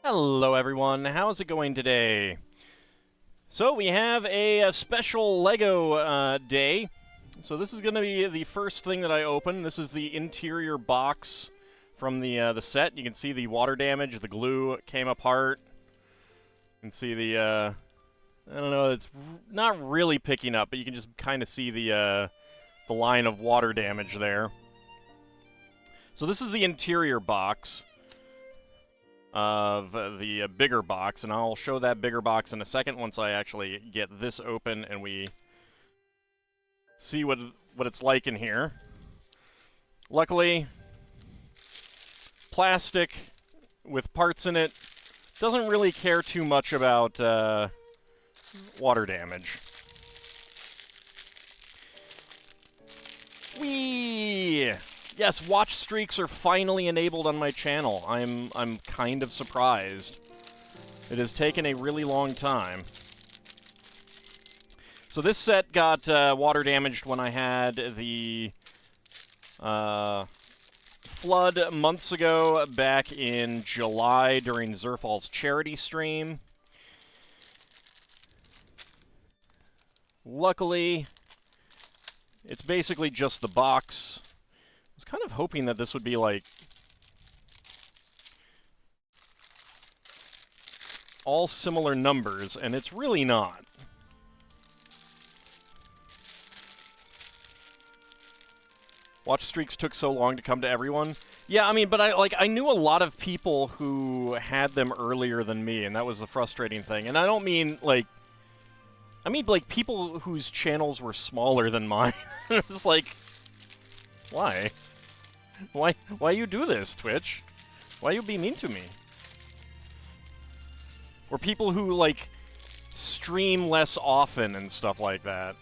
Hello everyone, how's it going today? So we have a special LEGO day. So this is going to be the first thing that I open. This is the interior box from the set. You can see the water damage, the glue came apart. You can see the, I don't know, it's not really picking up, but you can just kind of see the line of water damage there. So this is the interior box of the bigger box, and I'll show that bigger box in a second once I actually get this open and we see what it's like in here. Luckily, plastic with parts in it doesn't really care too much about water damage. Whee! Yes, watch streaks are finally enabled on my channel. I'm kind of surprised. It has taken a really long time. So this set got water damaged when I had the flood months ago back in July during Zerfall's charity stream. Luckily, it's basically just the box. I was kind of hoping that this would be, like, all similar numbers, and it's really not. Watch streaks took so long to come to everyone. Yeah, I mean, but I knew a lot of people who had them earlier than me, and that was the frustrating thing. And I don't mean, like, I mean, like, people whose channels were smaller than mine. It's like, why? Why you do this, Twitch? Why you be mean to me? Or people who, like, stream less often and stuff like that.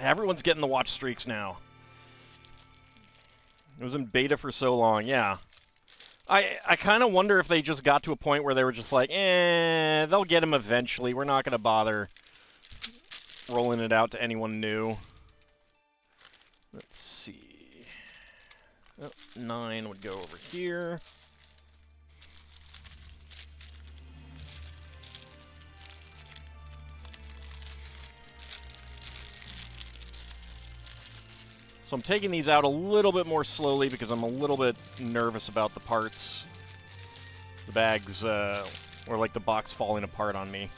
Everyone's getting the watch streaks now. It was in beta for so long, yeah. I kind of wonder if they just got to a point where they were just like, they'll get him eventually. We're not going to bother rolling it out to anyone new. Let's see. Oh, 9 would go over here. So I'm taking these out a little bit more slowly because I'm a little bit nervous about the parts. The bags, or like the box falling apart on me.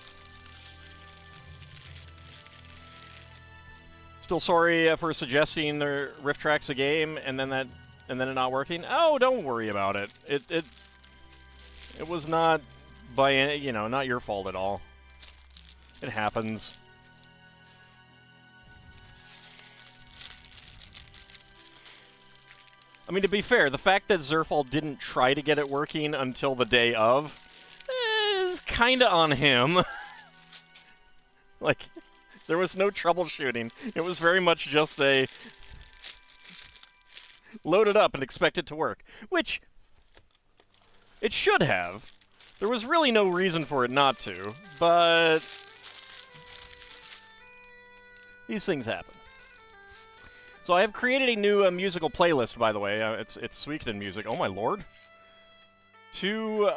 Still sorry for suggesting the Rift Track's a game and then it not working. Oh, don't worry about it. It was not by any, you know, not your fault at all. It happens. I mean, to be fair, the fact that Zerfall didn't try to get it working until the day of is kind of on him. Like, there was no troubleshooting. It was very much just a load it up and expect it to work, which it should have. There was really no reason for it not to, but these things happen. So I have created a new musical playlist, by the way. It's Suikoden music. Oh my lord. 2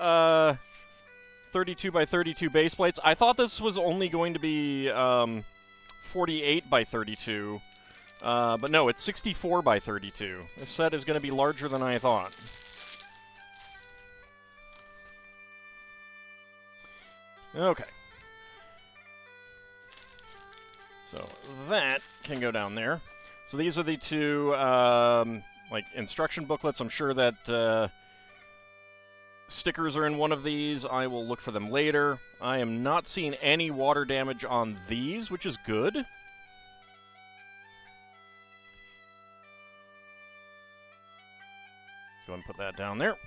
32 by 32 base plates. I thought this was only going to be 48 by 32. But no, it's 64 by 32. This set is going to be larger than I thought. Okay. So that can go down there. So these are the two, like, instruction booklets. I'm sure that stickers are in one of these. I will look for them later. I am not seeing any water damage on these, which is good. Go and put that down there.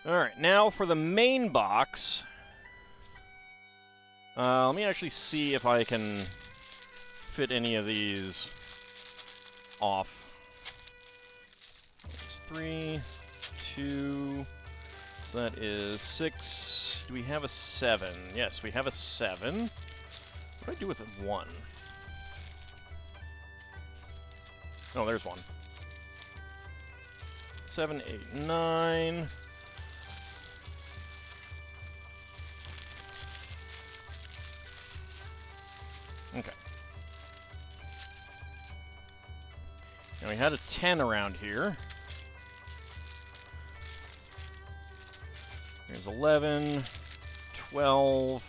Alright, now for the main box. Let me actually see if I can fit any of these off. That's 3, 2, so that is 6. Do we have a 7? Yes, we have a 7. What do I do with 1? Oh, there's one. 7, 8, 9. Okay. Now we had a 10 around here. There's 11, 12,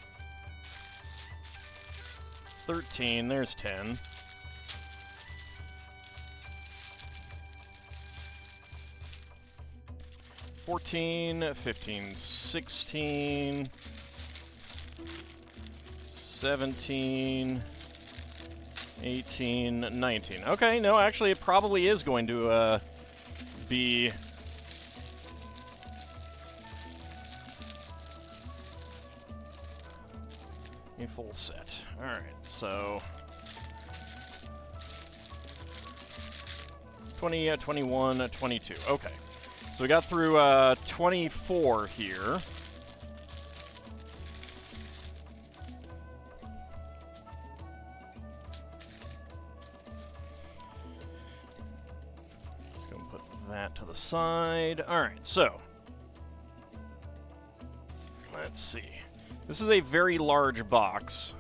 13, there's 10. 14, 15, 16, 17, 18, 19. Okay, no, actually it probably is going to be a full set. Alright, so 20, 21, 22. Okay. So we got through 24 here. Go and put that to the side. Alright, so let's see. This is a very large box.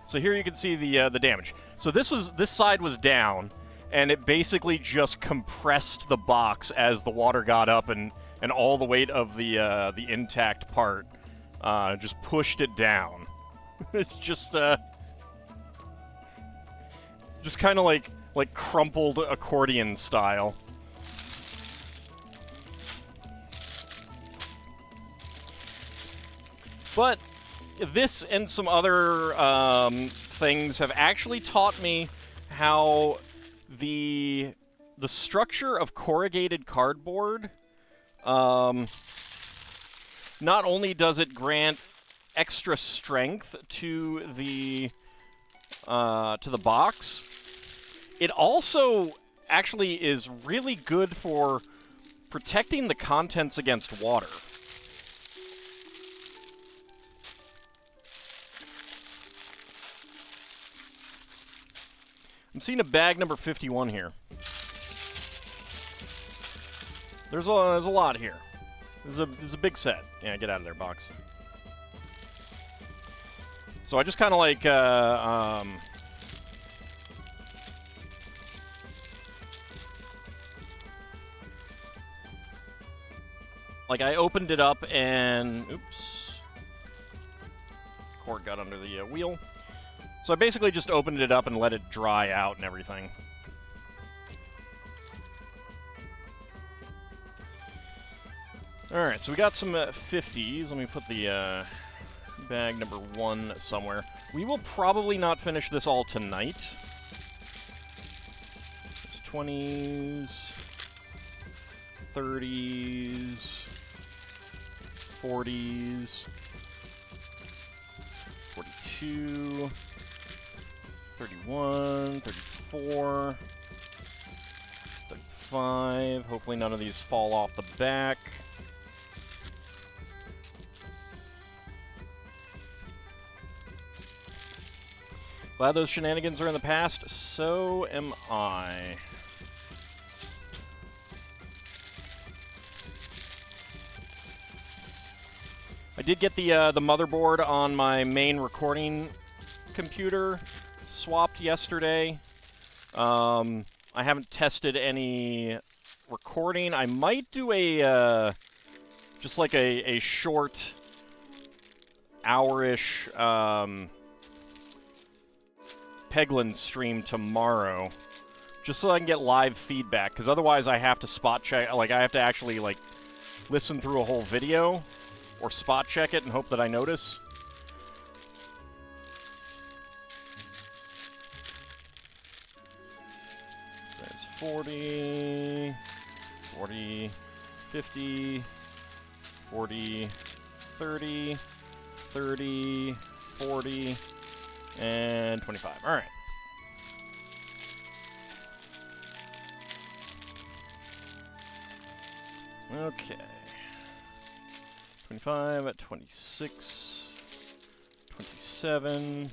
So here you can see the damage. So this side was down, and it basically just compressed the box as the water got up, and all the weight of the intact part just pushed it down. It's just kind of like crumpled accordion style. But this and some other things have actually taught me how the structure of corrugated cardboard, not only does it grant extra strength to the box, it also actually is really good for protecting the contents against water. I'm seeing a bag number 51 here. There's a lot here. This is a big set. Yeah, get out of there, box. So I just kind of like I opened it up and oops, cord got under the wheel. So I basically just opened it up and let it dry out and everything. Alright, so we got some 50s. Let me put the bag number 1 somewhere. We will probably not finish this all tonight. There's 20s, 30s, 40s, 42... 31, 34, 35. Hopefully none of these fall off the back. Glad those shenanigans are in the past. So am I. I did get the motherboard on my main recording computer swapped yesterday. I haven't tested any recording. I might do a just like a short hour-ish Peglin stream tomorrow, just so I can get live feedback, because otherwise I have to spot check, like I have to actually like listen through a whole video or spot check it and hope that I notice. So it's 40, 40, 50, 40, 30, 30, 40, and 25. All right. Okay. 25, 26, 27.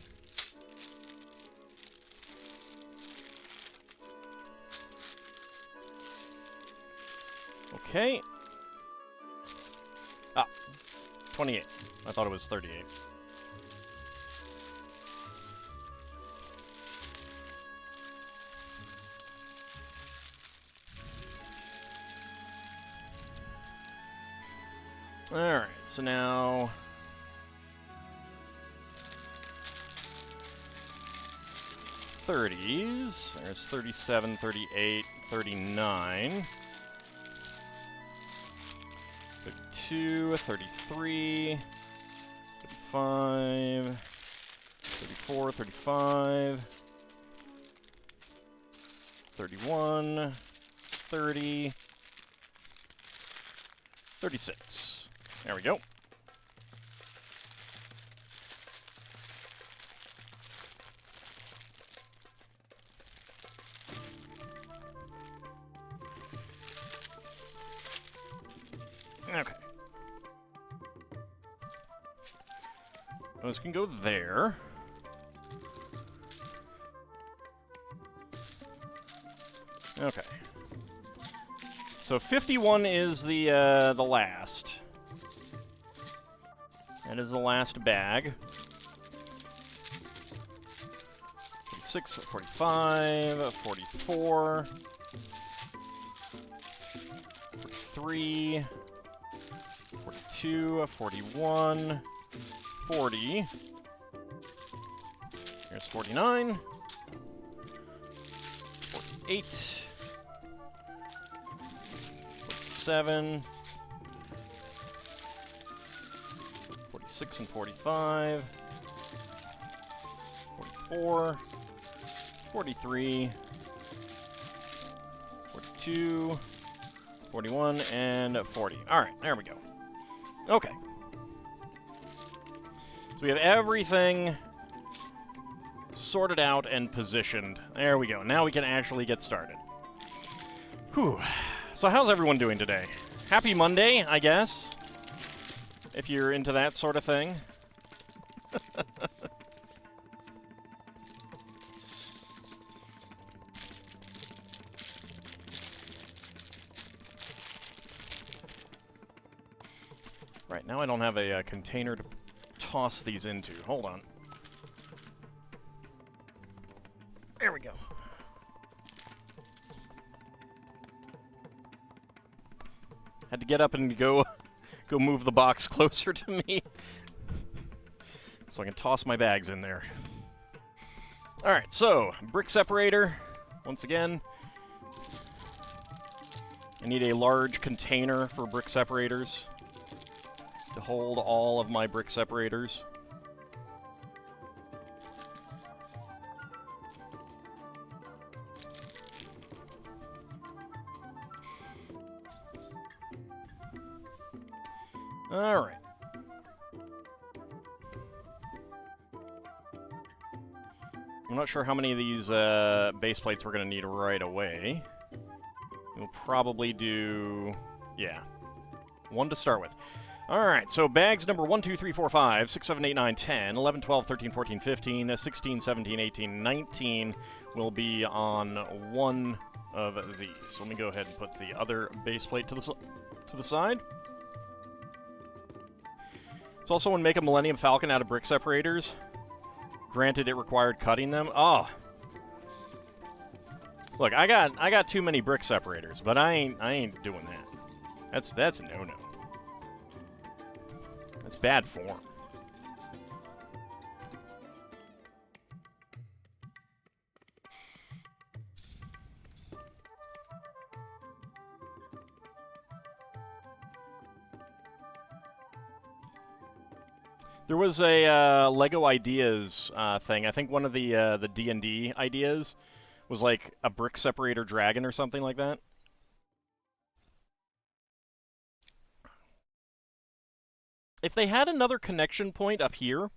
Okay. Ah, 28. I thought it was 38. Alright, so now... '30s. There's 37, 38, 39. 32, 33, 35, 34, 35, 31, 30, 36. There we go. Okay. Those can go there. Okay. So 51 is the last. That is the last bag. 46, 45, 44, 43, 42, 41, 40. Here's 49, 48, 47, 46 and 45, 44, 43, 42, 41, and 40. All right, there we go. Okay. So we have everything sorted out and positioned. There we go. Now we can actually get started. Whew. So how's everyone doing today? Happy Monday, I guess, if you're into that sort of thing. Right, now I don't have a container to toss these into. Hold on. There we go. Had to get up and go move the box closer to me so I can toss my bags in there. All right, so brick separator. Once again, I need a large container for brick separators to hold all of my brick separators. All right. I'm not sure how many of these base plates we're going to need right away. We'll probably do, yeah, one to start with. All right, so bags number 1, 2, 3, 4, 5, 6, 7, 8, 9, 10, 11, 12, 13, 14, 15, 16, 17, 18, 19 will be on one of these. So let me go ahead and put the other base plate to the side. It's also when make a Millennium Falcon out of brick separators. Granted, it required cutting them. Oh, look, I got too many brick separators, but I ain't doing that. That's a no-no. That's bad form. There was a Lego Ideas thing. I think one of the D&D ideas was like a brick separator dragon or something like that. If they had another connection point up here,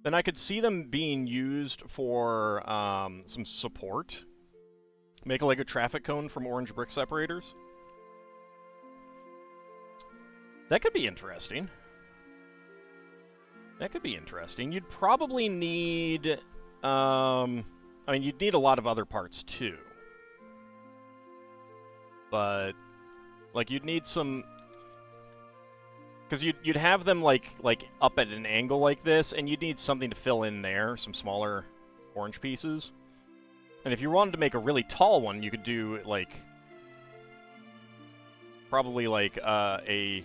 then I could see them being used for some support. Make a Lego traffic cone from orange brick separators. That could be interesting. That could be interesting. You'd probably need, I mean, you'd need a lot of other parts too. But, like, you'd need some, because you'd have them like up at an angle like this, and you'd need something to fill in there, some smaller orange pieces. And if you wanted to make a really tall one, you could do like probably like a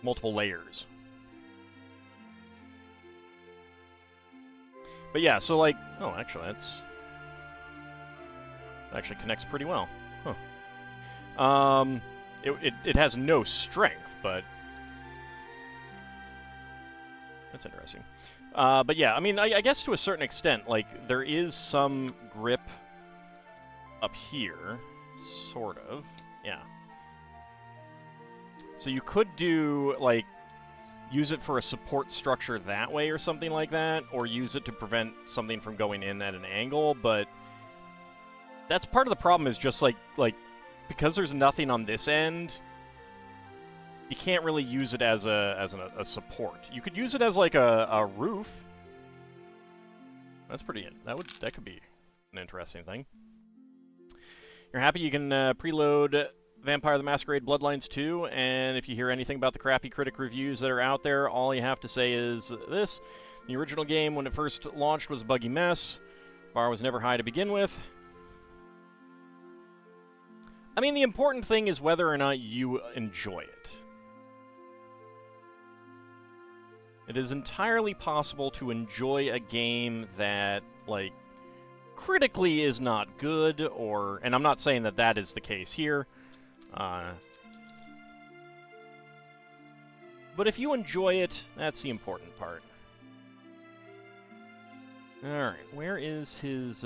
multiple layers. But yeah, so like, oh, actually, that actually connects pretty well. Huh. It has no strength, but that's interesting. But yeah, I mean, I guess to a certain extent, like, there is some grip up here, sort of. Yeah. So you could do, like, use it for a support structure that way or something like that, or use it to prevent something from going in at an angle, but that's part of the problem is just, like because there's nothing on this end, you can't really use it as a support. You could use it as, like, a roof. That's pretty... That could be an interesting thing. You're happy you can preload Vampire the Masquerade Bloodlines 2, and if you hear anything about the crappy critic reviews that are out there, all you have to say is this. The original game, when it first launched, was a buggy mess. Bar was never high to begin with. I mean, the important thing is whether or not you enjoy it. It is entirely possible to enjoy a game that, like, critically is not good, or... And I'm not saying that that is the case here. But if you enjoy it, that's the important part. Alright, where is his,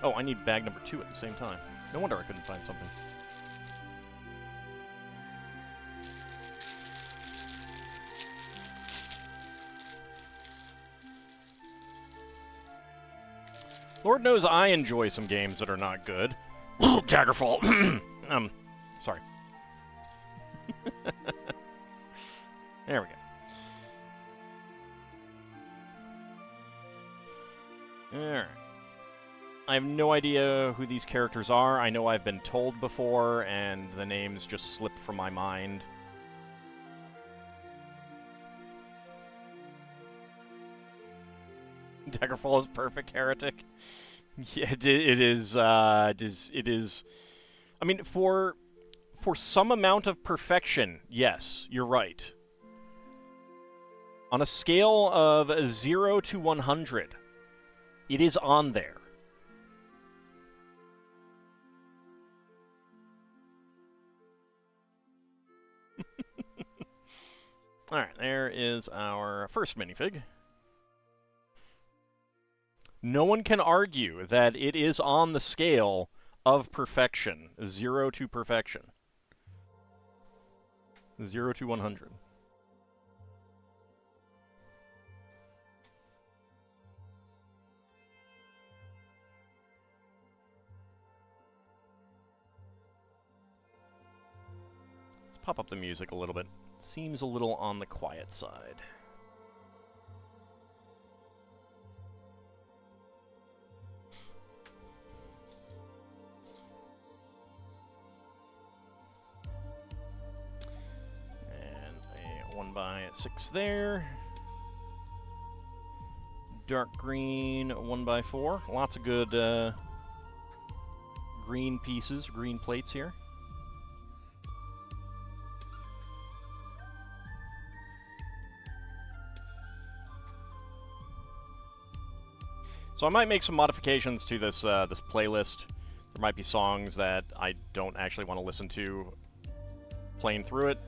Oh, I need bag number 2 at the same time. No wonder I couldn't find something. Lord knows I enjoy some games that are not good. Daggerfall. Sorry. There we go. Alright. I have no idea who these characters are. I know I've been told before, and the names just slip from my mind. Daggerfall is perfect, heretic. Yeah, it is. It is. I mean, for some amount of perfection, yes, you're right. On a scale of 0 to 100, it is on there. Alright, there is our first minifig. No one can argue that it is on the scale of perfection. 0 to perfection. 0 to 100. Let's pop up the music a little bit. Seems a little on the quiet side. And a 1x6 there. Dark green 1x4. Lots of good green pieces, green plates here. So I might make some modifications to this this playlist. There might be songs that I don't actually want to listen to playing through it.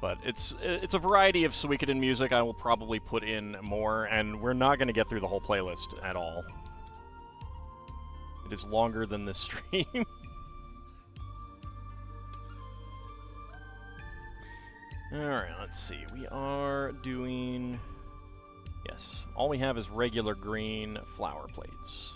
But it's a variety of Suikoden music. I will probably put in more, and we're not going to get through the whole playlist at all. It is longer than this stream. Alright, let's see. We are doing... Yes, all we have is regular green flower plates.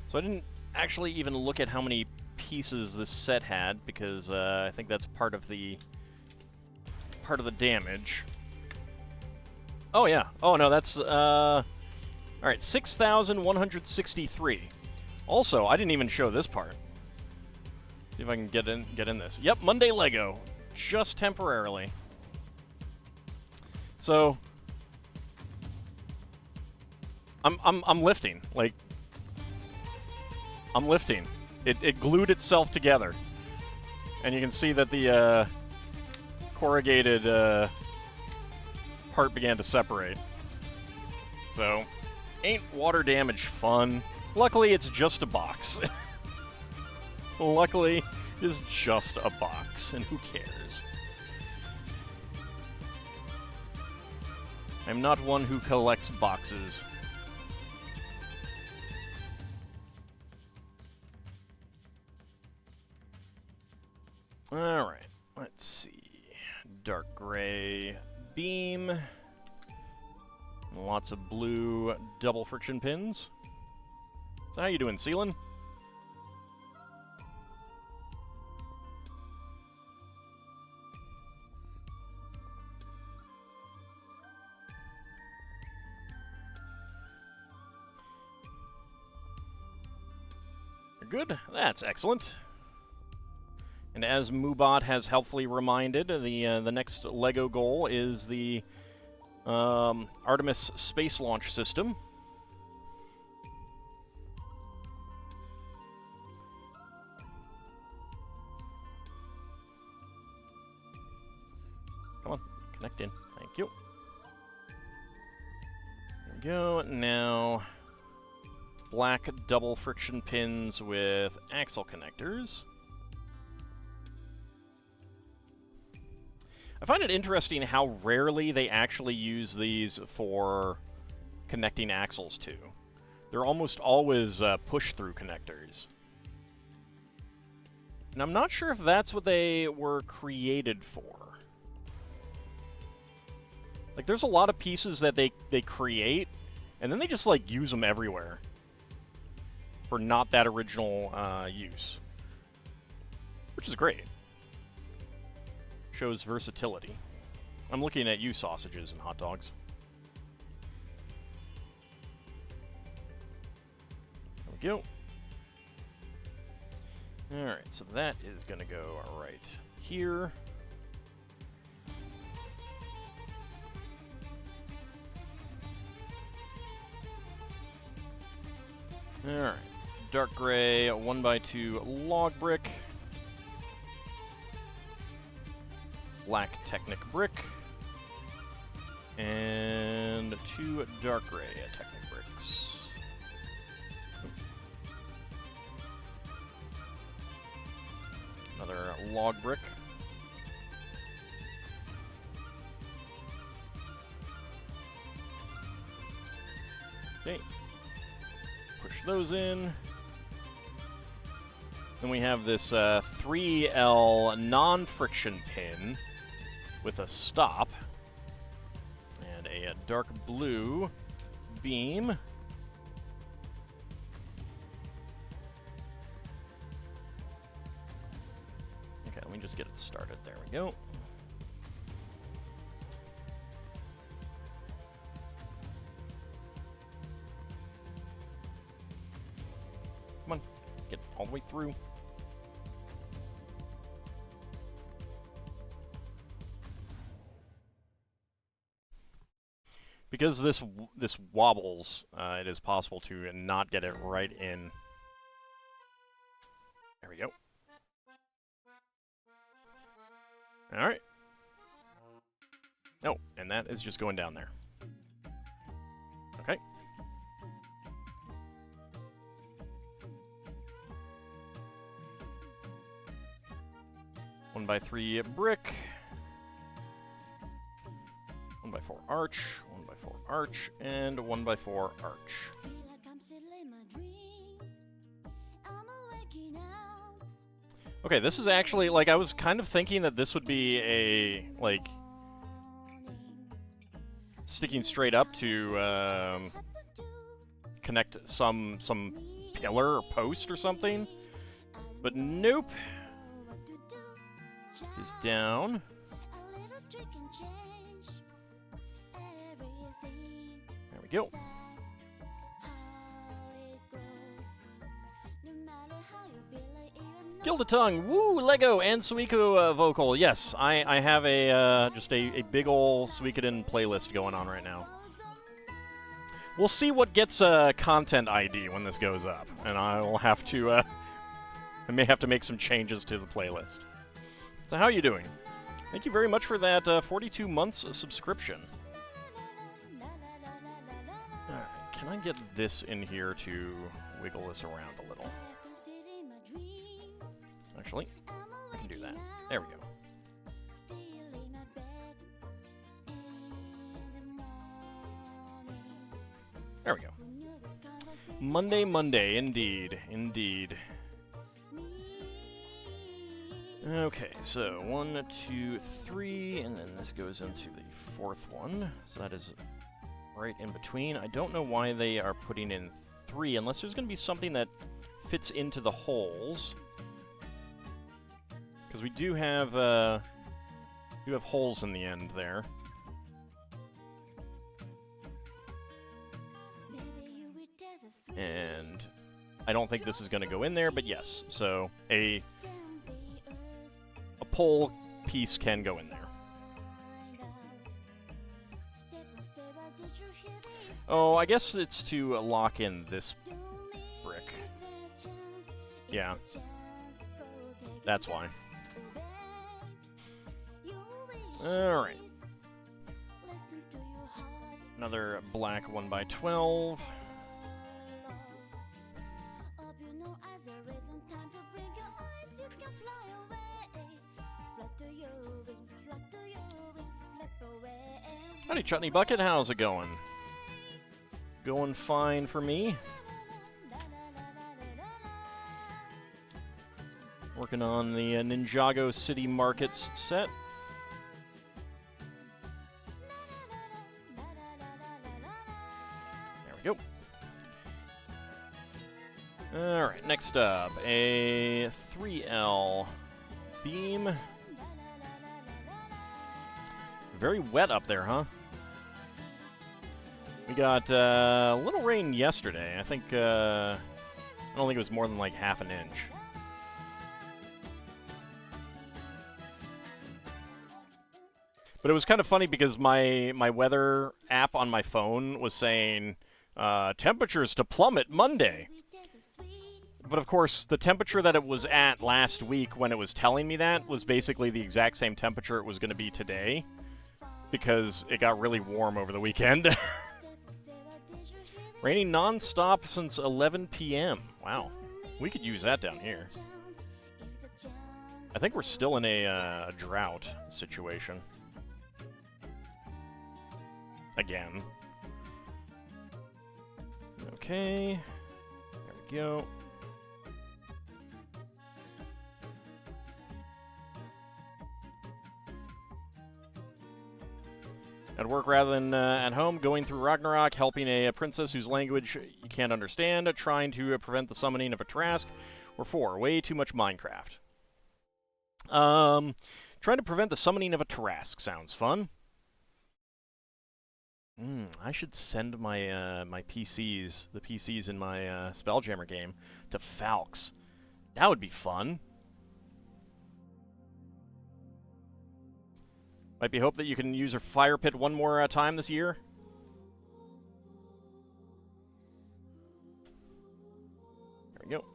So I didn't actually even look at how many pieces this set had, because I think that's part of the damage. Oh yeah. Oh no, that's all right. 6,163. Also, I didn't even show this part. See if I can get in this. Yep, Monday Lego, just temporarily. So I'm lifting, like I'm lifting. It glued itself together, and you can see that the corrugated part began to separate. So, ain't water damage fun? Luckily, it's just a box. Luckily, it's just a box, and who cares? I'm not one who collects boxes. Alright, let's see. Dark gray beam. Lots of blue double friction pins. So how you doing, Sealan? You're good? That's excellent. And as Moobot has helpfully reminded, the next LEGO goal is the Artemis space launch system. Come on, connect in. Thank you. There we go. Now, black double friction pins with axle connectors. I find it interesting how rarely they actually use these for connecting axles to. They're almost always push-through connectors. And I'm not sure if that's what they were created for. Like, there's a lot of pieces that they create, and then they just, like, use them everywhere for not that original use. Which is great. Shows versatility. I'm looking at you, sausages and hot dogs. There we go. Alright, so that is going to go right here. Alright. Dark gray 1x2 log brick. Black Technic brick. And 2 dark gray Technic bricks. Another log brick. Okay. Push those in. Then we have this 3L non-friction pin with a stop and a dark blue beam. Okay, let me just get it started. There we go. Come on, get all the way through. Because this wobbles, it is possible to not get it right in. There we go. All right. No, and that is just going down there. Okay. One by 3 brick. 1x4 arch, 1x4 arch, and 1x4 arch. Okay, this is actually, like, I was kind of thinking that this would be a, like, sticking straight up to connect some pillar or post or something. But nope. Is down. There we go. Gildatongue, woo, Lego, and Suiko vocal. Yes, I have a just a big ol' Suikoden playlist going on right now. We'll see what gets a content ID when this goes up, and I will have to, I may have to make some changes to the playlist. So how are you doing? Thank you very much for that 42 months subscription. Alright, can I get this in here to wiggle this around a little? Actually, I can do that. There we go. There we go. Monday, indeed, indeed. Okay, so 1, 2, 3, and then this goes into the fourth one. So that is right in between. I don't know why they are putting in 3, unless there's going to be something that fits into the holes. Because we do have holes in the end there. And I don't think this is going to go in there, but yes. So a pole piece can go in there. Oh, I guess it's to lock in this brick. Yeah. That's why. Alright. Another black 1x12. Howdy, Chutney Bucket. How's it going? Going fine for me. Working on the Ninjago City Markets set. There we go. Alright, next up, a 3L beam. Very wet up there, huh? We got a little rain yesterday. I think, I don't think it was more than like half an inch. But it was kind of funny because my weather app on my phone was saying, temperatures to plummet Monday. But of course, the temperature that it was at last week when it was telling me that was basically the exact same temperature it was going to be today. Because it got really warm over the weekend. Raining non-stop since 11 p.m. Wow. We could use that down here. I think we're still in a drought situation. Again. Okay. There we go. At work rather than at home, going through Ragnarok, helping a princess whose language you can't understand, trying to prevent the summoning of a Trask, or 4, way too much Minecraft. Trying to prevent the summoning of a Trask sounds fun. I should send my my PCs, the PCs in my Spelljammer game, to Falx. That would be fun. Might be hope that you can use your fire pit one more time this year. There we go.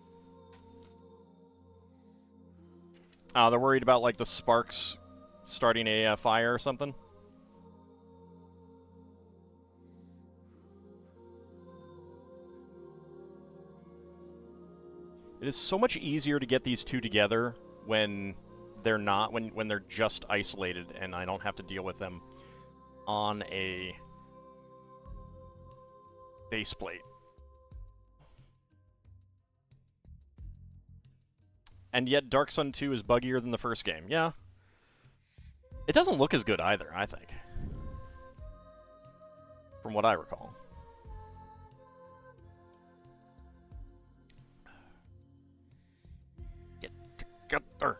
They're worried about, like, the sparks starting a fire or something. It is so much easier to get these two together when they're not, when they're just isolated and I don't have to deal with them on a base plate. And yet Dark Sun 2 is buggier than the first game. Yeah. It doesn't look as good either, I think. From what I recall. Get there.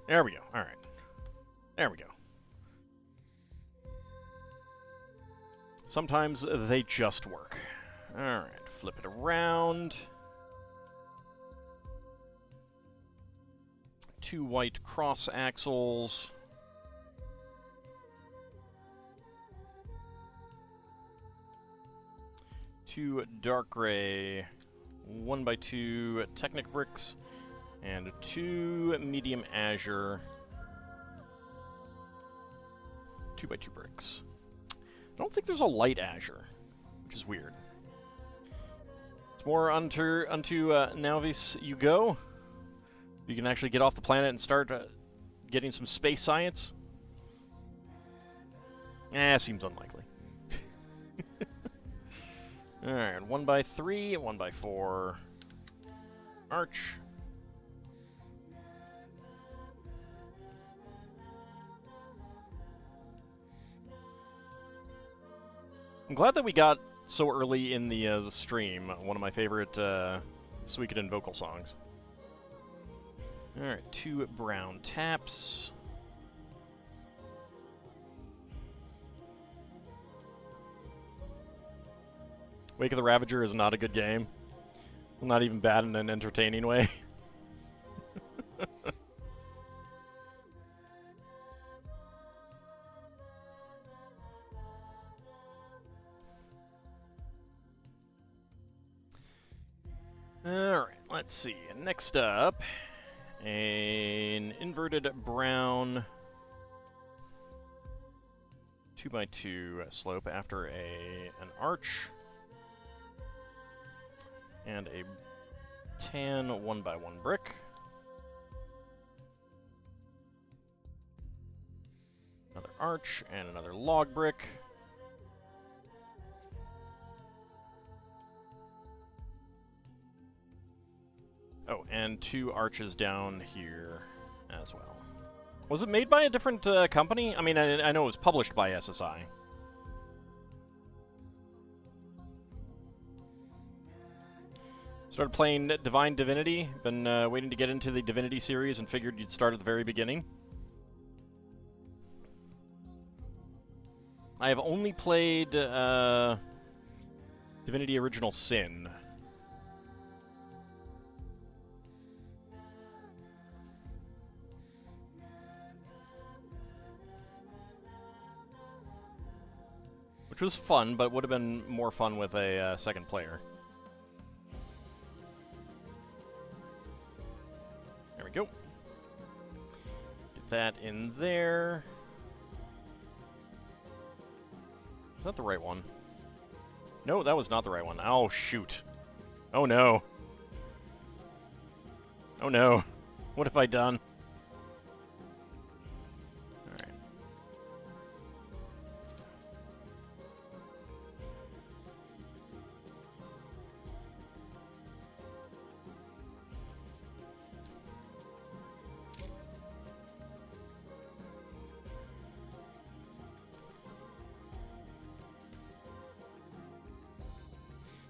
There we go. All right. There we go. Sometimes they just work. All right. Flip it around. 2 white cross axles. Two dark gray 1x2 Technic bricks, and 2 medium azure 2x2 bricks. I don't think there's a light azure, which is weird. It's more unto Nauvis you go. You can actually get off the planet and start getting some space science. Seems unlikely. Alright, 1x3, 1x4 arch. I'm glad that we got so early in the stream. One of my favorite Suikoden vocal songs. Alright, 2 brown taps. Wake of the Ravager is not a good game. Not even bad in an entertaining way. Alright, let's see. Next up, an inverted brown 2x2 slope after an arch. And a tan 1x1 brick. Another arch and another log brick. Oh, and 2 arches down here as well. Was it made by a different company? I mean, I know it was published by SSI. Started playing Divine Divinity. Been waiting to get into the Divinity series and figured you'd start at the very beginning. I have only played Divinity Original Sin. Which was fun, but would have been more fun with a second player. There we go. Get that in there. Is that the right one? No, that was not the right one. Oh, shoot. Oh, no. Oh, no. What have I done? Alright.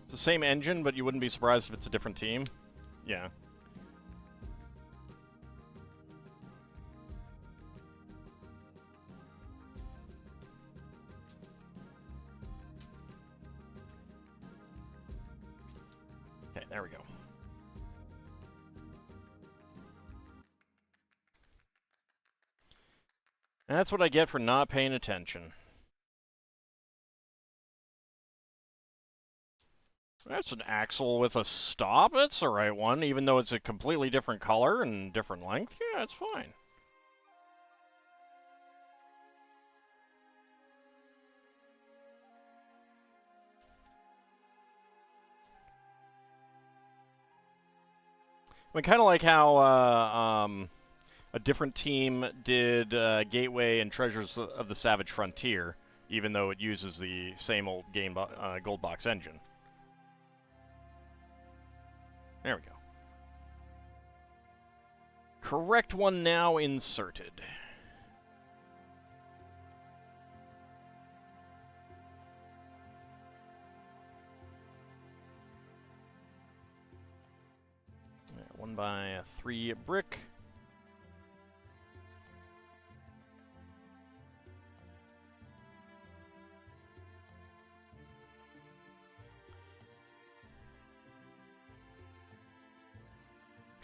It's the same engine, but you wouldn't be surprised if it's a different team. Yeah. Okay, there we go. And that's what I get for not paying attention. That's an axle with a stop. That's the right one, even though it's a completely different color and different length. Yeah, it's fine. I mean, kind of like how a different team did Gateway and Treasures of the Savage Frontier, even though it uses the same old Gold Box engine. There we go. Correct one now inserted. 1 by 3 brick.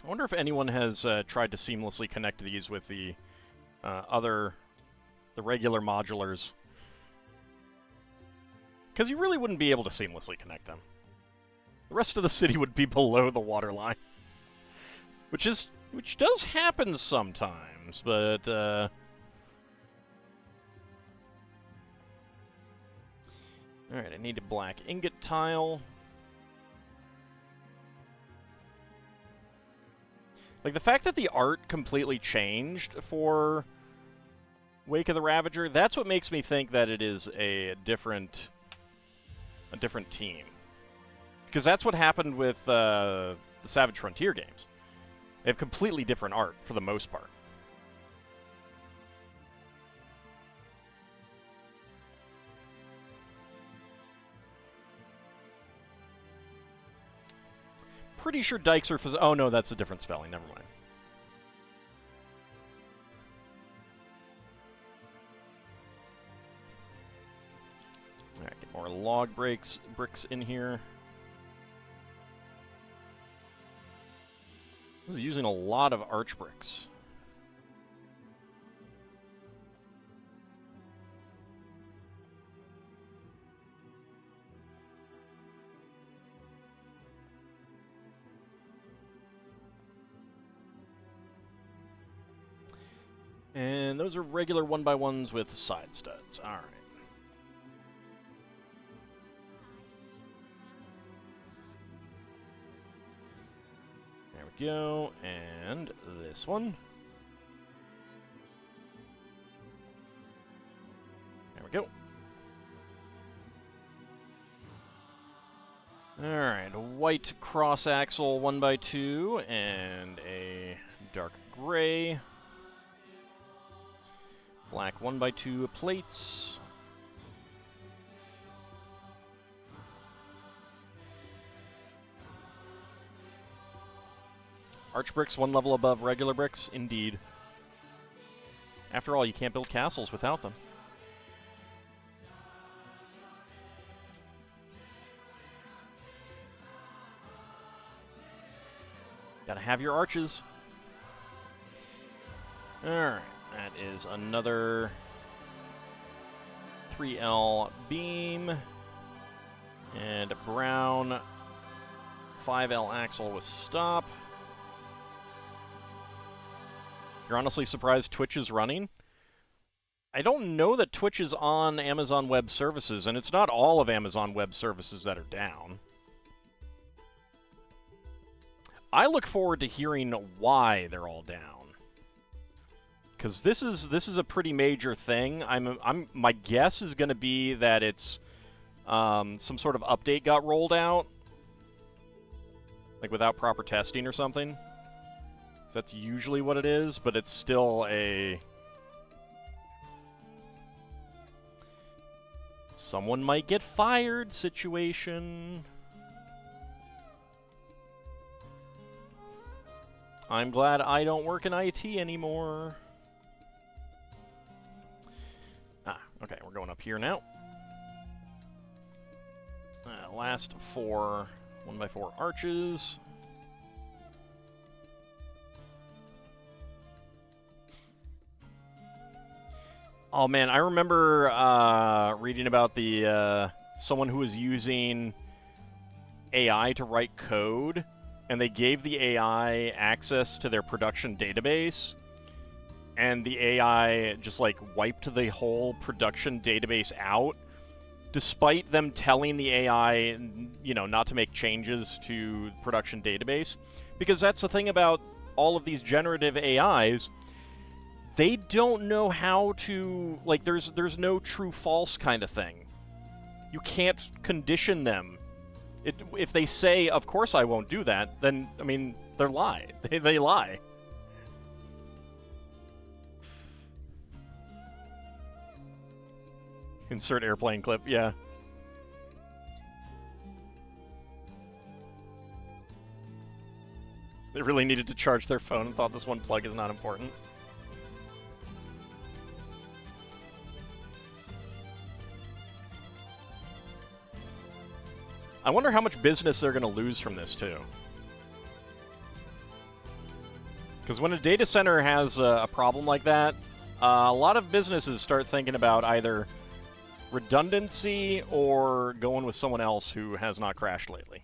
I wonder if anyone has tried to seamlessly connect these with the regular modulars. Because you really wouldn't be able to seamlessly connect them. The rest of the city would be below the water line. Which does happen sometimes, but alright, I need a black ingot tile. Like, the fact that the art completely changed for Wake of the Ravager, that's what makes me think that it is a different team. Because that's what happened with the Savage Frontier games. They have completely different art, for the most part. Pretty sure dikes are... Oh, no, that's a different spelling. Never mind. Alright, get more log bricks in here. This is using a lot of arch bricks. And those are regular 1x1s with side studs. Alright. There we go. And this one. There we go. Alright, a white cross axle 1x2 and a dark gray. Black 1x2 plates. Arch bricks 1 level above regular bricks? Indeed. After all, you can't build castles without them. Gotta have your arches. Alright. That is another 3L beam and a brown 5L axle with stop. You're honestly surprised Twitch is running? I don't know that Twitch is on Amazon Web Services, and it's not all of Amazon Web Services that are down. I look forward to hearing why they're all down. Because this is a pretty major thing. My guess is going to be that it's some sort of update got rolled out, like without proper testing or something. So that's usually what it is, but it's still a someone might get fired situation. I'm glad I don't work in IT anymore. Okay, we're going up here now. Last 4 1x4 arches. Oh man, I remember reading about the someone who was using AI to write code, and they gave the AI access to their production database. And the AI just, like, wiped the whole production database out, despite them telling the AI, you know, not to make changes to the production database. Because that's the thing about all of these generative AIs. They don't know how to, like, there's no true-false kind of thing. You can't condition them. If they say, of course I won't do that, then, I mean, they lie. They lie. Insert airplane clip, yeah. They really needed to charge their phone and thought this one plug is not important. I wonder how much business they're going to lose from this, too. Because when a data center has a problem like that, a lot of businesses start thinking about either redundancy or going with someone else who has not crashed lately.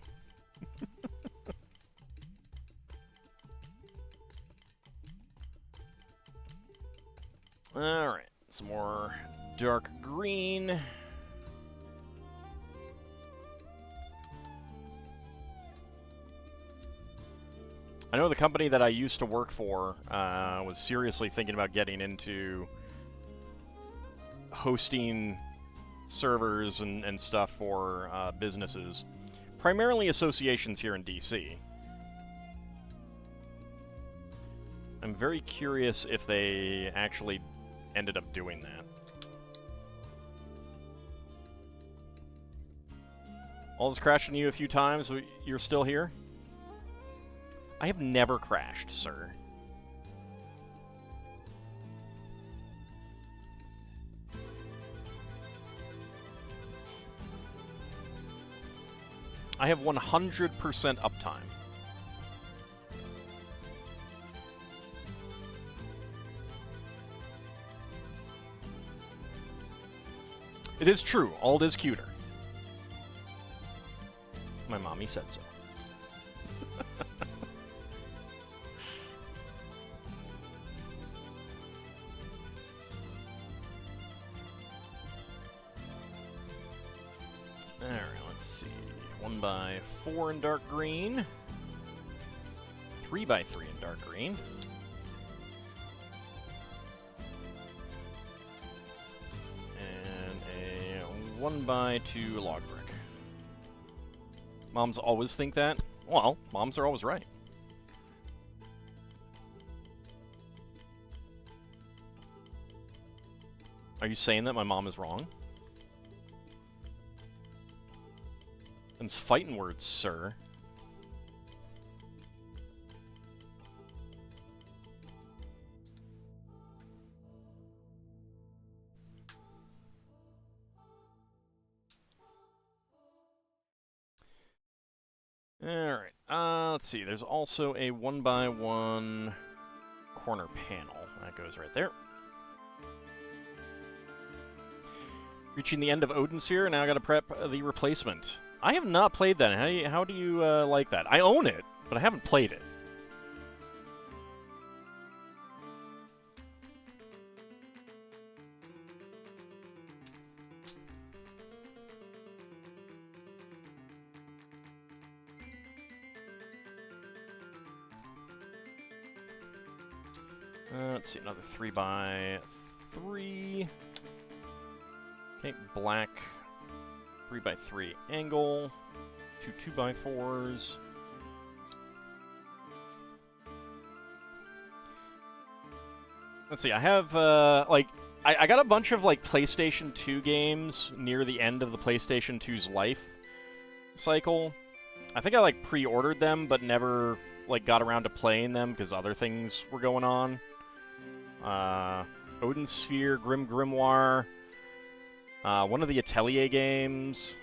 Alright, some more dark green. I know the company that I used to work for was seriously thinking about getting into hosting servers and stuff for businesses, primarily associations here in DC. I'm very curious if they actually ended up doing that. All this crashing you a few times, you're still here? I have never crashed, sir. I have 100% uptime. It is true. Alt is cuter. My mommy said so. Alright, let's see. 1x4 in dark green. 3x3 in dark green. And a 1x2 log brick. Moms always think that? Well, moms are always right. Are you saying that my mom is wrong? Them's fighting words, sir. Alright, let's see. There's also a 1x1 corner panel. That goes right there. Reaching the end of Odin Sphere, now I gotta prep the replacement. I have not played that. How do you like that? I own it, but I haven't played it. Let's see, another 3x3. Okay, black 3x3 angle. 2 2x4s. Let's see, I have, I got a bunch of, PlayStation 2 games near the end of the PlayStation 2's life cycle. I think I, pre-ordered them, but never, got around to playing them because other things were going on. Odin Sphere, Grim Grimoire, one of the Atelier games.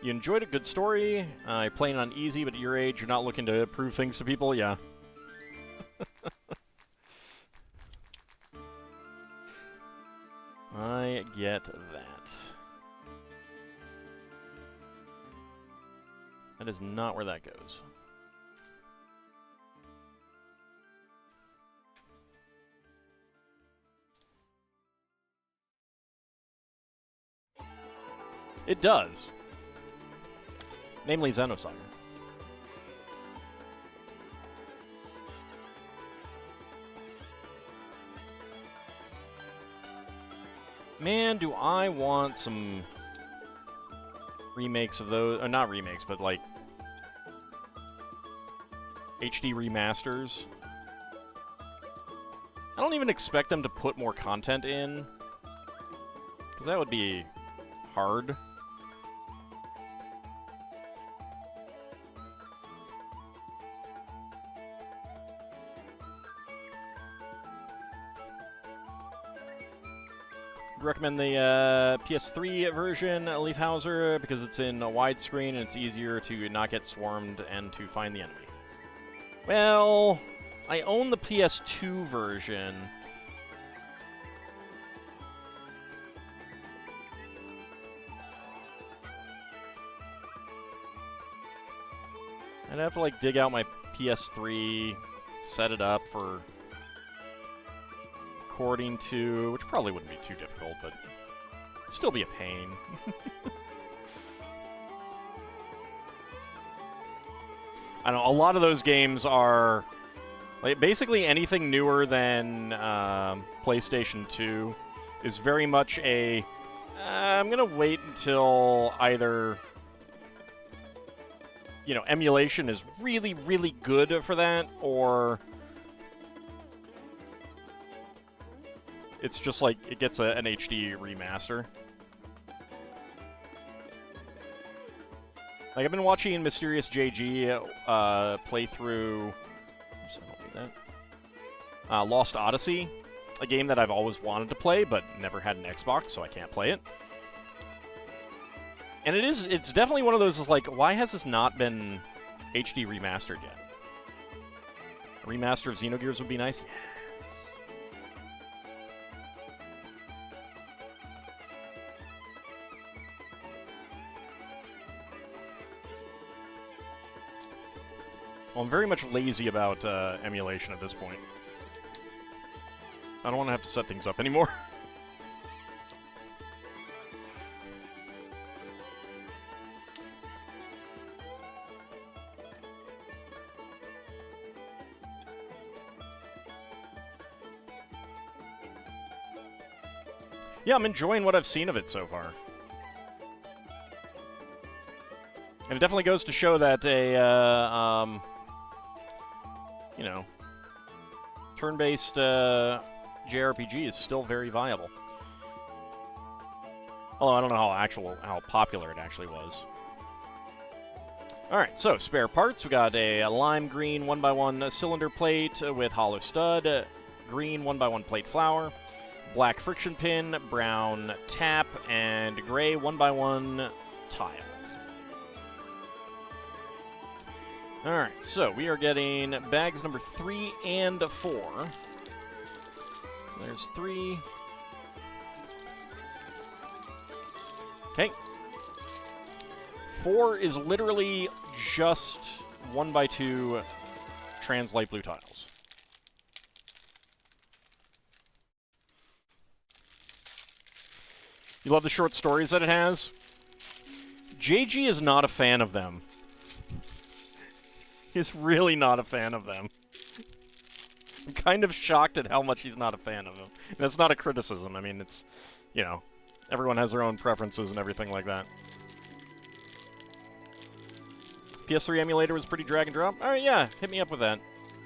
You enjoyed a good story. You're playing on easy, but at your age, you're not looking to prove things to people. Yeah. I get that. That is not where that goes. It does. Namely Xenosaga. Man, do I want some remakes of those, or not remakes, but HD remasters. I don't even expect them to put more content in, because that would be hard. recommend the PS3 version, Leaf Hauser, because it's in a widescreen and it's easier to not get swarmed and to find the enemy. Well, I own the PS2 version. I'd have to, like, dig out my PS3, set it up for according to, which probably wouldn't be too difficult, but it'd still be a pain. I don't know, a lot of those games are, like, basically anything newer than PlayStation 2 is very much a, I'm gonna wait until either, you know, emulation is really, really good for that, or it's just like it gets an HD remaster. Like, I've been watching Mysterious JG play through Lost Odyssey, a game that I've always wanted to play but never had an Xbox, so I can't play it. And it's definitely one of those, like, why has this not been HD remastered yet? A remaster of Xenogears would be nice. Yes. Well, I'm very much lazy about emulation at this point. I don't want to have to set things up anymore. Yeah, I'm enjoying what I've seen of it so far. And it definitely goes to show that you know, turn-based JRPG is still very viable. Although I don't know how popular it actually was. Alright, so spare parts. We got a lime green 1x1 cylinder plate with hollow stud, green 1x1 plate flower, black friction pin, brown tap, and gray 1x1 tile. Alright, so we are getting bags number 3 and 4. So there's 3. Okay. 4 is literally just 1x2 trans-light blue tiles. You love the short stories that it has? JG is not a fan of them. He's really not a fan of them. I'm kind of shocked at how much he's not a fan of them. And that's not a criticism. I mean, it's, you know, everyone has their own preferences and everything like that. PS3 emulator was pretty drag and drop? Alright, yeah, hit me up with that.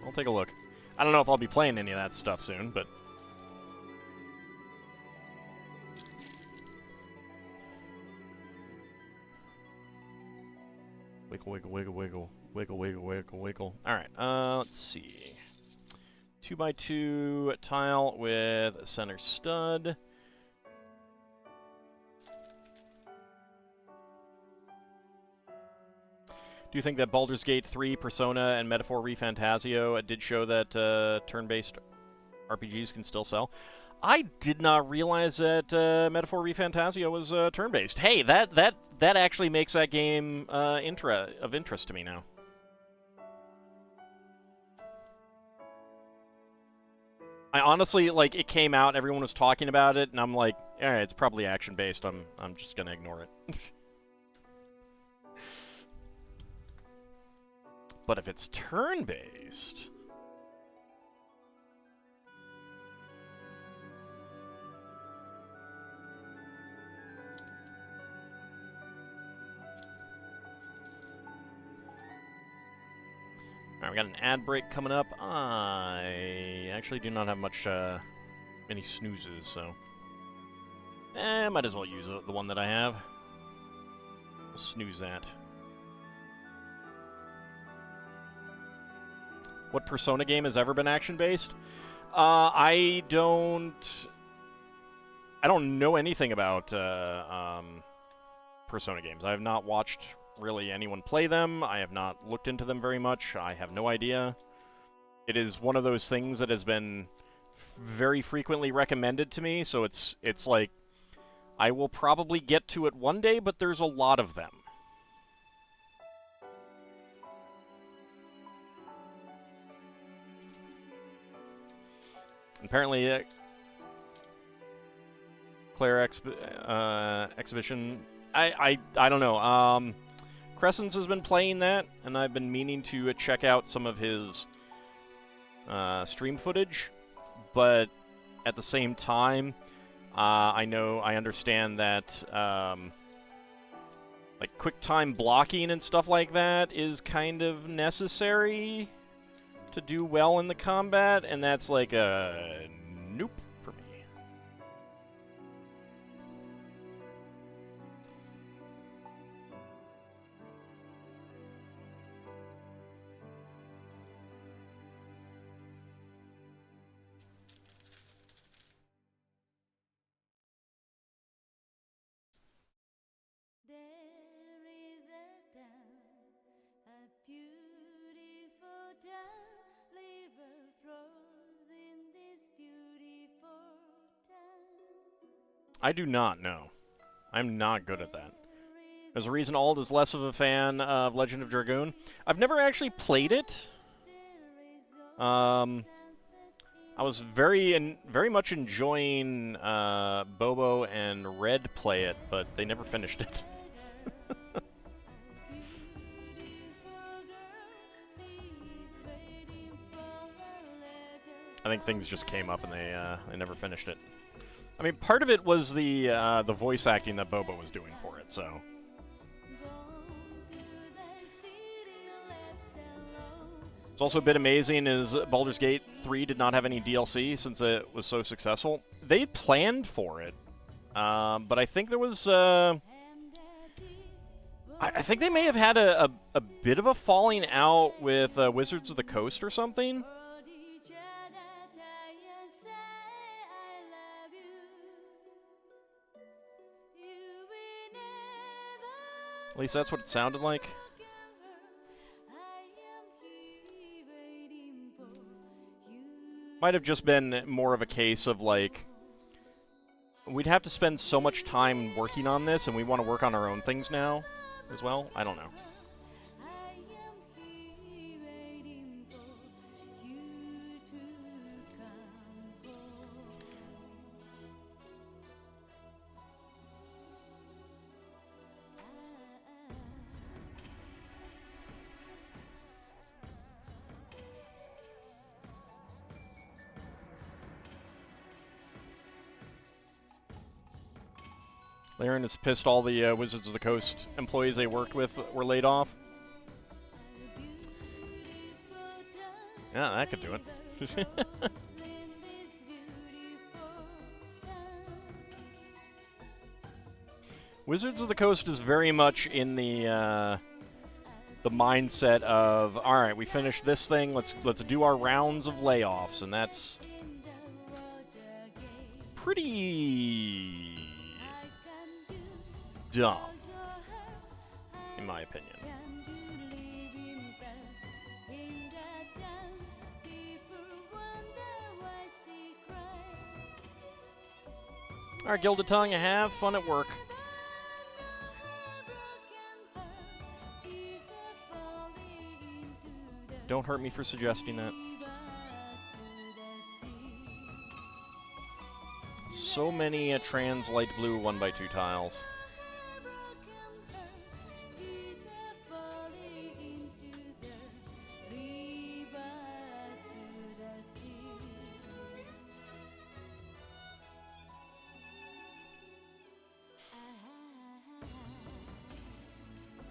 I'll take a look. I don't know if I'll be playing any of that stuff soon, but... Wiggle, wiggle, wiggle, wiggle. Wiggle, wiggle, wiggle, wiggle. Alright, let's see. 2x2 tile with a center stud. Do you think that Baldur's Gate 3, Persona, and Metaphor ReFantazio did show that turn-based RPGs can still sell? I did not realize that Metaphor ReFantazio was turn-based. Hey, that actually makes that game of interest to me now. I honestly, like, it came out, everyone was talking about it, and I'm like, alright, it's probably action-based, I'm just gonna ignore it. But if it's turn-based... Alright, we got an ad break coming up. I actually do not have much, many snoozes, so... might as well use the one that I have. We'll snooze that. What Persona game has ever been action-based? I don't I don't know anything about Persona games. I have not watched really anyone play them. I have not looked into them very much. I have no idea. It is one of those things that has been very frequently recommended to me, so it's like I will probably get to it one day, but there's a lot of them. Apparently, Claire exhibition. I don't know. Crescens has been playing that, and I've been meaning to check out some of his stream footage, but at the same time, I understand that like quick-time blocking and stuff like that is kind of necessary to do well in the combat, and that's like a nope for me. I do not know. I'm not good at that. There's a reason Ald is less of a fan of Legend of Dragoon. I've never actually played it. I was very much enjoying Bobo and Red play it, but they never finished it. I think things just came up and they never finished it. I mean, part of it was the voice acting that Bobo was doing for it, so. It's also a bit amazing is Baldur's Gate 3 did not have any DLC since it was so successful. They planned for it, but I think there was I think they may have had a bit of a falling out with Wizards of the Coast or something. At least that's what it sounded like. Might have just been more of a case of, like, we'd have to spend so much time working on this, and we want to work on our own things now as well? I don't know. Laren is pissed all the Wizards of the Coast employees they worked with were laid off. Yeah, that could do it. Wizards of the Coast is very much in the mindset of, all right, we finished this thing, let's do our rounds of layoffs, and that's pretty dumb, in my opinion. Alright, Gilded Tongue, have fun at work. Don't hurt me for suggesting that. So many trans light blue 1x2 tiles.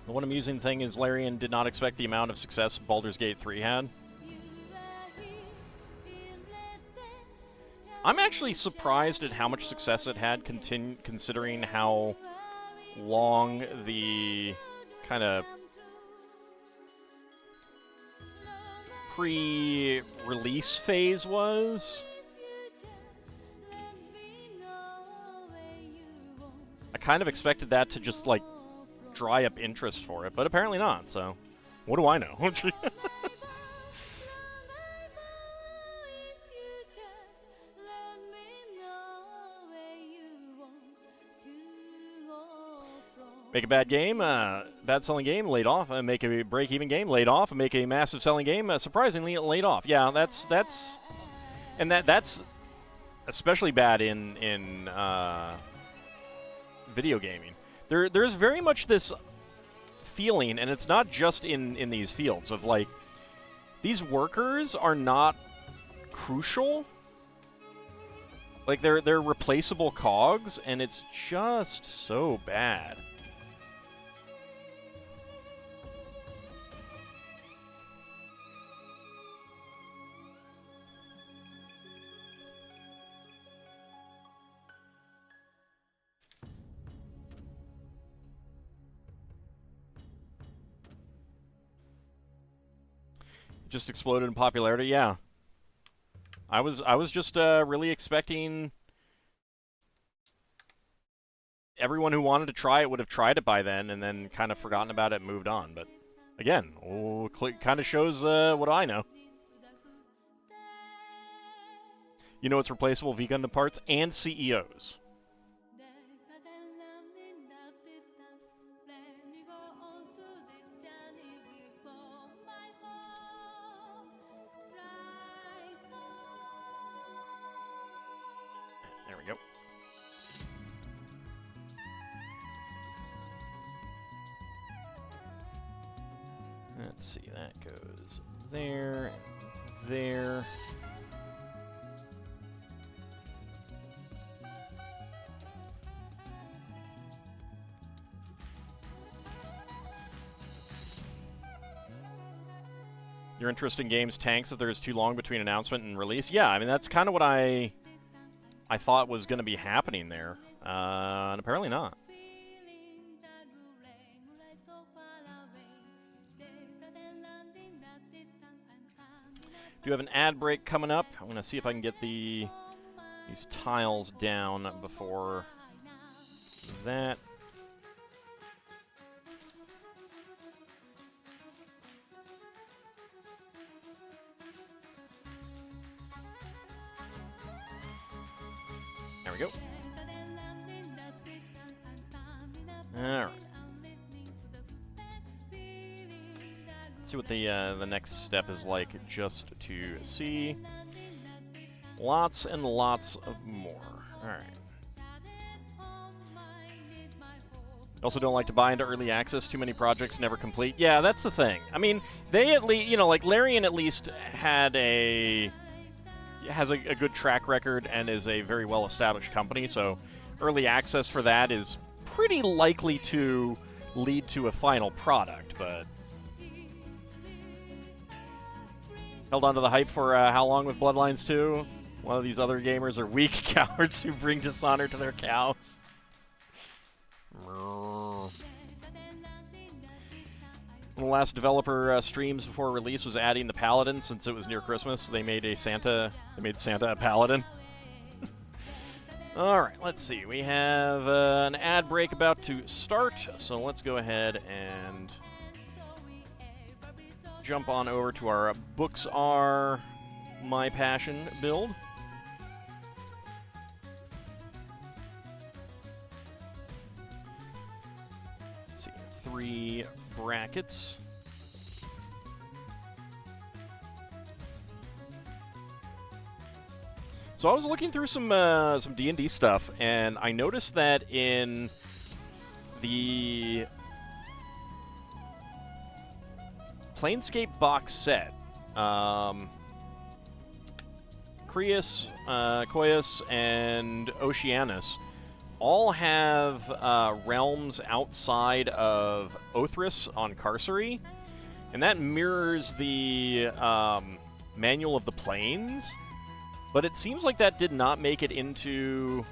The one amusing thing is Larian did not expect the amount of success Baldur's Gate 3 had. I'm actually surprised at how much success it had, considering how long the kind of pre-release phase was. I kind of expected that to just, like, dry up interest for it, but apparently not, so what do I know? Make a bad game, bad selling game, laid off. Make a break-even game, laid off. Make a massive selling game, surprisingly laid off. Yeah, that's especially bad in video gaming. There's very much this feeling, and it's not just in these fields, of like, these workers are not crucial. Like, they're replaceable cogs, and it's just so bad. Just exploded in popularity, yeah. I was just really expecting everyone who wanted to try it would have tried it by then, and then kind of forgotten about it and moved on. But again, kind of shows what I know. You know, it's replaceable V Gundam parts and CEOs. There we go. Let's see, that goes there, and there. Your interest in games tanks if there's too long between announcement and release? Yeah, I mean, that's kind of what I thought was going to be happening there, and apparently not. Do have an ad break coming up. I'm going to see if I can get these tiles down before that. There we go. All right. See what the next step is like, just to see. Lots and lots of more. All right. Also don't like to buy into early access. Too many projects never complete. Yeah, that's the thing. I mean, they at least, you know, like Larian at least has a good track record and is a very well-established company, so early access for that is pretty likely to lead to a final product, but held on to the hype for how long with Bloodlines 2? One of these other gamers are weak cowards who bring dishonor to their cows. One of the last developer streams before release was adding the Paladin since it was near Christmas. They made Santa a Paladin. All right, let's see. We have an ad break about to start, so let's go ahead and jump on over to our Books Are My Passion build. Let's see, 3 brackets. So I was looking through some D&D stuff, and I noticed that in the Planescape box set, Creus, Koyus, and Oceanus all have realms outside of Othris on Carcery, and that mirrors the Manual of the Planes, but it seems like that did not make it into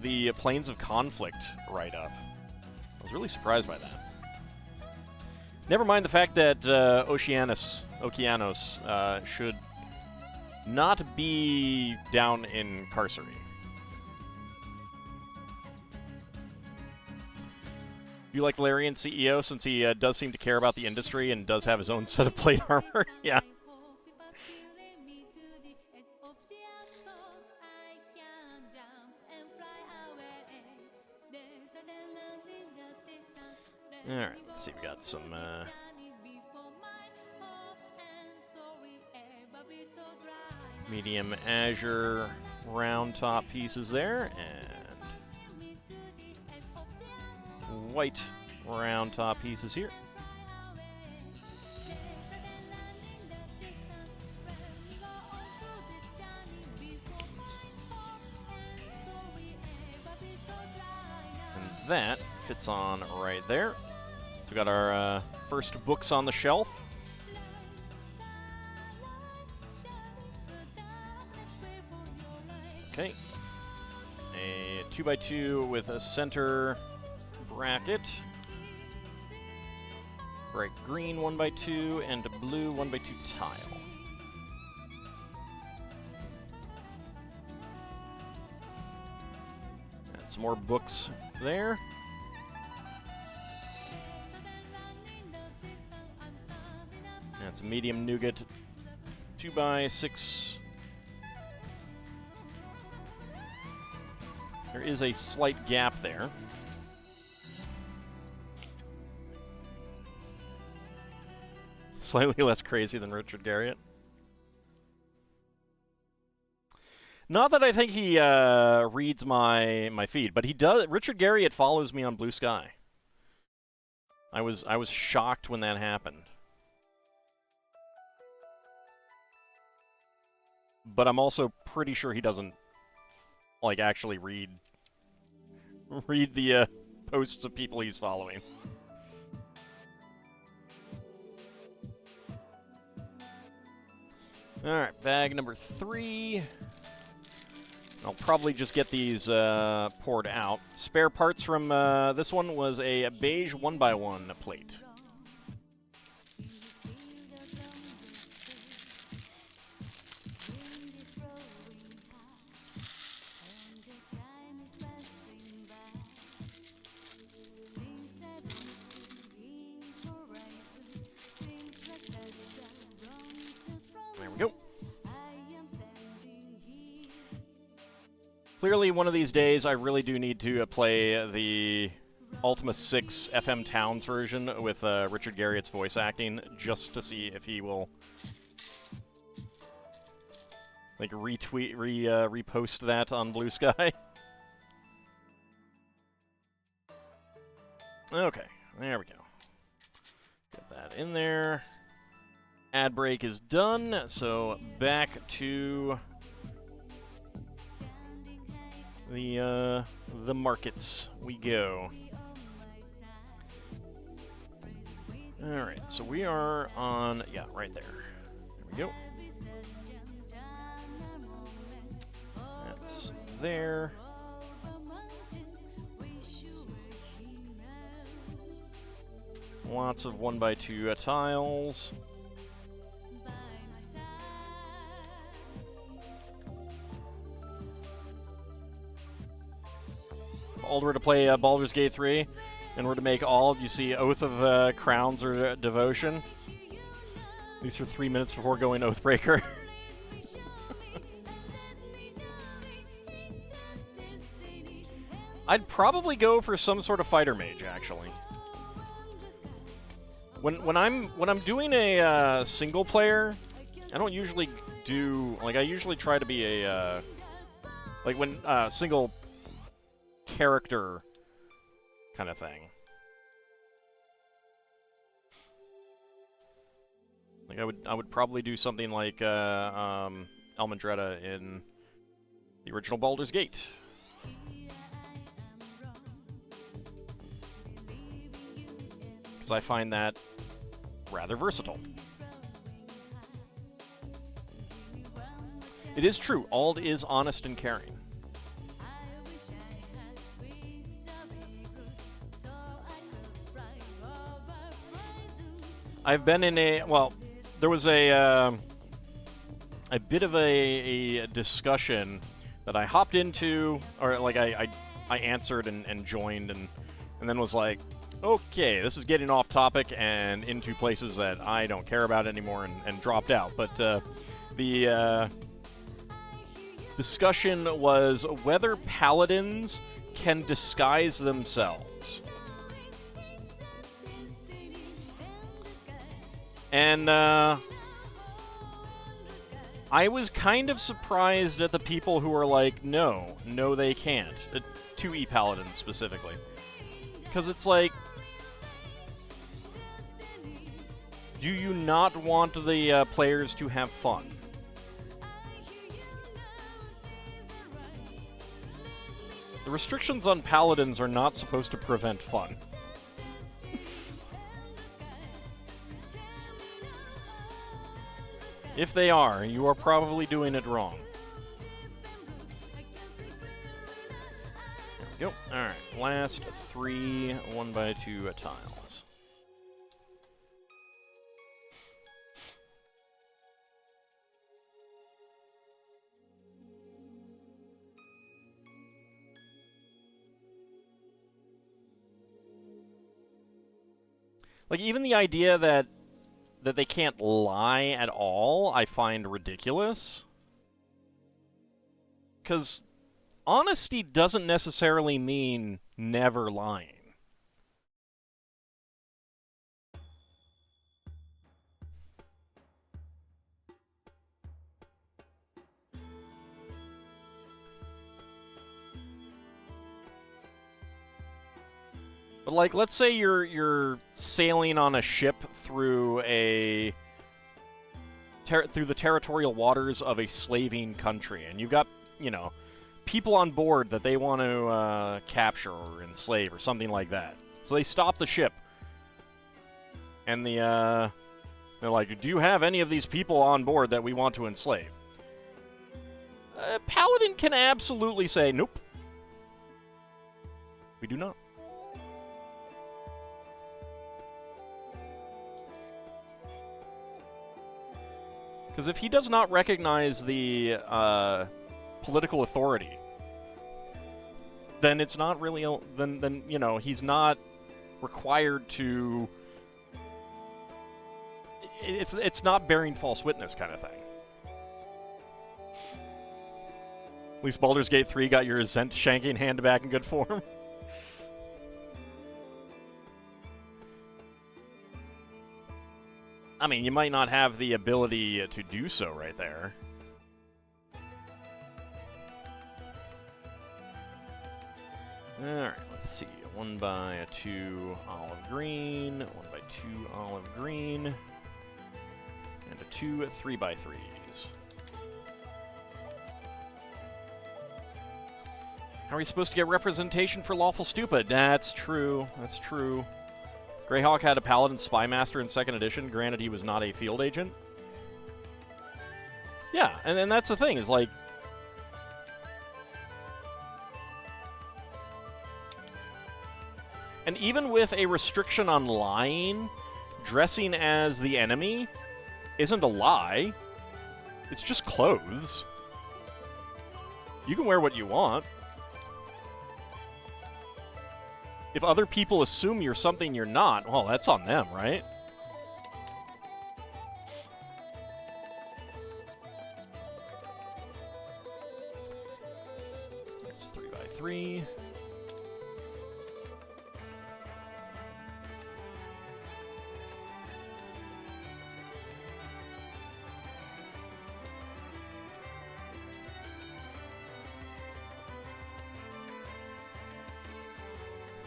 the Planes of Conflict write-up. I was really surprised by that. Never mind the fact that Oceanos should not be down in Carcery. You like Larian CEO since he does seem to care about the industry and does have his own set of plate armor? Yeah. Alright, let's see, we got some medium azure round top pieces there, and white round top pieces here. And that fits on right there. So we got our first books on the shelf. Okay. A 2x2 with a center bracket. Bright green 1x2 and a blue 1x2 tile. And some more books there. That's a medium nougat 2x6. There is a slight gap there. Slightly less crazy than Richard Garriott. Not that I think he reads my feed, but he does. Richard Garriott follows me on Blue Sky. I was shocked when that happened. But I'm also pretty sure he doesn't like actually read the posts of people he's following. Alright, bag number 3. I'll probably just get these poured out. Spare parts from this one was a beige 1x1 plate. There we go. Clearly, one of these days, I really do need to play the Ultima 6 FM Towns version with Richard Garriott's voice acting, just to see if he will like repost that on Blue Sky. Okay, there we go. Get that in there. Ad break is done, so back to the markets we go. Alright, so we are on, yeah, right there. There we go. That's there. Lots of 1x2 tiles. We're to play Baldur's Gate 3, and we're to make all, you see, Oath of Crowns or Devotion. At least for 3 minutes before going Oathbreaker. I'd probably go for some sort of fighter mage, actually. When I'm doing a single player, I don't usually do, like, I usually try to be a like when single character kind of thing. Like I would probably do something like Elmandretta in the original Baldur's Gate. Because I find that rather versatile. It is true, Ald is honest and caring. I've been in a, well, there was a bit of a discussion that I hopped into, or like I answered and joined and then was like, Okay, this is getting off topic and into places that I don't care about anymore and dropped out. But the discussion was whether paladins can disguise themselves. And I was kind of surprised at the people who were like, no, they can't. 2E paladins specifically. Because it's like, do you not want the players to have fun? The restrictions on paladins are not supposed to prevent fun. If they are, you are probably doing it wrong. There we go. Alright, last 3 1x2 tiles. Like, even the idea that they can't lie at all, I find ridiculous. Because honesty doesn't necessarily mean never lying. But, like, let's say you're sailing on a ship through through the territorial waters of a slaving country, and you've got, you know, people on board that they want to capture or enslave or something like that. So they stop the ship, and they're like, "Do you have any of these people on board that we want to enslave?" Paladin can absolutely say, "Nope, we do not." Because if he does not recognize the political authority, then it's not really then you know, he's not required to. It's not bearing false witness kind of thing. At least Baldur's Gate 3 got your Zent shanking hand back in good form. I mean, you might not have the ability to do so right there. Alright, let's see. 1x2 olive green, 1x2 olive green, and a 2 3x3s. How are we supposed to get representation for Lawful Stupid? That's true. That's true. Greyhawk had a Paladin Spymaster in 2nd edition, granted he was not a field agent. Yeah, and that's the thing, is like... And even with a restriction on lying, dressing as the enemy isn't a lie. It's just clothes. You can wear what you want. If other people assume you're something you're not, well, that's on them, right? It's 3x3.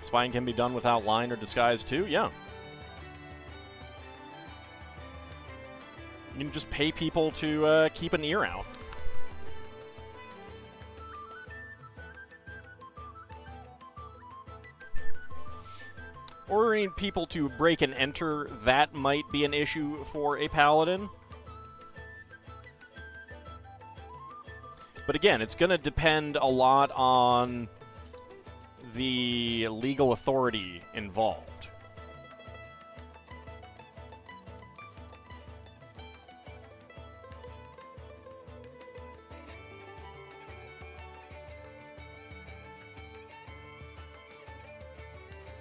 Spying can be done without line or disguise too? Yeah. You can just pay people to keep an ear out. Ordering people to break and enter, that might be an issue for a paladin. But again, it's going to depend a lot on the legal authority involved.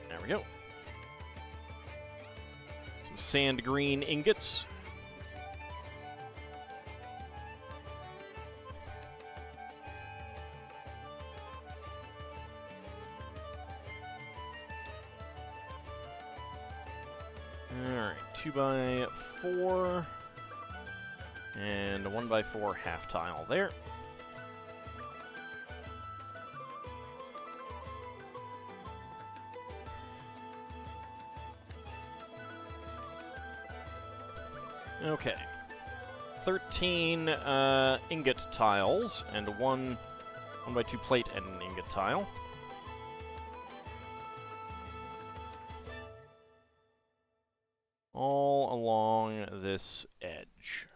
There we go. some sand green ingots. Alright, 2x4 and a 1x4 half tile there. Okay. 13 ingot tiles and one 1x2 plate and an ingot tile. All along this edge.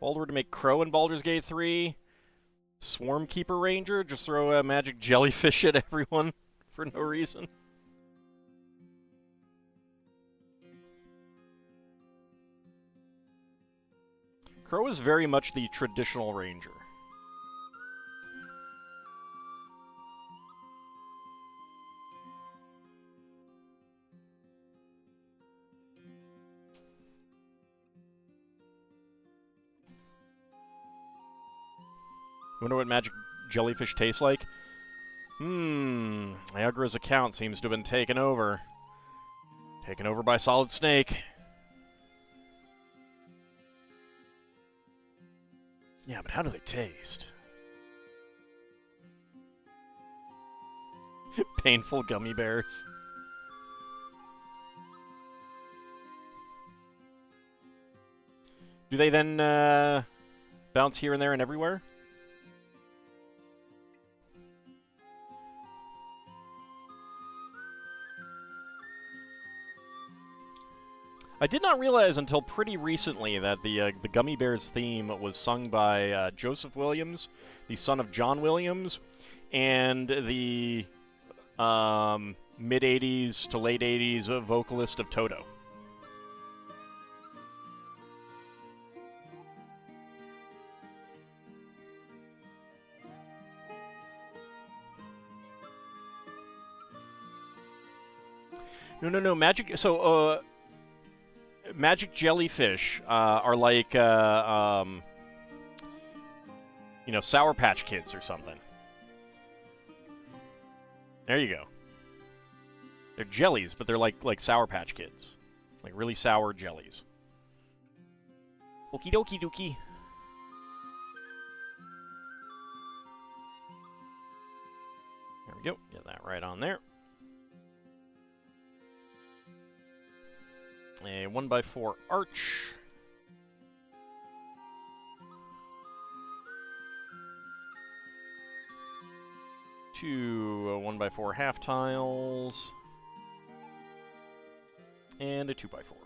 Baldur to make Crow in Baldur's Gate 3. Swarmkeeper Ranger, just throw a magic jellyfish at everyone for no reason. Crow is very much the traditional ranger. Wonder what magic jellyfish tastes like? Niagara's account seems to have been taken over. Taken over by Solid Snake. Yeah, but how do they taste? Painful gummy bears. Do they then bounce here and there and everywhere? I did not realize until pretty recently that the Gummy Bears theme was sung by Joseph Williams, the son of John Williams, and the mid-'80s to late '80s vocalist of Toto. No, magic... So, magic jellyfish are like, you know, Sour Patch Kids or something. There you go. They're jellies, but they're like Sour Patch Kids. Like really sour jellies. Okie dokie dookie. There we go. Get that right on there. A 1x4 arch. Two 1x4 half tiles. And a 2x4.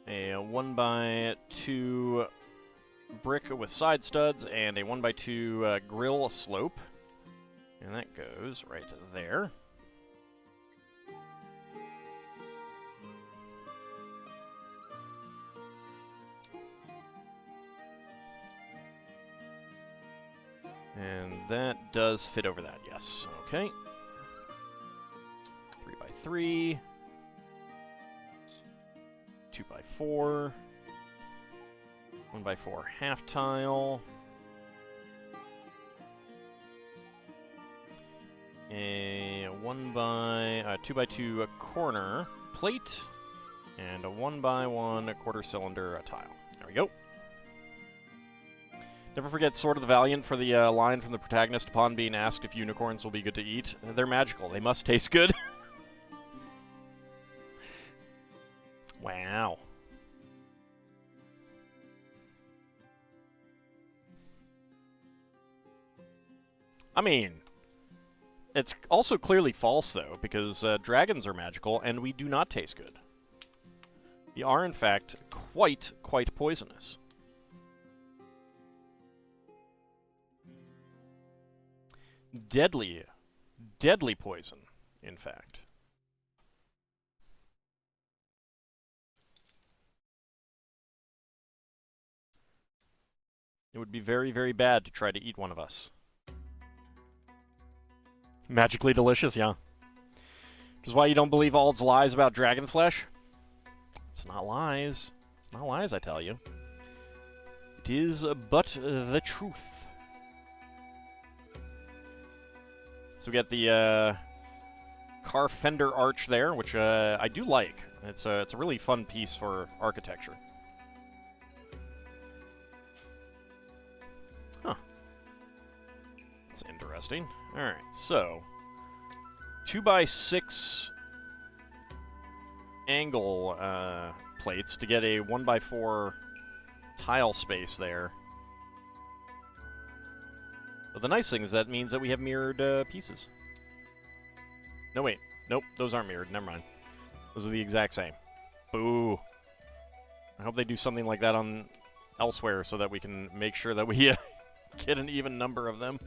A 1x2 brick with side studs and a 1x2 grill slope. And that goes right there. And that does fit over that, yes. Okay. 3x3. 2x4. 1x4 half tile. A 2x2 corner plate. And a 1x1 quarter cylinder tile. There we go. Never forget Sword of the Valiant for the line from the protagonist upon being asked if unicorns will be good to eat. They're magical. They must taste good. Wow. I mean, it's also clearly false, though, because dragons are magical, and we do not taste good. We are, in fact, quite poisonous. Deadly poison, in fact. It would be very, very bad to try to eat one of us. Magically delicious, yeah. Which is why you don't believe Ald's lies about dragon flesh. It's not lies. It's not lies, I tell you. It is but the truth. So we got the car fender arch there, which I do like. It's a really fun piece for architecture. Huh. That's interesting. Alright, so 2x6 angle plates to get a 1x4 tile space there. But the nice thing is that means that we have mirrored pieces. No, wait. Nope, those aren't mirrored. Never mind. Those are the exact same. Boo. I hope they do something like that on elsewhere so that we can make sure that we get an even number of them.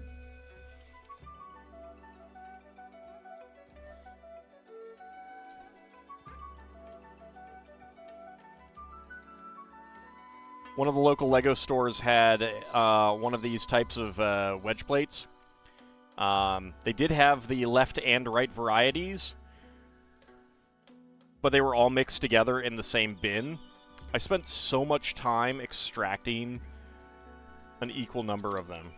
One of the local LEGO stores had one of these types of wedge plates. They did have the left and right varieties, but they were all mixed together in the same bin. I spent so much time extracting an equal number of them.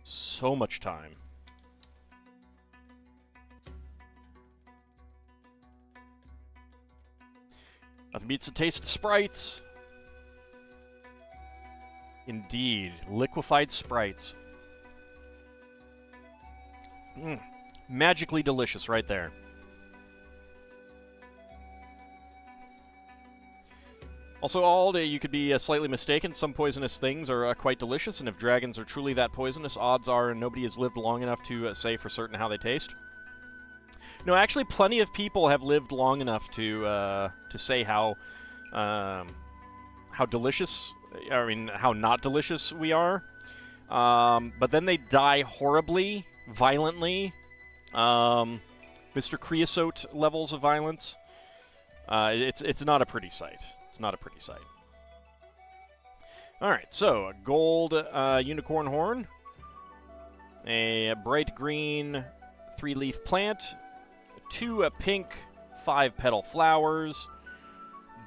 So much time. Nothing beats the taste of sprites. Indeed, liquefied sprites. Magically delicious right there. Also, Ald, you could be slightly mistaken. Some poisonous things are quite delicious, and if dragons are truly that poisonous, odds are nobody has lived long enough to say for certain how they taste. No, actually, plenty of people have lived long enough to say how delicious, I mean, how not delicious we are. But then they die horribly, violently. Mr. Creosote levels of violence. It's not a pretty sight. It's not a pretty sight. All right, so a gold unicorn horn, a bright green 3-leaf plant, 2 pink 5-petal flowers,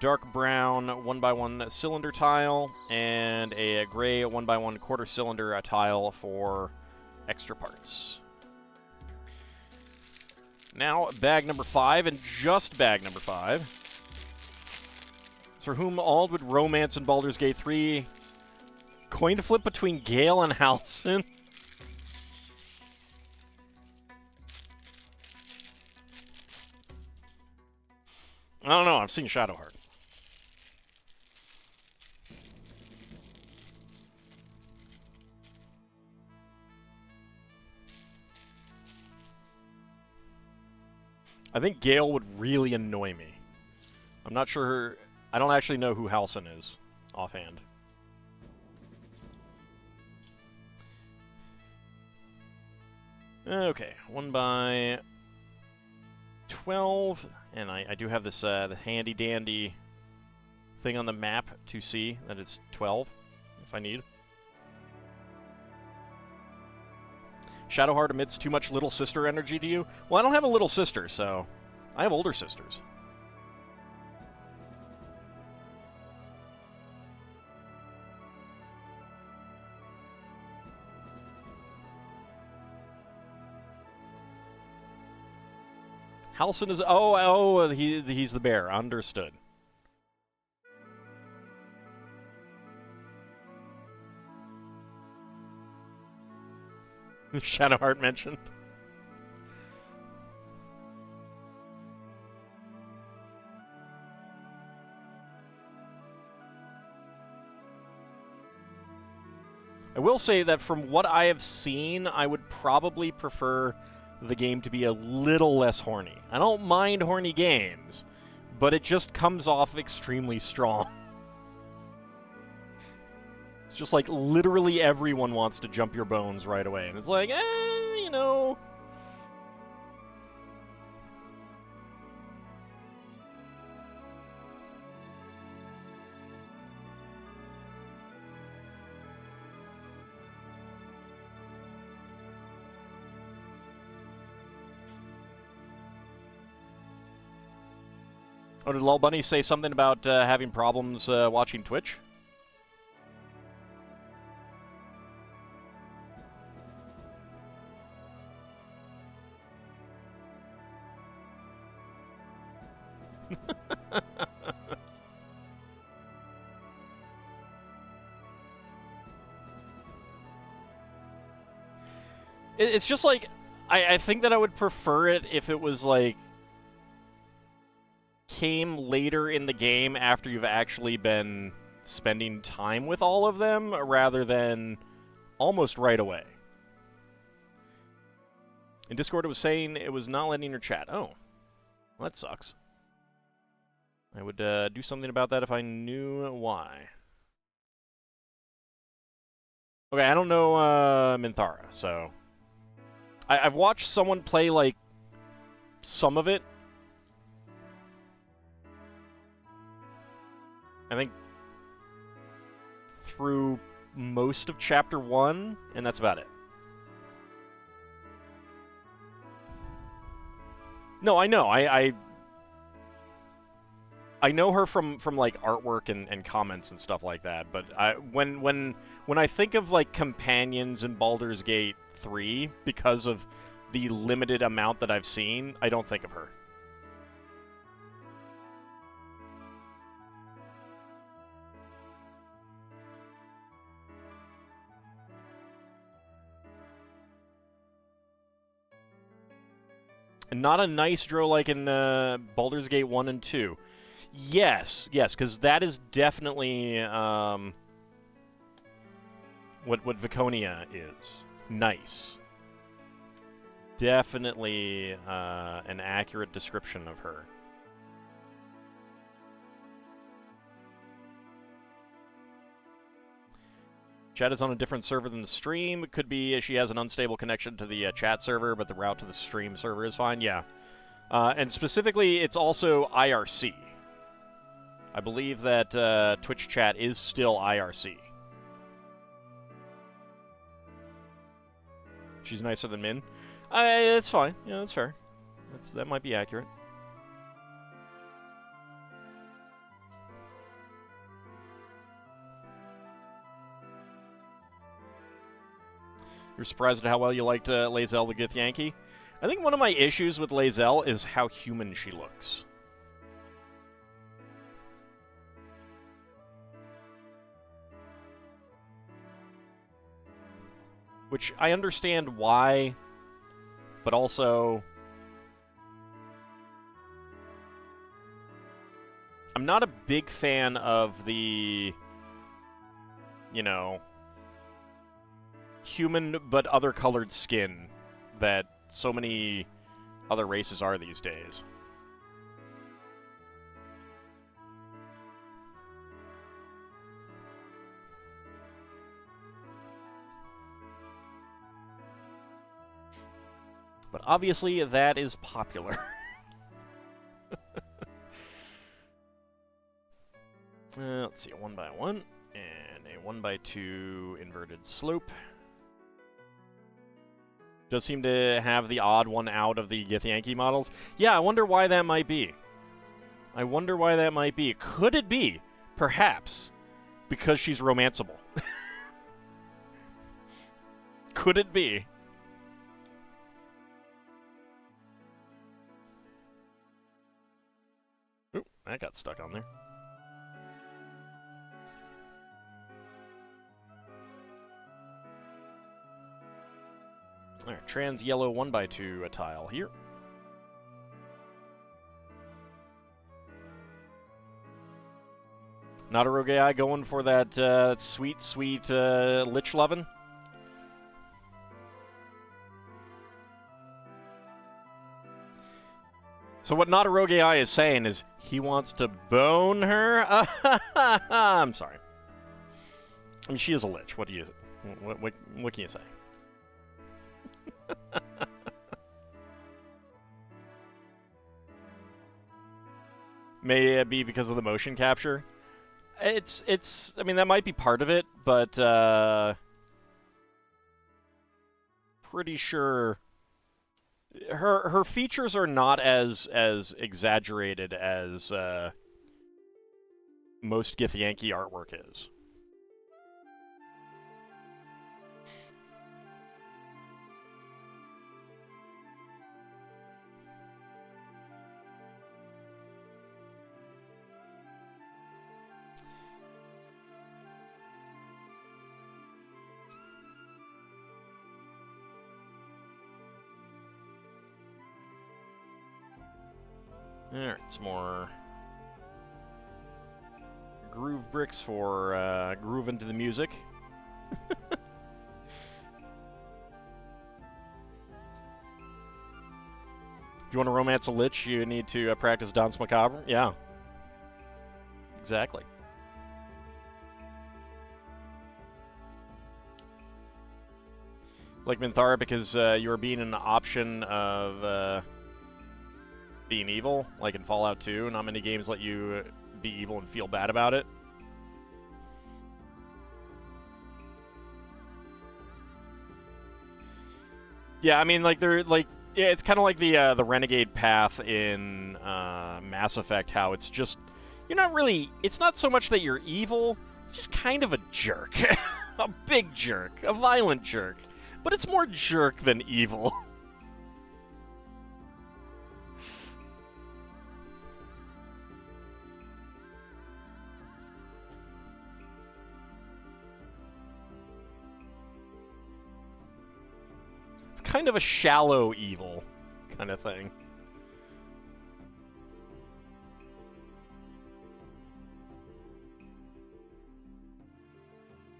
dark brown 1x1 cylinder tile, and a gray 1x1 quarter cylinder tile for extra parts. Now, bag number 5, and just bag number 5. For whom Ald would romance in Baldur's Gate 3. Coin to flip between Gale and Halcyon. I don't know, I've seen Shadowheart. I think Gale would really annoy me. I'm not sure. I don't actually know who Halcyon is offhand. Okay, 1x12, and I do have this the handy dandy thing on the map to see that it's 12 if I need. Shadowheart emits too much little sister energy to you? Well, I don't have a little sister, so I have older sisters. Halcyon is... he's the bear. Understood. Shadowheart mentioned. I will say that from what I have seen, I would probably prefer the game to be a little less horny. I don't mind horny games, but it just comes off extremely strong. It's just like literally everyone wants to jump your bones right away, and it's like, you know. Oh, did Lol Bunny say something about having problems watching Twitch? It's just like, I think that I would prefer it if it was like, came later in the game after you've actually been spending time with all of them, rather than almost right away. In Discord, it was saying it was not letting her chat. Oh, well, that sucks. I would do something about that if I knew why. Okay, I don't know Minthara, so... I've watched someone play, like, some of it. I think through most of Chapter 1, and that's about it. No, I know. I know her from like artwork and comments and stuff like that. But when I think of like companions in Baldur's Gate 3, because of the limited amount that I've seen, I don't think of her. And not a nice draw like in Baldur's Gate 1 and 2. Yes, because that is definitely what Viconia is. Nice. Definitely an accurate description of her. Chat is on a different server than the stream. It could be she has an unstable connection to the chat server, but the route to the stream server is fine. Yeah. And specifically, it's also IRC. I believe that Twitch chat is still IRC. She's nicer than Min. That's fine. Yeah, that's fair. That might be accurate. You're surprised at how well you liked Lae'zel the Githyanki? I think one of my issues with Lae'zel is how human she looks. Which I understand why, but also... I'm not a big fan of the... you know... human but other colored skin that so many other races are these days. But obviously that is popular. Let's see, a 1x1 and a 1x2 inverted slope. Does seem to have the odd one out of the Githyanki models. Yeah, I wonder why that might be. I wonder why that might be. Could it be, perhaps, because she's romanceable? Could it be? Oop, that got stuck on there. Alright, trans yellow 1x2 a tile here. Not a rogue AI going for that sweet, sweet lich lovin'. So what Not a rogue AI is saying is he wants to bone her. I'm sorry. I mean, she is a lich. What can you say? May it be because of the motion capture? It's I mean, that might be part of it, but pretty sure her features are not as exaggerated as most Githyanki artwork is. Alright, some more groove bricks for grooving to the music. If you want to romance a lich, you need to practice Danse Macabre. Yeah. Exactly. Like Minthara, because you are being an option of being evil, like in Fallout 2. Not many games let you be evil and feel bad about it. Yeah, I mean, like they're like, yeah, it's kind of like the renegade path in Mass Effect. How it's just, you're not really. It's not so much that you're evil, you're just kind of a jerk, a big jerk, a violent jerk. But it's more jerk than evil. It's kind of a shallow evil kind of thing.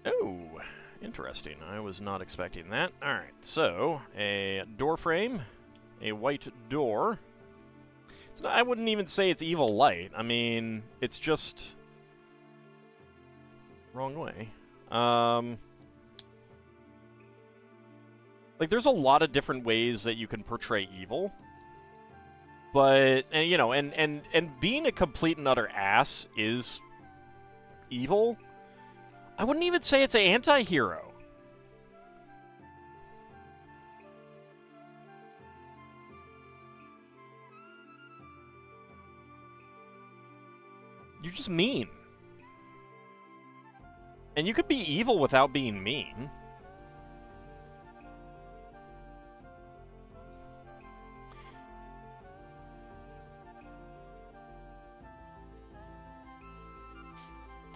Oh, interesting. I was not expecting that. Alright, so a door frame, a white door. It's not, I wouldn't even say it's evil light. I mean, it's just... wrong way. Like, there's a lot of different ways that you can portray evil. But, and, you know, and being a complete and utter ass is evil. I wouldn't even say it's an anti-hero. You're just mean. And you could be evil without being mean.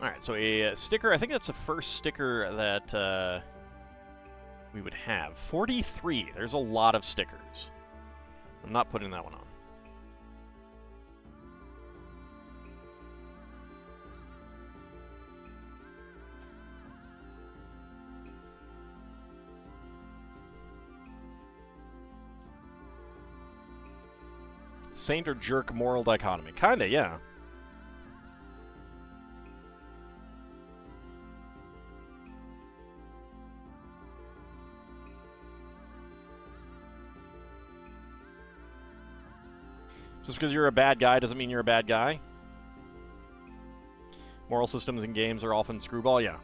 Alright, so a sticker, I think that's the first sticker that we would have. 43, there's a lot of stickers. I'm not putting that one on. Saint or jerk moral dichotomy. Kinda, yeah. Just because you're a bad guy doesn't mean you're a bad guy. Moral systems in games are often screwball, yeah.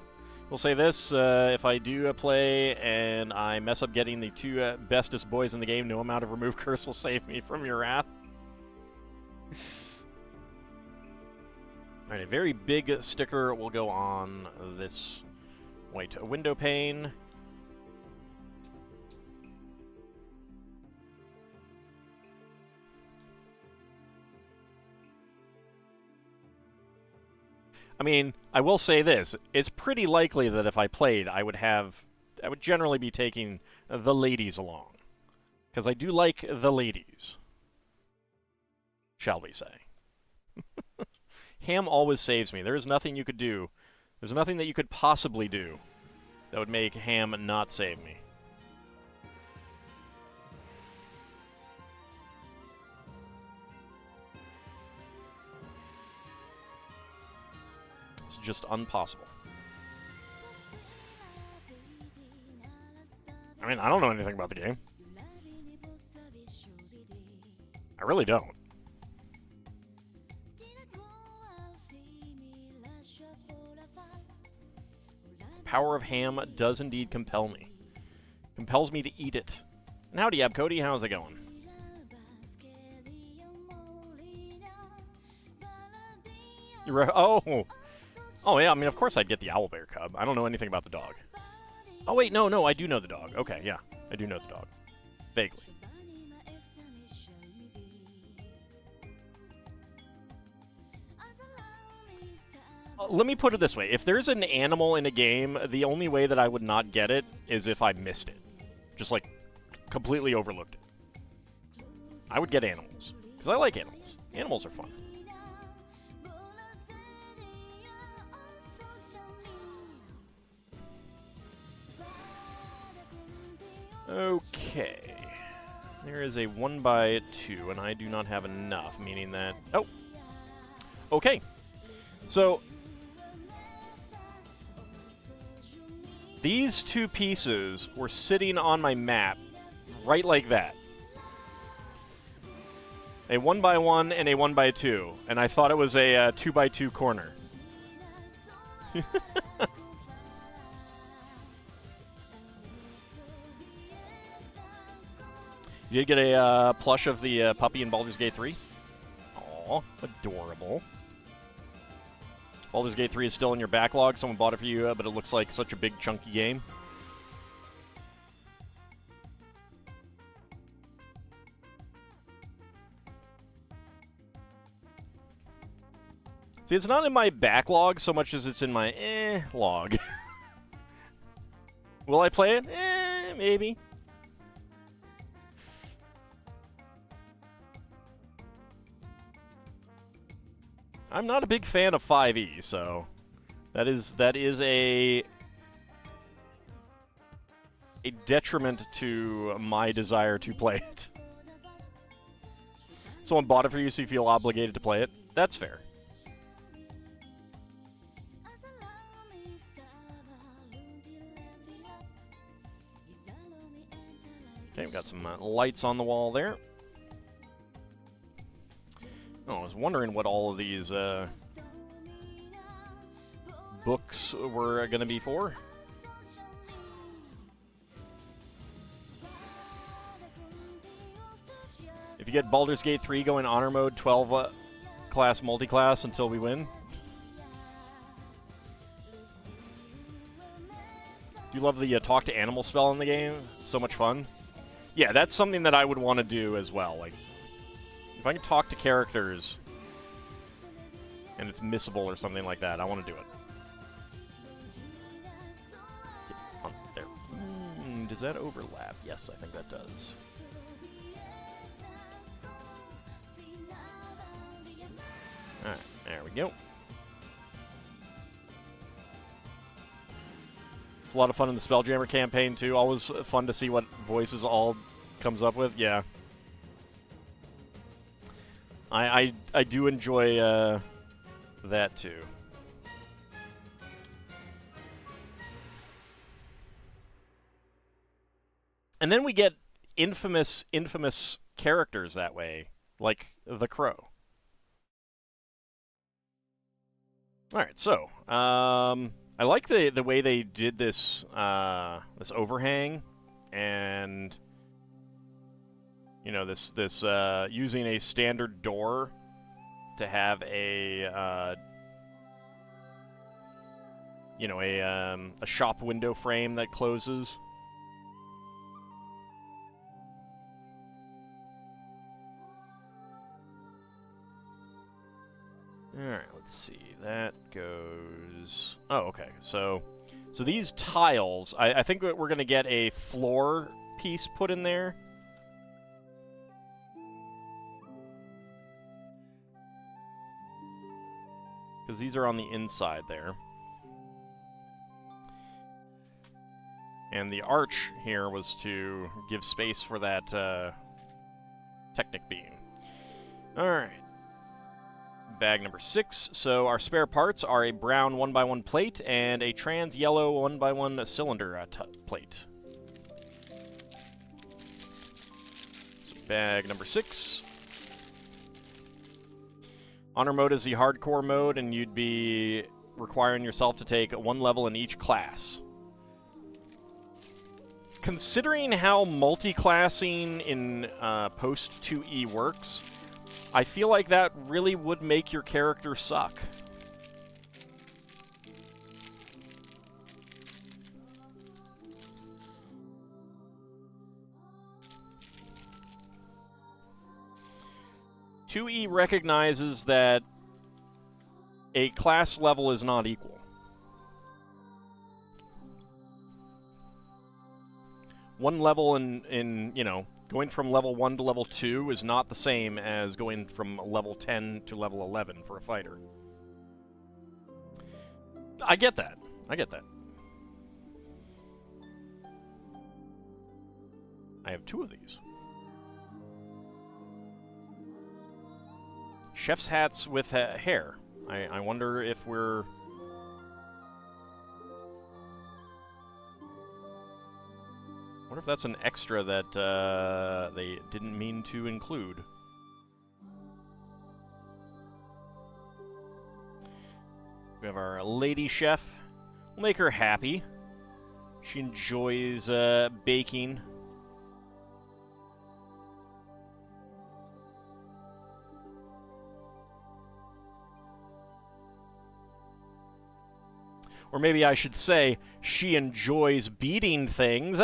We'll say this, if I do play and I mess up getting the two bestest boys in the game, no amount of remove curse will save me from your wrath. Alright, a very big sticker will go on this white window pane. I mean, I will say this. It's pretty likely that if I played, I would generally be taking the ladies along. Because I do like the ladies. Shall we say. Ham always saves me. There is nothing you could do. There's nothing that you could possibly do that would make Ham not save me. It's just impossible. I mean, I don't know anything about the game. I really don't. Power of ham does indeed compel me. Compels me to eat it. And howdy, Cody. How's it going? Oh! Oh, yeah, I mean, of course I'd get the owlbear cub. I don't know anything about the dog. Oh, wait, no, I do know the dog. Okay, yeah, I do know the dog. Vaguely. Let me put it this way. If there's an animal in a game, the only way that I would not get it is if I missed it. Just, like, completely overlooked it. I would get animals. Because I like animals. Animals are fun. Okay. There is a 1x2, and I do not have enough, meaning that... Oh! Okay. So... these two pieces were sitting on my map, right like that. A 1x1 and a 1x2, and I thought it was a 2x2 corner. You did get a plush of the puppy in Baldur's Gate 3. Aw, adorable. Baldur's Gate 3 is still in your backlog. Someone bought it for you, but it looks like such a big, chunky game. See, it's not in my backlog so much as it's in my log. Will I play it? Maybe. I'm not a big fan of 5e, so that is a detriment to my desire to play it. Someone bought it for you, so you feel obligated to play it. That's fair. Okay, we've got some lights on the wall there. Oh, I was wondering what all of these books were going to be for. If you get Baldur's Gate 3 going honor mode 12 class multi-class until we win. Do you love the talk to animal spell in the game? It's so much fun. Yeah, that's something that I would want to do as well. Like, if I can talk to characters and it's missable or something like that, I want to do it. On there. Does that overlap? Yes, I think that does. Alright, there we go. It's a lot of fun in the Spelljammer campaign, too. Always fun to see what voices all comes up with. Yeah. I do enjoy that too. And then we get infamous characters that way, like the Crow. All right, so I like the way they did this this overhang, and you know, this using a standard door to have a you know, a shop window frame that closes. All right, let's see. That goes. Oh, okay. So these tiles, I think we're gonna get a floor piece put in there. Because these are on the inside there. And the arch here was to give space for that Technic beam. Alright. Bag number 6. So our spare parts are a brown 1x1 plate and a trans yellow 1x1 cylinder plate. So bag number 6. Honor mode is the hardcore mode, and you'd be requiring yourself to take 1 level in each class. Considering how multi-classing in post 2E works, I feel like that really would make your character suck. 2E recognizes that a class level is not equal. One level in going from level 1 to level 2 is not the same as going from level 10 to level 11 for a fighter. I get that. I get that. I have 2 of these. Chef's hats with hair. I wonder if we're... I wonder if that's an extra that they didn't mean to include. We have our lady chef. We'll make her happy. She enjoys baking. Or maybe I should say, she enjoys beating things.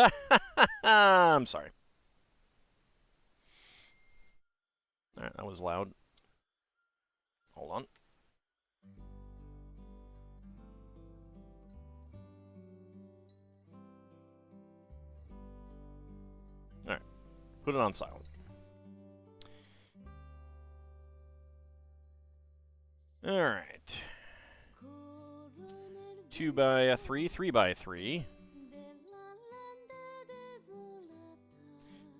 I'm sorry. Alright, that was loud. Hold on. Alright. Put it on silent. Alright. 2x3, 3x3.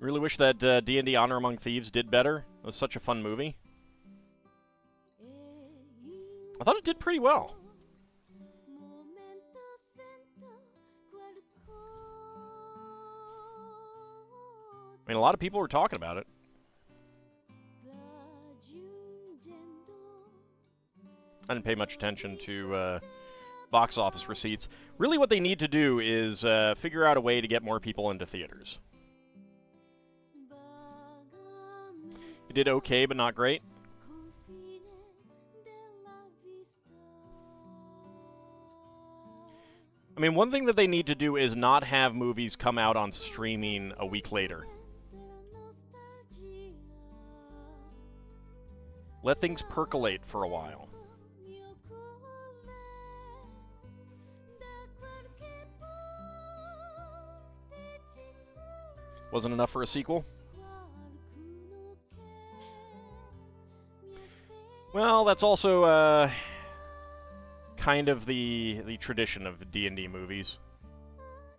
Really wish that D&D Honor Among Thieves did better. It was such a fun movie. I thought it did pretty well. I mean, a lot of people were talking about it. I didn't pay much attention to box office receipts. Really what they need to do is figure out a way to get more people into theaters. It did okay, but not great. I mean, one thing that they need to do is not have movies come out on streaming a week later. Let things percolate for a while. Wasn't enough for a sequel? Well, that's also kind of the tradition of D&D movies.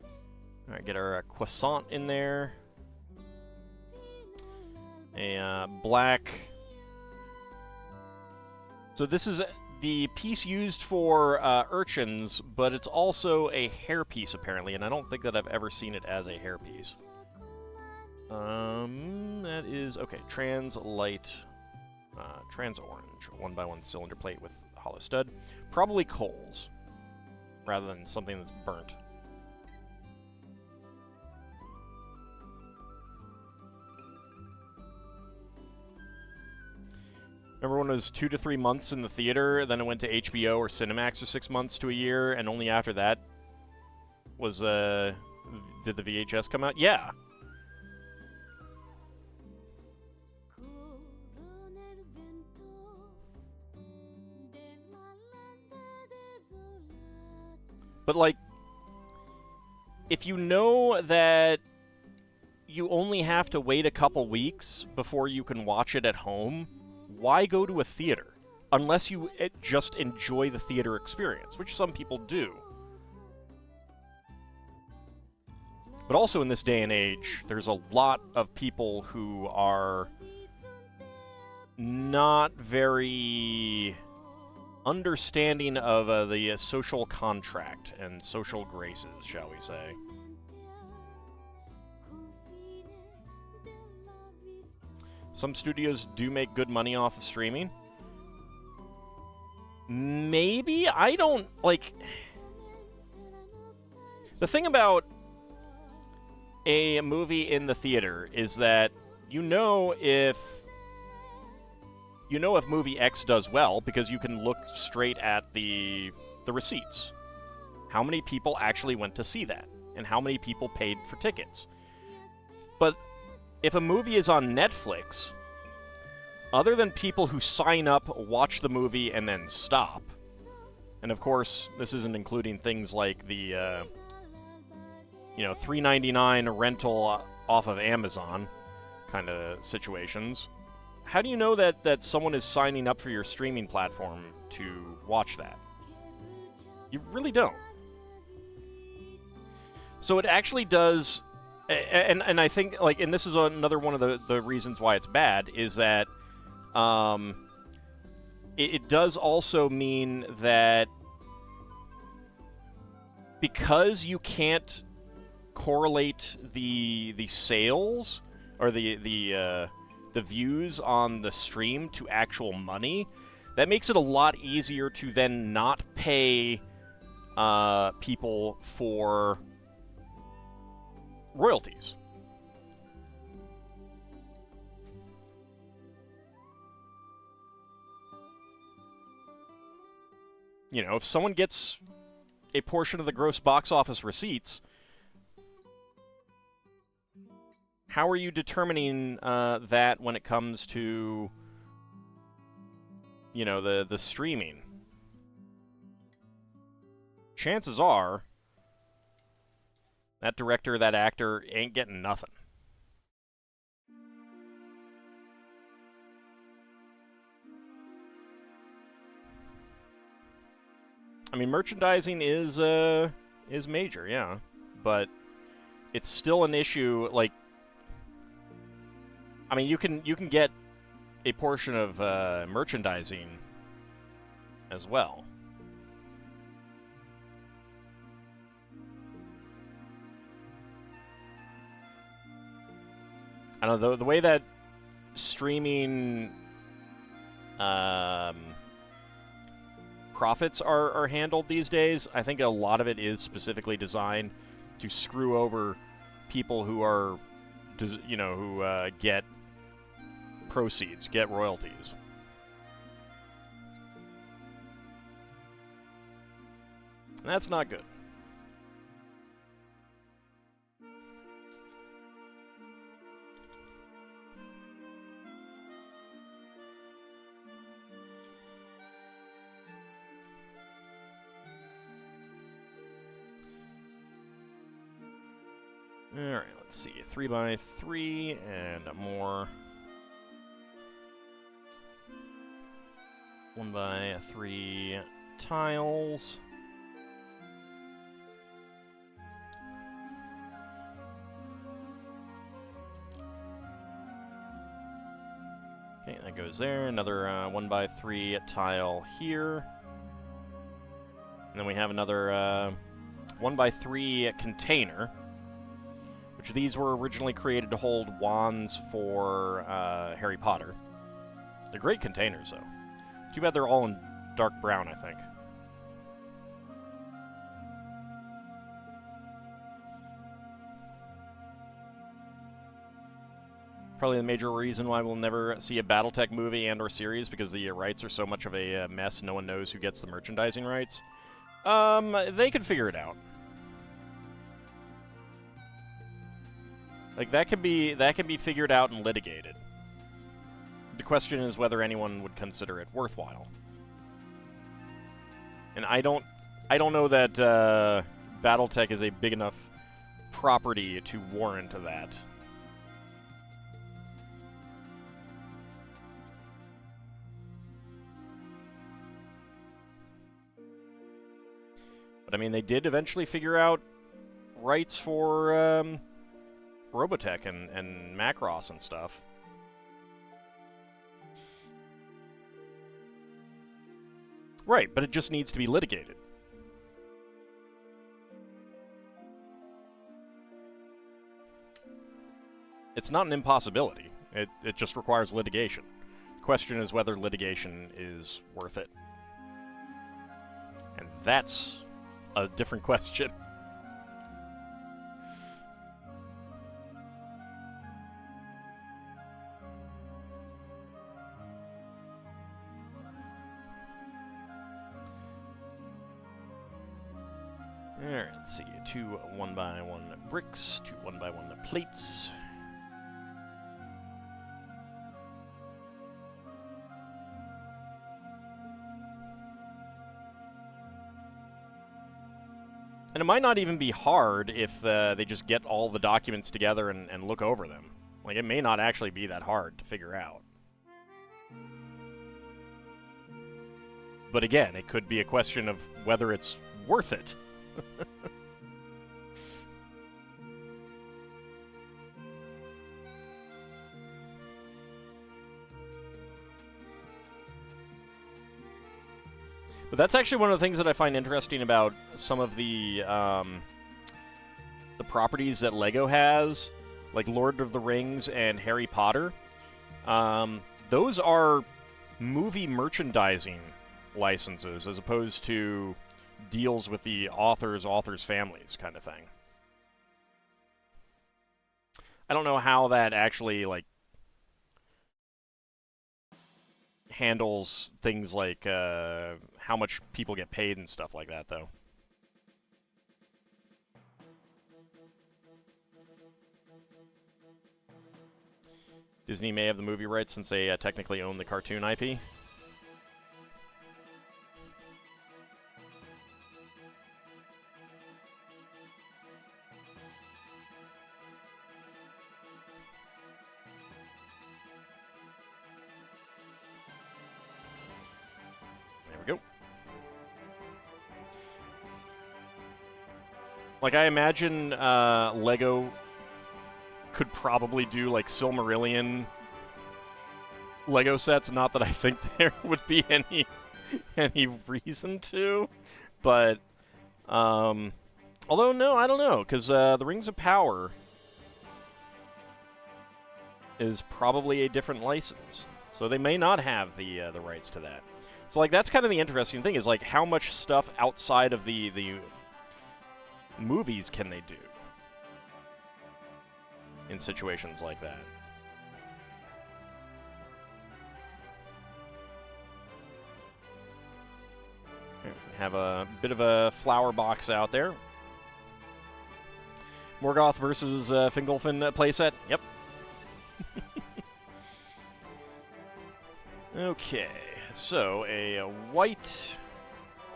All right, get our croissant in there. A black. So this is the piece used for urchins, but it's also a hairpiece apparently, and I don't think that I've ever seen it as a hairpiece. That is okay. Trans light, trans orange, 1x1 cylinder plate with hollow stud. Probably coals, rather than something that's burnt. Remember when it was 2 to 3 months in the theater, then it went to HBO or Cinemax for 6 months to a year, and only after that was did the VHS come out? Yeah. But, like, if you know that you only have to wait a couple weeks before you can watch it at home, why go to a theater? Unless you just enjoy the theater experience, which some people do. But also in this day and age, there's a lot of people who are not very understanding of the social contract and social graces, shall we say. Some studios do make good money off of streaming. Maybe? I don't, like... The thing about a movie in the theater is that you know if movie X does well because you can look straight at the receipts. How many people actually went to see that? And how many people paid for tickets? But if a movie is on Netflix, other than people who sign up, watch the movie, and then stop, and of course, this isn't including things like the, $3.99 rental off of Amazon kind of situations. How do you know that someone is signing up for your streaming platform to watch that? You really don't. So it actually does, and I think, like, and this is another one of the reasons why it's bad, is that it does also mean that because you can't correlate the sales or the views on the stream to actual money, that makes it a lot easier to then not pay people for royalties. If someone gets a portion of the gross box office receipts, how are you determining that when it comes to, the streaming? Chances are that director, that actor ain't getting nothing. I mean, merchandising is major, yeah, but it's still an issue. Like, I mean, you can get a portion of merchandising as well. I don't know, the way that streaming profits are handled these days, I think a lot of it is specifically designed to screw over people who are, who get proceeds, get royalties. And that's not good. Alright, let's see. 3x3 and more. 1x3 tiles. Okay, that goes there. Another 1x3 tile here. And then we have another 1x3 container, which these were originally created to hold wands for Harry Potter. They're great containers, though. Too bad they're all in dark brown, I think. Probably the major reason why we'll never see a BattleTech movie and or series, because the rights are so much of a mess, no one knows who gets the merchandising rights. They could figure it out. Like, that can be figured out and litigated. The question is whether anyone would consider it worthwhile. And I don't know that BattleTech is a big enough property to warrant that. But I mean, they did eventually figure out rights for Robotech and Macross and stuff. Right, but it just needs to be litigated. It's not an impossibility. It just requires litigation. The question is whether litigation is worth it. And that's a different question. Alright, let's see. 2 1x1 bricks, 2 1x1 plates. And it might not even be hard if they just get all the documents together and look over them. Like, it may not actually be that hard to figure out. But again, it could be a question of whether it's worth it. But that's actually one of the things that I find interesting about some of the properties that LEGO has, like Lord of the Rings and Harry Potter. Those are movie merchandising licenses as opposed to deals with the authors' families kind of thing. I don't know how that actually, like, handles things like how much people get paid and stuff like that, though. Disney may have the movie rights since they technically own the cartoon IP. There we go. Like, I imagine LEGO could probably do, like, Silmarillion LEGO sets. Not that I think there would be any reason to, but, although, no, I don't know, because the Rings of Power is probably a different license, so they may not have the rights to that. So, like, that's kind of the interesting thing, is, like, how much stuff outside of the movies can they do in situations like that? Here, we have a bit of a flower box out there. Morgoth versus Fingolfin playset. Yep. Okay, so a white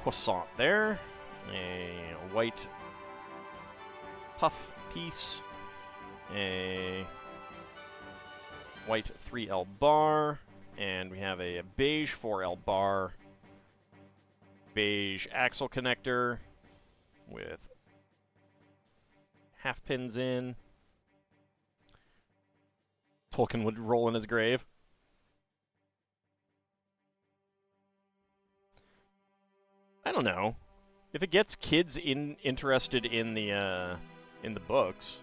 croissant there, a white puff piece, a white 3L bar, and we have a beige 4L bar, beige axle connector with half pins in. Tolkien would roll in his grave. I don't know. If it gets kids interested in the books,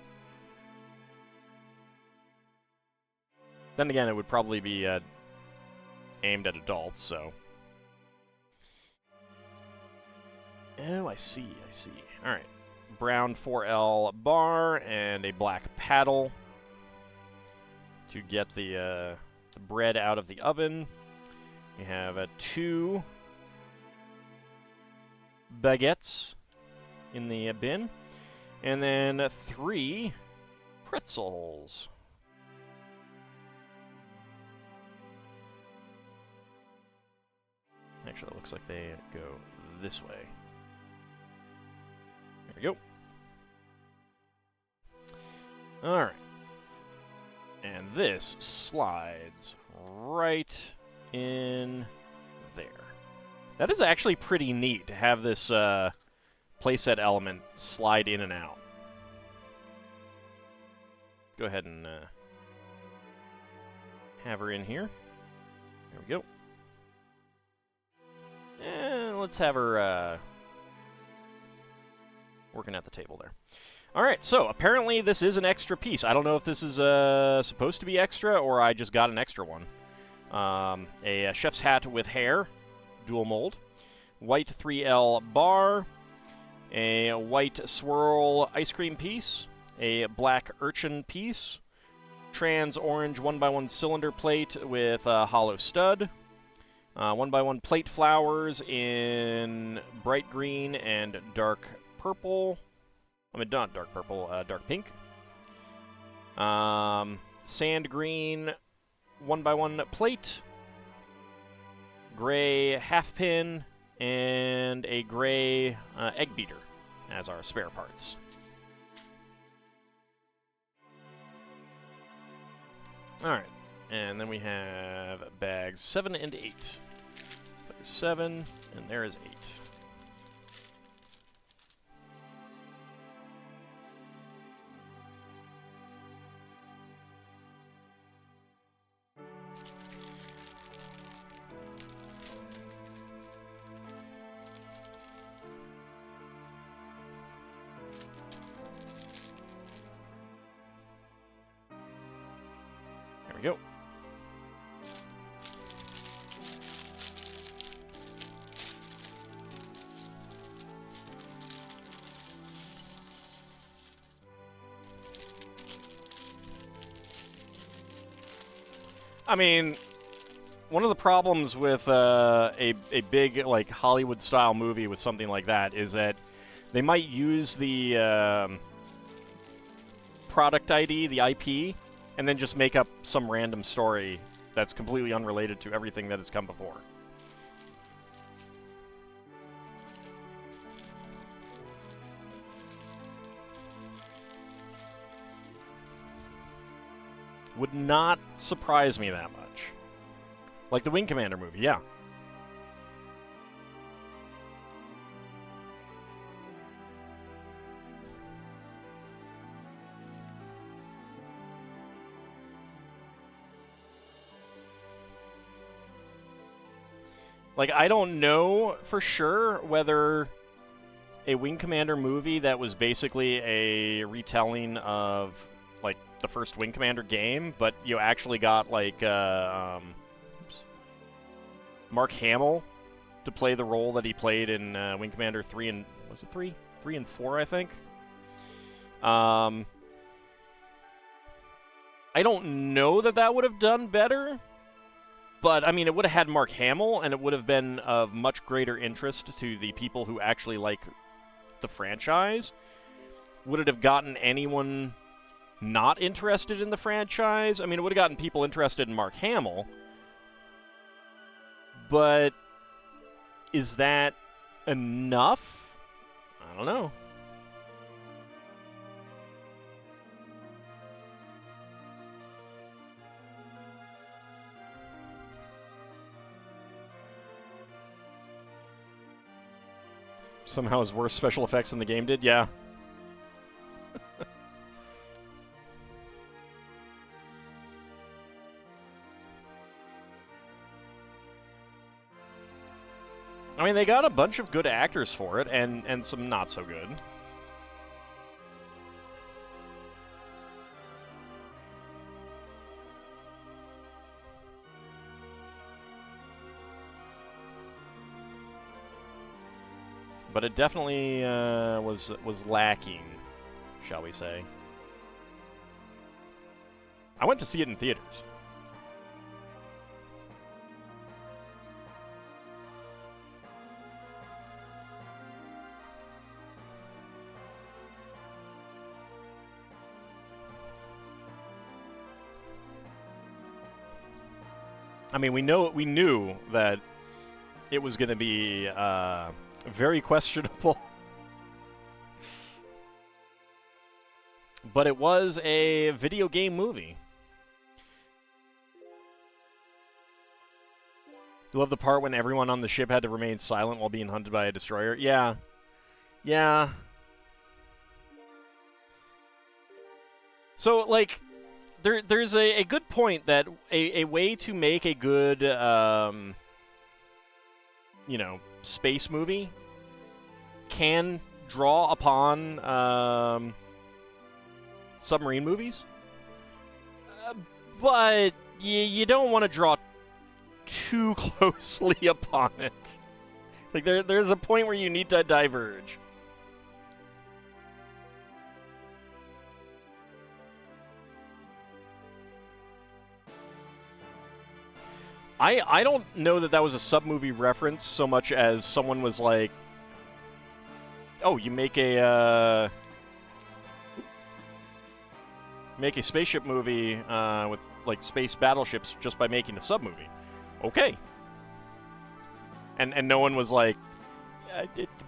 then again, it would probably be aimed at adults, so. Oh, I see. All right. Brown 4L bar and a black paddle to get the bread out of the oven. We have 2 baguettes in the bin, and then 3 pretzels. Actually, it looks like they go this way. There we go. Alright. And this slides right in there. That is actually pretty neat to have this playset element slide in and out. Go ahead and have her in here. There we go. And let's have her working at the table there. Alright, so apparently this is an extra piece. I don't know if this is supposed to be extra or I just got an extra one. A chef's hat with hair. Dual mold, white 3L bar, a white swirl ice cream piece, a black urchin piece, trans orange 1x1 cylinder plate with a hollow stud, 1x1 plate flowers in bright green and dark purple. I mean, not dark purple, dark pink. Sand green 1x1 plate. Gray half pin, and a gray egg beater as our spare parts. Alright, and then we have bags 7 and 8. So there's 7, and there is 8. There we go. I mean, one of the problems with a big, like, Hollywood-style movie with something like that is that they might use the product ID, the IP, and then just make up some random story that's completely unrelated to everything that has come before. Would not surprise me that much. Like the Wing Commander movie, yeah. Like, I don't know for sure whether a Wing Commander movie that was basically a retelling of, like, the first Wing Commander game, but you actually got, like, Mark Hamill to play the role that he played in Wing Commander 3 and... was it 3? 3 and 4, I think. I don't know that that would have done better. But, I mean, it would have had Mark Hamill, and it would have been of much greater interest to the people who actually like the franchise. Would it have gotten anyone not interested in the franchise? I mean, it would have gotten people interested in Mark Hamill. But is that enough? I don't know. Somehow has worse special effects than the game did? Yeah. I mean, they got a bunch of good actors for it, and some not so good. But it definitely was lacking, shall we say. I went to see it in theaters. I mean, we knew that it was going to be very questionable. But it was a video game movie. You love the part when everyone on the ship had to remain silent while being hunted by a destroyer? Yeah. Yeah. So, like, there's a good point that a way to make a good, space movie can draw upon submarine movies, but you don't want to draw too closely upon it. Like, there's a point where you need to diverge. I don't know that was a sub-movie reference so much as someone was like, oh, you make a spaceship movie with, like, space battleships just by making a sub-movie. Okay. And no one was like,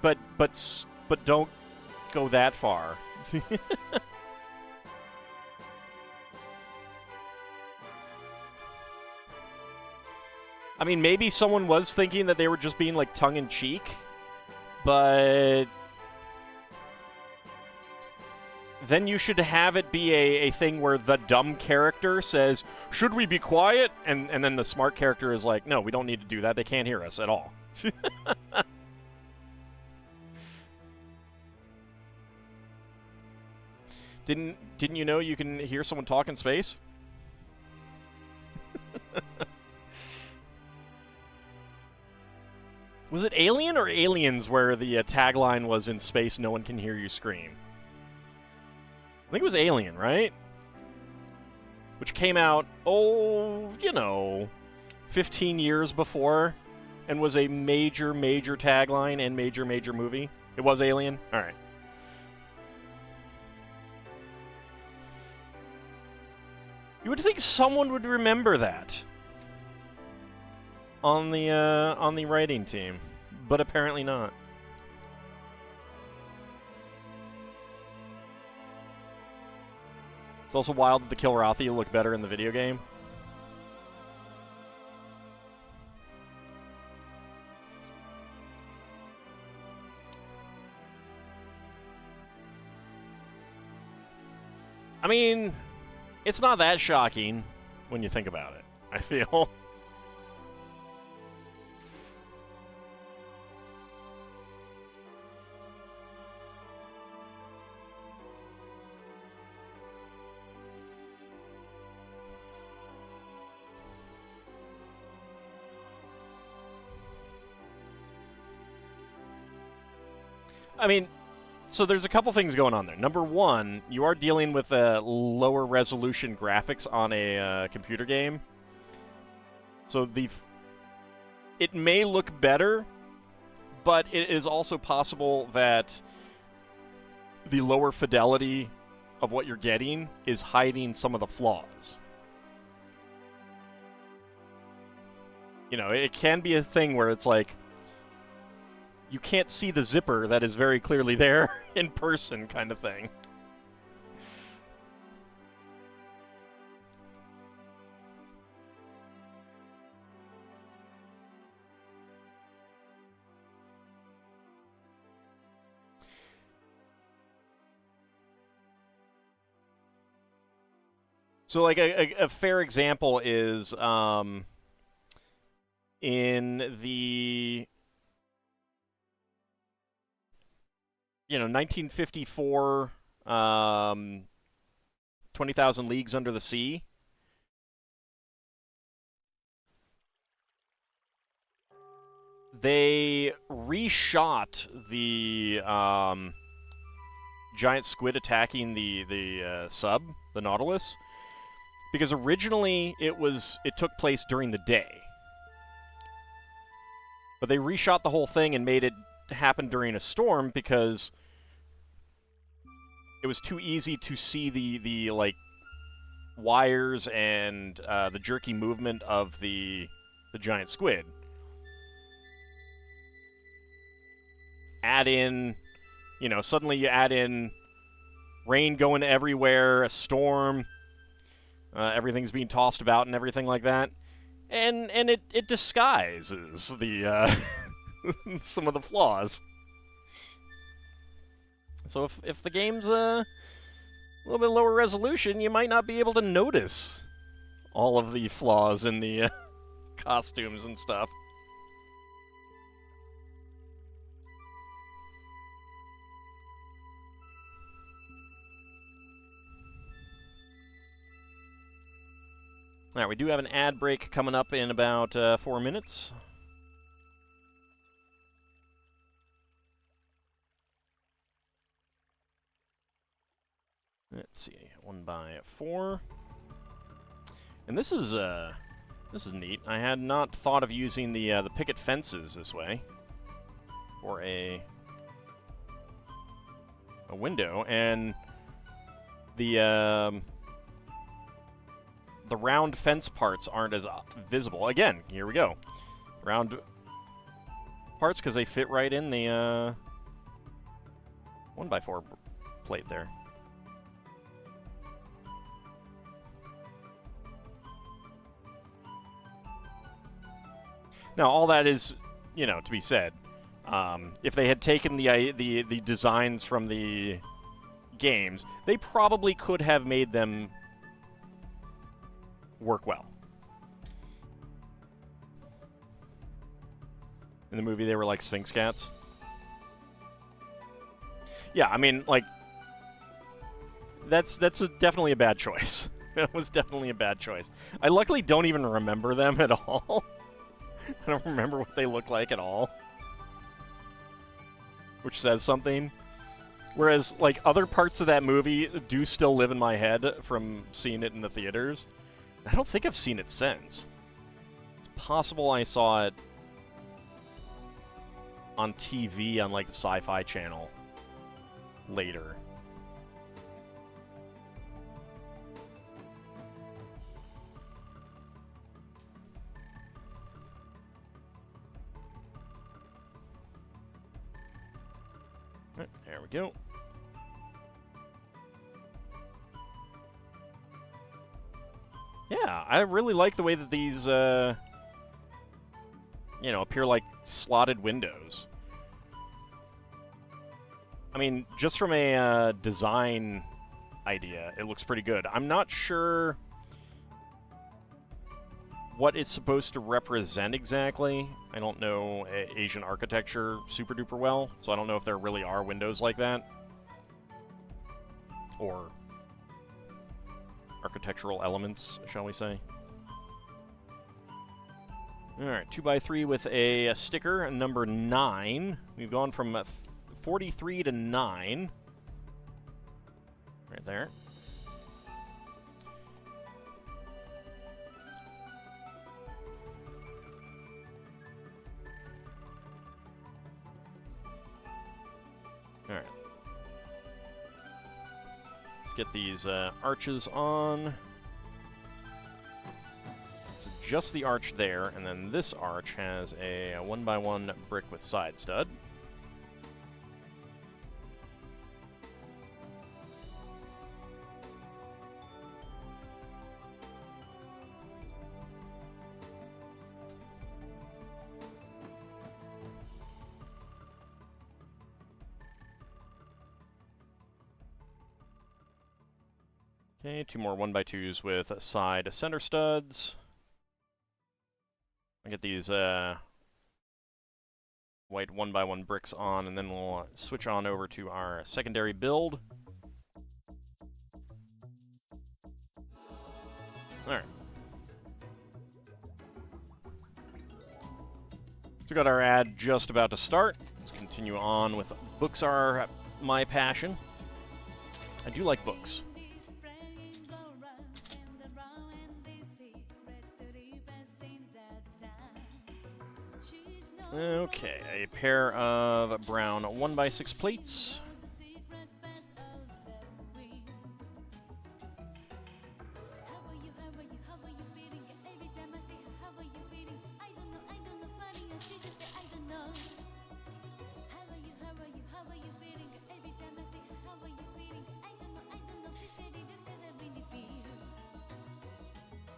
but don't go that far. I mean, maybe someone was thinking that they were just being, like, tongue-in-cheek, but then you should have it be a thing where the dumb character says, should we be quiet? And then the smart character is like, no, we don't need to do that. They can't hear us at all. Didn't you know you can hear someone talk in space? Was it Alien or Aliens where the tagline was, in space, no one can hear you scream? I think it was Alien, right? Which came out, 15 years before, and was a major, major tagline and major, major movie. It was Alien? Alright. You would think someone would remember that on the writing team, but apparently not. It's also wild that the Kilrathi look better in the video game. I mean, it's not that shocking when you think about it, I feel. I mean, so there's a couple things going on there. Number one, you are dealing with lower resolution graphics on a computer game. So it may look better, but it is also possible that the lower fidelity of what you're getting is hiding some of the flaws. You know, it can be a thing where it's like, you can't see the zipper that is very clearly there in person, kind of thing. So, like, a fair example is in the 1954, 20,000 Leagues Under the Sea. They reshot the giant squid attacking the sub, the Nautilus, because originally it took place during the day. But they reshot the whole thing and made it happen during a storm because it was too easy to see the like wires and the jerky movement of the giant squid. Add in, suddenly you add in rain going everywhere, a storm, everything's being tossed about and everything like that, and it disguises the some of the flaws. So if the game's a little bit lower resolution, you might not be able to notice all of the flaws in the costumes and stuff. Alright, we do have an ad break coming up in about 4 minutes. Let's see, 1x4. And this is neat. I had not thought of using the picket fences this way for a window, and the round fence parts aren't as visible. Again, here we go. Round parts because they fit right in the 1x4 plate there. Now, all that is, you know, to be said. If they had taken the designs from the games, they probably could have made them work well. In the movie, they were like Sphinx cats. Yeah, I mean, like, that's definitely a bad choice. That was definitely a bad choice. I luckily don't even remember them at all. I don't remember what they look like at all. Which says something. Whereas, like, other parts of that movie do still live in my head from seeing it in the theaters. I don't think I've seen it since. It's possible I saw it on TV on, like, the Sci-Fi Channel later. There we go. Yeah, I really like the way that these, you know, appear like slotted windows. I mean, just from a design idea, it looks pretty good. I'm not sure what it's supposed to represent exactly. I don't know Asian architecture super duper well, so I don't know if there really are windows like that. Or architectural elements, shall we say. Alright, 2x3 with a sticker, number 9. We've gone from 43 to 9. Right there. Alright. Let's get these arches on. So just the arch there, and then this arch has a 1x1 brick with side stud. Okay, 2 more 1x2s with side center studs. I get these white 1x1 bricks on, and then we'll switch on over to our secondary build. Alright. So we got our ad just about to start. Let's continue on with books are my passion. I do like books. Okay, a pair of brown 1x6 plates.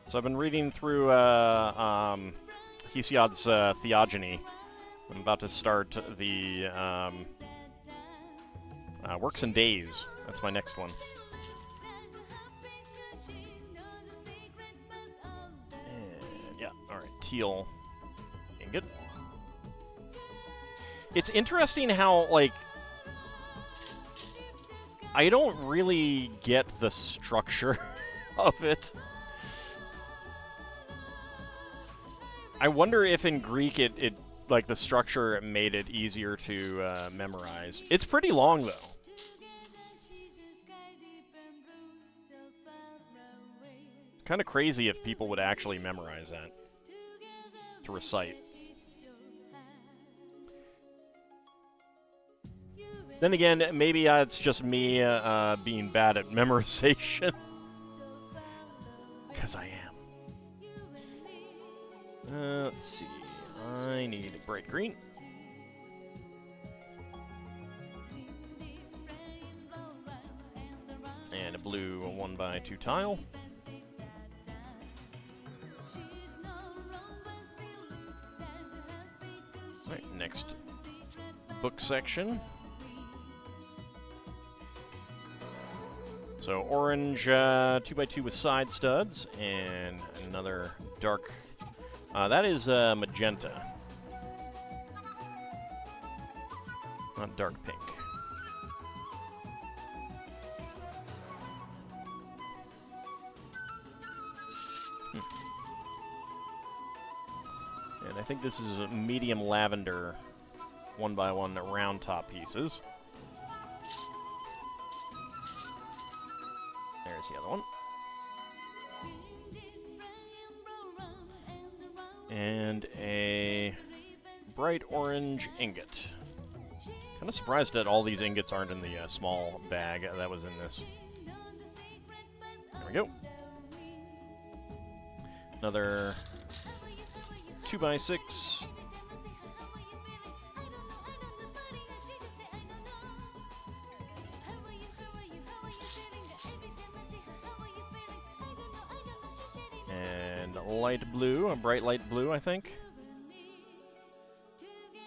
So I've been reading through Hesiod's Theogony. I'm about to start the Works and Days. That's my next one. And yeah, alright, teal ingot. It's interesting how, like, I don't really get the structure of it. I wonder if in Greek it like the structure made it easier to memorize. It's pretty long though. It's kind of crazy if people would actually memorize that to recite. Then again, maybe it's just me being bad at memorization. Because I am. Let's see. I need bright green. And a blue 1x2 tile. Alright, next book section. So orange 2x2 with side studs, and another dark. That is magenta. Not dark pink. And I think this is a medium lavender 1x1 round top pieces. There's the other one. And a bright orange ingot. Kind of surprised that all these ingots aren't in the small bag that was in this. There we go. Another 2x6. And light blue, a bright light blue, I think.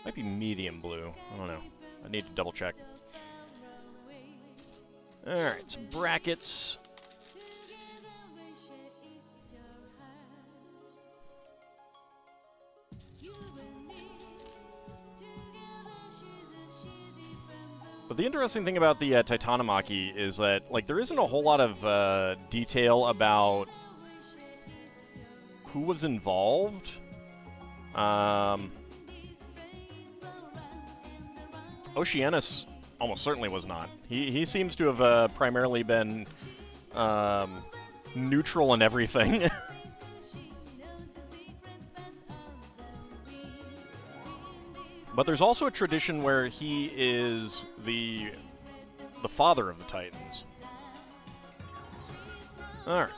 Might be medium blue. I don't know. I need to double check. Alright, some brackets. But the interesting thing about the Titanomachy is that, like, there isn't a whole lot of detail about who was involved. Oceanus almost certainly was not. He seems to have primarily been neutral in everything. But there's also a tradition where he is the father of the Titans. Alright.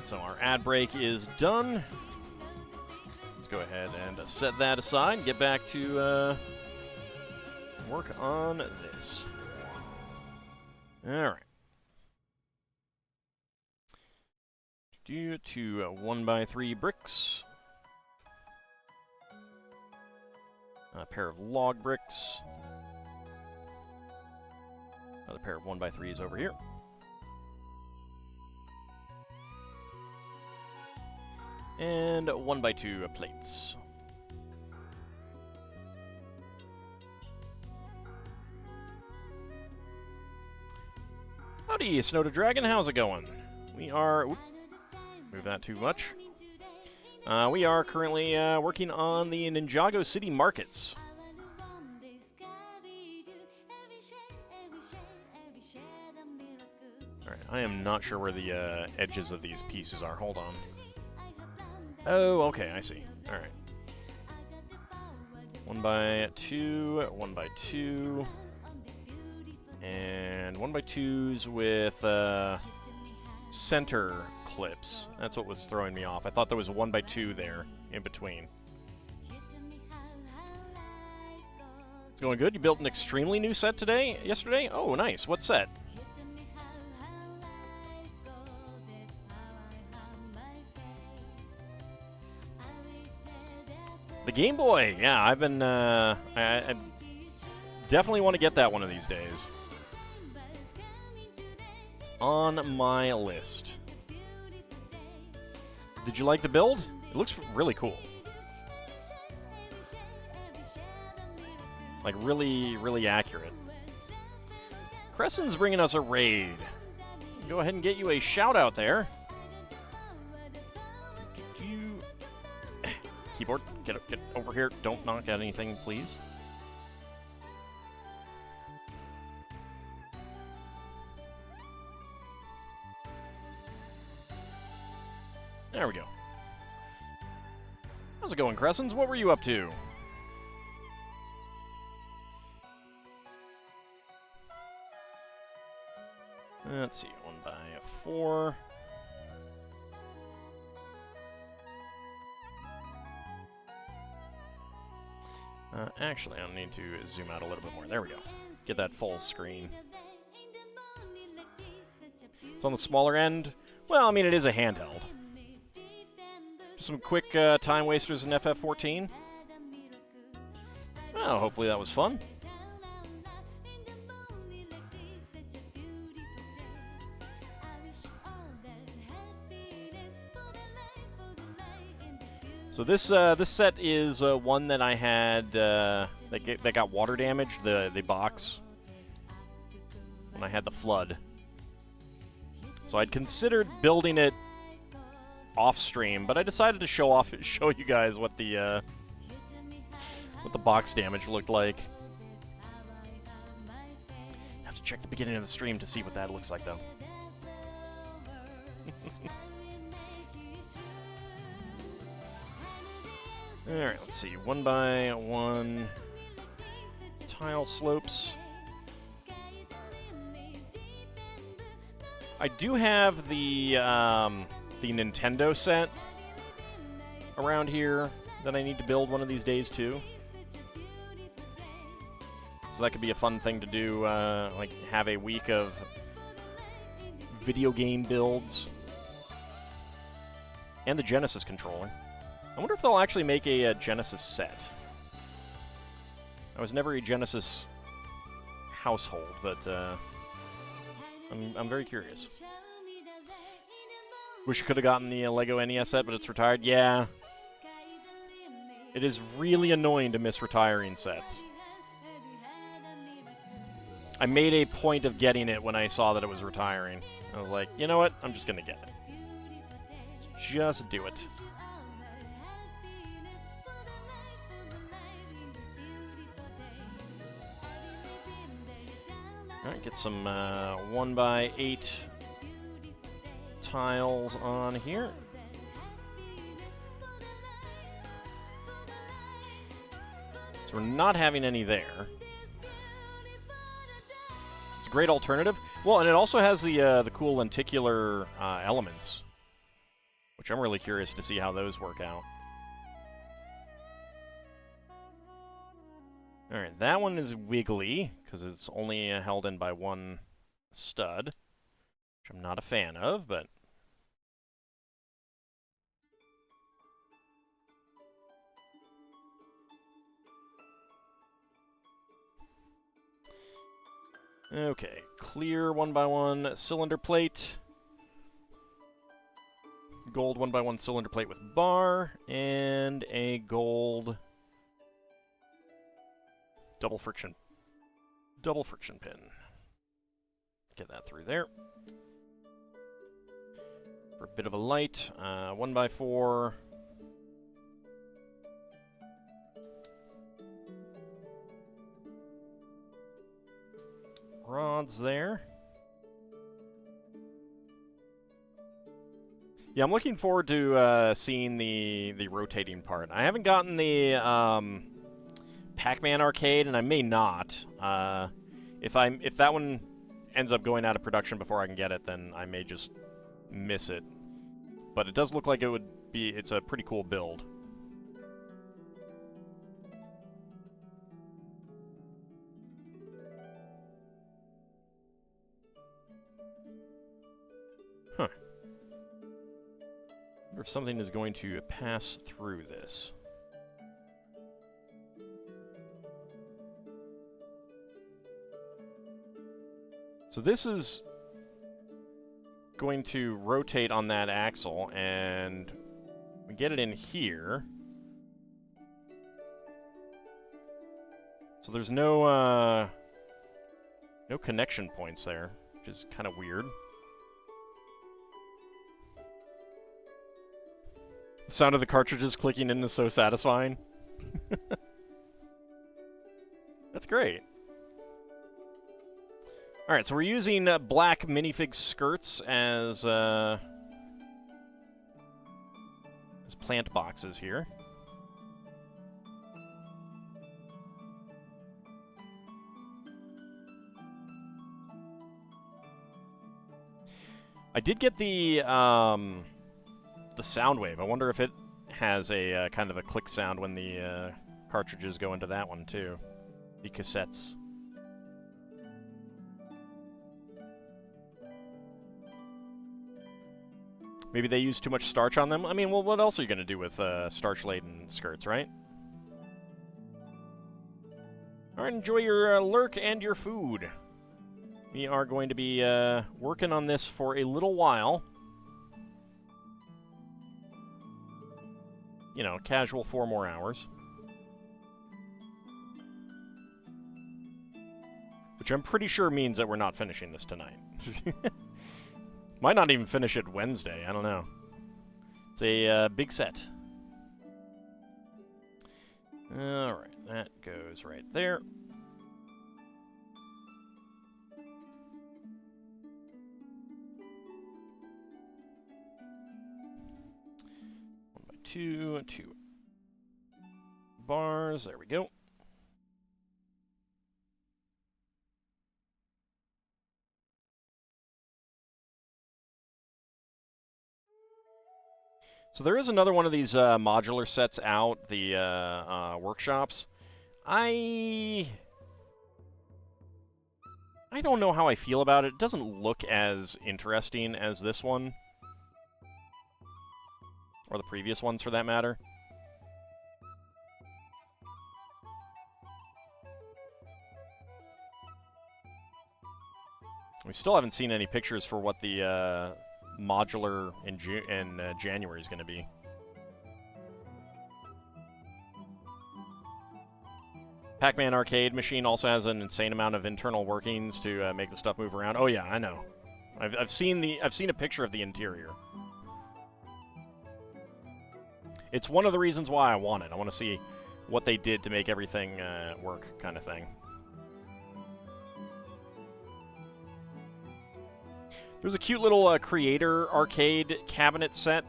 So our ad break is done. Let's go ahead and set that aside. Get back to work on this. Alright. Do 2 1x3 bricks. A pair of log bricks. Another pair of 1x3s over here. And 1x2 plates. Howdy, Snow to Dragon. How's it going? We are... Move that too much. We are currently working on the Ninjago City Markets. Alright, I am not sure where the edges of these pieces are. Hold on. Oh, okay, I see. Alright. 1x2, 1x2, and 1x2s with center clips. That's what was throwing me off. I thought there was a 1x2 there in between. It's going good. You built an extremely new set yesterday? Oh, nice. What set? The Game Boy. Yeah, I've been, I definitely want to get that one of these days. It's on my list. Did you like the build? It looks really cool. Like, really, really accurate. Crescent's bringing us a raid. Go ahead and get you a shout-out there. Keyboard, get over here. Don't knock out anything, please. There we go. How's it going, Crescents? What were you up to? Let's see, 1x4. Actually, I'll need to zoom out a little bit more. There we go. Get that full screen. on the smaller end. Well, I mean, it is a handheld. Just some quick time wasters in FF14. Well, hopefully that was fun. So this set is one that I had that got water damage, the box, when I had the flood. So I'd considered building it off stream, but I decided to show you guys what the box damage looked like. I have to check the beginning of the stream to see what that looks like, though. Alright, let's see. 1x1 tile slopes. I do have the Nintendo set around here that I need to build one of these days, too. So that could be a fun thing to do, like have a week of video game builds. And the Genesis controller. I wonder if they'll actually make a Genesis set. I was never a Genesis household, but I'm very curious. Wish I could have gotten the Lego NES set, but it's retired. Yeah. It is really annoying to miss retiring sets. I made a point of getting it when I saw that it was retiring. I was like, you know what? I'm just going to get it. Just do it. Alright, get some 1x8 tiles on here. So we're not having any there. It's a great alternative. Well, and it also has the cool lenticular elements, which I'm really curious to see how those work out. Alright, that one is wiggly, because it's only held in by one stud, which I'm not a fan of, but... Okay, clear 1x1 cylinder plate. Gold 1x1 cylinder plate with bar, and a gold... double friction pin. Get that through there. For a bit of a light, 1x4. Rods there. Yeah, I'm looking forward to seeing the rotating part. I haven't gotten the Pac-Man arcade, and I may not. If that one ends up going out of production before I can get it, then I may just miss it. But it does look like it's a pretty cool build. Huh. I wonder if something is going to pass through this. So this is going to rotate on that axle, and we get it in here. So there's no connection points there, which is kind of weird. The sound of the cartridges clicking in is so satisfying. That's great. Alright, so we're using black minifig skirts as plant boxes here. I did get the sound wave. I wonder if it has a kind of a click sound when the cartridges go into that one too. The cassettes. Maybe they use too much starch on them. I mean, well, what else are you going to do with starch-laden skirts, right? All right, enjoy your lurk and your food. We are going to be working on this for a little while. You know, casual 4 more hours. Which I'm pretty sure means that we're not finishing this tonight. Might not even finish it Wednesday, I don't know. It's a big set. Alright, that goes right there. One by two bars, there we go. So there is another one of these modular sets out, the workshops. I don't know how I feel about it. It doesn't look as interesting as this one. Or the previous ones, for that matter. We still haven't seen any pictures for what the modular in January is going to be. Pac-Man arcade machine also has an insane amount of internal workings to make the stuff move around. Oh yeah, I know. I've seen a picture of the interior. It's one of the reasons why I want it. I want to see what they did to make everything work, kind of thing. There's a cute little creator arcade cabinet set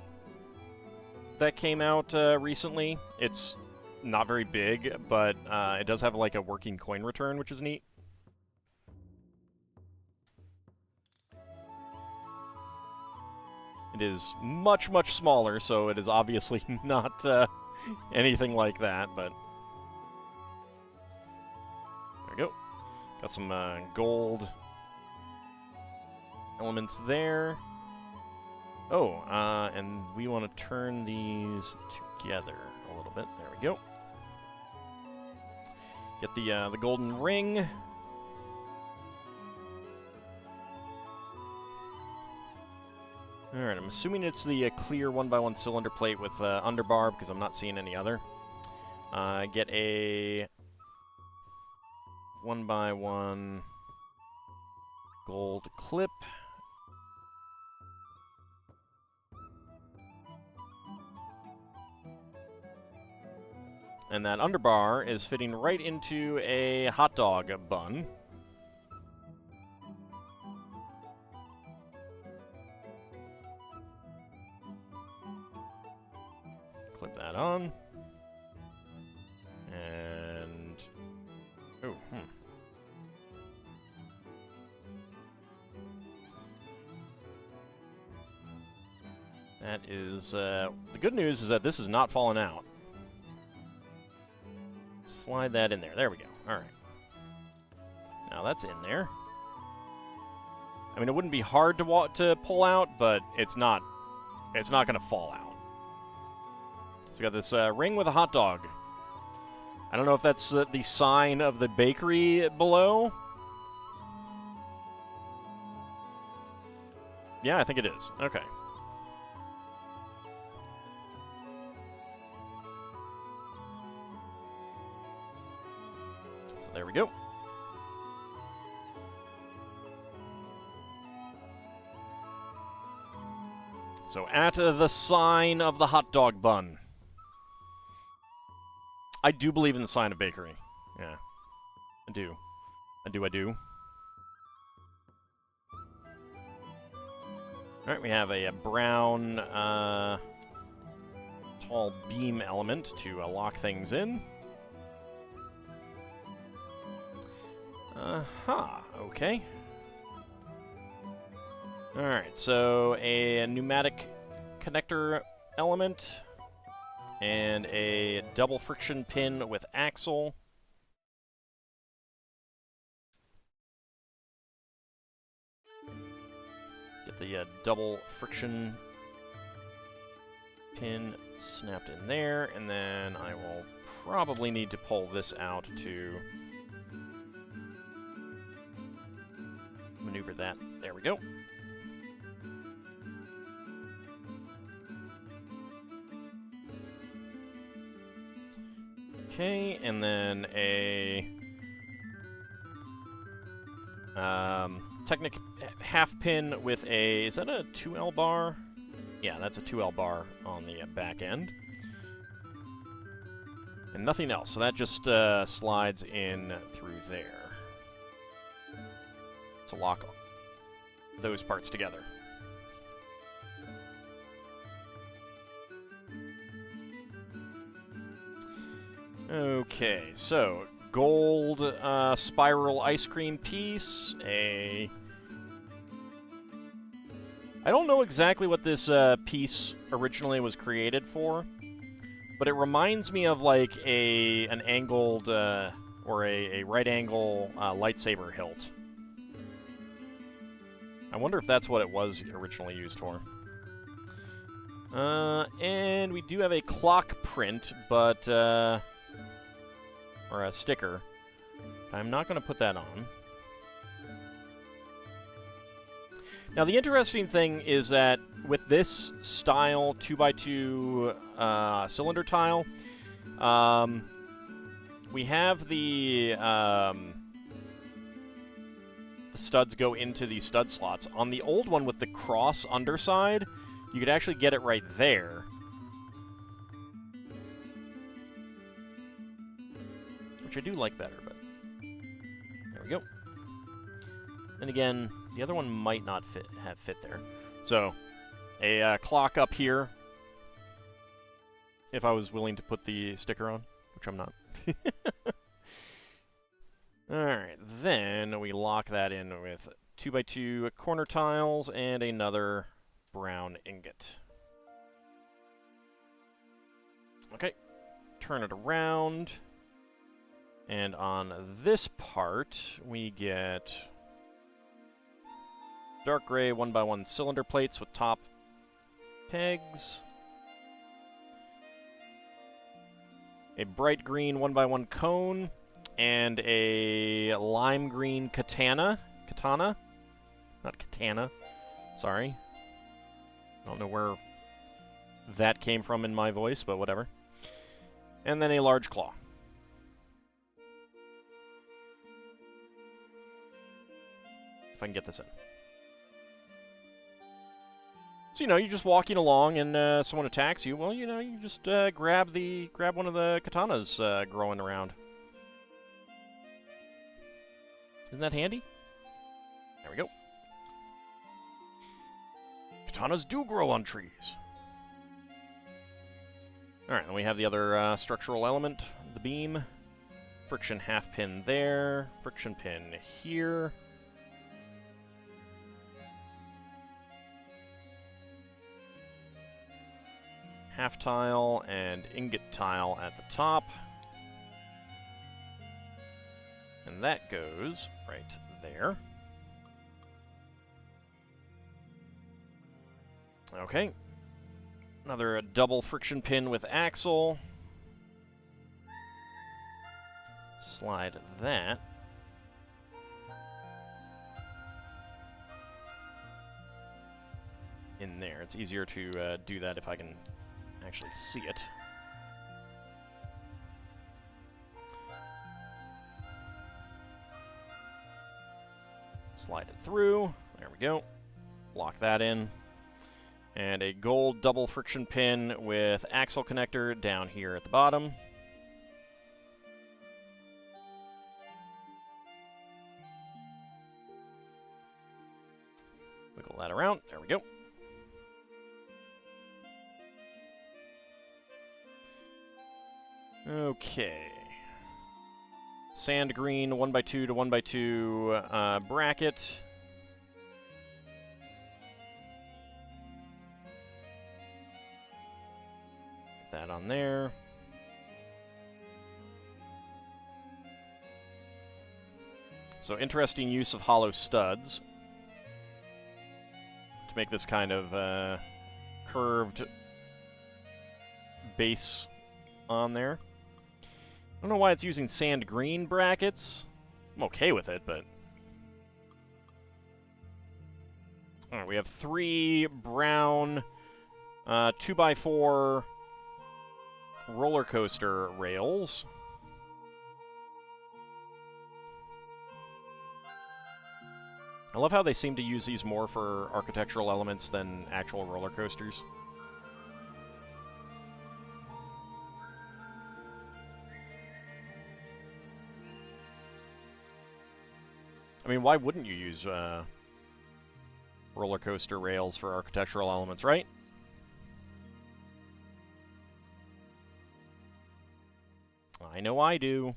that came out recently. It's not very big, but it does have like a working coin return, which is neat. It is much, much smaller, so it is obviously not anything like that, but... There we go. Got some gold elements there. Oh, and we want to turn these together a little bit. There we go. Get the golden ring. Alright, I'm assuming it's the clear 1x1 cylinder plate with underbar, because I'm not seeing any other. Get a 1x1 gold clip. And that underbar is fitting right into a hot dog bun. Clip that on. And... Oh, That is... the good news is that this is not falling out. Slide that in there. There we go. Alright. Now that's in there. I mean, it wouldn't be hard to pull out, but it's not going to fall out. So we got this ring with a hot dog. I don't know if that's the sign of the bakery below. Yeah, I think it is. Okay. So there we go. So at the sign of the hot dog bun. I do believe in the sign of bakery. Yeah. I do. I do. Alright, we have a brown tall beam element to lock things in. Okay. Alright, so a pneumatic connector element and a double friction pin with axle. Get the double friction pin snapped in there, and then I will probably need to pull this out to maneuver that. There we go. Okay, and then a Technic half pin with a, is that a 2L bar? Yeah, that's a 2L bar on the back end. And nothing else, so that just slides in through there to lock those parts together. Okay, so gold spiral ice cream piece, I don't know exactly what this piece originally was created for, but it reminds me of like an angled or a right angle lightsaber hilt. I wonder if that's what it was originally used for. And we do have a clock print, but or a sticker. I'm not going to put that on. Now, the interesting thing is that with this style 2x2 cylinder tile, we have the studs go into the stud slots. On the old one with the cross underside, you could actually get it right there. Which I do like better, but there we go. And again, the other one might not have fit there. So, a clock up here, if I was willing to put the sticker on, which I'm not. Alright, then we lock that in with 2x2 corner tiles and another brown ingot. Okay, turn it around. And on this part, we get dark gray 1x1 cylinder plates with top pegs. A bright green 1x1 cone. And a lime green katana. Not katana. Sorry. I don't know where that came from in my voice, but whatever. And then a large claw. If I can get this in. So, you're just walking along and someone attacks you. Well, you just grab one of the katanas growing around. Isn't that handy? There we go. Katanas do grow on trees. Alright, then we have the other structural element, the beam. Friction half pin there. Friction pin here. Half tile and ingot tile at the top. And that goes right there. Okay. Another double friction pin with axle. Slide that. In there. It's easier to do that if I can actually see it. Slide it through. There we go. Lock that in. And a gold double friction pin with axle connector down here at the bottom. Wiggle that around. There we go. Okay. Sand green 1x2 to 1x2 bracket. Get that on there. So interesting use of hollow studs to make this kind of curved base on there. I don't know why it's using sand green brackets. I'm okay with it, but... Alright, we have 3 brown 2x4 roller coaster rails. I love how they seem to use these more for architectural elements than actual roller coasters. I mean, why wouldn't you use roller coaster rails for architectural elements, right? I know I do.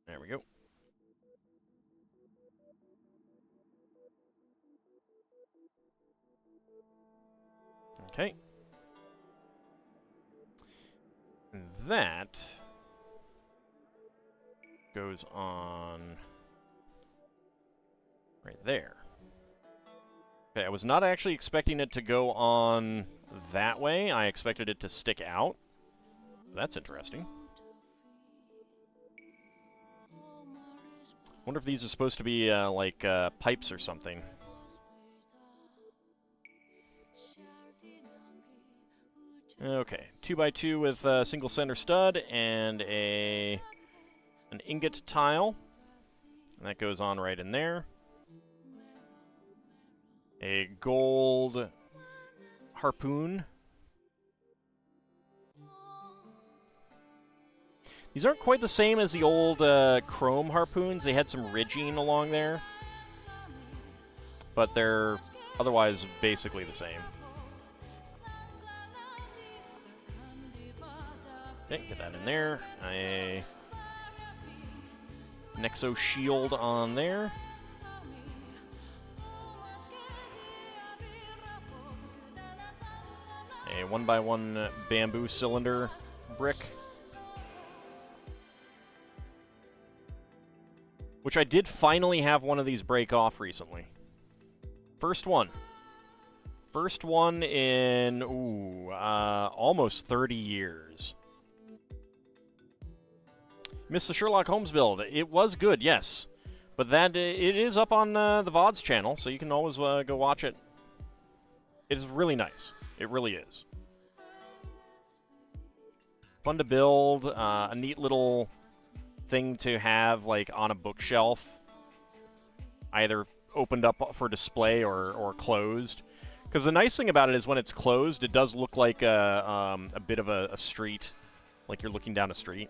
There we go. Okay. And that goes on right there. Okay, I was not actually expecting it to go on that way. I expected it to stick out. That's interesting. Wonder if these are supposed to be like pipes or something. Okay, 2x2 with a single center stud and an ingot tile. And that goes on right in there. A gold harpoon. These aren't quite the same as the old chrome harpoons. They had some ridging along there. But they're otherwise basically the same. Okay, get that in there. A Nexo shield on there. A 1x1 bamboo cylinder brick. Which I did finally have one of these break off recently. First one. First one in, almost 30 years. Missed the Sherlock Holmes build. It was good, yes. But that it is up on the VOD's channel, so you can always go watch it. It is really nice. It really is. Fun to build. A neat little thing to have, like, on a bookshelf. Either opened up for display or closed. Because the nice thing about it is when it's closed, it does look like a bit of a street. Like you're looking down a street.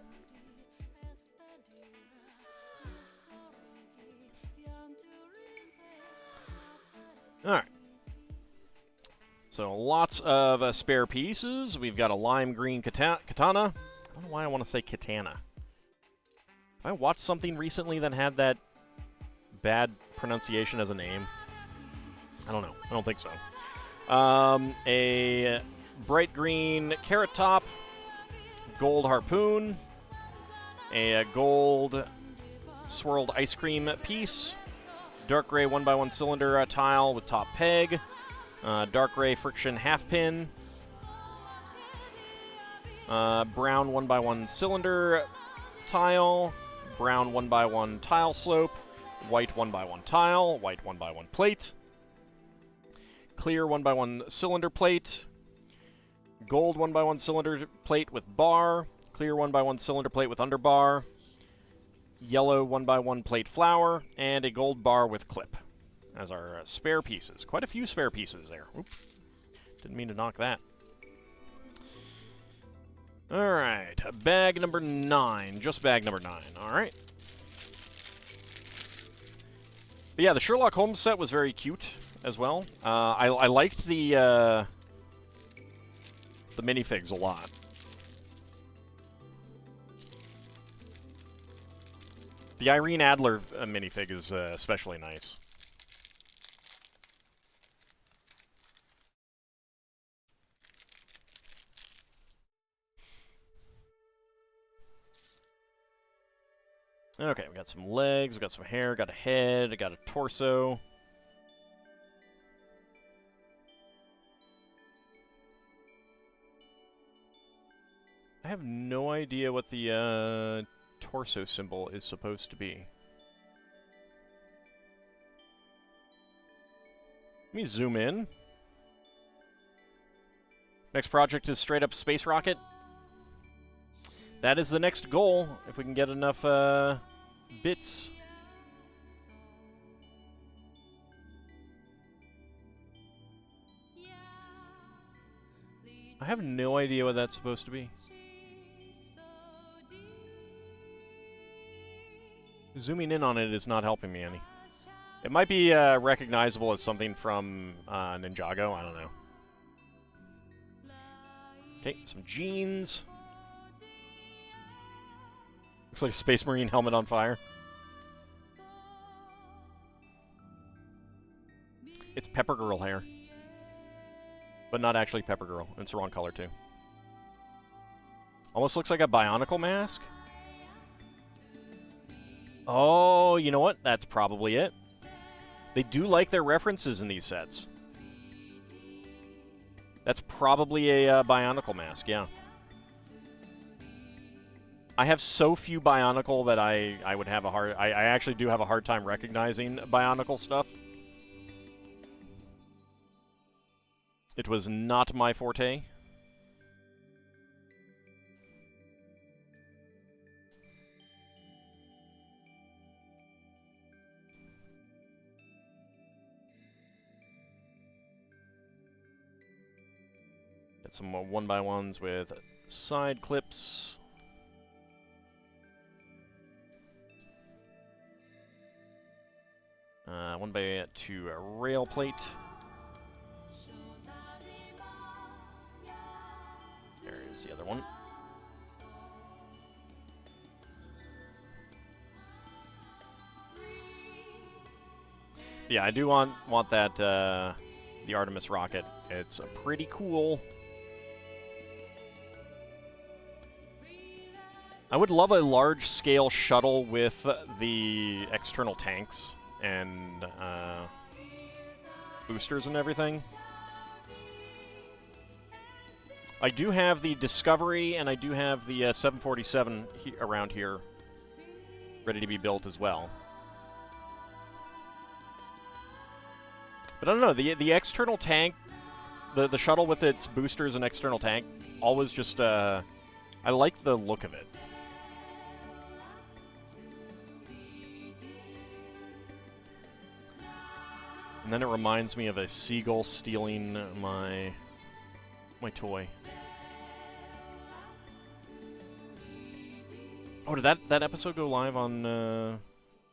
Alright. So lots of spare pieces. We've got a lime green katana. I don't know why I want to say katana. Have I watched something recently that had that bad pronunciation as a name? I don't know. I don't think so. A bright green carrot top, gold harpoon, a gold swirled ice cream piece, dark gray 1x1 cylinder tile with top peg, dark gray friction half pin, brown 1x1 cylinder tile, brown 1x1 tile slope, white 1x1 tile, white 1x1 plate, clear 1x1 cylinder plate, gold 1x1 cylinder plate with bar, clear 1x1 cylinder plate with underbar, yellow 1x1 plate flower, and a gold bar with clip as our spare pieces. Quite a few spare pieces there. Oop. Didn't mean to knock that. Alright, bag number 9. Just bag number 9. Alright. But yeah, the Sherlock Holmes set was very cute as well. I liked the minifigs a lot. The Irene Adler minifig is especially nice. Okay, we got some legs, we got some hair, got a head, got a torso. I have no idea what the torso symbol is supposed to be. Let me zoom in. Next project is straight up space rocket. That is the next goal, if we can get enough bits. I have no idea what that's supposed to be. Zooming in on it is not helping me any. It might be recognizable as something from Ninjago, I don't know. Okay, some jeans. Looks like a Space Marine helmet on fire. It's Pepper Girl hair. But not actually Pepper Girl. It's the wrong color, too. Almost looks like a Bionicle mask. Oh, you know what? That's probably it. They do like their references in these sets. That's probably a Bionicle mask, yeah. I have so few Bionicle that I would have a hard... I actually do have a hard time recognizing Bionicle stuff. It was not my forte. Get some more 1x1s with side clips. One by two rail plate. There's the other one. Yeah, I do want that the Artemis rocket. It's pretty cool. I would love a large-scale shuttle with the external tanks and boosters and everything. I do have the Discovery, and I do have the 747 around here, ready to be built as well. But I don't know, the external tank, the shuttle with its boosters and external tank, always just, I like the look of it. And then it reminds me of a seagull stealing my toy. Oh, did that episode go live on,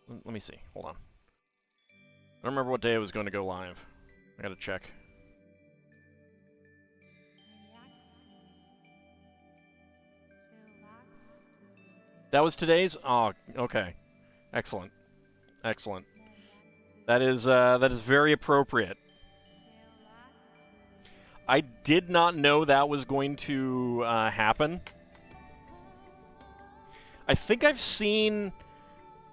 let me see. Hold on. I don't remember what day it was going to go live. I gotta check. That was today's? Oh, okay. Excellent. Excellent. That is very appropriate. I did not know that was going to happen. I think I've seen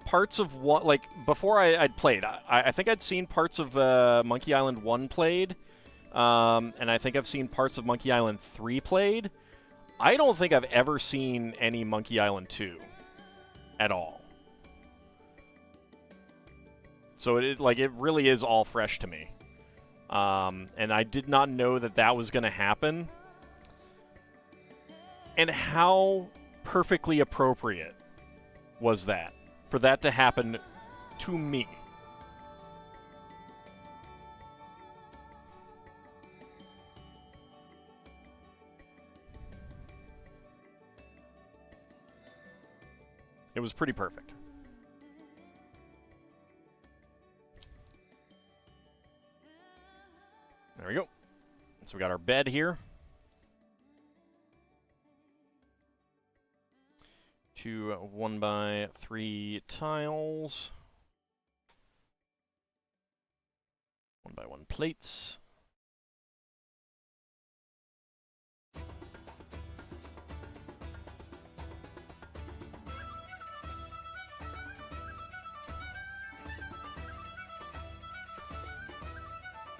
parts of what, like, before I'd played. I think I'd seen parts of Monkey Island 1 played, and I think I've seen parts of Monkey Island 3 played. I don't think I've ever seen any Monkey Island 2 at all. So it really is all fresh to me. And I did not know that was going to happen. And how perfectly appropriate was that for that to happen to me? It was pretty perfect. There we go. So we got our bed here. 2 1x3 tiles. 1x1 plates.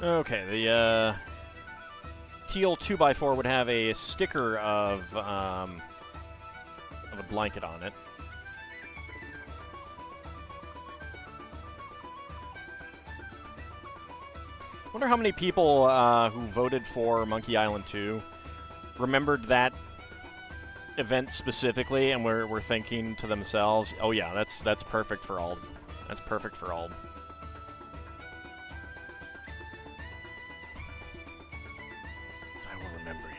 Okay, the teal 2x4 would have a sticker of with a blanket on it. I wonder how many people who voted for Monkey Island 2 remembered that event specifically and were thinking to themselves, "Oh yeah, that's perfect for Ald. That's perfect for Ald." I will remember you.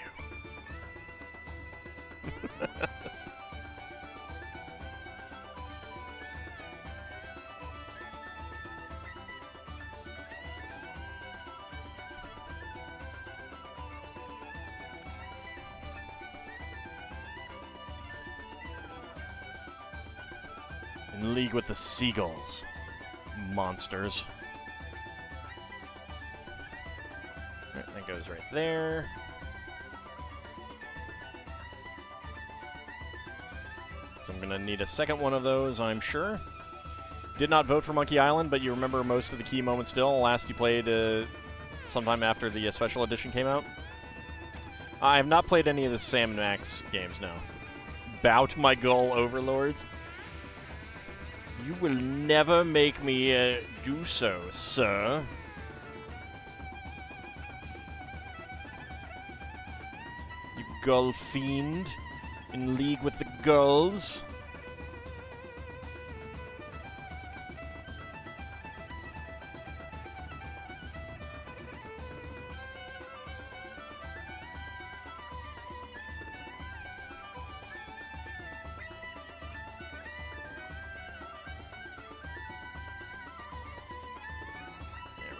In league with the seagulls. Monsters. Right, that goes right there. So I'm going to need a second one of those, I'm sure. Did not vote for Monkey Island, but you remember most of the key moments still. Last you played sometime after the special edition came out. I have not played any of the Sam Max games, no. Bow to my gull overlords. You will never make me do so, sir. You gull fiend. In league with the gulls.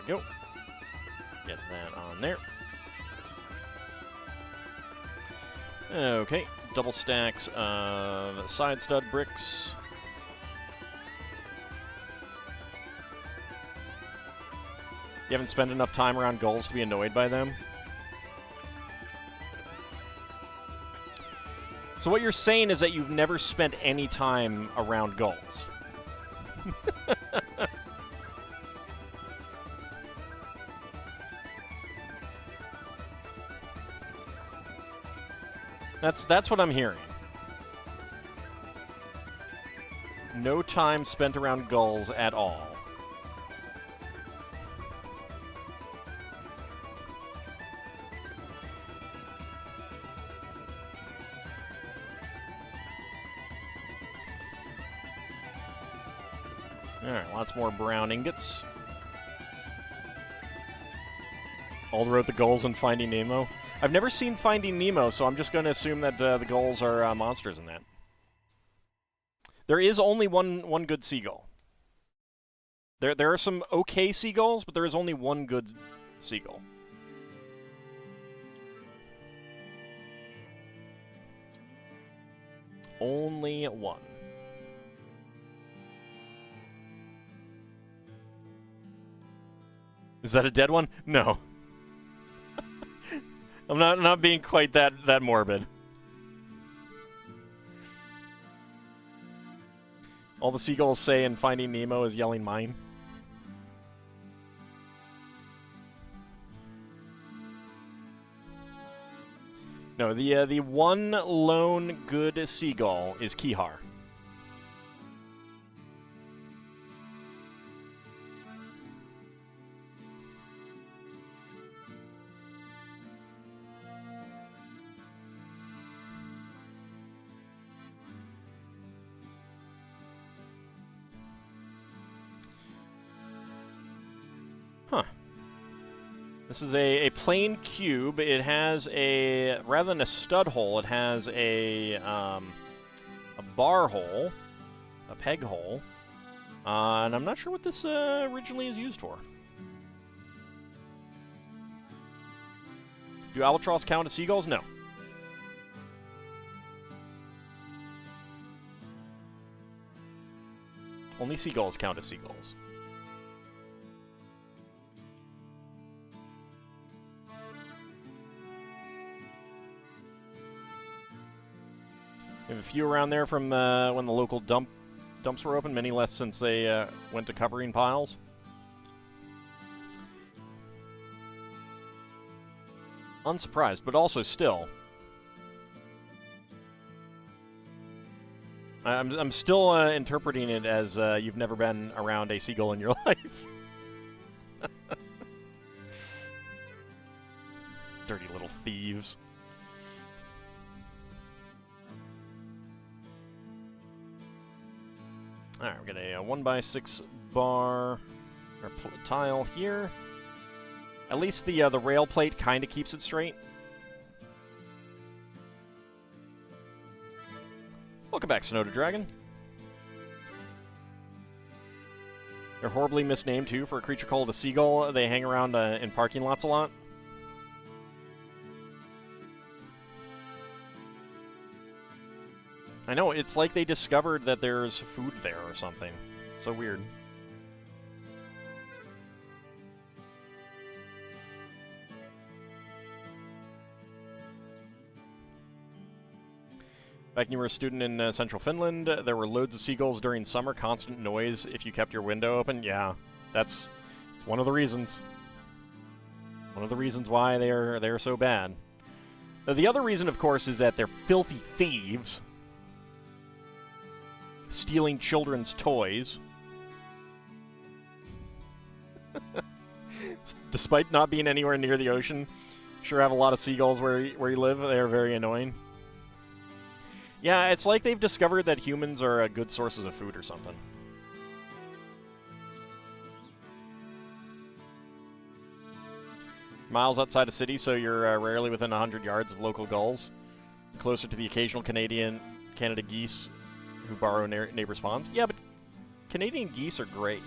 Go. Get that on there. Okay, double stacks of side stud bricks. You haven't spent enough time around gulls to be annoyed by them? So what you're saying is that you've never spent any time around gulls. That's what I'm hearing. No time spent around gulls at all. Alright, lots more brown ingots. Ald wrote the gulls in Finding Nemo. I've never seen Finding Nemo, so I'm just going to assume that the gulls are monsters in that. There is only one good seagull. There are some okay seagulls, but there is only one good seagull. Only one. Is that a dead one? No. I'm not being quite that morbid. All the seagulls say in Finding Nemo is yelling mine. No, the one lone good seagull is Kihar. Huh. This is a plain cube. It has a, rather than a stud hole, it has a bar hole, a peg hole, and I'm not sure what this originally is used for. Do albatross count as seagulls? No. Only seagulls count as seagulls. We have a few around there from when the local dumps were open, many less since they went to covering piles. Unsurprised, but also still. I'm still interpreting it as you've never been around a seagull in your life. Dirty little thieves. Alright, we got a 1x6 bar or tile here. At least the rail plate kind of keeps it straight. Welcome back, Sonoda Dragon. They're horribly misnamed, too, for a creature called a seagull. They hang around in parking lots a lot. I know, it's like they discovered that there's food there or something. It's so weird. Back when you were a student in central Finland, there were loads of seagulls during summer, constant noise if you kept your window open. Yeah, that's one of the reasons. One of the reasons why they're so bad. The other reason, of course, is that they're filthy thieves. Stealing children's toys. Despite not being anywhere near the ocean, sure have a lot of seagulls where you live. They are very annoying. Yeah, it's like they've discovered that humans are good sources of food or something. Miles outside a city, so you're rarely within 100 yards of local gulls. Closer to the occasional Canada geese who borrow neighbor spawns. Yeah, but Canadian geese are great.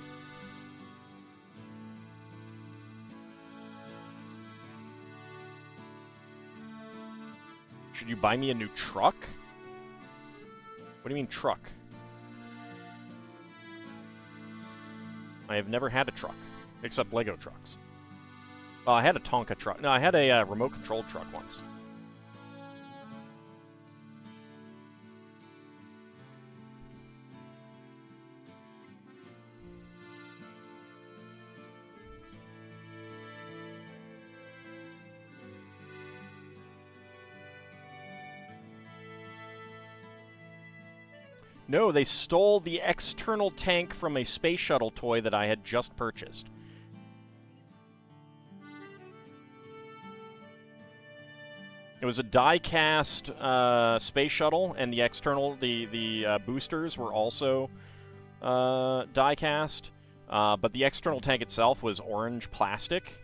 Should you buy me a new truck? What do you mean, truck? I have never had a truck, except Lego trucks. Well, I had a Tonka truck. No, I had a remote-controlled truck once. No, they stole the external tank from a space shuttle toy that I had just purchased. It was a die-cast space shuttle, and the external, the boosters were also die-cast, but the external tank itself was orange plastic.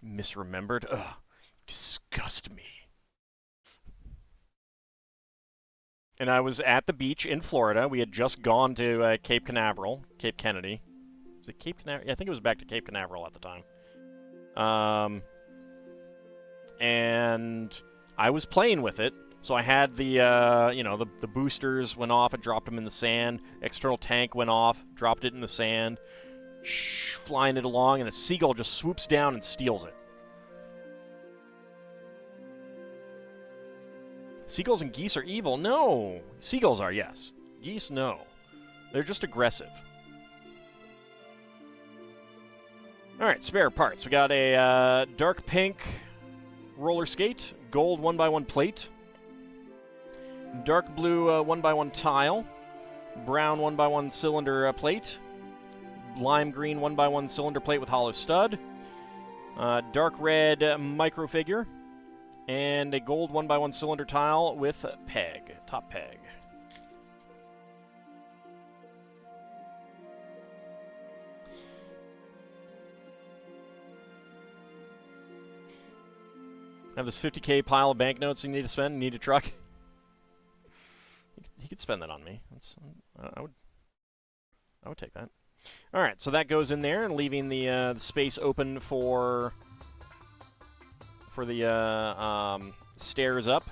Misremembered? Ugh, disgust me. And I was at the beach in Florida. We had just gone to Cape Canaveral. Cape Kennedy. Was it Cape Canaveral? Yeah, I think it was back to Cape Canaveral at the time. And I was playing with it. So I had the, you know, the boosters went off. I dropped them in the sand. External tank went off. Dropped it in the sand. Flying it along. And the seagull just swoops down and steals it. Seagulls and geese are evil? No. Seagulls are, yes. Geese, no. They're just aggressive. Alright, spare parts. We got a dark pink roller skate, gold 1x1 plate, dark blue 1x1 tile, brown 1x1 cylinder plate, lime green 1x1 cylinder plate with hollow stud, dark red microfigure, and a gold 1x1 cylinder tile with peg, top peg. Have this 50K pile of banknotes you need to spend. Need a truck. He could spend that on me. I would take that. All right, so that goes in there, and leaving the space open for the stairs up.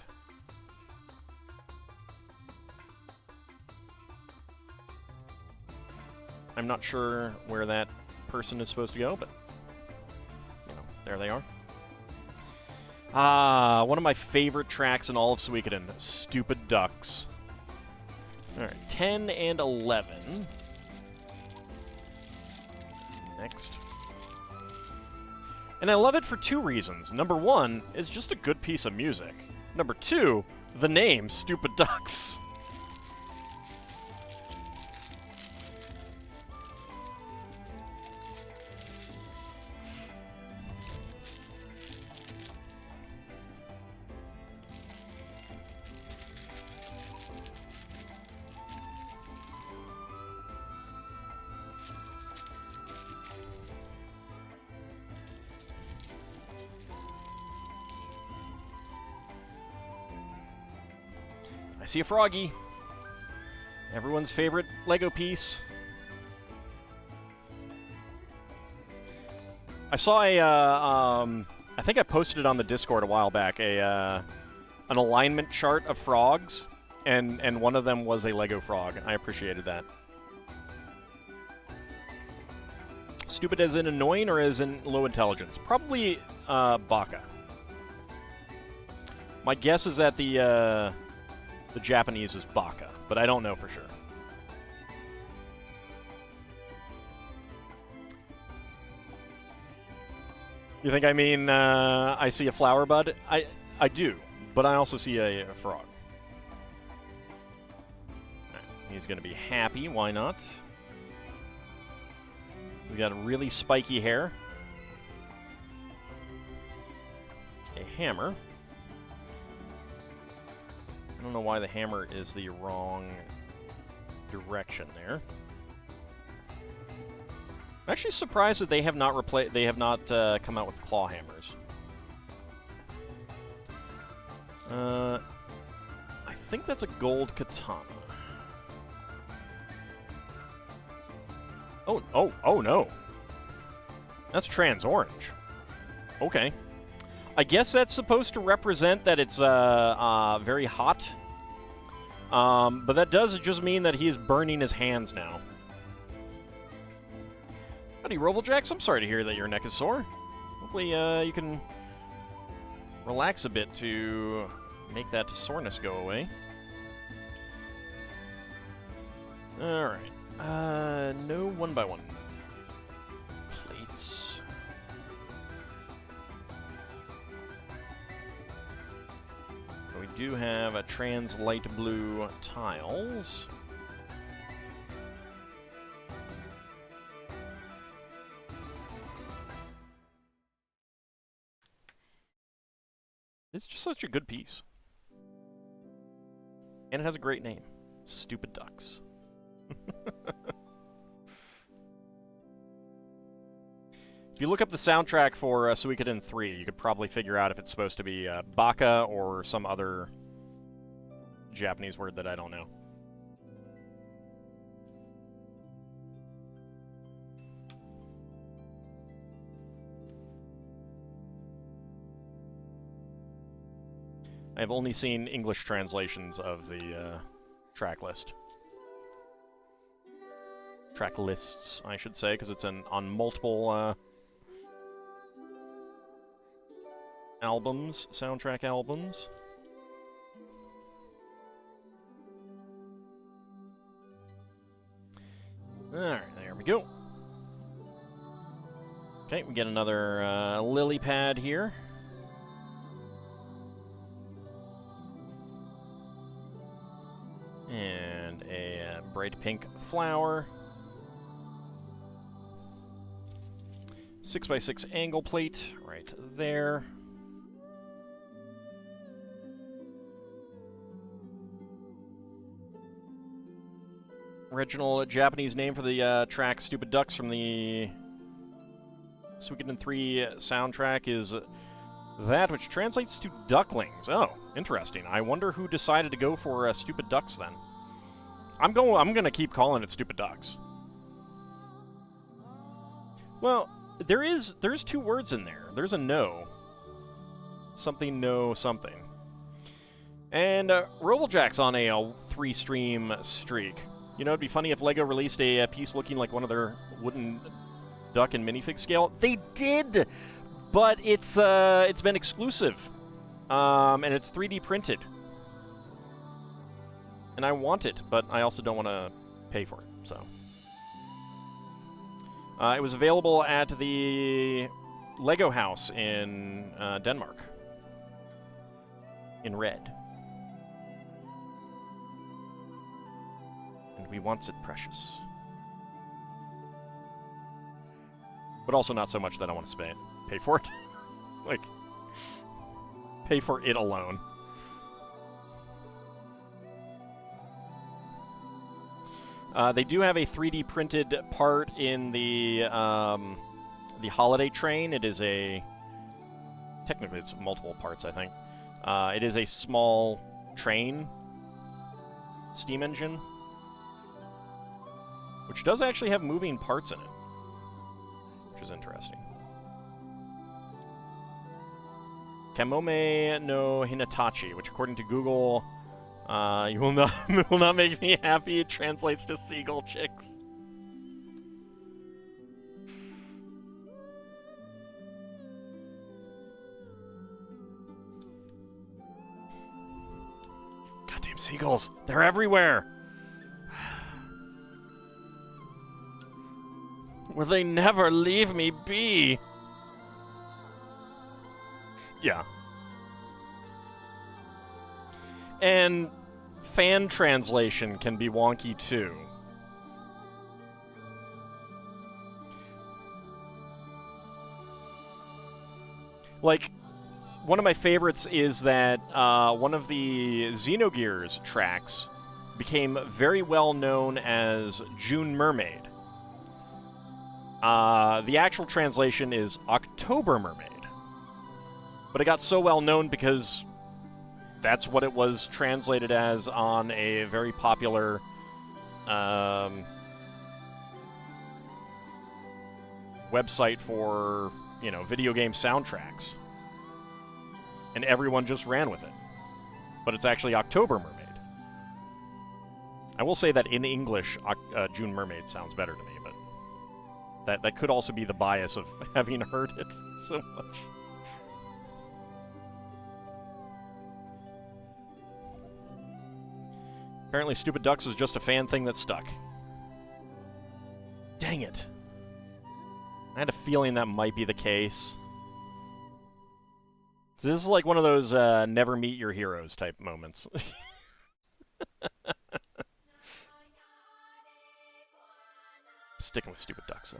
I'm not sure where that person is supposed to go, but you know, there they are. Ah, one of my favorite tracks in all of Suikoden, Stupid Ducks. Alright, 10 and 11. Next. And I love it for two reasons. Number one, it's just a good piece of music. Number two, The name, Stupid Ducks. I see a Froggy. Everyone's favorite Lego piece. I saw a, I think I posted it on the Discord a while back, an alignment chart of frogs, and one of them was a Lego frog. I appreciated that. Stupid as in annoying or as in low intelligence? Probably, Baka. My guess is that the Japanese is Baka, but I don't know for sure. You think I mean I see a flower bud? I do, but I also see a frog. He's going to be happy. Why not? He's got really spiky hair. A hammer. I don't know why the hammer is the wrong direction there. I'm actually surprised that they have not come out with claw hammers. I think that's a gold katana. Oh no. That's trans orange. Okay. I guess that's supposed to represent that it's very hot. But that does just mean that he is burning his hands now. Howdy, Rovaljax. I'm sorry to hear that your neck is sore. Hopefully you can relax a bit to make that soreness go away. Alright. No one-by-one plates. We do have a trans light blue tiles. It's just such a good piece. And it has a great name. Stupid Ducks. If you look up the soundtrack for Suikoden 3, you could probably figure out if it's supposed to be Baka or some other Japanese word that I don't know. I've only seen English translations of the track list. Track lists, I should say, because it's on multiple albums, soundtrack albums. Alright, there we go. Okay, we get another lily pad here. And a bright pink flower. 6x6 angle plate right there. Original Japanese name for the track Stupid Ducks from the Suikoden 3 soundtrack is that, which translates to ducklings. Oh, interesting. I wonder who decided to go for Stupid Ducks then. I'm gonna keep calling it Stupid Ducks. Well, there's two words in there. There's a no. Something no something. And Rovaljack's on a 3-stream streak. You know, it'd be funny if LEGO released a piece looking like one of their wooden duck and minifig scale. They did, but it's been exclusive, and it's 3D printed. And I want it, but I also don't want to pay for it. So it was available at the LEGO house in Denmark in red. And we wants it precious. But also not so much that I want to pay for it. Like, pay for it alone. They do have a 3D printed part in the holiday train. It is technically it's multiple parts, I think. It is a small train steam engine, which does actually have moving parts in it, which is interesting. Kamome no Hinatachi, which according to Google, you will not make me happy. It translates to seagull chicks. Goddamn seagulls! They're everywhere. Will they never leave me be? Yeah. And fan translation can be wonky too. Like, one of my favorites is that one of the Xenogears tracks became very well known as June Mermaid. The actual translation is October Mermaid. But it got so well known because that's what it was translated as on a very popular website for, video game soundtracks. And everyone just ran with it. But it's actually October Mermaid. I will say that in English, June Mermaid sounds better to me, but that could also be the bias of having heard it so much. Apparently Stupid Ducks was just a fan thing that stuck. Dang it. I had a feeling that might be the case. So this is like one of those never meet your heroes type moments. Sticking with Stupid Ducks,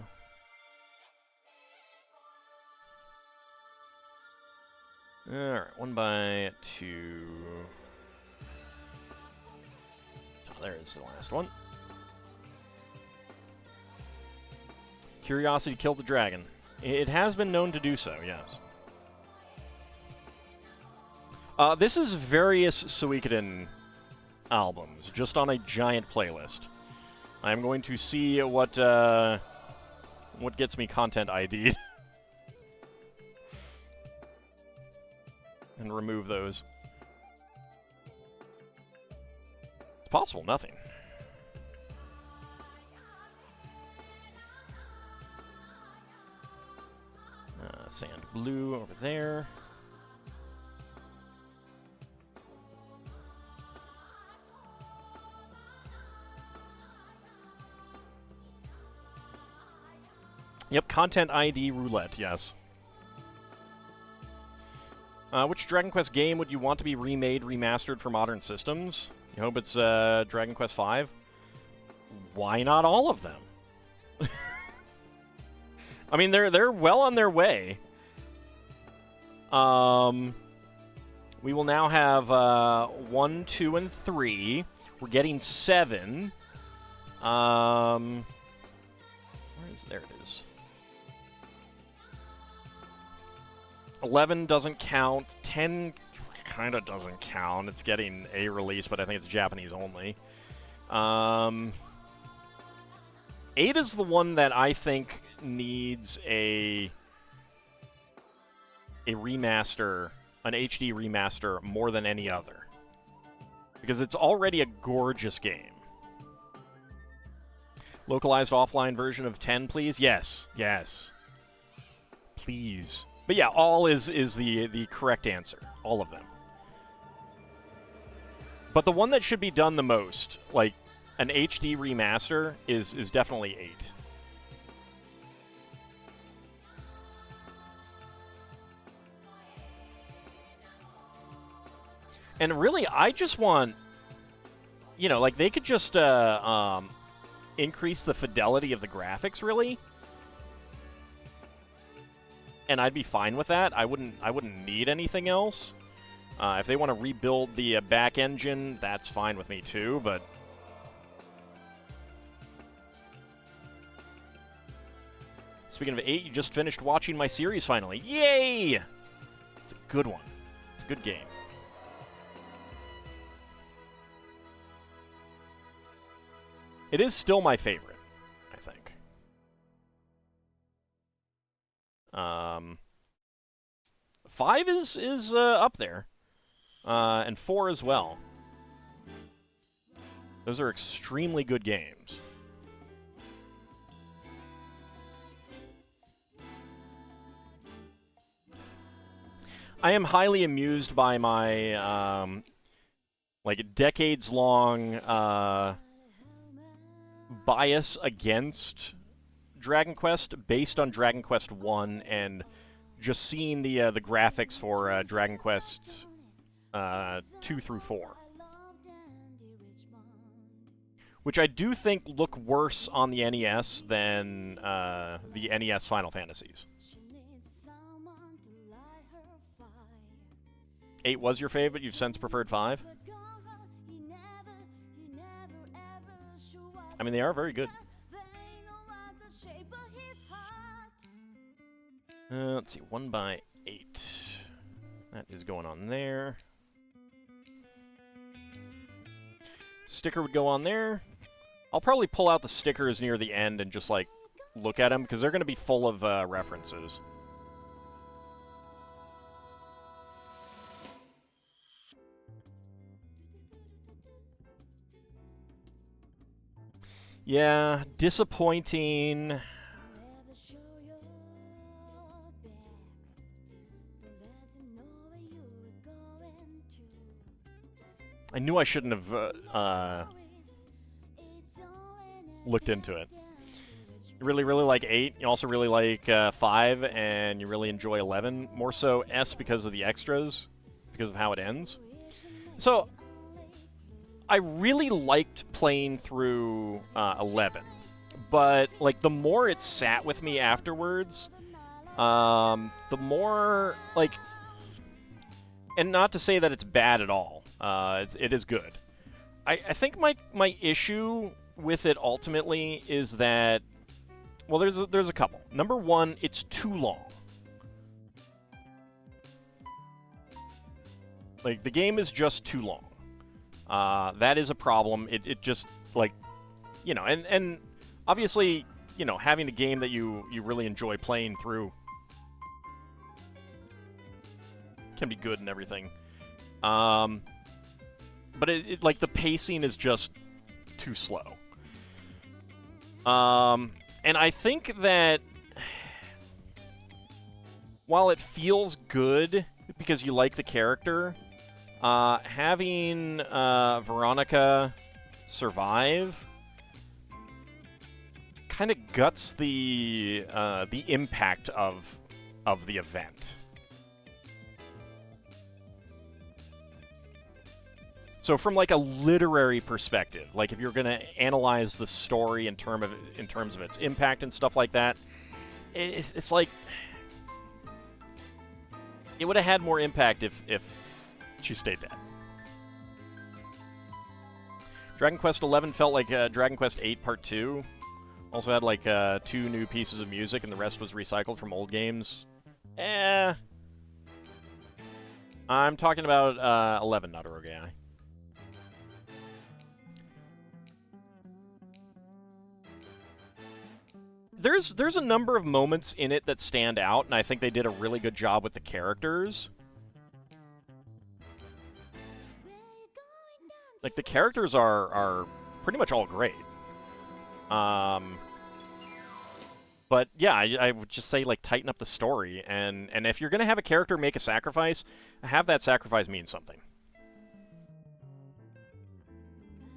though. Alright, 1x2. Oh, there's the last one. Curiosity killed the dragon. It has been known to do so, yes. This is various Suikoden albums, just on a giant playlist. I'm going to see what gets me content ID'd. And remove those. It's possible, nothing. Sand blue over there. Yep, content ID roulette, yes. Which Dragon Quest game would you want to be remade, remastered for modern systems? You hope it's Dragon Quest V? Why not all of them? I mean, they're well on their way. We will now have 1, 2, and 3. We're getting 7. There it is. 11 doesn't count. 10 kind of doesn't count. It's getting a release, but I think it's Japanese only. 8 is the one that I think needs a remaster, an HD remaster, more than any other. Because it's already a gorgeous game. Localized offline version of 10, please? Yes. Yes. Please. But yeah, all is the correct answer. All of them. But the one that should be done the most, like an HD remaster, is definitely 8. And really, I just want you know, like, they could just increase the fidelity of the graphics, really. And I'd be fine with that. I wouldn't need anything else. If they want to rebuild the back engine, that's fine with me too, but... Speaking of 8, you just finished watching my series finally. Yay! It's a good one. It's a good game. It is still my favorite, I think. 5 is up there. And 4 as well. Those are extremely good games. I am highly amused by my, like, decades-long, bias against Dragon Quest based on Dragon Quest 1 and just seeing the graphics for Dragon Quest 2 through 4. Which I do think look worse on the NES than the NES Final Fantasies. 8 was your favorite? You've since preferred 5? I mean, they are very good. Let's see, 1x8. That is going on there. Sticker would go on there. I'll probably pull out the stickers near the end and just, like, look at them, because they're going to be full of references. Yeah, disappointing. I knew I shouldn't have looked into it. You really like 8. You also really like 5, and you really enjoy 11. More so S because of the extras, because of how it ends. So, I really liked playing through 11, but like the more it sat with me afterwards, the more like, and not to say that it's bad at all, it is good. I think my issue with it ultimately is that, well, there's a couple. Number one, it's too long. Like, the game is just too long. That is a problem. It just, like, you know, and obviously, you know, having a game that you really enjoy playing through can be good and everything. But like, the pacing is just too slow. And I think that while it feels good because you like the character, having Veronica survive kind of guts the impact of the event. So from like a literary perspective, like if you're going to analyze the story in terms of its impact and stuff like that, it's like it would have had more impact if she stayed dead. Dragon Quest XI felt like Dragon Quest VIII Part 2. Also had like 2 new pieces of music, and the rest was recycled from old games. I'm talking about 11, not Rogue AI. There's a number of moments in it that stand out, and I think they did a really good job with the characters. Like, the characters are pretty much all great. But yeah, I would just say, like, tighten up the story, and if you're gonna have a character make a sacrifice, have that sacrifice mean something.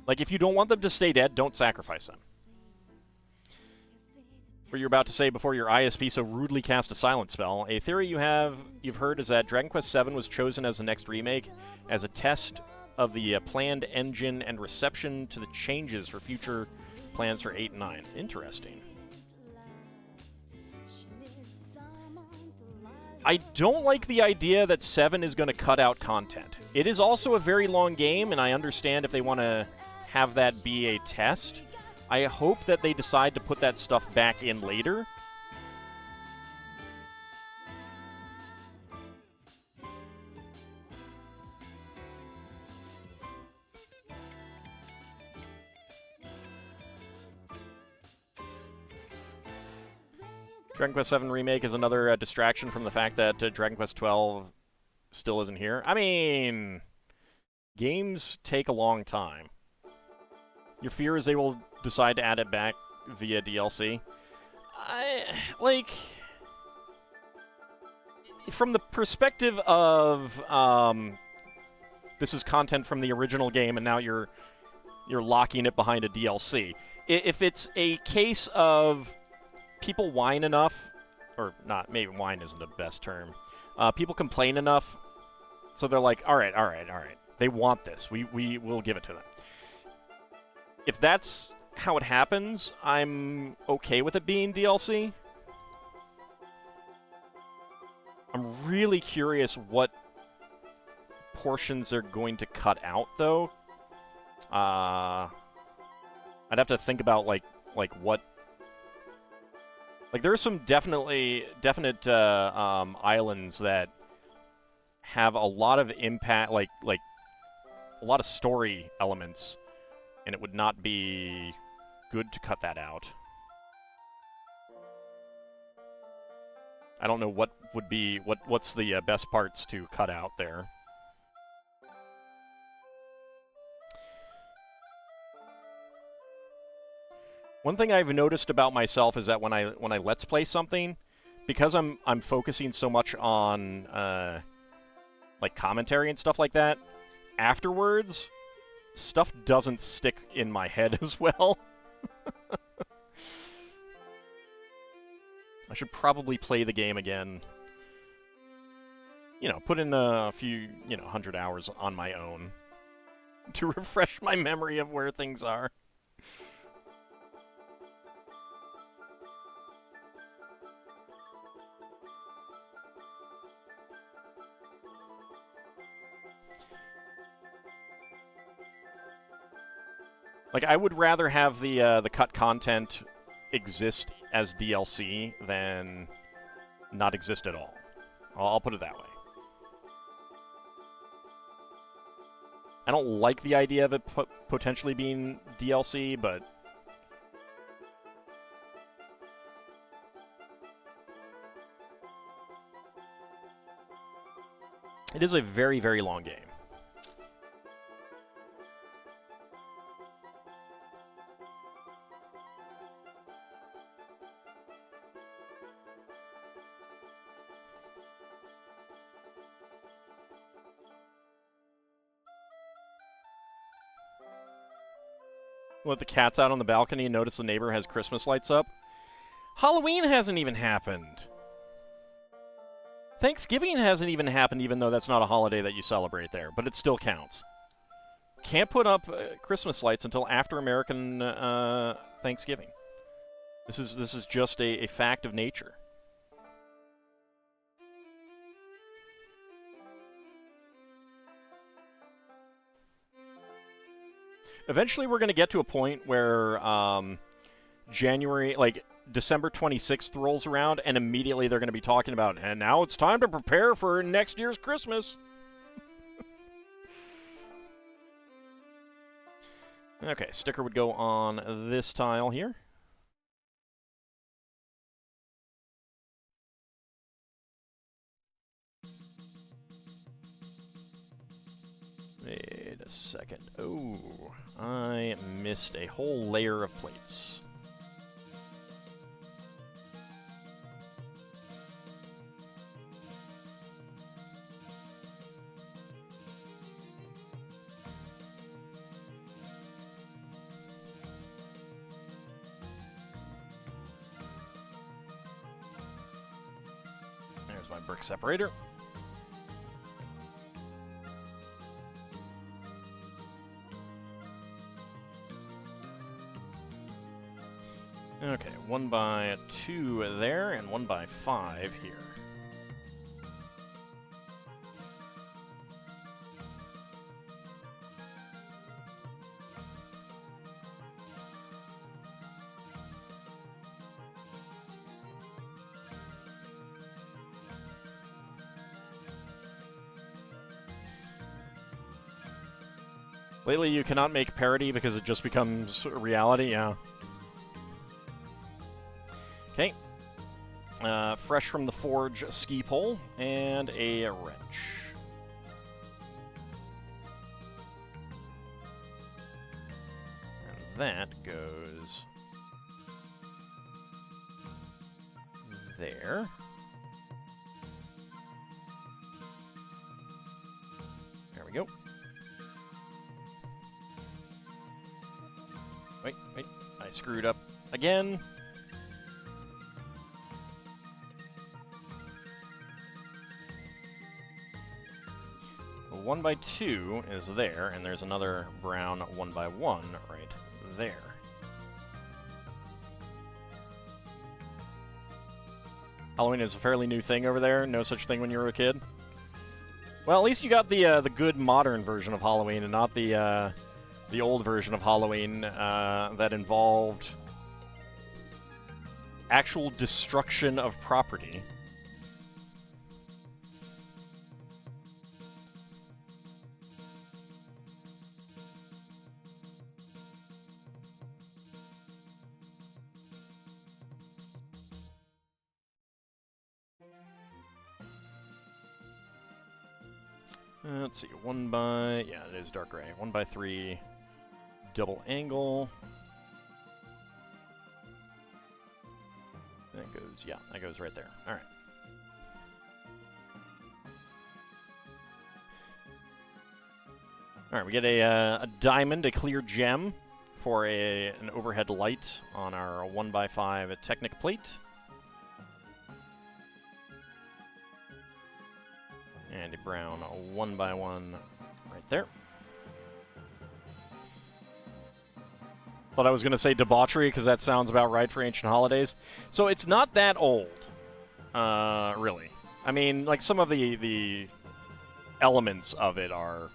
Like, if you don't want them to stay dead, don't sacrifice them. What you're about to say before your ISP so rudely cast a silent spell. A theory you've heard is that Dragon Quest VII was chosen as the next remake as a test of the planned engine and reception to the changes for future plans for 8 and 9. Interesting. I don't like the idea that 7 is going to cut out content. It is also a very long game, and I understand if they want to have that be a test. I hope that they decide to put that stuff back in later. Dragon Quest VII Remake is another distraction from the fact that Dragon Quest XII still isn't here. I mean, games take a long time. Your fear is they will decide to add it back via DLC. From the perspective of, this is content from the original game and now you're locking it behind a DLC. If it's a case of people whine enough, or not, maybe whine isn't the best term. People complain enough, so they're like, all right. They want this. We will give it to them. If that's how it happens, I'm okay with it being DLC. I'm really curious what portions they're going to cut out, though. I'd have to think about like what. Like, there are some definite islands that have a lot of impact, like a lot of story elements, and it would not be good to cut that out. I don't know what would be what's the best parts to cut out there. One thing I've noticed about myself is that when I let's play something, because I'm focusing so much on like commentary and stuff like that, afterwards stuff doesn't stick in my head as well. I should probably play the game again. You know, put in a few, 100 hours on my own to refresh my memory of where things are. Like, I would rather have the cut content exist as DLC than not exist at all. I'll put it that way. I don't like the idea of it potentially being DLC, but it is a very, very long game. Let the cats out on the balcony and notice the neighbor has Christmas lights up. Halloween hasn't even happened. Thanksgiving hasn't even happened, even though that's not a holiday that you celebrate there, but it still counts. Can't put up Christmas lights until after American Thanksgiving. This is just a fact of nature. Eventually, we're going to get to a point where December 26th rolls around, and immediately they're going to be talking about, and now it's time to prepare for next year's Christmas. Okay, sticker would go on this tile here. Wait a second. Oh, I missed a whole layer of plates. There's my brick separator. Okay, 1 by 2 there, and 1 by 5 here. Lately, you cannot make parody because it just becomes reality, yeah. Okay. Fresh from the forge ski pole and a wrench. And that goes there. There we go. Wait, I screwed up again. A 1 by 2 is there, and there's another brown 1 by 1 right there. Halloween is a fairly new thing over there. No such thing when you were a kid. Well, at least you got the good modern version of Halloween, and not the old version of Halloween that involved actual destruction of property. Let's see, 1 by... yeah, it is dark gray. 1 by 3... double angle. That goes, yeah, that goes right there. All right. All right, we get a diamond, a clear gem for an overhead light on our 1 by 5 Technic plate. And a brown 1 by 1 right there. But I was going to say debauchery because that sounds about right for Ancient Holidays. So it's not that old, really. I mean, like some of the elements of it are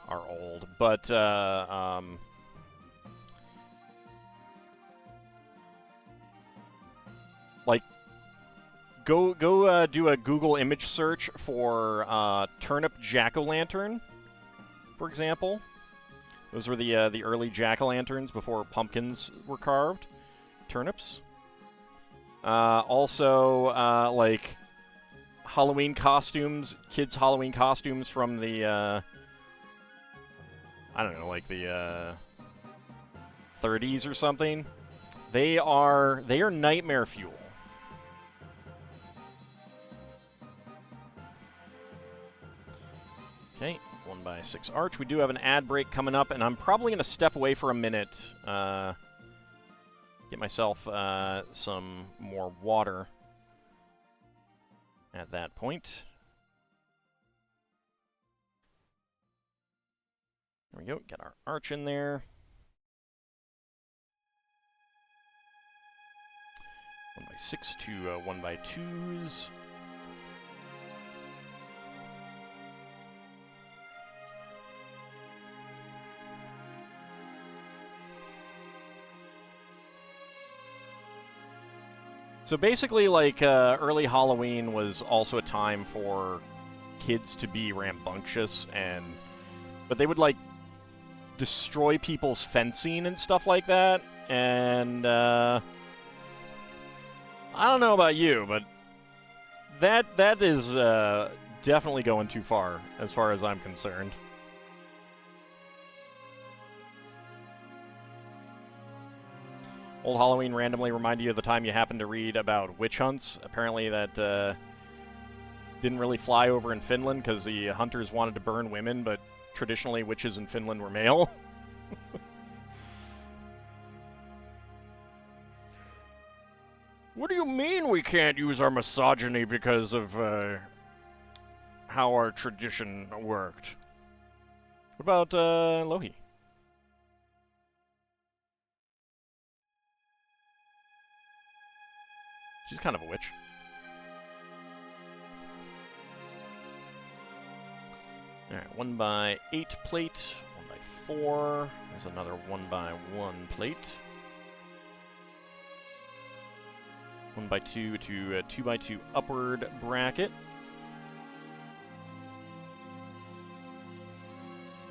old, but like go do a Google image search for turnip jack-o'-lantern, for example. Those were the early jack-o'-lanterns before pumpkins were carved. Turnips. Also, like Halloween costumes, kids' Halloween costumes from the I don't know, like the 30s or something. They are nightmare fuel. Okay. 1 by 6 arch. We do have an ad break coming up, and I'm probably going to step away for a minute, get myself some more water at that point. There we go. Get our arch in there. 1 by 6 to 1 by 2s. So basically, like, early Halloween was also a time for kids to be rambunctious, but they would, like, destroy people's fencing and stuff like that, and, I don't know about you, but that is, definitely going too far as I'm concerned. Old Halloween randomly reminded you of the time you happened to read about witch hunts. Apparently that didn't really fly over in Finland because the hunters wanted to burn women, but traditionally witches in Finland were male. What do you mean we can't use our misogyny because of how our tradition worked? What about Lohi? kind of a witch. Alright, 1x8 plate, 1x4. There's another 1x1 plate. 1x2 to 2x2 upward bracket.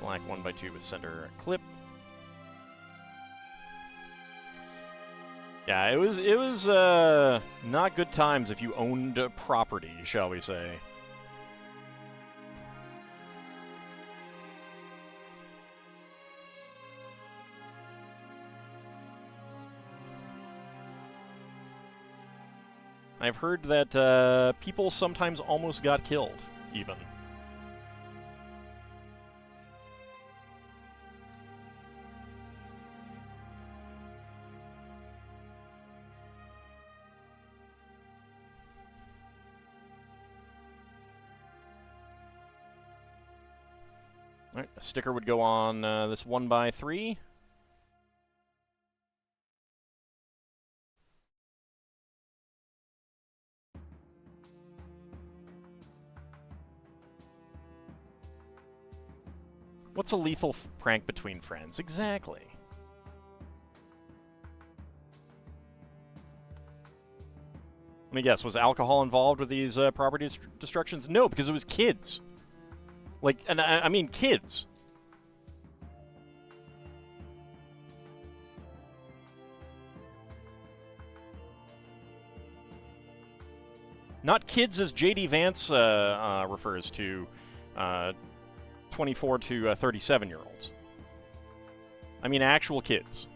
Black 1x2 with center clip. Yeah, it was not good times if you owned property, shall we say. I've heard that people sometimes almost got killed, even. Alright, a sticker would go on this 1x3. What's a lethal prank between friends? Exactly. Let me guess, was alcohol involved with these property destructions? No, because it was kids. Like, and I mean kids. Not kids as J.D. Vance refers to 24 to 37-year-olds. I mean actual kids.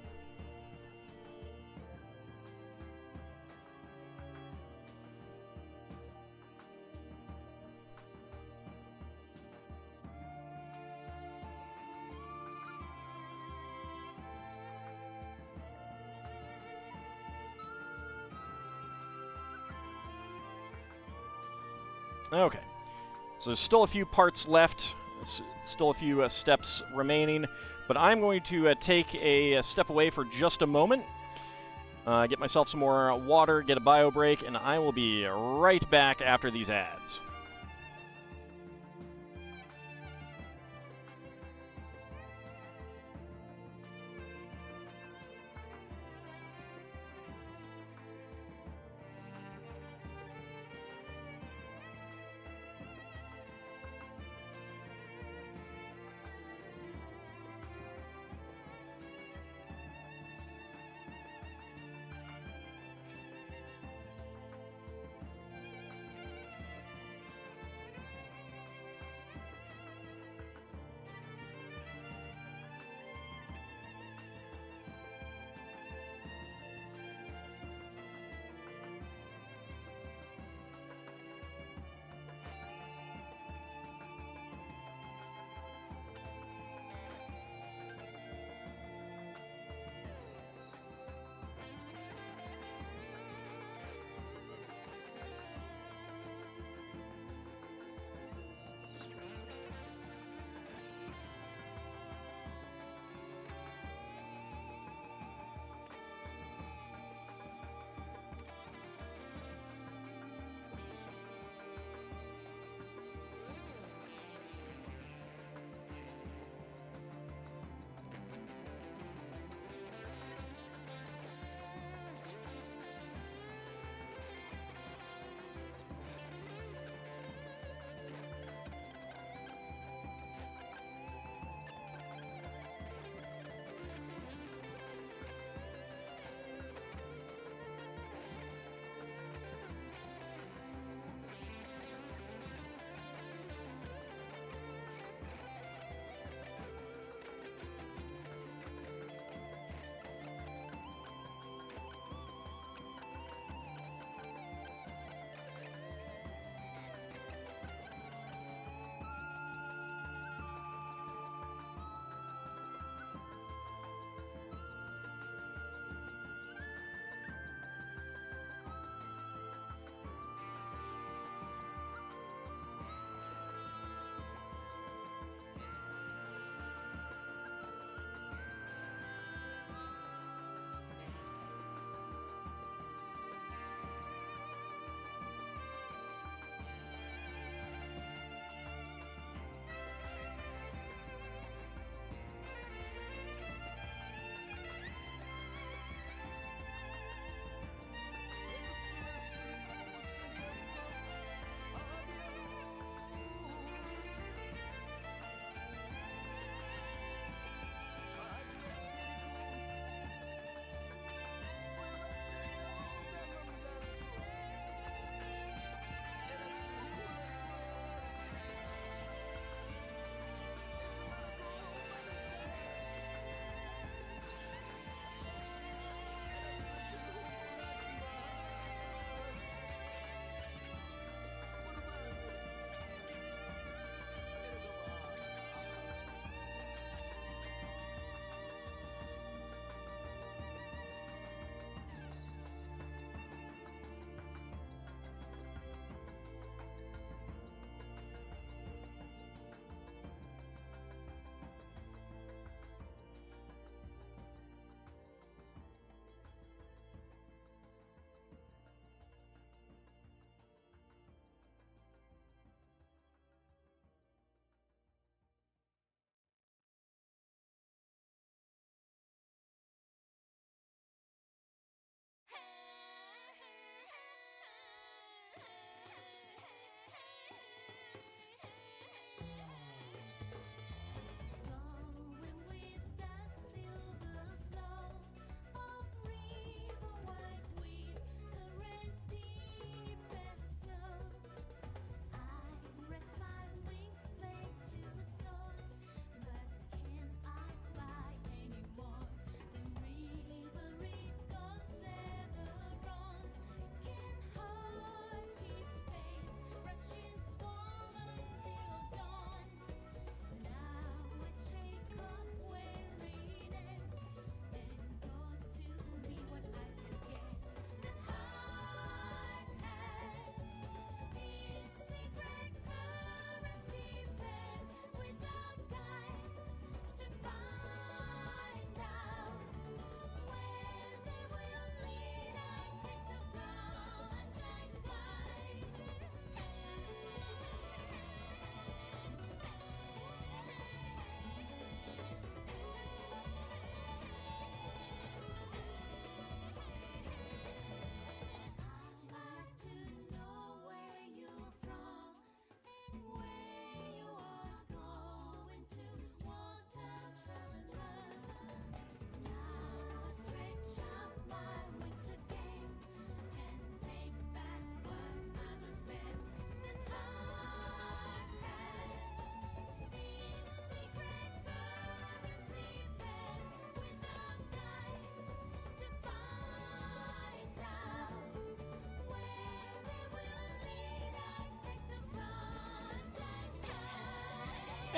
Okay, so there's still a few parts left, still a few steps remaining, but I'm going to take a step away for just a moment, get myself some more water, get a bio break, and I will be right back after these ads.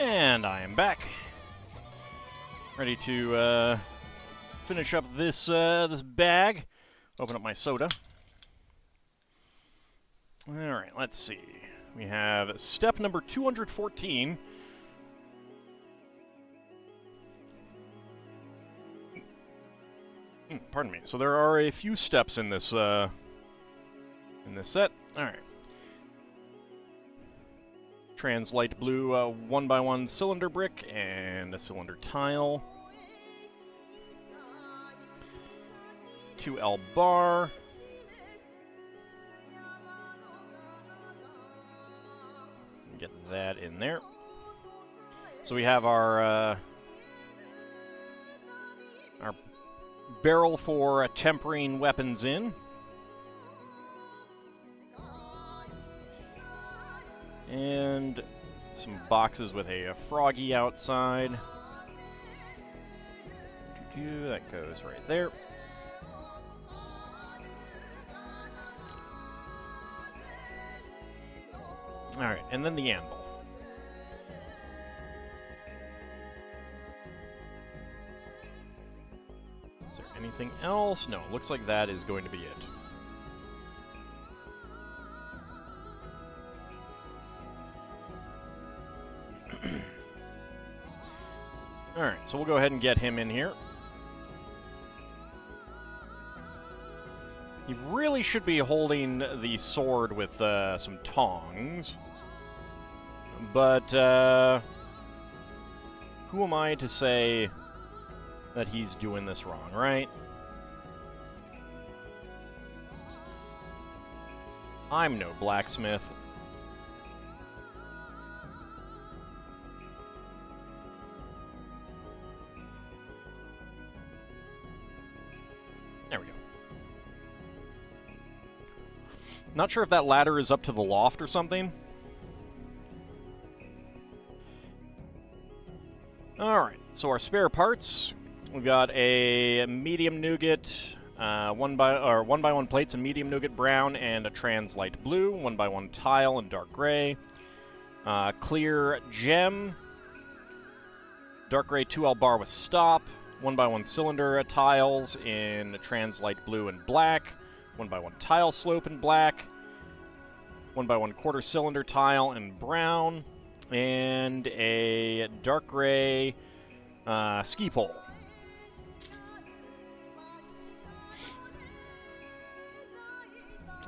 And I am back. Ready to finish up this this bag. Open up my soda. Alright, let's see. We have step number 214. Pardon me. So there are a few steps in this set. Alright. Trans light blue 1x1 cylinder brick and a cylinder tile. 2L bar. Get that in there. So we have our barrel for tempering weapons in. And some boxes with a froggy outside. That goes right there. Alright, and then the anvil. Is there anything else? No, looks like that is going to be it. Alright, so we'll go ahead and get him in here. He really should be holding the sword with some tongs. But who am I to say that he's doing this wrong, right? I'm no blacksmith. There we go. Not sure if that ladder is up to the loft or something. Alright, so our spare parts. We've got a medium nougat, 1x1 plates, a medium nougat brown, and a trans light blue, 1x1 tile and dark gray. Clear gem, dark gray 2L bar with stop, 1x1 cylinder tiles in trans light blue and black, 1x1 tile slope in black, 1x1 quarter cylinder tile in brown, and a dark gray ski pole.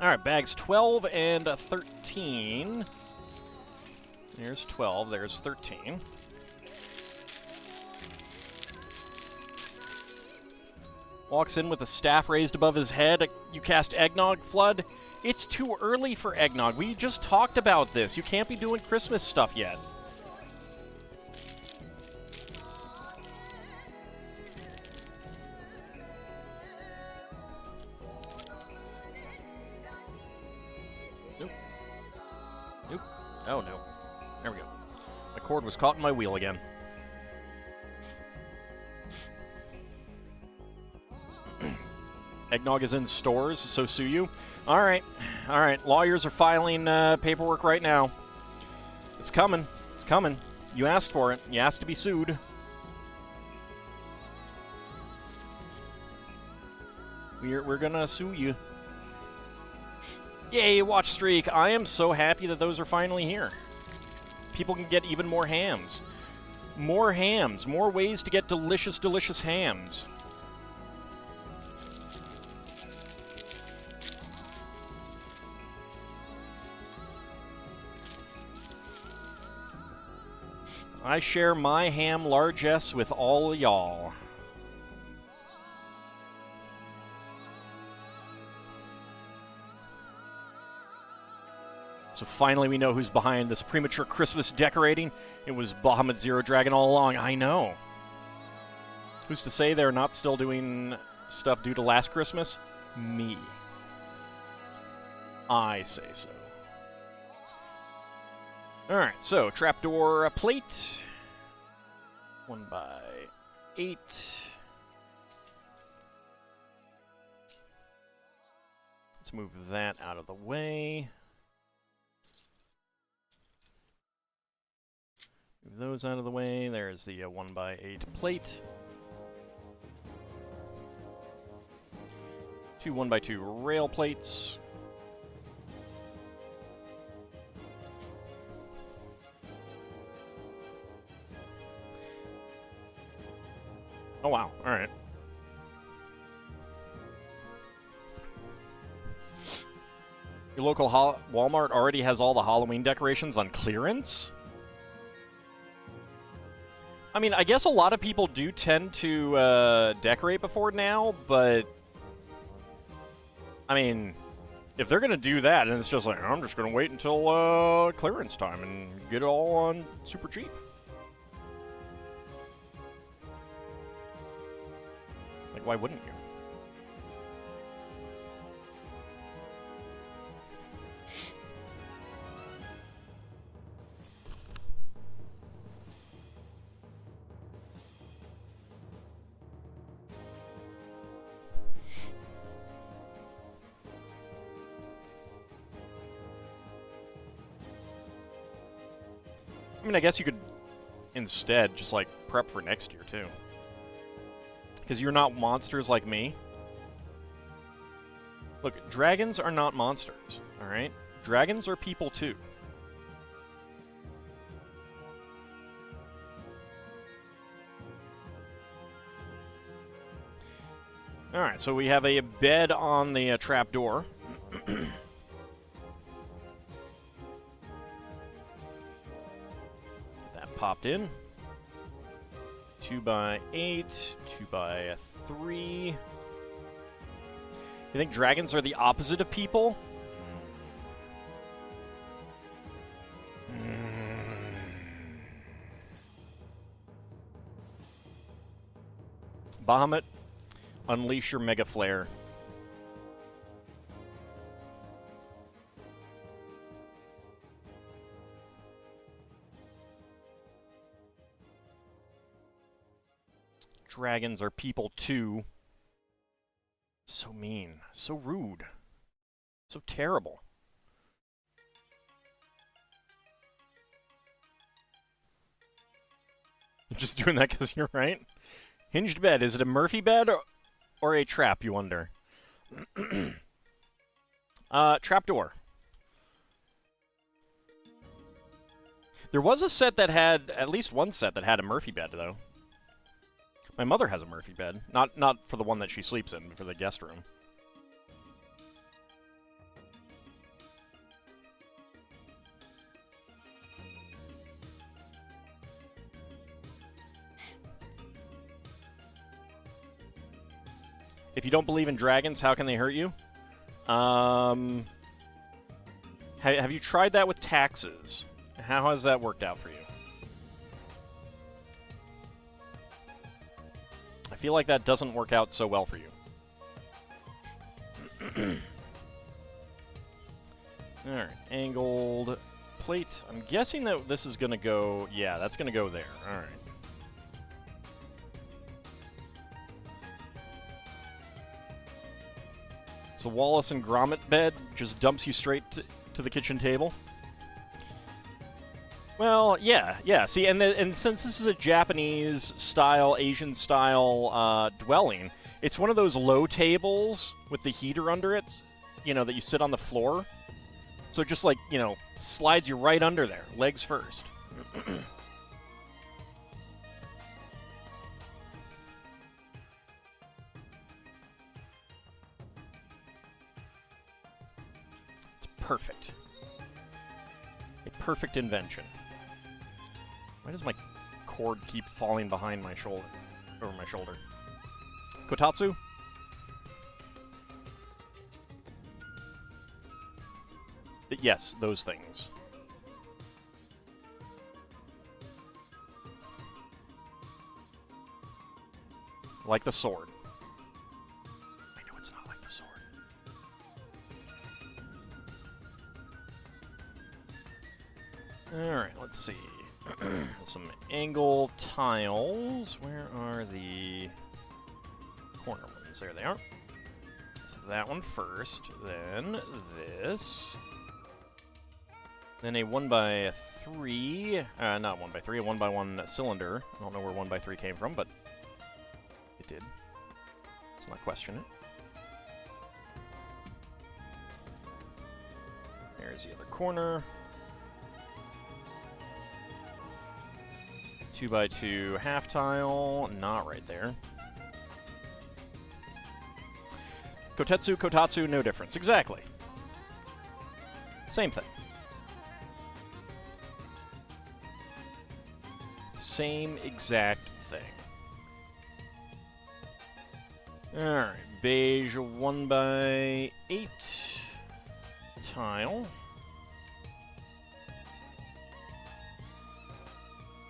Alright, bags 12 and 13. There's 12, there's 13. Walks in with a staff raised above his head. You cast Eggnog Flood. It's too early for eggnog. We just talked about this. You can't be doing Christmas stuff yet. Nope. Nope. Oh, no. There we go. My cord was caught in my wheel again. Eggnog is in stores, so sue you. All right. Lawyers are filing paperwork right now. It's coming. It's coming. You asked for it. You asked to be sued. We're gonna sue you. Yay, watch streak. I am so happy that those are finally here. People can get even more hams. More hams. More ways to get delicious, delicious hams. I share my ham largesse with all y'all. So finally we know who's behind this premature Christmas decorating. It was Bahamut Zero Dragon all along. I know. Who's to say they're not still doing stuff due to last Christmas? Me. I say so. Alright, so trapdoor plate. 1x8. Let's move that out of the way. Move those out of the way. There's the 1x8 plate. 2 1x2 rail plates. Oh wow, alright. Your local Walmart already has all the Halloween decorations on clearance? I mean, I guess a lot of people do tend to decorate before now, but... I mean, if they're going to do that, and it's just like, I'm just going to wait until clearance time and get it all on super cheap. Like, why wouldn't you? I mean, I guess you could instead just, like, prep for next year, too. Because you're not monsters like me. Look, dragons are not monsters, alright? Dragons are people, too. Alright, so we have a bed on the trapdoor. Popped in. 2x8, 2x3. You think dragons are the opposite of people? Bahamut, unleash your Mega Flare. Dragons are people too. So mean. So rude. So terrible. You're just doing that because you're right? Hinged bed. Is it a Murphy bed or a trap, you wonder? Trapdoor. There was a set that had, at least one set that had a Murphy bed, though. My mother has a Murphy bed. Not for the one that she sleeps in, but for the guest room. If you don't believe in dragons, how can they hurt you? Have you tried that with taxes? How has that worked out for you? I feel like that doesn't work out so well for you. Alright, angled plate. I'm guessing that this is going to go... Yeah, that's going to go there. Alright. So Wallace and Gromit bed just dumps you straight to the kitchen table. Well, yeah. See, and since this is a Japanese-style, Asian-style dwelling, it's one of those low tables with the heater under it, you know, that you sit on the floor. So it just, like, you know, slides you right under there, legs first. It's perfect. A perfect invention. Why does my cord keep falling behind my shoulder? Over my shoulder. Kotatsu? Yes, those things. Like the sword. I know it's not like the sword. Alright, let's see. Some angle tiles. Where are the corner ones? There they are. So that one first, then this. Then a 1x3, not 1x3, a 1x1 cylinder. I don't know where 1x3 came from, but it did. Let's not question it. There's the other corner. 2x2 half tile, not right there. Kotetsu, Kotatsu, no difference. Exactly. Same thing. Same exact thing. Alright, beige 1x8 tile.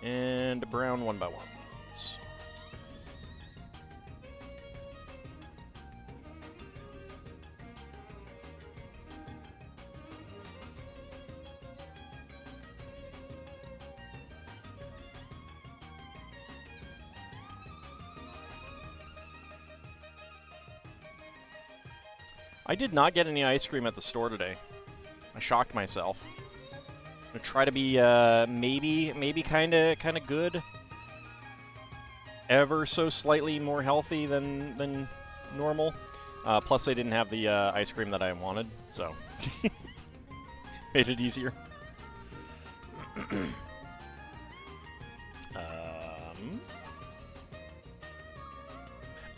And brown 1x1s. I did not get any ice cream at the store today. I shocked myself. I'm gonna try to be maybe kind of good. Ever so slightly more healthy than normal. Plus, they didn't have the ice cream that I wanted, so made it easier.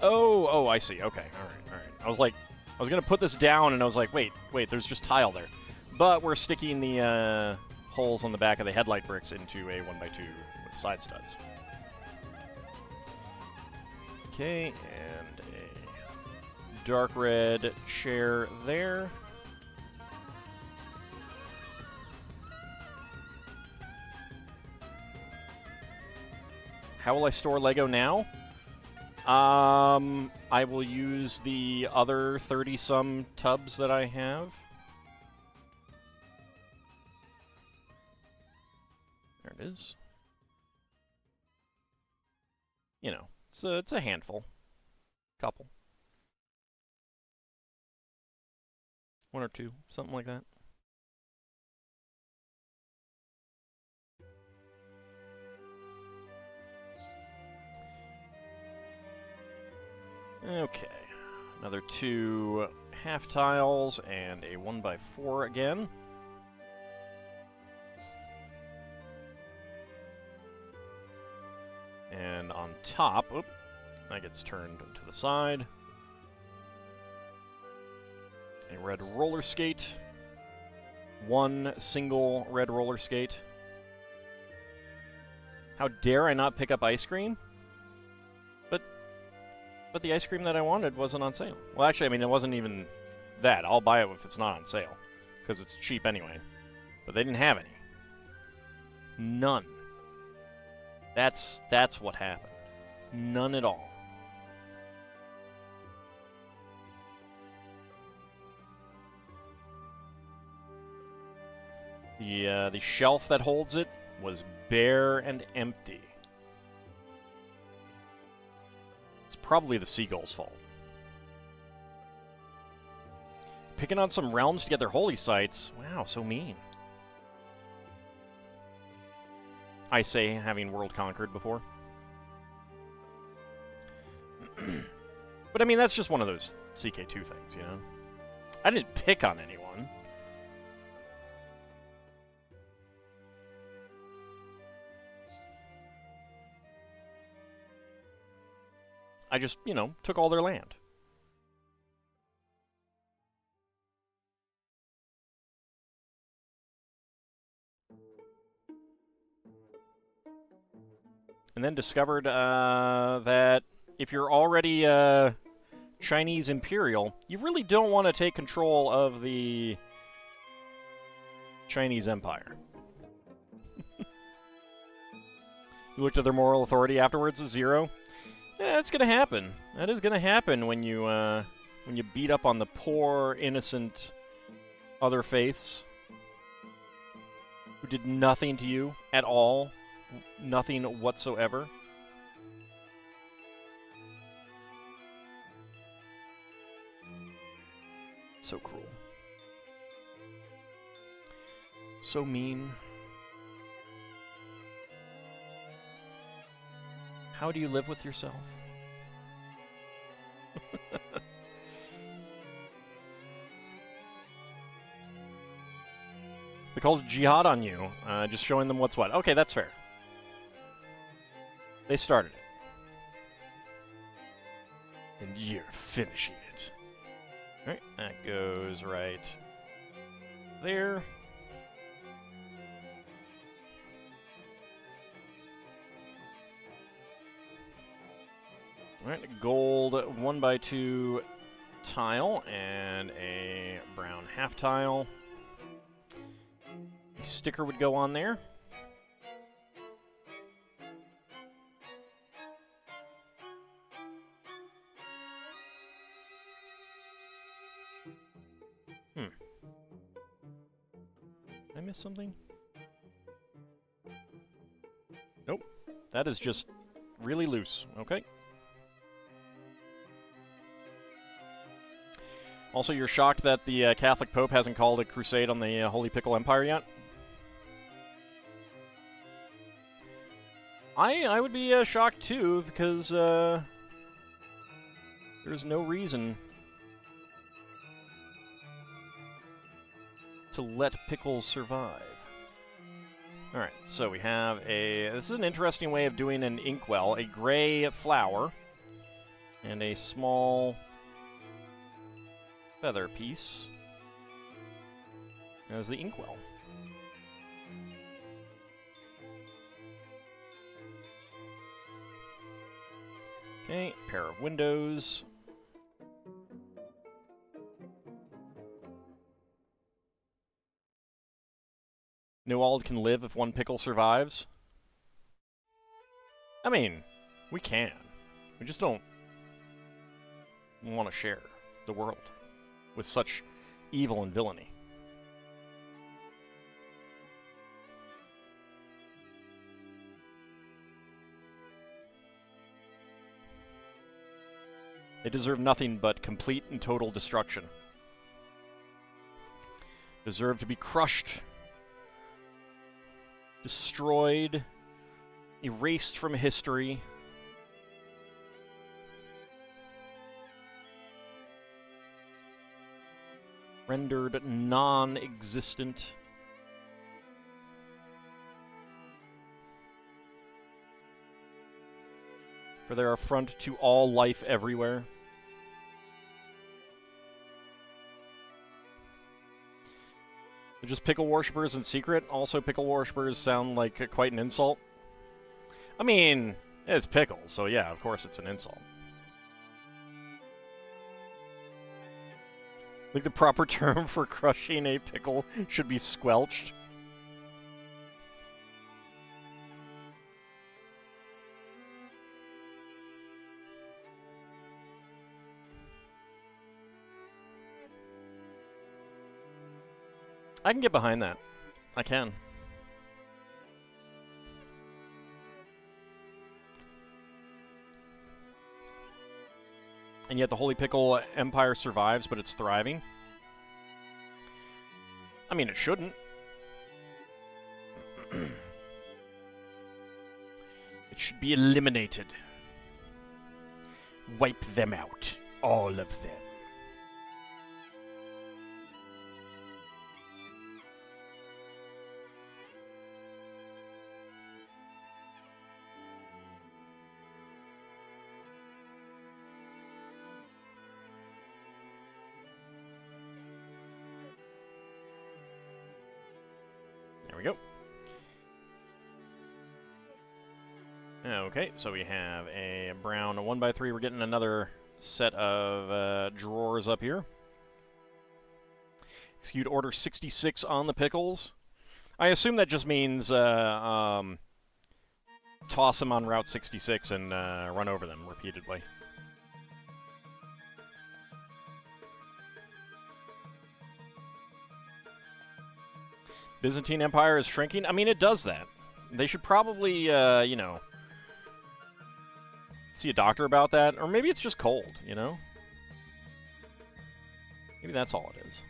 Oh, I see. Okay, all right. I was like, I was gonna put this down, and I was like, wait, there's just tile there. But we're sticking the holes on the back of the headlight bricks into a 1x2 with side studs. Okay, and a dark red chair there. How will I store Lego now? I will use the other 30-some tubs that I have. There it is. You know, it's a handful. Couple. One or two, something like that. Okay, another 2 half tiles and a 1x4 again. And on top, that gets turned to the side. A red roller skate. One single red roller skate. How dare I not pick up ice cream? But the ice cream that I wanted wasn't on sale. Well, actually, I mean, it wasn't even that. I'll buy it if it's not on sale, because it's cheap anyway. But they didn't have any. None. That's what happened. None at all. The shelf that holds it was bare and empty. Probably the seagull's fault. Picking on some realms to get their holy sites. Wow, so mean. I say, having world conquered before. But I mean, that's just one of those CK2 things, you know? I didn't pick on anyone. I just, you know, took all their land. And then discovered that if you're already Chinese Imperial, you really don't want to take control of the Chinese Empire. You looked at their moral authority afterwards, 0. Yeah, that's gonna happen. That is gonna happen when you beat up on the poor, innocent other faiths who did nothing to you at all, nothing whatsoever. So cruel. So mean. How do you live with yourself? They called jihad on you, just showing them what's what. Okay, that's fair. They started it. And you're finishing it. Alright, that goes right there. Alright, gold 1x2 tile and a brown half tile. A sticker would go on there. Did I miss something? Nope. That is just really loose. Okay. Also, you're shocked that the Catholic Pope hasn't called a crusade on the Holy Pickle Empire yet? I would be shocked too, because there's no reason to let pickles survive. Alright, so we have a... This is an interesting way of doing an inkwell. A gray flower and a small feather piece as the inkwell. Okay, pair of windows. Newald can live if one pickle survives. I mean, we can. We just don't want to share the world with such evil and villainy. They deserve nothing but complete and total destruction. Deserve to be crushed, destroyed, erased from history. Rendered non-existent. For their affront to all life everywhere. They're just pickle worshippers in secret. Also, pickle worshippers sound like quite an insult. I mean, it's pickle, so yeah, of course it's an insult. I think the proper term for crushing a pickle should be squelched. I can get behind that. I can. And yet the Holy Pickle Empire survives, but it's thriving. I mean, it shouldn't. It should be eliminated. Wipe them out. All of them. There we go. Okay, so we have a brown 1x3. We're getting another set of drawers up here. Execute Order 66 on the pickles. I assume that just means toss them on Route 66 and run over them repeatedly. Byzantine Empire is shrinking? I mean, it does that. They should probably, you know, see a doctor about that. Or maybe it's just cold, you know? Maybe that's all it is.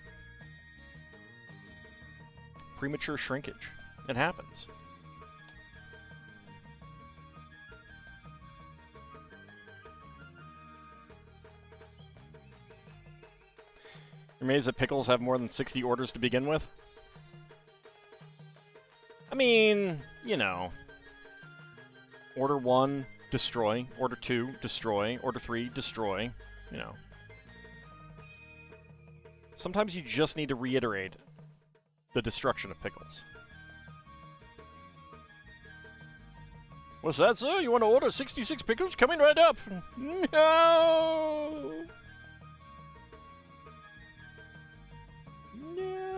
Premature shrinkage. It happens. You're amazed that pickles have more than 60 orders to begin with? I mean, you know. Order 1, destroy. Order 2, destroy. Order 3, destroy. You know. Sometimes you just need to reiterate the destruction of pickles. What's that, sir? You want to order 66 pickles? Coming right up! No! No!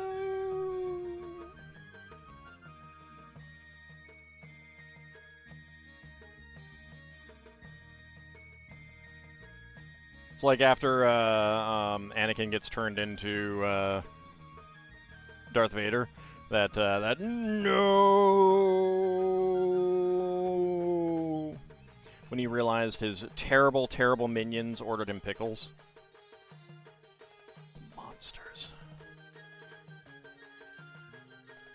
It's like after Anakin gets turned into Darth Vader, that no, when he realized his terrible, terrible minions ordered him pickles. Monsters.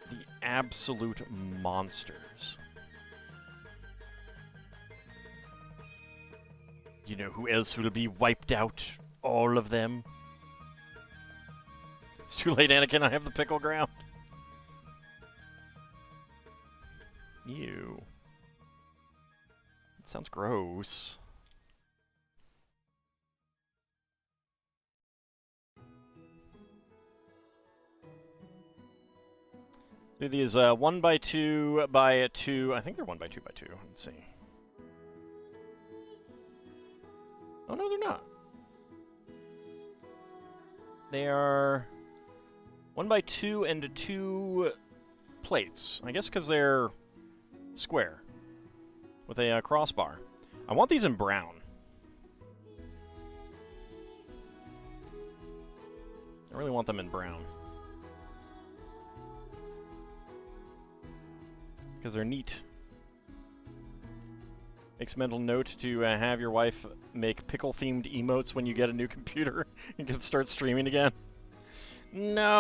The absolute monsters. You know who else will be wiped out? All of them. It's too late, Anakin. I have the pickle ground. Ew. That sounds gross. Do these 1 by 2 by 2. I think they're 1 by 2 by 2. Let's see. Oh, no, they're not. They are 1 by 2 and 2 plates. I guess because they're square with a crossbar. I want these in brown. I really want them in brown. Because they're neat. Makes mental note to have your wife make pickle-themed emotes when you get a new computer and can start streaming again. No.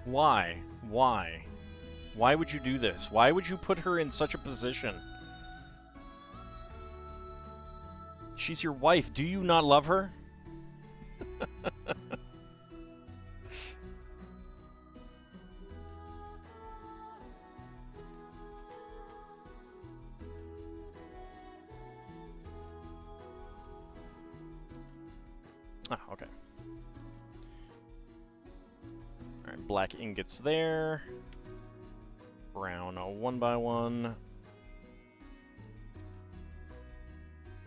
Why? Why? Why would you do this? Why would you put her in such a position? She's your wife. Do you not love her? Ah, okay. Alright, black ingots there. Brown 1 by 1.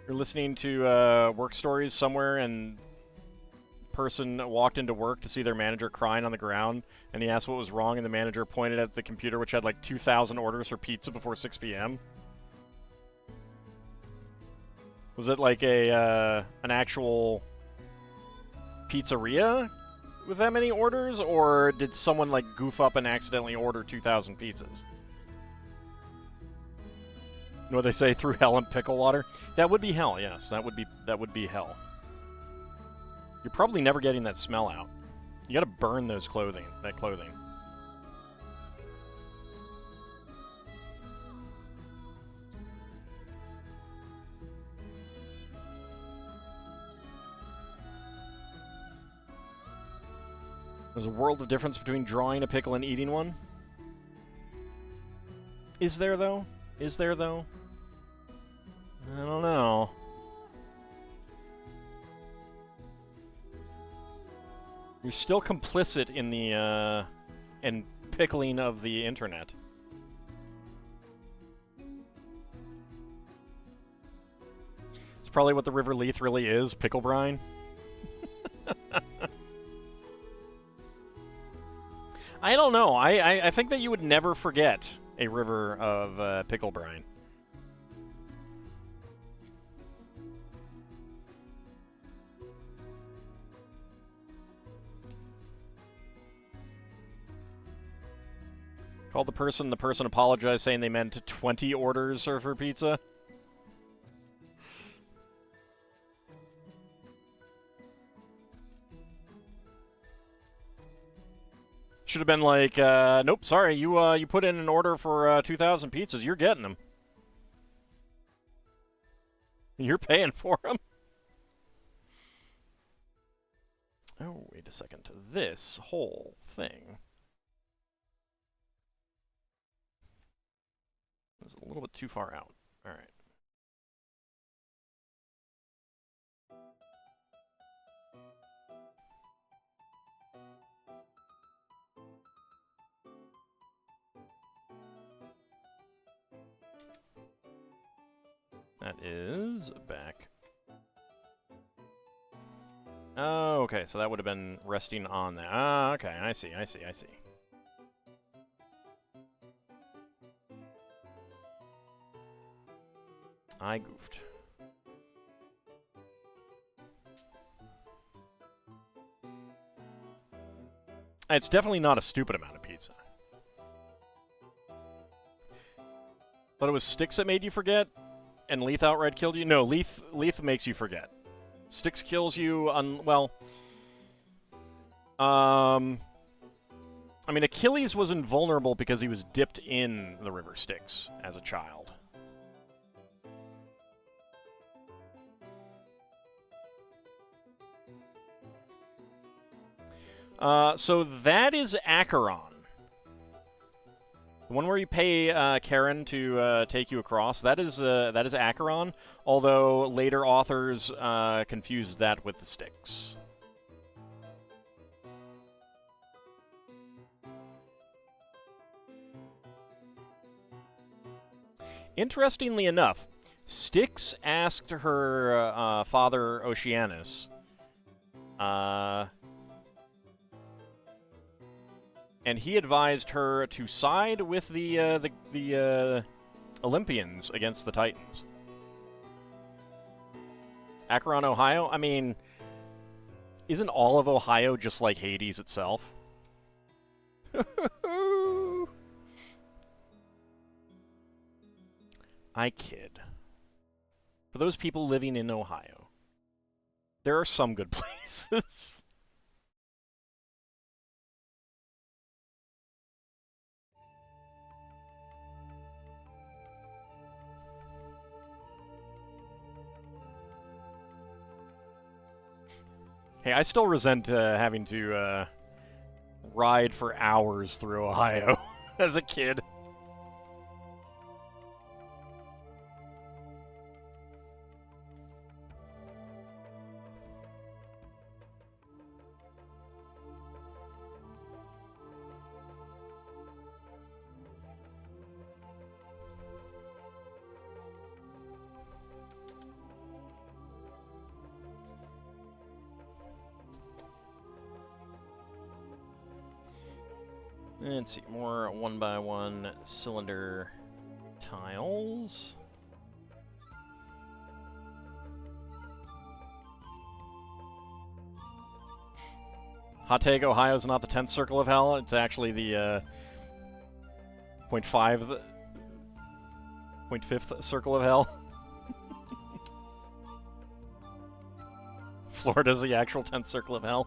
You're listening to work stories somewhere and person walked into work to see their manager crying on the ground and he asked what was wrong and the manager pointed at the computer which had like 2,000 orders for pizza before 6 p.m. Was it like a an actual pizzeria with that many orders, or did someone like goof up and accidentally order 2,000 pizzas? You know what they say, through hell and pickle water? That would be hell, yes. That would be hell. You're probably never getting that smell out. You gotta burn that clothing. There's a world of difference between drawing a pickle and eating one. Is there, though? Is there, though? I don't know. You're still complicit in the, in pickling of the internet. It's probably what the River Leith really is, pickle brine. I don't know. I think that you would never forget a river of pickle brine. Called the person apologized saying they meant 20 orders for pizza. Should have been like, nope, sorry, you put in an order for 2,000 pizzas. You're getting them. You're paying for them. Oh, wait a second. This whole thing is a little bit too far out. All right. That is back. Oh, okay, so that would have been resting on that. Ah, okay, I see. I goofed. It's definitely not a stupid amount of pizza. But it was Sticks that made you forget? And Leith outright killed you? No, Leith makes you forget. Sticks kills you well... I mean, Achilles was invulnerable because he was dipped in the river Styx as a child. So that is Acheron. The one where you pay Karen to take you across, that is Acheron, although later authors confused that with the Styx. Interestingly enough, Styx asked her father Oceanus, and he advised her to side with the Olympians against the Titans. Akron, Ohio? I mean, isn't all of Ohio just like Hades itself? I kid. For those people living in Ohio, there are some good places. Hey, I still resent having to ride for hours through Ohio as a kid. Let's see, more 1x1 cylinder tiles. Hot take, Ohio's not the 10th circle of hell. It's actually the 0.5th circle of hell. Florida's the actual 10th circle of hell.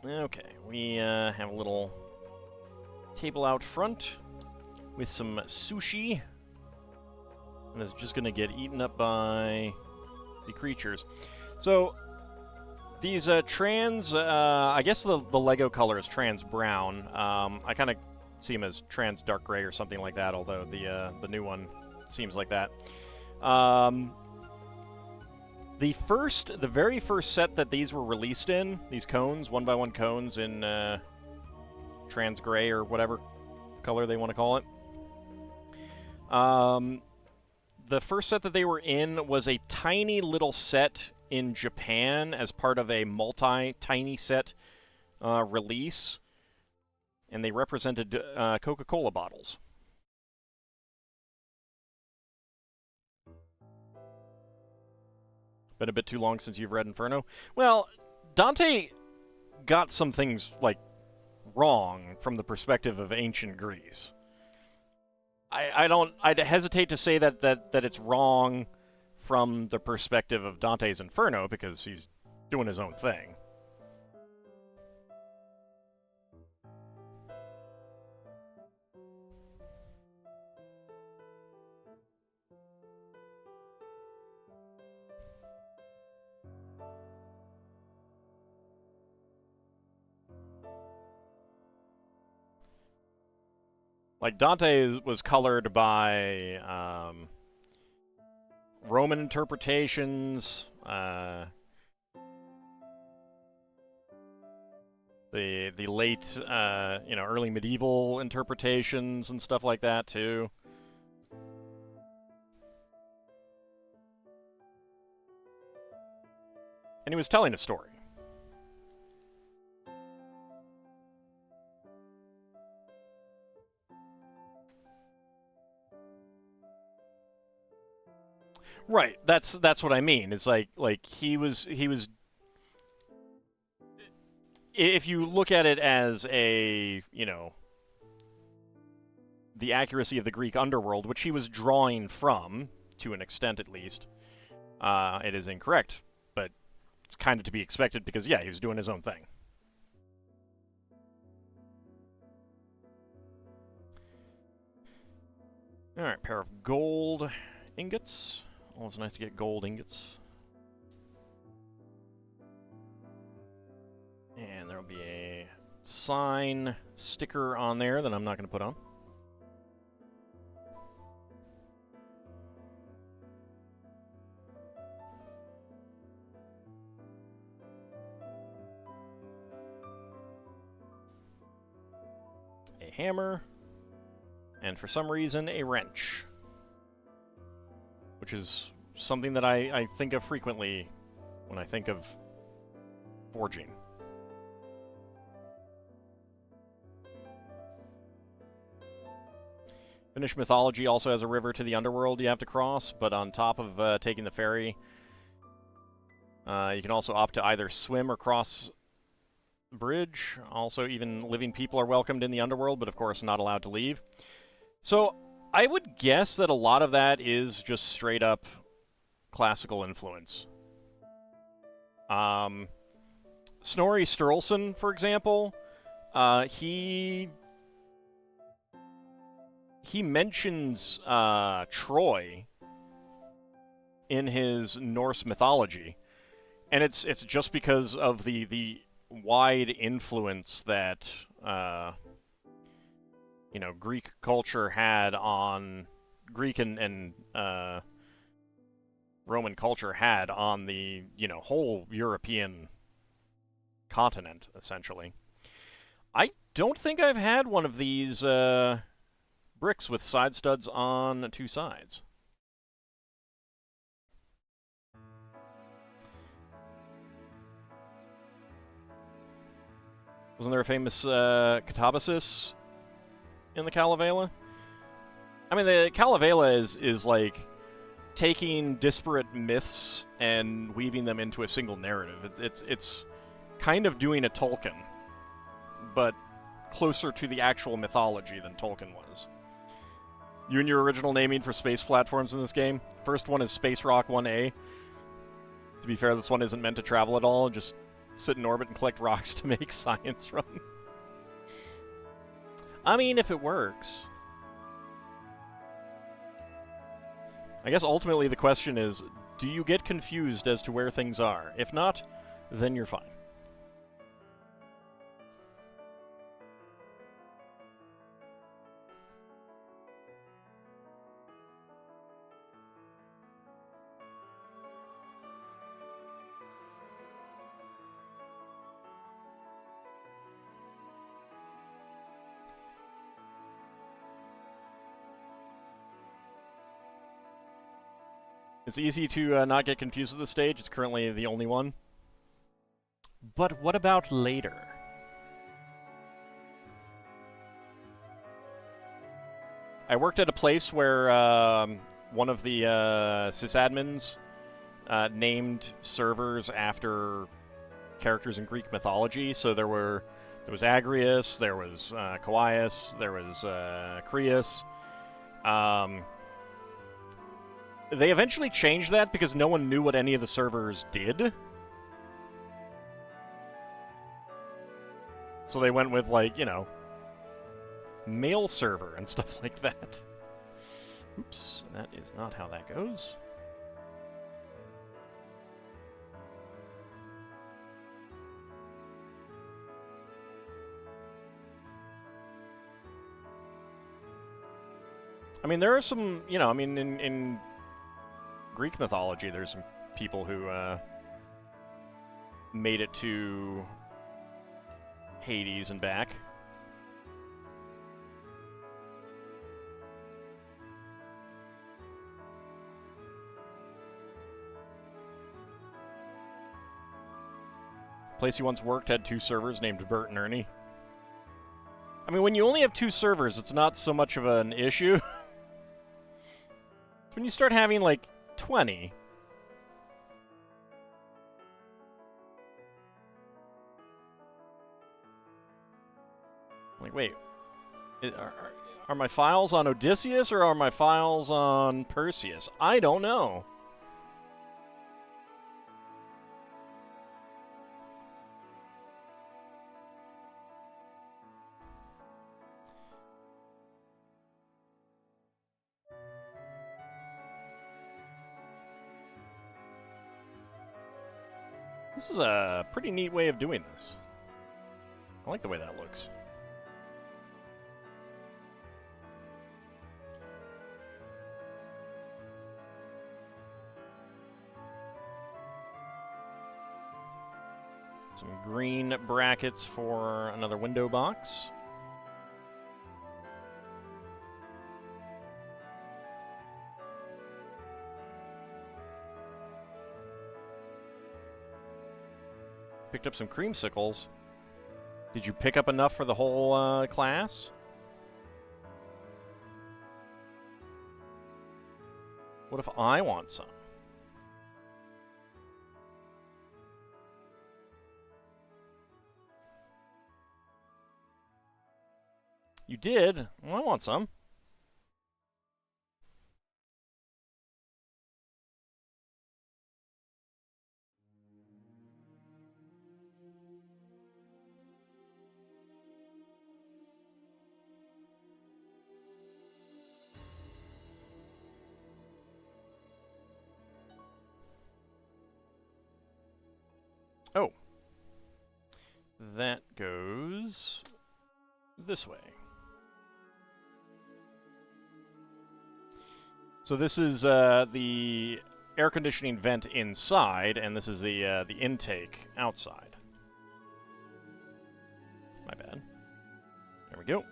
Okay, we have a little table out front with some sushi. And it's just going to get eaten up by the creatures. So, these trans, I guess the Lego color is trans brown. I kind of see them as trans dark gray or something like that, although the new one seems like that. The very first set that these were released in, these cones, 1x1 cones in trans gray or whatever color they want to call it. The first set that they were in was a tiny little set in Japan as part of a multi-tiny set release, and they represented Coca-Cola bottles. Been a bit too long since you've read Inferno. Well, Dante got some things, like, wrong from the perspective of ancient Greece. I'd hesitate to say that it's wrong from the perspective of Dante's Inferno, because he's doing his own thing. Like, Dante was colored by Roman interpretations, the late, early medieval interpretations and stuff like that too. And he was telling a story. Right. That's what I mean. It's like he was if you look at it as a, the accuracy of the Greek underworld, which he was drawing from, to an extent at least, it is incorrect. But it's kind of to be expected because, yeah, he was doing his own thing. Alright, pair of gold ingots. Always nice to get gold ingots. And there'll be a sign sticker on there that I'm not going to put on. A hammer. And for some reason, a wrench. Which is something that I think of frequently when I think of forging. Finnish mythology also has a river to the underworld you have to cross, but on top of taking the ferry, you can also opt to either swim or cross the bridge. Also, even living people are welcomed in the underworld, but of course not allowed to leave. So, I would guess that a lot of that is just straight up classical influence. Snorri Sturluson, for example, he mentions Troy in his Norse mythology, and it's just because of the wide influence that Greek culture had on Greek and Roman culture had on the whole European continent, essentially. I don't think I've had one of these bricks with side studs on two sides. Wasn't there a famous catabasis in the Kalevala? I mean, the Kalevala is like taking disparate myths and weaving them into a single narrative. It's kind of doing a Tolkien, but closer to the actual mythology than Tolkien was. You and your original naming for space platforms in this game. First one is Space Rock 1A. To be fair, this one isn't meant to travel at all, just sit in orbit and collect rocks to make science from. I mean, if it works. I guess ultimately the question is, do you get confused as to where things are? If not, then you're fine. It's easy to not get confused at this stage. It's currently the only one. But what about later? I worked at a place where one of the sysadmins named servers after characters in Greek mythology. So there was Agrius, there was Coius, there was Creus. They eventually changed that because no one knew what any of the servers did. So they went with, like, you know, mail server and stuff like that. Oops, that is not how that goes. I mean, there are some, you know, I mean, in Greek mythology, there's some people who made it to Hades and back. Place he once worked had 2 servers named Bert and Ernie. I mean, when you only have 2 servers, it's not so much of an issue. When you start having, like, 20... Like, wait. Are my files on Odysseus or are my files on Perseus? I don't know. This is a pretty neat way of doing this. I like the way that looks. Some green brackets for another window box. Picked up some creamsicles. Did you pick up enough for the whole class? What if I want some? You did? Well, I want some. Oh. That goes this way. So this is the air conditioning vent inside, and this is the intake outside. My bad. There we go.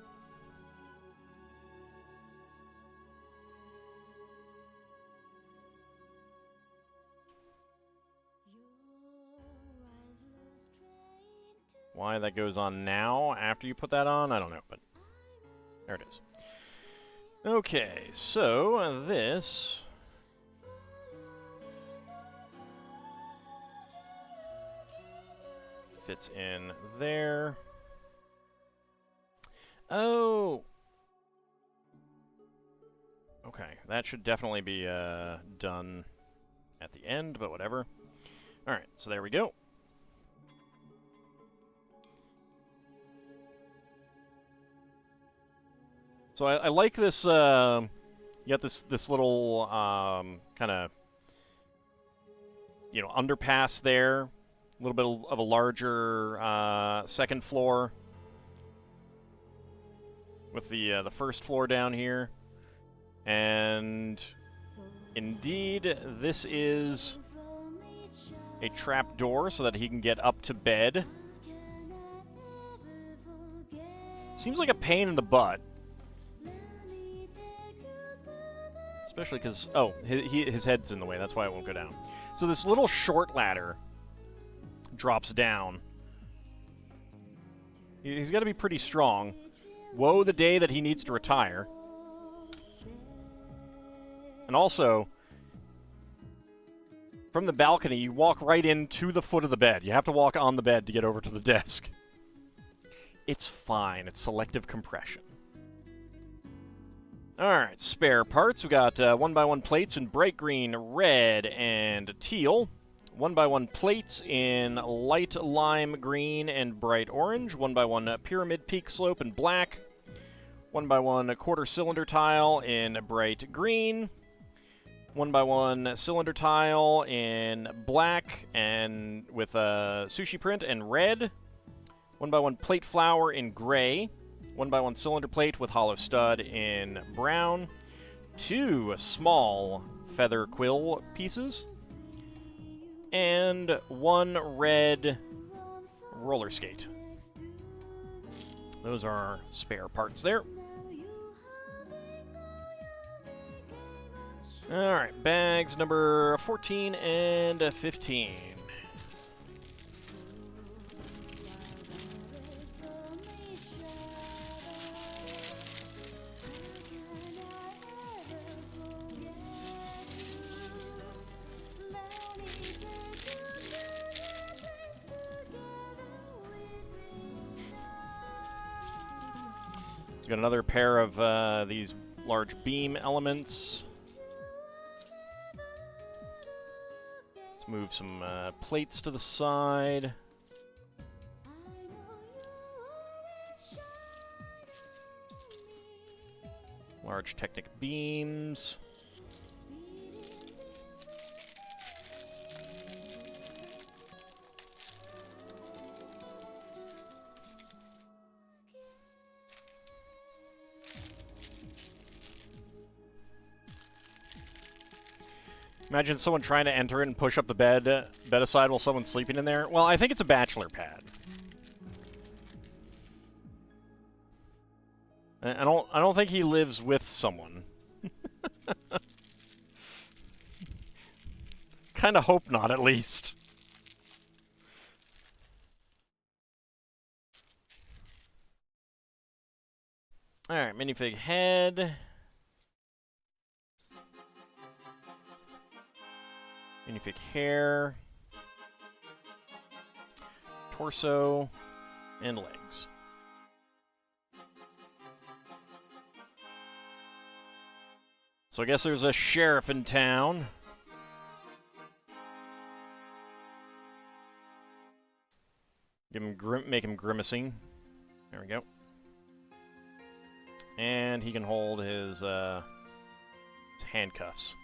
Why that goes on now after you put that on, I don't know, but there it is. Okay, so this fits in there. Oh! Okay, that should definitely be done at the end, but whatever. Alright, so there we go. So I like this, you got this little, kind of, you know, underpass there. A little bit of a larger, second floor. With the first floor down here. And indeed, this is a trap door so that he can get up to bed. Seems like a pain in the butt. Especially because, oh, his head's in the way. That's why it won't go down. So this little short ladder drops down. He's got to be pretty strong. Woe the day that he needs to retire. And also, from the balcony, you walk right into the foot of the bed. You have to walk on the bed to get over to the desk. It's fine. It's selective compression. Alright, spare parts. We got 1x1 plates in bright green, red, and teal. 1x1 plates in light lime green and bright orange. 1x1 pyramid peak slope in black. 1x1 quarter cylinder tile in bright green. 1x1 cylinder tile in black and with a sushi print and red. 1x1 plate flower in gray. 1x1 cylinder plate with hollow stud in brown. 2 small feather quill pieces. And 1 red roller skate. Those are our spare parts there. Alright, bags number 14 and 15. Got another pair of these large beam elements. Let's move some plates to the side. Large Technic beams. Imagine someone trying to enter it and push up the bed aside while someone's sleeping in there. Well, I think it's a bachelor pad. I don't think he lives with someone. Kind of hope not, at least. All right, minifig head. Minifig hair, torso, and legs. So I guess there's a sheriff in town. Make him grimacing. There we go. And he can hold his handcuffs.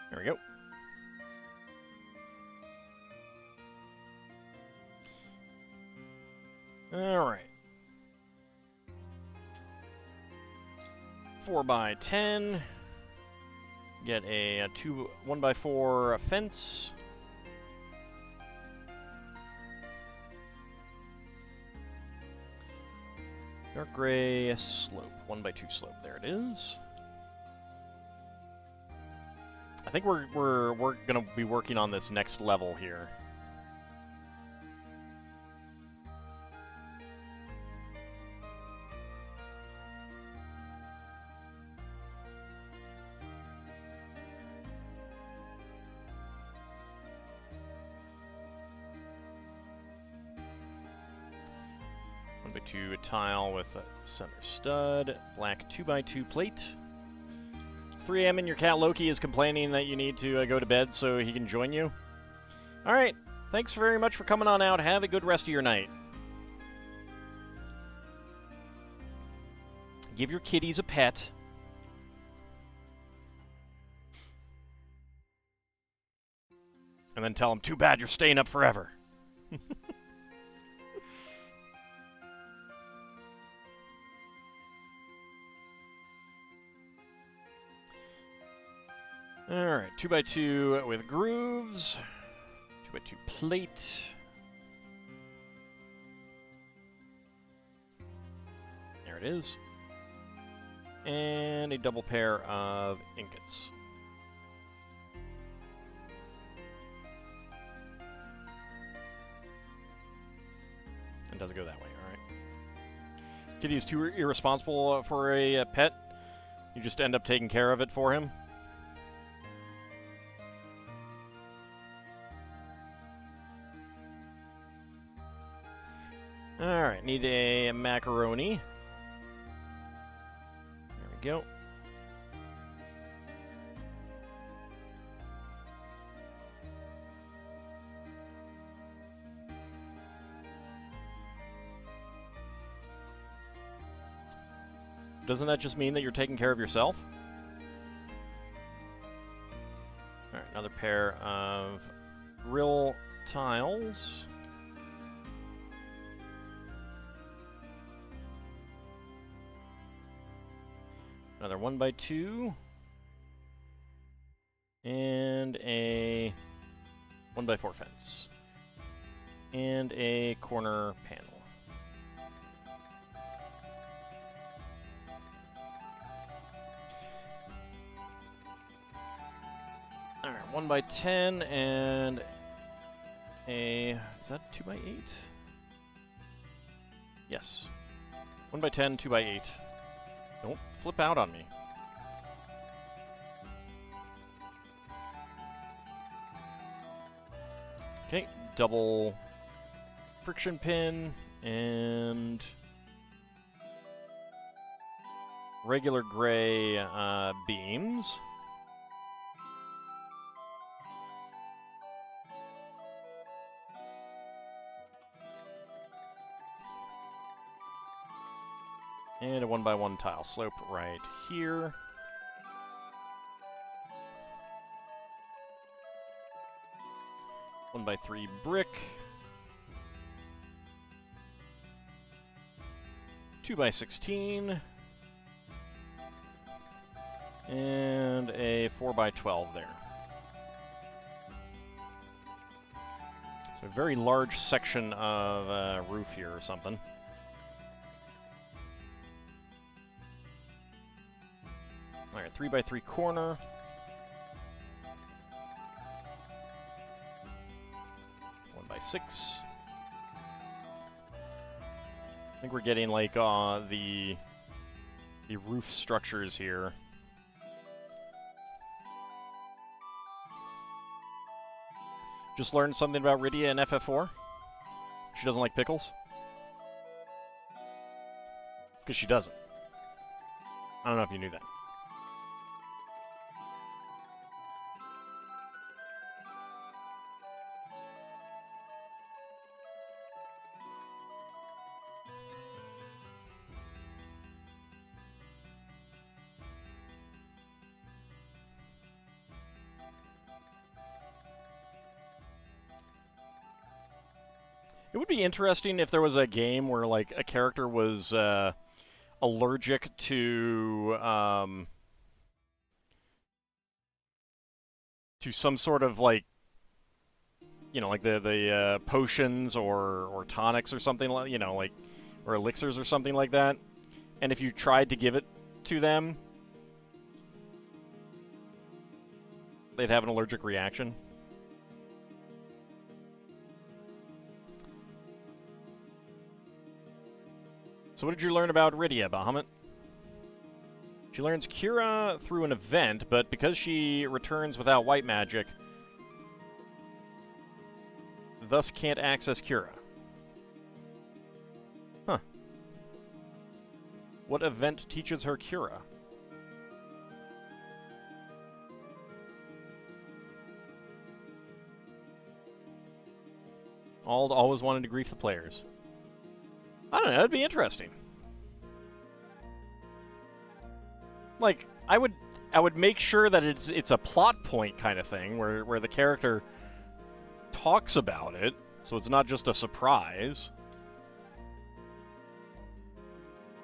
There we go. All right. 4x10. Get a 1x4 fence. Dark gray slope. 1x2 slope. There it is. I think we're gonna be working on this next level here. One by two tile with a center stud, black 2x2 plate. 3 a.m. and your cat Loki is complaining that you need to go to bed so he can join you. Alright, thanks very much for coming on out. Have a good rest of your night. Give your kitties a pet. And then tell them, too bad you're staying up forever. Alright, 2x2 with grooves. 2x2 plate. There it is. And a double pair of ingots. It doesn't go that way, alright. Kitty's too irresponsible for a pet. You just end up taking care of it for him. Alright, Need a macaroni. There we go. Doesn't that just mean that you're taking care of yourself? Alright, another pair of grill tiles. Another 1x2. And a 1x4 fence. And a corner panel. Alright, 1x10 and a... is that 2x8? Yes. 1x10, 2x8. Don't flip out on me. Okay, double friction pin and regular gray beams. And a 1x1 tile slope right here. One by 3 brick. 2x16. And a 4x12 there. So a very large section of roof here or something. Alright, 3x3 corner. By 6. I think we're getting like the roof structures here. Just learned something about Rydia in FF4. She doesn't like pickles. Because she doesn't. I don't know if you knew that. It would be interesting if there was a game where, like, a character was allergic to some sort of, like, you know, like the potions or tonics or something, like, you know, like, or elixirs or something like that. And if you tried to give it to them, they'd have an allergic reaction. So what did you learn about Rydia, Bahamut? She learns Cura through an event, but because she returns without white magic, thus can't access Cura. Huh. What event teaches her Cura? Always wanted to grief the players. I don't know, that'd be interesting. Like, I would make sure that it's a plot point kind of thing where the character talks about it, so it's not just a surprise.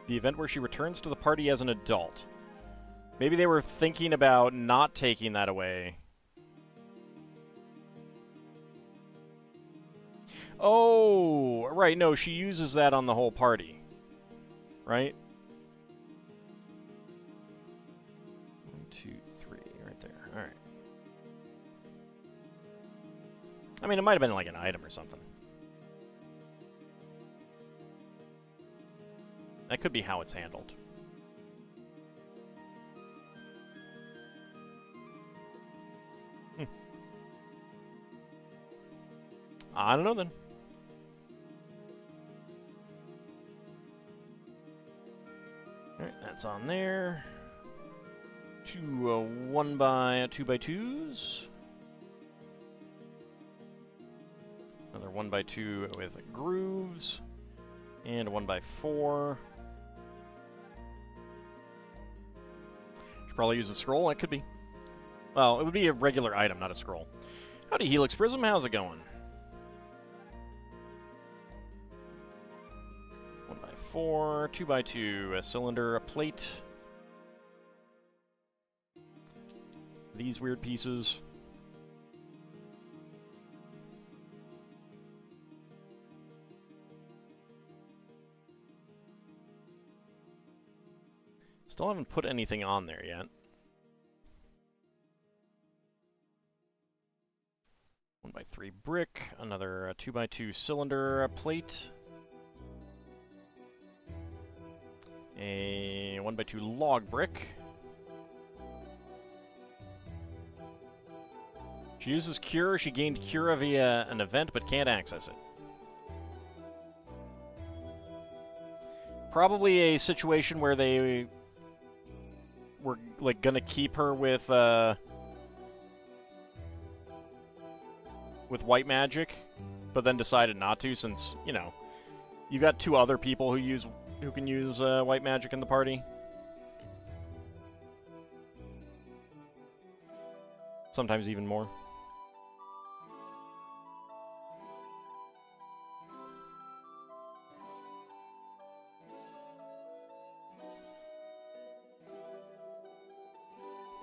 The event where she returns to the party as an adult. Maybe they were thinking about not taking that away. Oh, right, no, she uses that on the whole party. Right? 1, 2, 3, right there. Alright. I mean, it might have been like an item or something. That could be how it's handled. I don't know then. Alright, that's on there. Two 2x2s. Another 1x2 with grooves. And a 1x4. Should probably use a scroll. That could be. Well, it would be a regular item, not a scroll. Howdy, Helix Prism. How's it going? 1x4, 2x2, a cylinder, a plate. These weird pieces. Still haven't put anything on there yet. 1x3 brick, another 2x2 cylinder plate, a 1x2 log brick. She uses Cure. She gained Cure via an event, but can't access it. Probably a situation where they were like gonna keep her with white magic, but then decided not to, since you know you got two other people who can use white magic in the party. Sometimes even more.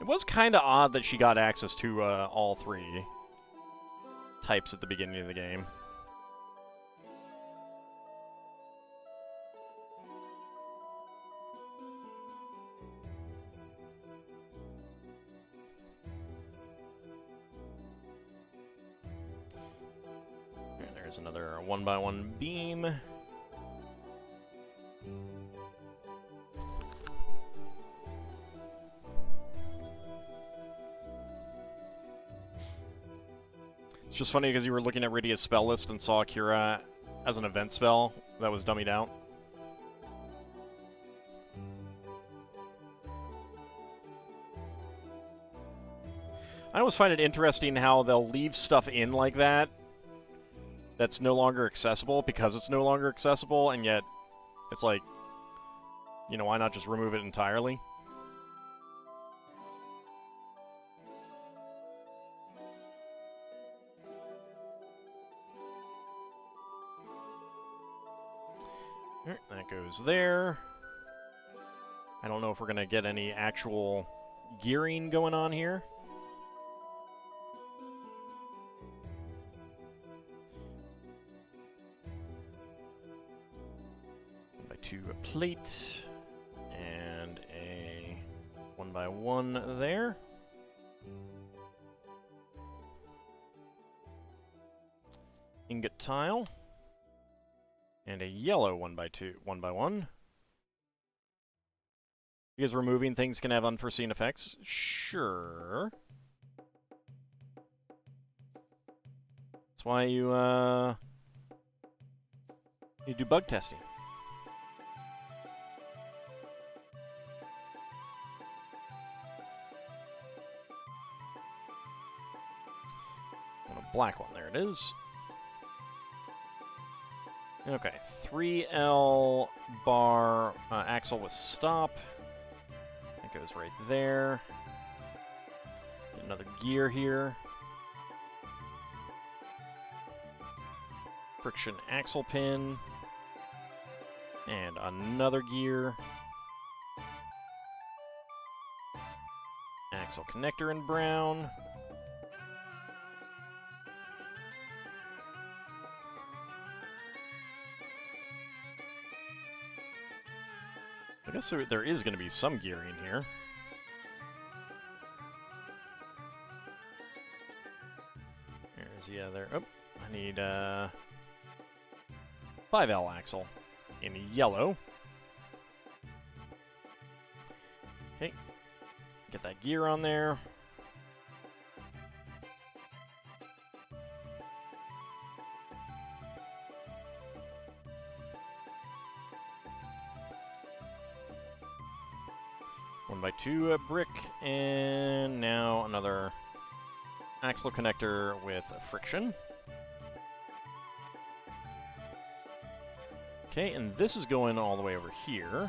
It was kind of odd that she got access to all three types at the beginning of the game. And there's another 1x1 beam. It's just funny because you were looking at Rydia's spell list and saw Kira as an event spell that was dummied out. I always find it interesting how they'll leave stuff in like that that's no longer accessible because it's no longer accessible, and yet it's like, you know, why not just remove it entirely? That goes there. I don't know if we're going to get any actual gearing going on here. By two a plate and a 1x1 there. Ingot tile. And a yellow 1x1. Because removing things can have unforeseen effects? Sure. That's why you do bug testing. And a black one, there it is. Okay, 3L bar axle with stop. That goes right there. Get another gear here. Friction axle pin. And another gear. Axle connector in brown. I guess there is going to be some gearing here. There's the other. Oh, I need 5L axle in yellow. Okay, get that gear on there. 1x2 brick, and now another axle connector with friction. Okay, and this is going all the way over here.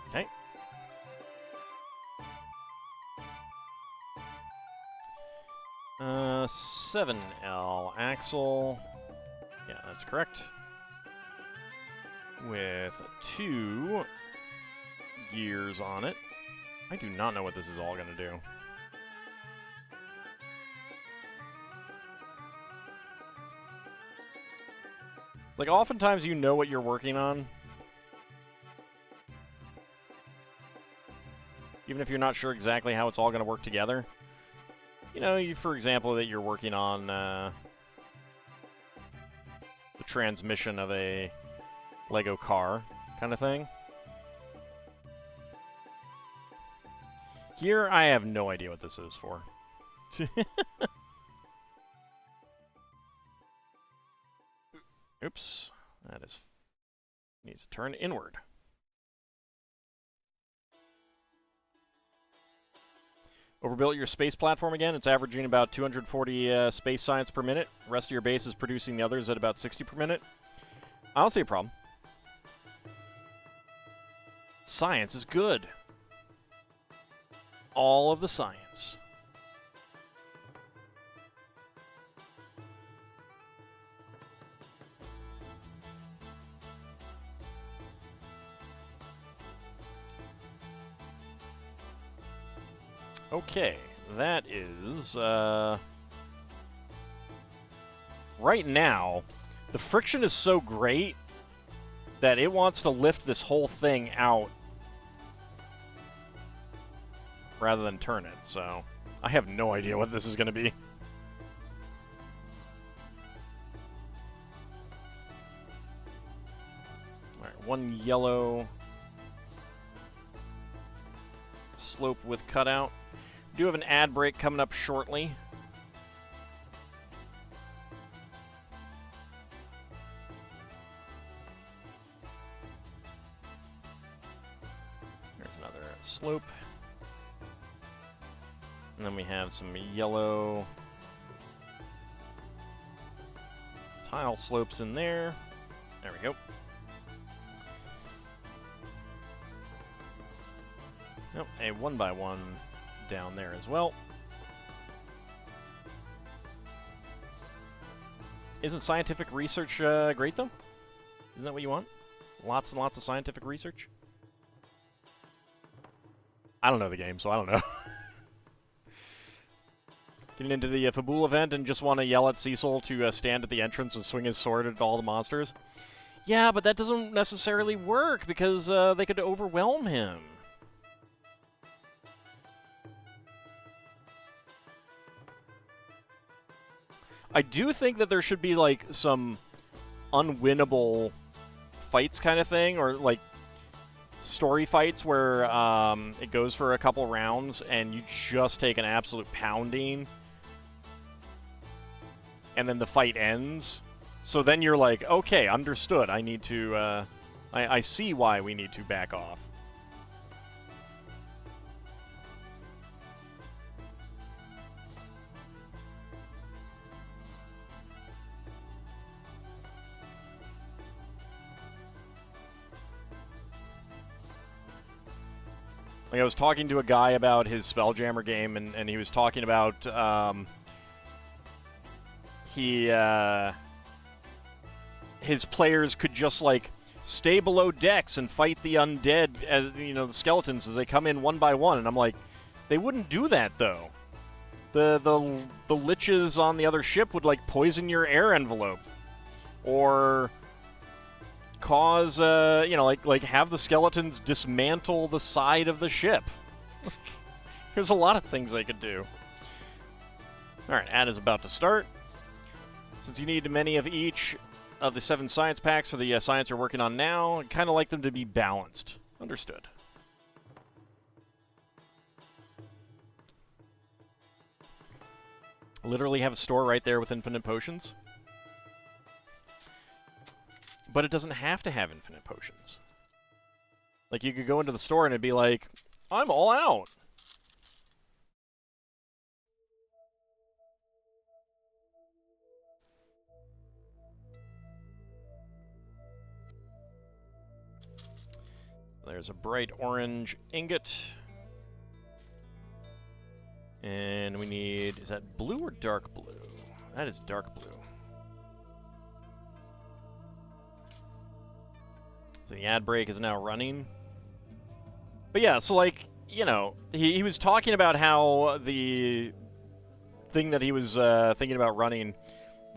Okay. 7L axle. Yeah, that's correct. With 2 gears on it. I do not know what this is all going to do. Like, oftentimes you know what you're working on, even if you're not sure exactly how it's all going to work together. You know, for example, that you're working on the transmission of a Lego car kind of thing. Here, I have no idea what this is for. Oops. That needs to turn inward. Overbuilt your space platform again. It's averaging about 240 space science per minute. The rest of your base is producing the others at about 60 per minute. I don't see a problem. Science is good. All of the science. Okay, that is, right now, the friction is so great that it wants to lift this whole thing out rather than turn it, so I have no idea what this is going to be. Alright, one yellow slope with cutout. We do have an ad break coming up shortly. There's another slope. And then we have some yellow tile slopes in there. There we go. Nope, a 1x1 down there as well. Isn't scientific research great, though? Isn't that what you want? Lots and lots of scientific research? I don't know the game, so I don't know. Getting into the Fabul event and just want to yell at Cecil to stand at the entrance and swing his sword at all the monsters? Yeah, but that doesn't necessarily work, because they could overwhelm him. I do think that there should be, like, some unwinnable fights kind of thing, or, like, story fights where it goes for a couple rounds and you just take an absolute pounding and then the fight ends. So then you're like, okay, understood. I need to, I see why we need to back off. Like, I was talking to a guy about his Spelljammer game, and he was talking about his players could just, like, stay below decks and fight the undead, as you know, the skeletons as they come in one by one. And I'm like, they wouldn't do that though. The liches on the other ship would, like, poison your air envelope, or cause, you know, like have the skeletons dismantle the side of the ship. There's a lot of things they could do. Alright, ad is about to start. Since you need many of each of the 7 science packs for the science you're working on now, I'd kind of like them to be balanced. Understood. Literally have a store right there with infinite potions. but it doesn't have to have infinite potions. Like, you could go into the store and it'd be like, I'm all out. There's a bright orange ingot. And we need, is that blue or dark blue? That is dark blue. So the ad break is now running. But yeah, so like, you know, he was talking about how the thing that he was thinking about running,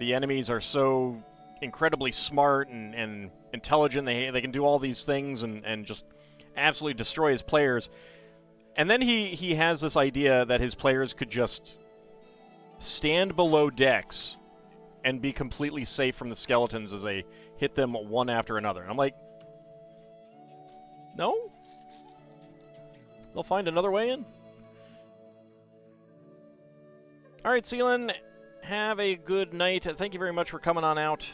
the enemies are so incredibly smart and intelligent, they can do all these things and just absolutely destroy his players. And then he has this idea that his players could just stand below decks and be completely safe from the skeletons as they hit them one after another. And I'm like, no? They'll find another way in? Alright, Seelan, have a good night. Thank you very much for coming on out.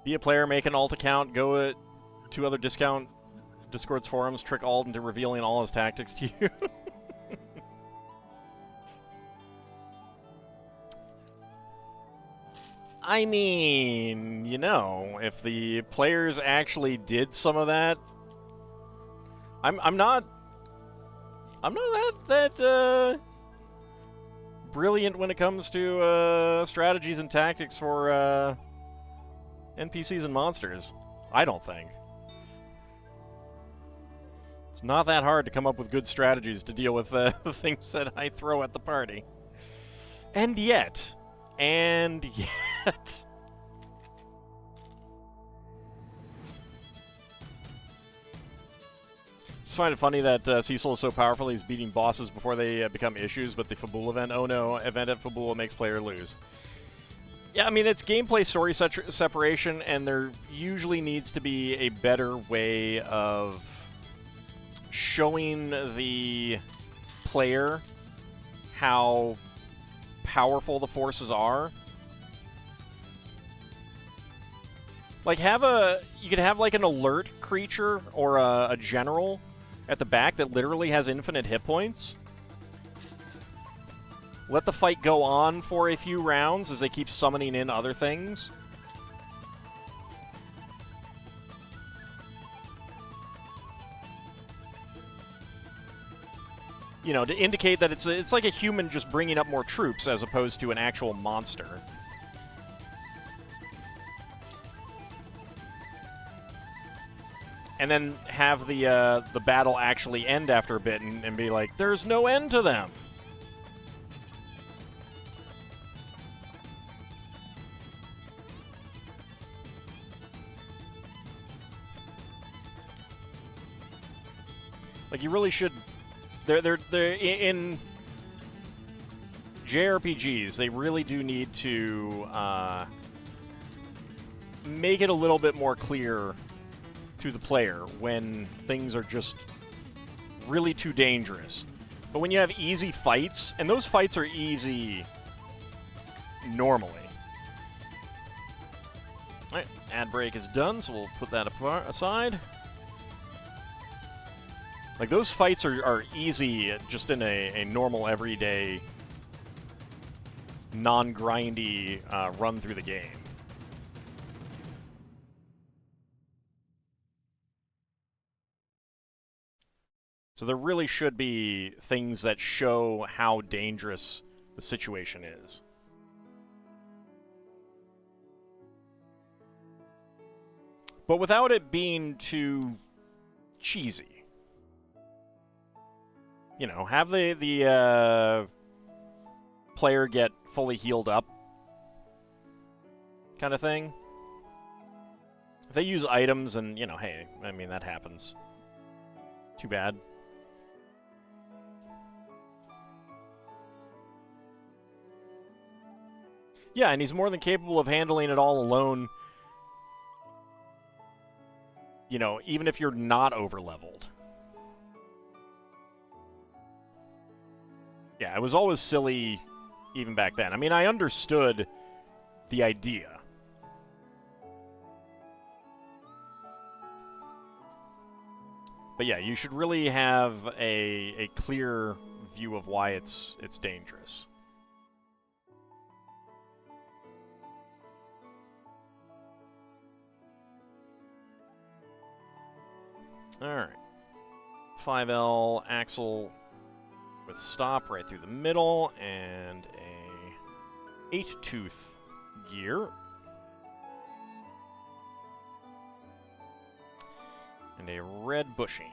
Be a player, make an alt account, go to other Discord's forums, trick alt into revealing all his tactics to you. I mean, you know, if the players actually did some of that, I'm not that brilliant when it comes to strategies and tactics for NPCs and monsters. I don't think. It's not that hard to come up with good strategies to deal with the things that I throw at the party. And yet... Just find it funny that Cecil is so powerful he's beating bosses before they become issues, but the Fabula event, oh no, event at Fabula makes player lose. Yeah, I mean, it's gameplay story separation, and there usually needs to be a better way of showing the player how powerful the forces are. Like, you could have like an alert creature or a general at the back that literally has infinite hit points. Let the fight go on for a few rounds as they keep summoning in other things. You know, to indicate that it's like a human just bringing up more troops as opposed to an actual monster. And then have the battle actually end after a bit and be like, there's no end to them. Like, you really should... They're in JRPGs, they really do need to make it a little bit more clear to the player when things are just really too dangerous. But when you have easy fights, and those fights are easy normally. Alright, ad break is done, so we'll put that aside. Like, those fights are easy just in a normal, everyday, non-grindy run through the game. So there really should be things that show how dangerous the situation is. But without it being too cheesy. You know, have the player get fully healed up kind of thing. If they use items and, you know, hey, I mean, that happens. Too bad. Yeah, and he's more than capable of handling it all alone. You know, even if you're not over-leveled. Yeah, it was always silly even back then. I mean, I understood the idea. But yeah, you should really have a clear view of why it's dangerous. Alright. 5L axle with stop right through the middle, and a 8-tooth gear. And a red bushing.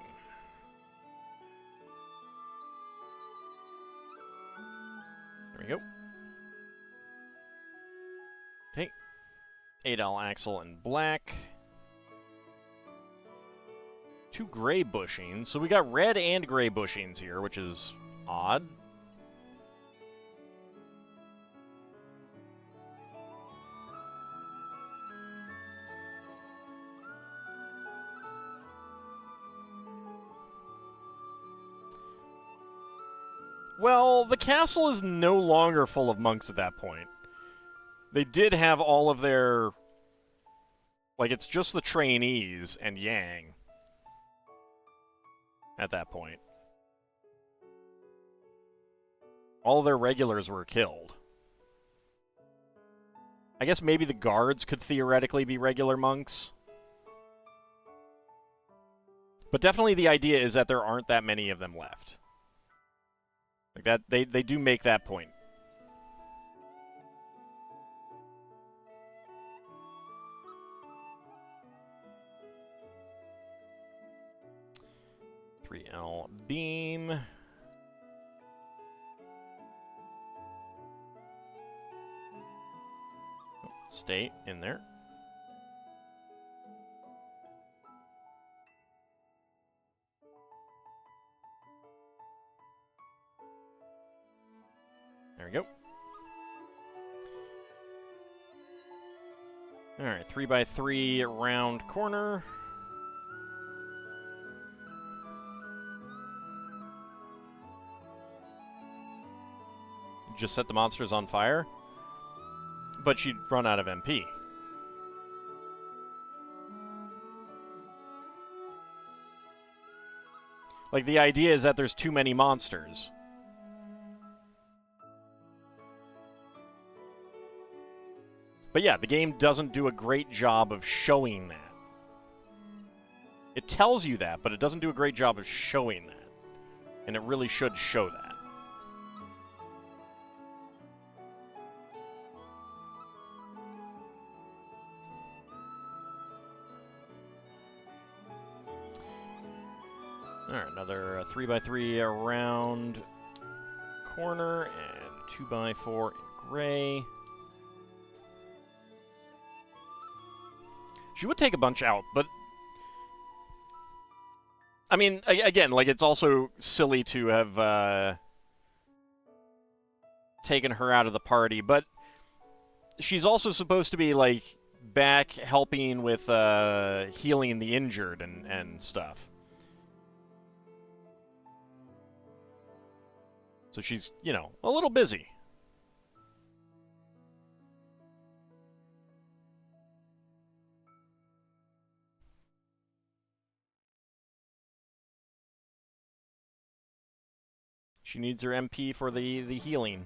There we go. Okay. 8L axle in black. 2 gray bushings. So we got red and gray bushings here, which is odd. Well, the castle is no longer full of monks at that point. They did have all of their... Like, it's just the trainees and Yang at that point. All of their regulars were killed. I guess maybe the guards could theoretically be regular monks. But definitely the idea is that there aren't that many of them left. Like that, they do make that point. .3L beam. Stay in there. There we go. Alright, 3x3 round corner. Just set the monsters on fire. But she'd run out of MP. Like, the idea is that there's too many monsters. But yeah, the game doesn't do a great job of showing that. It tells you that, but it doesn't do a great job of showing that. And it really should show that. Alright, another 3x3 around corner and 2x4 in gray. She would take a bunch out, but... I mean, again, like, it's also silly to have taken her out of the party, but she's also supposed to be, like, back helping with healing the injured and stuff. So she's, you know, a little busy. She needs her MP for the healing.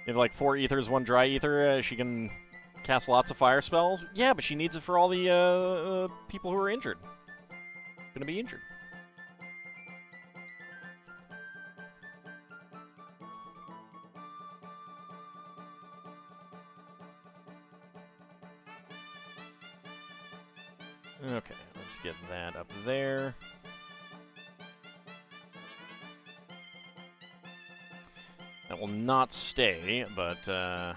If like 4 ethers, 1 dry ether, she can cast lots of fire spells. Yeah, but she needs it for all the people who are injured. Gonna be injured. Okay, let's get that up there. That will not stay, but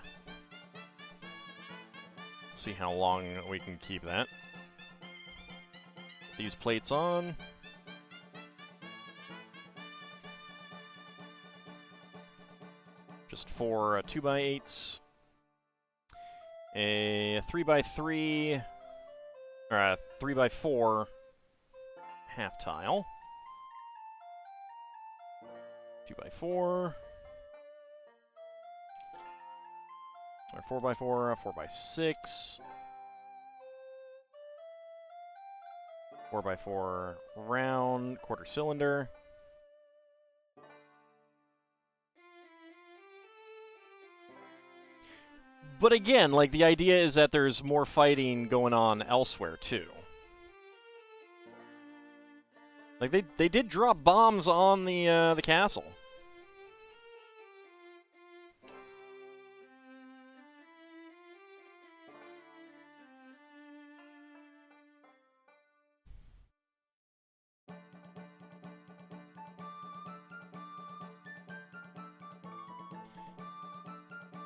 see how long we can keep that. Put these plates on. 4 2x8s, a 3x3, or a 3x4 half tile, 2x4, or 4x4, 4x6, 4x4 round, quarter cylinder. But again, like, the idea is that there's more fighting going on elsewhere, too. Like, they did drop bombs on the castle.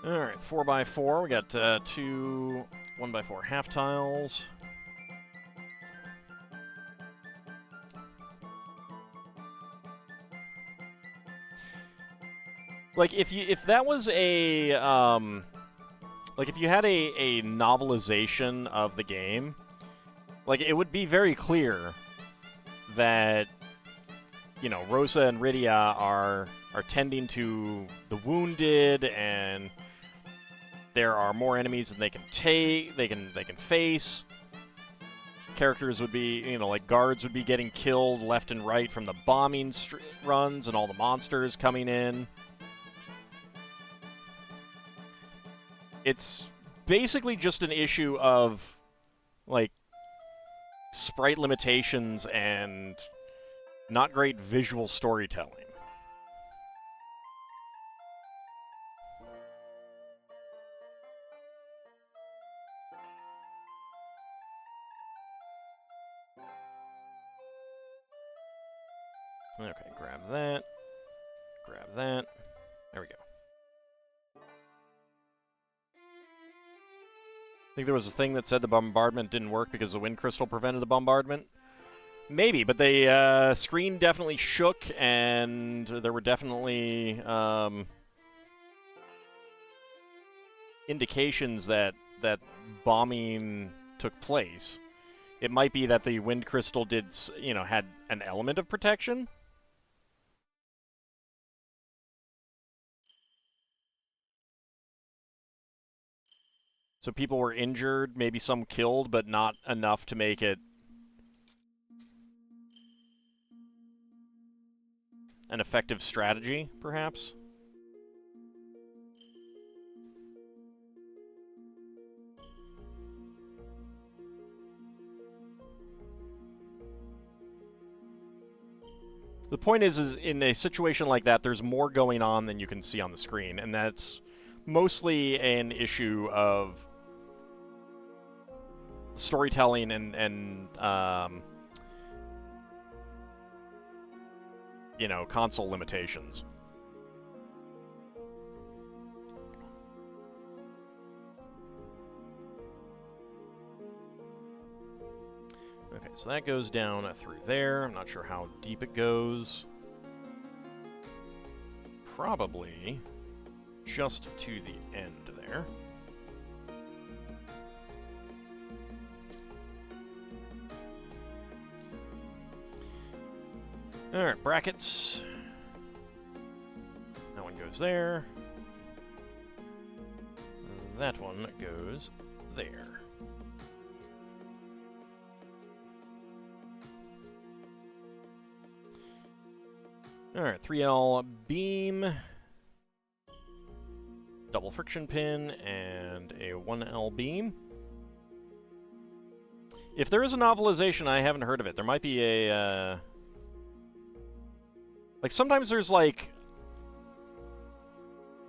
Alright, 4x4. We got 2 1x4 half tiles. Like, if that was a like, if you had a novelization of the game, like, it would be very clear that, you know, Rosa and Rydia are tending to the wounded, and there are more enemies than they can take, they can face. Characters would be, you know, like, guards would be getting killed left and right from the bombing runs and all the monsters coming in. It's basically just an issue of, like, sprite limitations and not great visual storytelling. Okay, grab that. Grab that. There we go. I think there was a thing that said the bombardment didn't work because the wind crystal prevented the bombardment. Maybe, but the screen definitely shook, and there were definitely indications that bombing took place. It might be that the wind crystal did, you know, had an element of protection. So people were injured, maybe some killed, but not enough to make it an effective strategy, perhaps? The point is in a situation like that, there's more going on than you can see on the screen, and that's mostly an issue of storytelling and you know, console limitations. Okay, so that goes down through there. I'm not sure how deep it goes. Probably just to the end there. Alright, brackets. That one goes there. That one goes there. Alright, 3L beam, double friction pin, and a 1L beam. If there is a novelization, I haven't heard of it. There might be a, like, sometimes there's, like,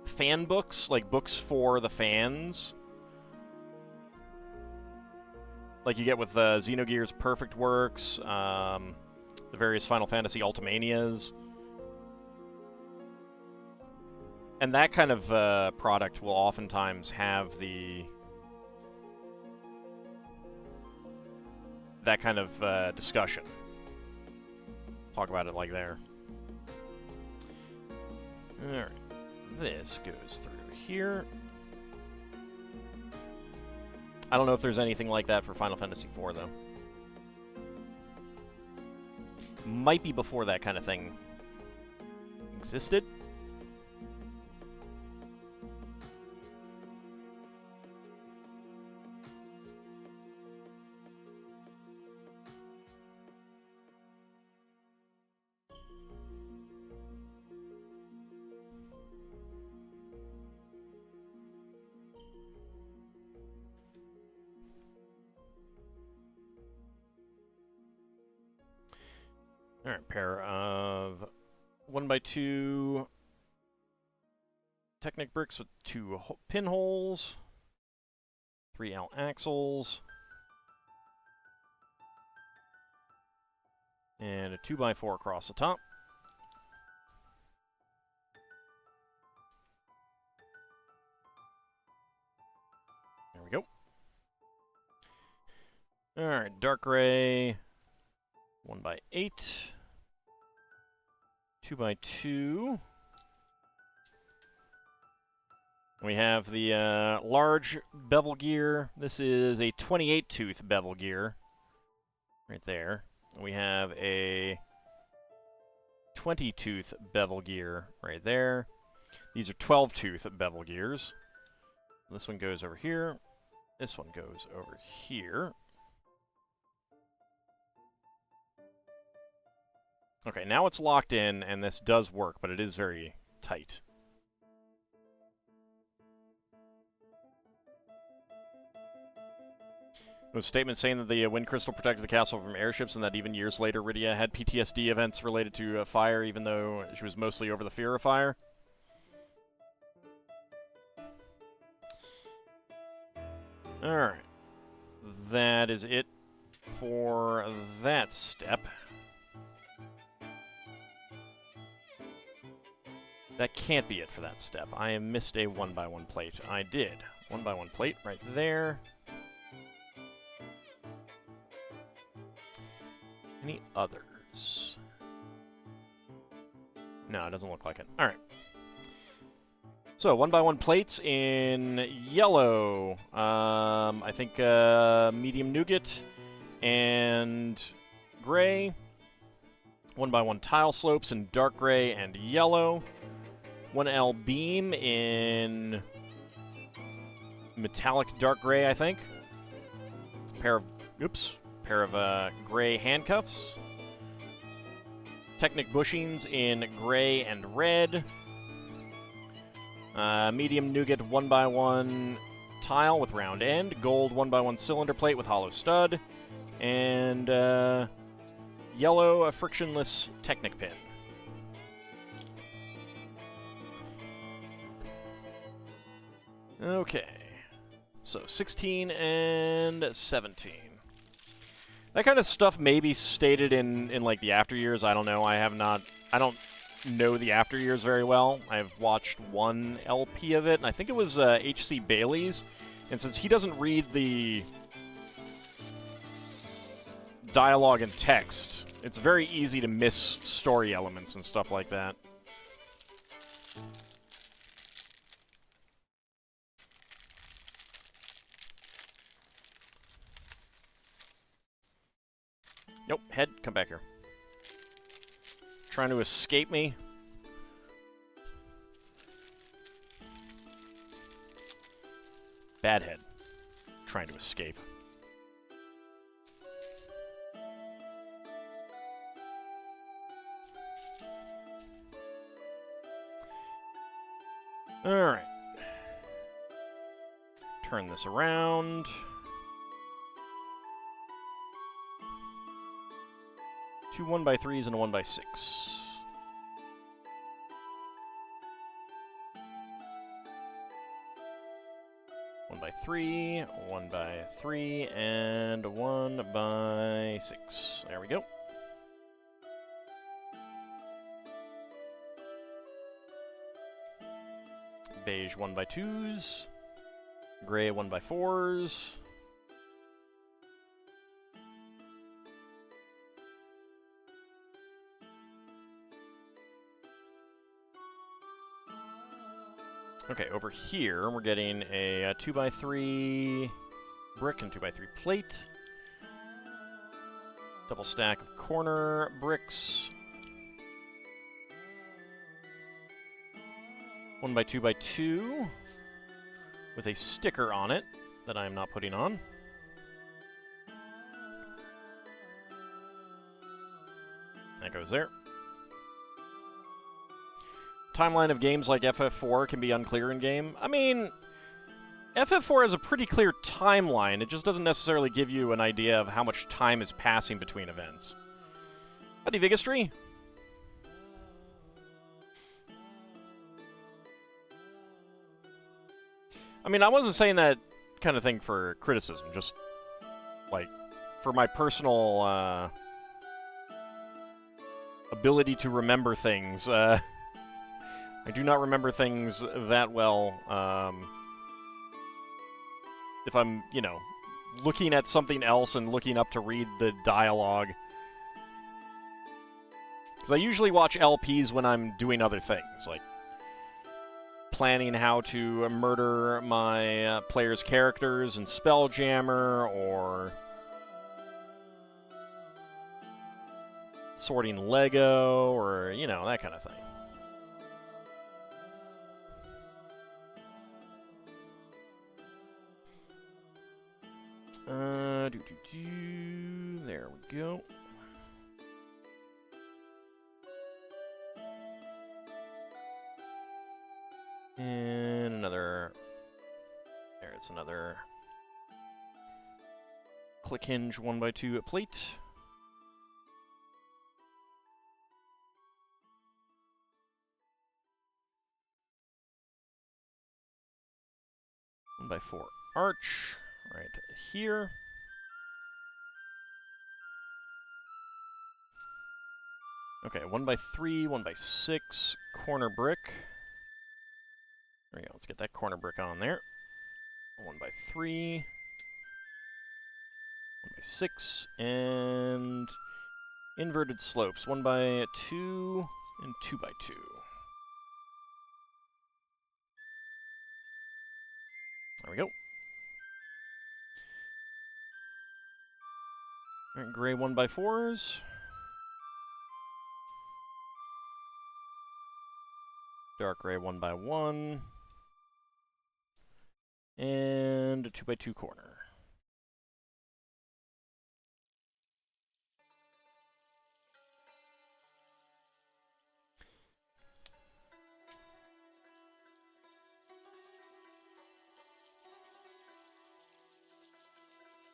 fan books, like books for the fans. Like you get with Xenogears Perfect Works, the various Final Fantasy Ultimanias. And that kind of product will oftentimes have that kind of discussion. Talk about it like there. Alright, this goes through here. I don't know if there's anything like that for Final Fantasy IV, though. Might be before that kind of thing existed. Alright, pair of 1x2 Technic bricks with 2 pinholes, 3 L axles, and a 2x4 across the top. There we go. Alright, dark gray, 1x8. 2x2. We have the large bevel gear. This is a 28-tooth bevel gear. Right there. We have a 20-tooth bevel gear right there. These are 12-tooth bevel gears. This one goes over here. This one goes over here. Okay, now it's locked in, and this does work, but it is very tight. There was a statement saying that the wind crystal protected the castle from airships, and that even years later, Rydia had PTSD events related to fire, even though she was mostly over the fear of fire. Alright. That is it for that step. That can't be it for that step. I missed a 1x1 plate. I did. 1x1 plate right there. Any others? No, it doesn't look like it. Alright. So, 1x1 plates in yellow. I think medium nougat and gray. 1x1 tile slopes in dark gray and yellow. 1L beam in metallic dark gray, I think. Pair of gray handcuffs. Technic bushings in gray and red. Medium nougat 1x1 tile with round end. Gold 1x1 cylinder plate with hollow stud. And yellow frictionless Technic pin. Okay, so 16 and 17. That kind of stuff may be stated in like the after years. I don't know. I don't know the after years very well. I've watched one LP of it, and I think it was H.C. Bailey's. And since he doesn't read the dialogue and text, it's very easy to miss story elements and stuff like that. Nope, head, come back here. Trying to escape me. Bad head. Trying to escape. Alright. Turn this around. Two 1x3s and a 1x6. 1x3, 1x3, and 1x6. There we go. Beige 1x2s. Gray 1x4s. Okay, over here, we're getting a 2x3 brick and 2x3 plate. Double stack of corner bricks. 1x2x2 with a sticker on it that I'm not putting on. That goes there. Timeline of games like FF4 can be unclear in-game. I mean, FF4 has a pretty clear timeline. It just doesn't necessarily give you an idea of how much time is passing between events. Howdy, Vigastry. I mean, I wasn't saying that kind of thing for criticism, just, like, for my personal, ability to remember things. I do not remember things that well, if I'm, you know, looking at something else and looking up to read the dialogue. Because I usually watch LPs when I'm doing other things, like planning how to murder my players' characters in Spelljammer, or sorting Lego, or, you know, that kind of thing. There we go. And another... There's another... click hinge 1x2 plate. One by 4 arch right here. Okay, 1x3, 1x6 corner brick. There we go. Let's get that corner brick on there. 1x3, 1x6, and inverted slopes. 1x2 and 2x2. There we go. All right, gray 1x4s. Dark gray 1x1. And a 2x2 corner.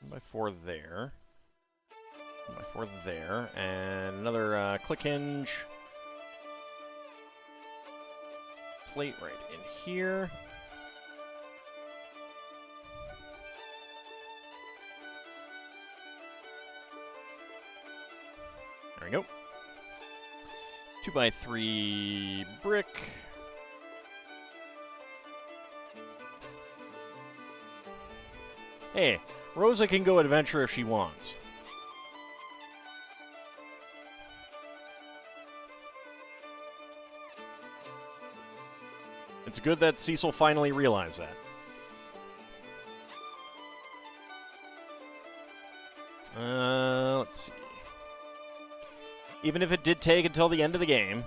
One by 4 there. 1x4 there. And another click hinge. Plate right in here. There we go. 2x3 brick. Hey, Rosa can go adventure if she wants. It's good that Cecil finally realized that. Let's see. Even if it did take until the end of the game.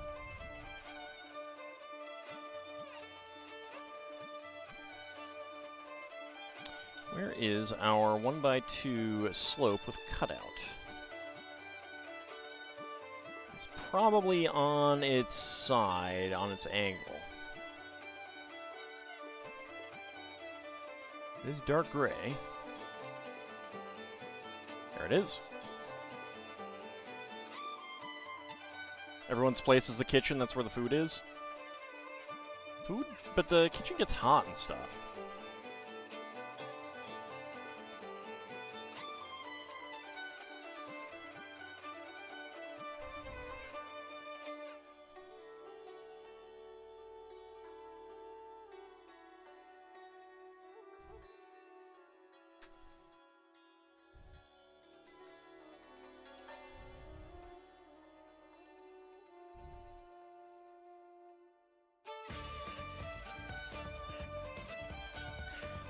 Where is our 1x2 slope with cutout? It's probably on its side, on its angle. It is dark gray. There it is. Everyone's place is the kitchen, that's where the food is. Food? But the kitchen gets hot and stuff.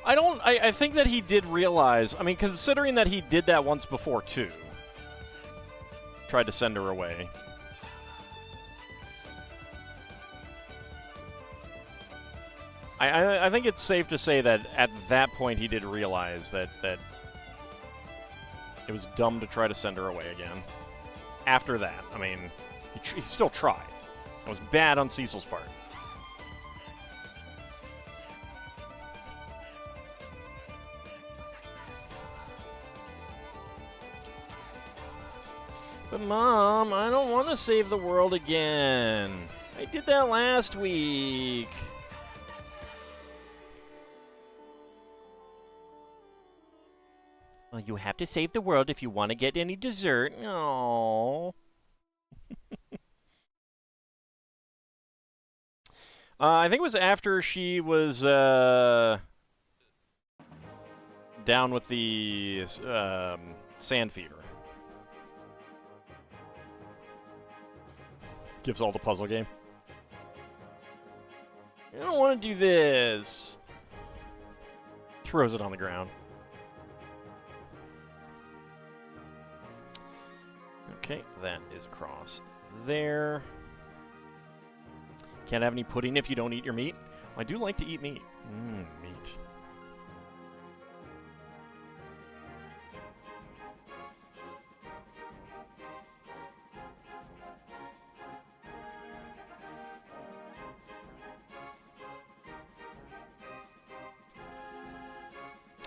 I think that he did realize, I mean, considering that he did that once before, too. Tried to send her away. I think it's safe to say that at that point he did realize that it was dumb to try to send her away again. After that, I mean, he still tried. It was bad on Cecil's part. But Mom, I don't want to save the world again. I did that last week. Well, you have to save the world if you want to get any dessert. Aww. I think it was after she was down with the sand fever. Gives all the puzzle game. I don't want to do this. Throws it on the ground. Okay, that is across there. Can't have any pudding if you don't eat your meat. Well, I do like to eat meat. Meat.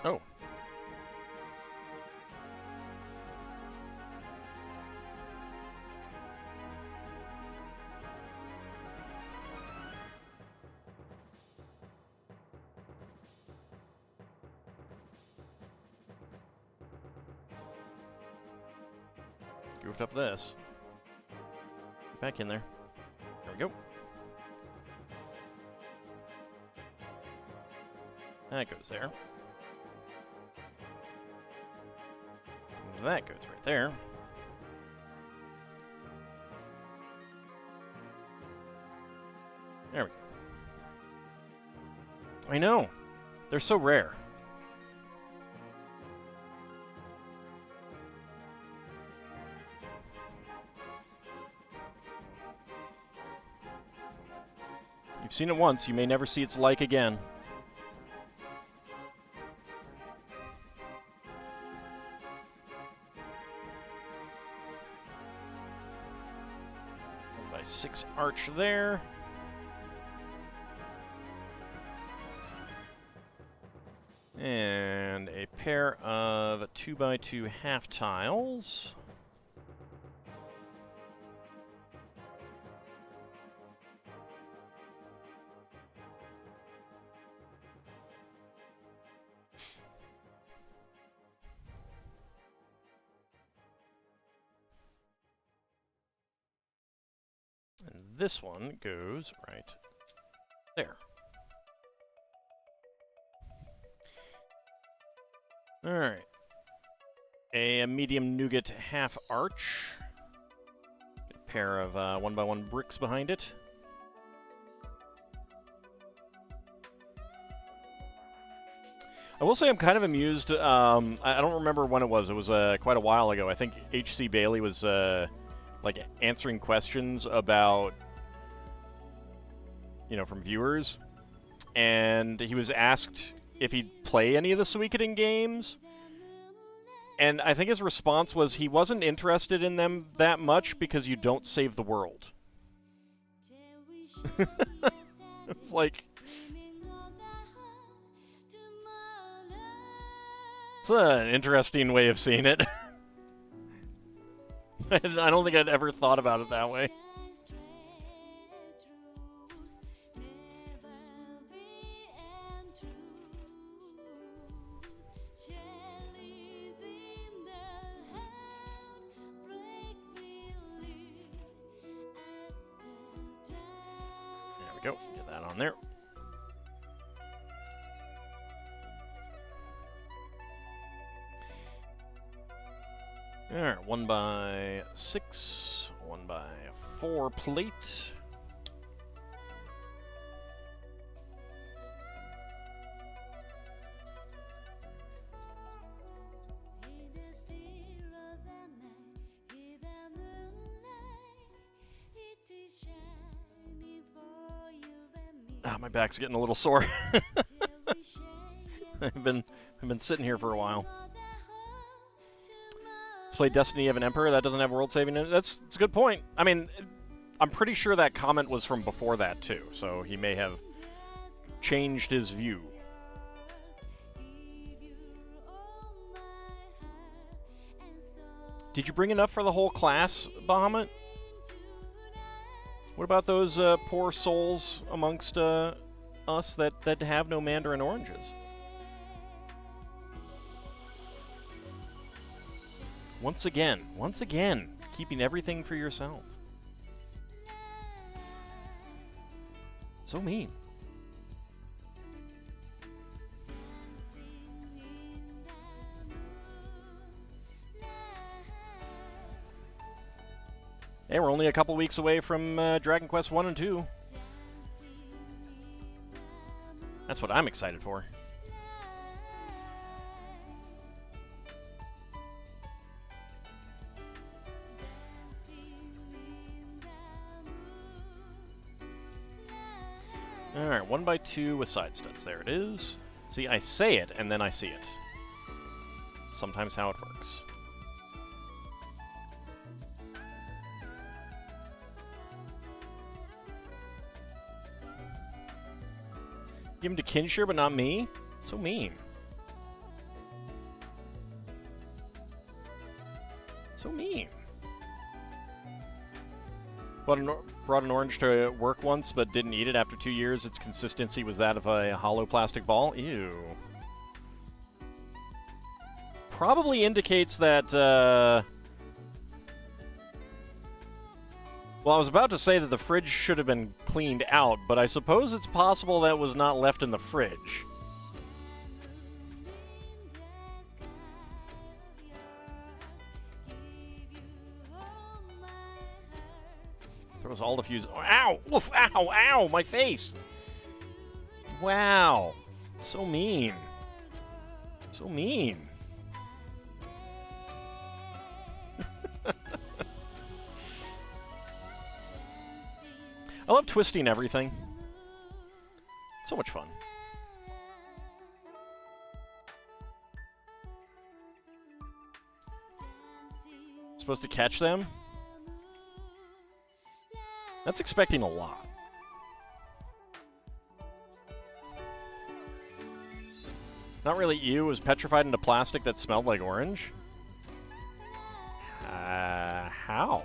Oh. Goofed up this. Get back in there. There we go. That goes there. That goes right there. There we go. I know. They're so rare. You've seen it once, you may never see its like again. By 6 arch there. And a pair of 2x2 half tiles. And this one goes right there. Alright. A medium nougat half arch. A pair of 1x1 bricks behind it. I will say I'm kind of amused. I don't remember when it was. It was quite a while ago. I think H.C. Bailey was like answering questions about, you know, from viewers, and he was asked if he'd play any of the Suikoden games, and I think his response was he wasn't interested in them that much because you don't save the world. It's like, it's an interesting way of seeing it. I don't think I'd ever thought about it that way. There we go. Get that on there. Alright, 1x6, 1x4 plate. My back's getting a little sore. I've been sitting here for a while. Let's play Destiny of an Emperor. That doesn't have world saving in it. That's a good point. I mean, I'm pretty sure that comment was from before that too, so he may have changed his view. Did you bring enough for the whole class, Bahamut? What about those poor souls amongst us that have no Mandarin oranges? Once again, keeping everything for yourself. So mean. Hey, we're only a couple weeks away from Dragon Quest 1 and 2. That's what I'm excited for. Alright, 1x2 with side studs. There it is. See, I say it, and then I see it. It's sometimes how it works. Give him to Kinshir, but not me? So mean. So mean. Brought an orange to work once, but didn't eat it after 2 years. Its consistency was that of a hollow plastic ball. Ew. Probably indicates that, well, I was about to say that the fridge should have been cleaned out, but I suppose it's possible that was not left in the fridge. Throws all the fuse. Oh, ow! Oof! Ow! Ow! My face! Wow. So mean. So mean. I love twisting everything. So much fun. Supposed to catch them? That's expecting a lot. Not really you. It was petrified into plastic that smelled like orange? How?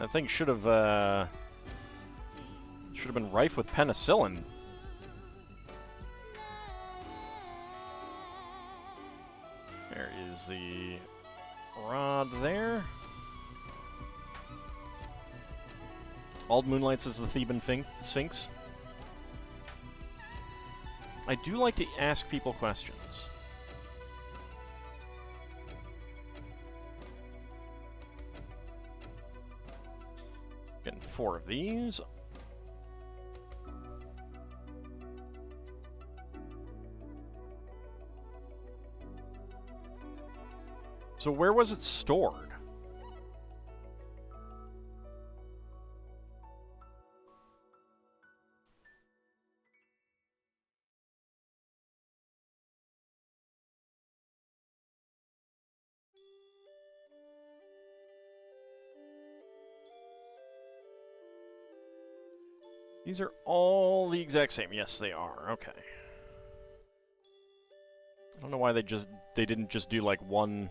That thing should have been rife with penicillin. There is the rod there. Ald Moonlights is the Theban Sphinx. I do like to ask people questions. Getting 4 of these. So where was it stored? These are all the exact same. Yes, they are. Okay. I don't know why they didn't just do like one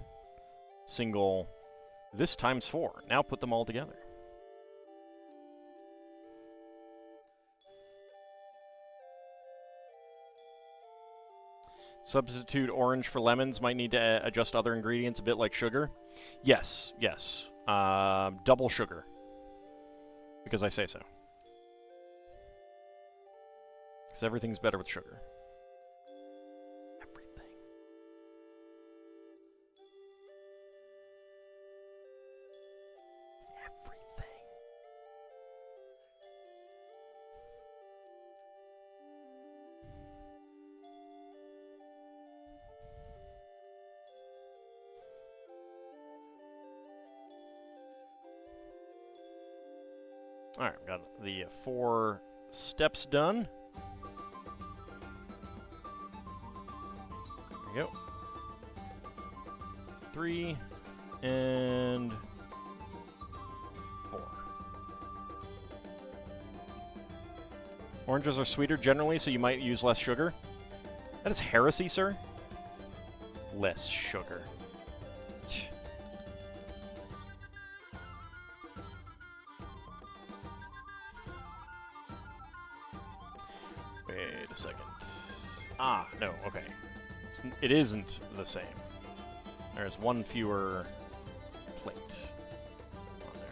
single this times 4. Now put them all together. Substitute orange for lemons. Might need to adjust other ingredients a bit like sugar. Yes, yes. Double sugar. Because I say so. Because everything's better with sugar. Everything. Everything. Alright, we got the 4 steps done. There we go. 3 and 4. Oranges are sweeter generally, so you might use less sugar. That is heresy, sir. Less sugar. Wait a second. Ah, no, okay. It isn't the same. There's one fewer plate on there.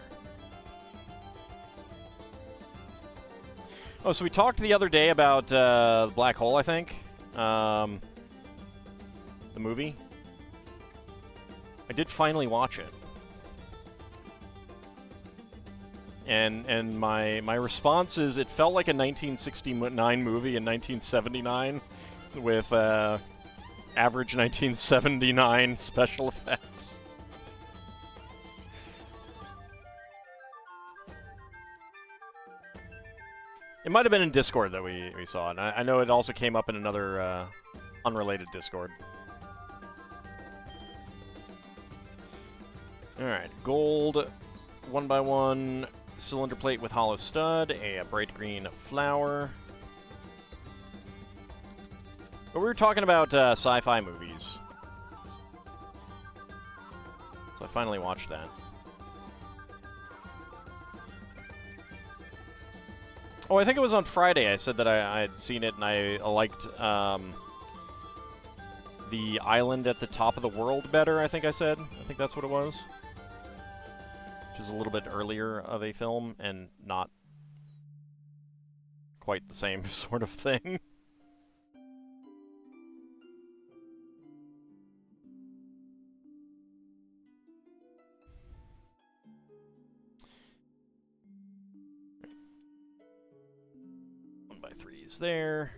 Oh, so we talked the other day about the Black Hole, I think. The movie. I did finally watch it. And my response is it felt like a 1969 movie in 1979 with average 1979 special effects. It might have been in Discord that we saw it. And I know it also came up in another unrelated Discord. Alright, gold 1x1 cylinder plate with hollow stud, a bright green flower. But we were talking about sci-fi movies. So I finally watched that. Oh, I think it was on Friday I said that I had seen it and I liked the island at the top of the world better, I think I said. I think that's what it was. Which is a little bit earlier of a film and not quite the same sort of thing. There.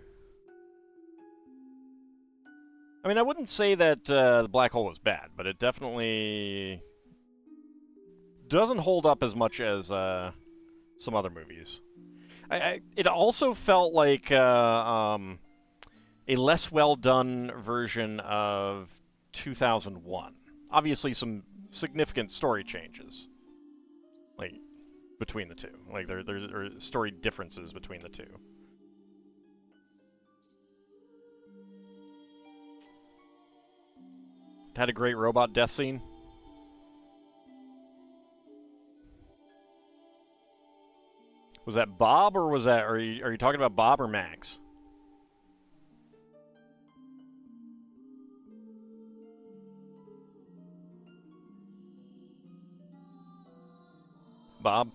I mean, I wouldn't say that the Black Hole was bad, but it definitely doesn't hold up as much as some other movies. It also felt like a less well-done version of 2001. Obviously, some significant story changes, like between the two. Like there's story differences between the two. Had a great robot death scene. Was that Bob or was that? Are you talking about Bob or Max? Bob.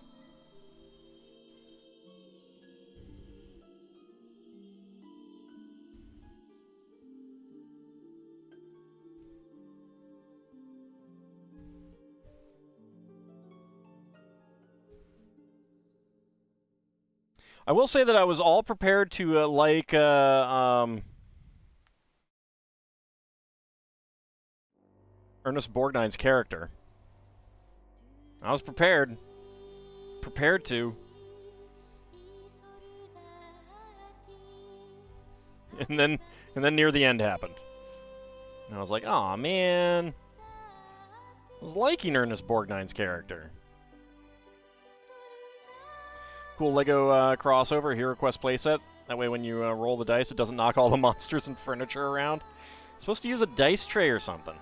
I will say that I was all prepared to like Ernest Borgnine's character. I was prepared to. And then near the end happened. And I was like, "Aw, man. I was liking Ernest Borgnine's character." Cool Lego crossover Hero Quest playset. That way when you roll the dice, it doesn't knock all the monsters and furniture around. It's supposed to use a dice tray or something.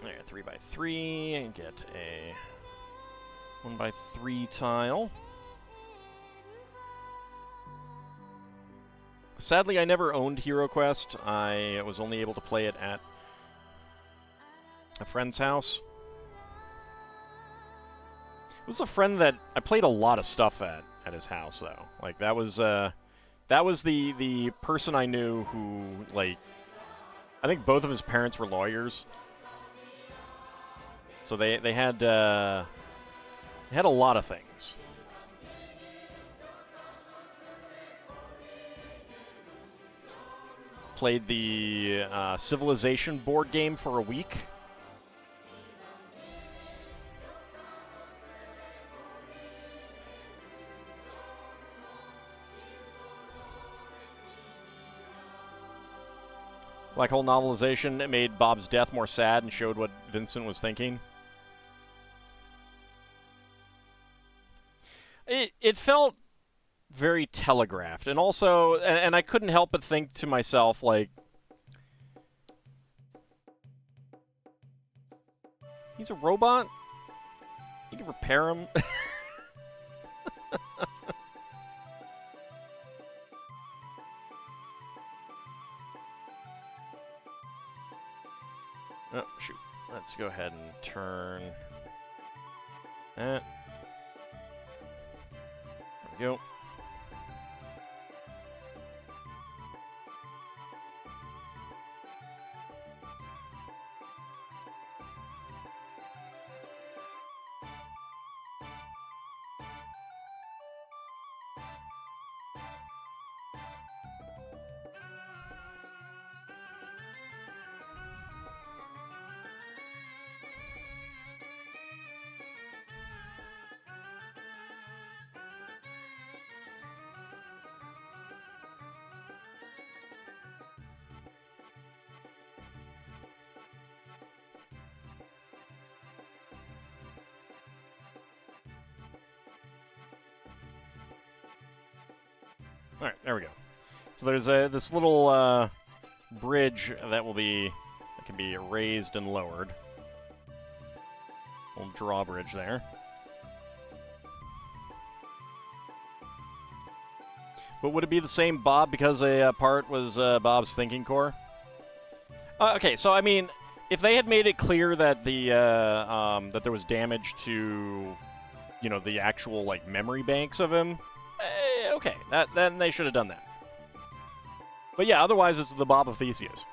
There, 3x3, and get a 1x3 tile. Sadly, I never owned Hero Quest. I was only able to play it at a friend's house. It was a friend that I played a lot of stuff at his house, though. Like, that was the person I knew who, like, I think both of his parents were lawyers. So they had a lot of things. played the Civilization board game for a week. Black Hole novelization, it made Bob's death more sad and showed what Vincent was thinking. It felt very telegraphed, and also, and I couldn't help but think to myself, like, he's a robot? You can repair him? Oh, shoot. Let's go ahead and turn that. There we go. All right, there we go. So there's this little bridge that can be raised and lowered. Little drawbridge there. But would it be the same Bob because a part was Bob's thinking core? Okay, so I mean, if they had made it clear that that there was damage to, the actual like memory banks of him. Okay, then they should have done that. But yeah, otherwise it's the Bob of Theseus.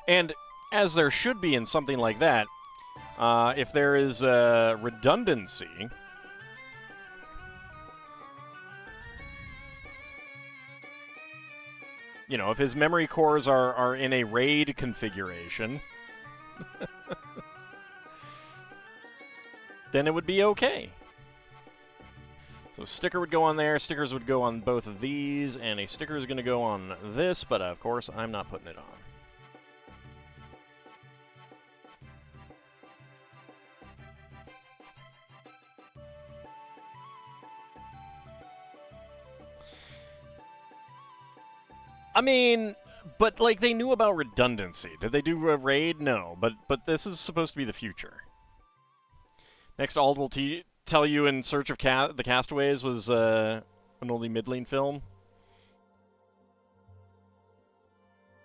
And as there should be in something like that, if there is redundancy, if his memory cores are in a RAID configuration, then it would be okay. So a sticker would go on there, stickers would go on both of these, and a sticker is going to go on this, but of course I'm not putting it on. I mean, but like they knew about redundancy. Did they do a RAID? No, but this is supposed to be the future. Next, Ald will tell you In Search of the Castaways was an only middling film.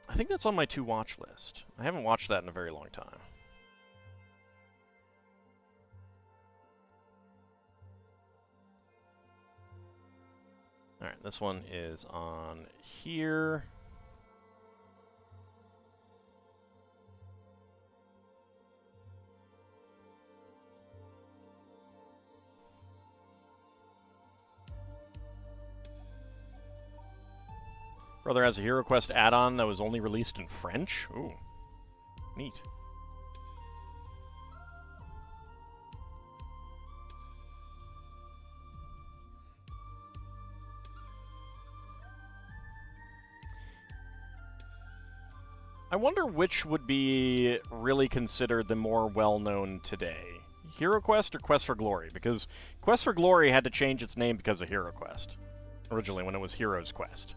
I think that's on my to-watch list. I haven't watched that in a very long time. Alright, this one is on here. Brother has a Hero Quest add-on that was only released in French? Ooh, neat. I wonder which would be really considered the more well-known today. Hero Quest or Quest for Glory? Because Quest for Glory had to change its name because of Hero Quest. Originally, when it was Hero's Quest.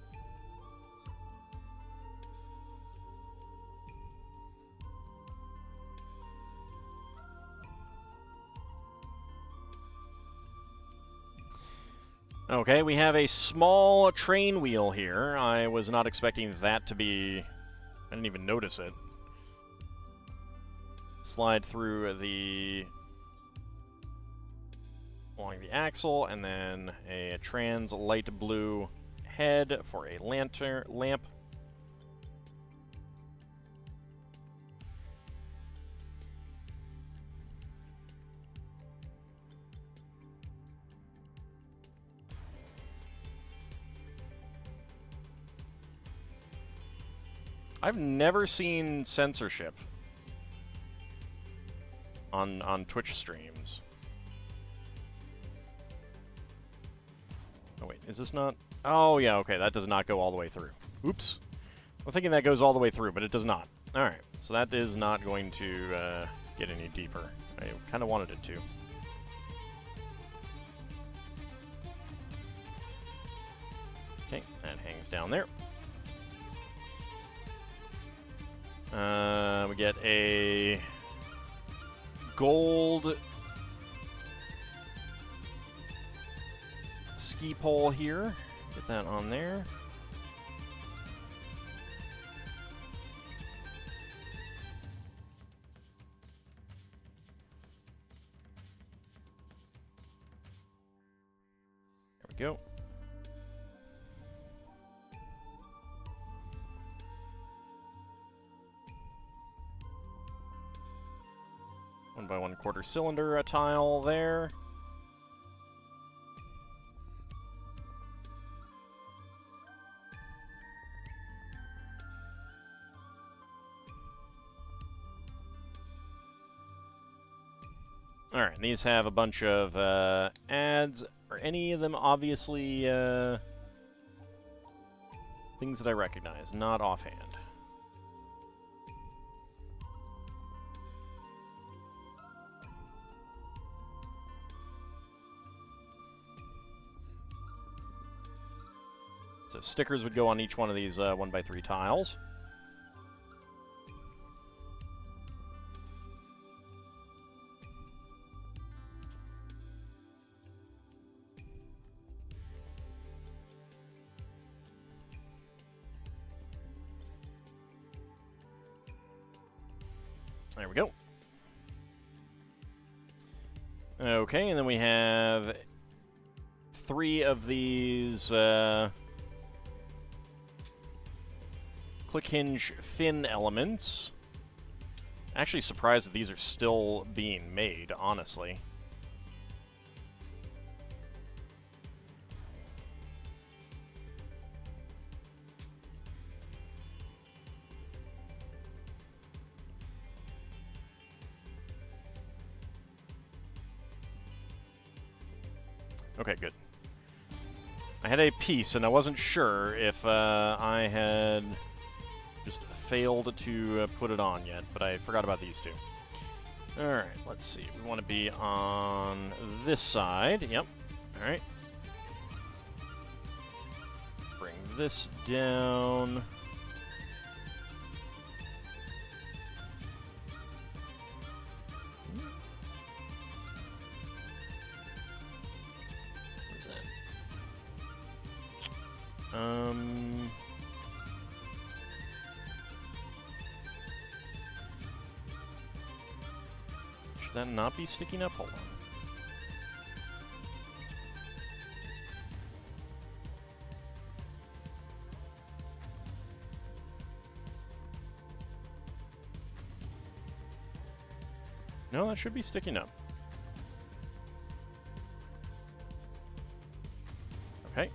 Okay, we have a small train wheel here. I was not expecting that to be... I didn't even notice it. Slide through along the axle, and then a trans light blue head for a lamp. I've never seen censorship on Twitch streams. Oh wait, is this not? Oh yeah, okay, that does not go all the way through. Oops. I'm thinking that goes all the way through, but it does not. Alright, so that is not going to get any deeper. I kind of wanted it to. Okay, that hangs down there. We get a gold ski pole here. Get that on there. There we go. One by 1/4 cylinder tile there. Alright, these have a bunch of ads. Are any of them obviously things that I recognize? Not offhand. So stickers would go on each one of these 1x3 tiles. There we go. Okay, and then we have 3 of these click hinge fin elements. Actually surprised that these are still being made, honestly. Okay, good. I had a piece, and I wasn't sure if I had just failed to put it on yet, but I forgot about these two. Alright, let's see. We want to be on this side. Yep. Alright. Bring this down. Should that not be sticking up? Hold on. No, that should be sticking up. Okay.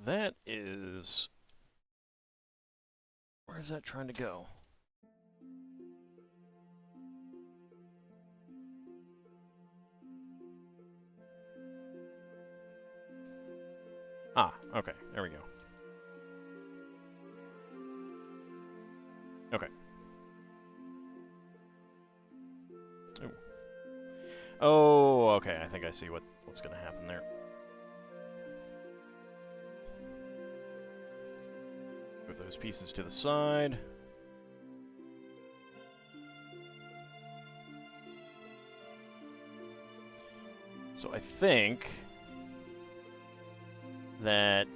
That is... Where's that trying to go? Ah, okay. There we go. Okay. Ooh. Oh, okay. I think I see what's going to happen there. Move those pieces to the side. So I think that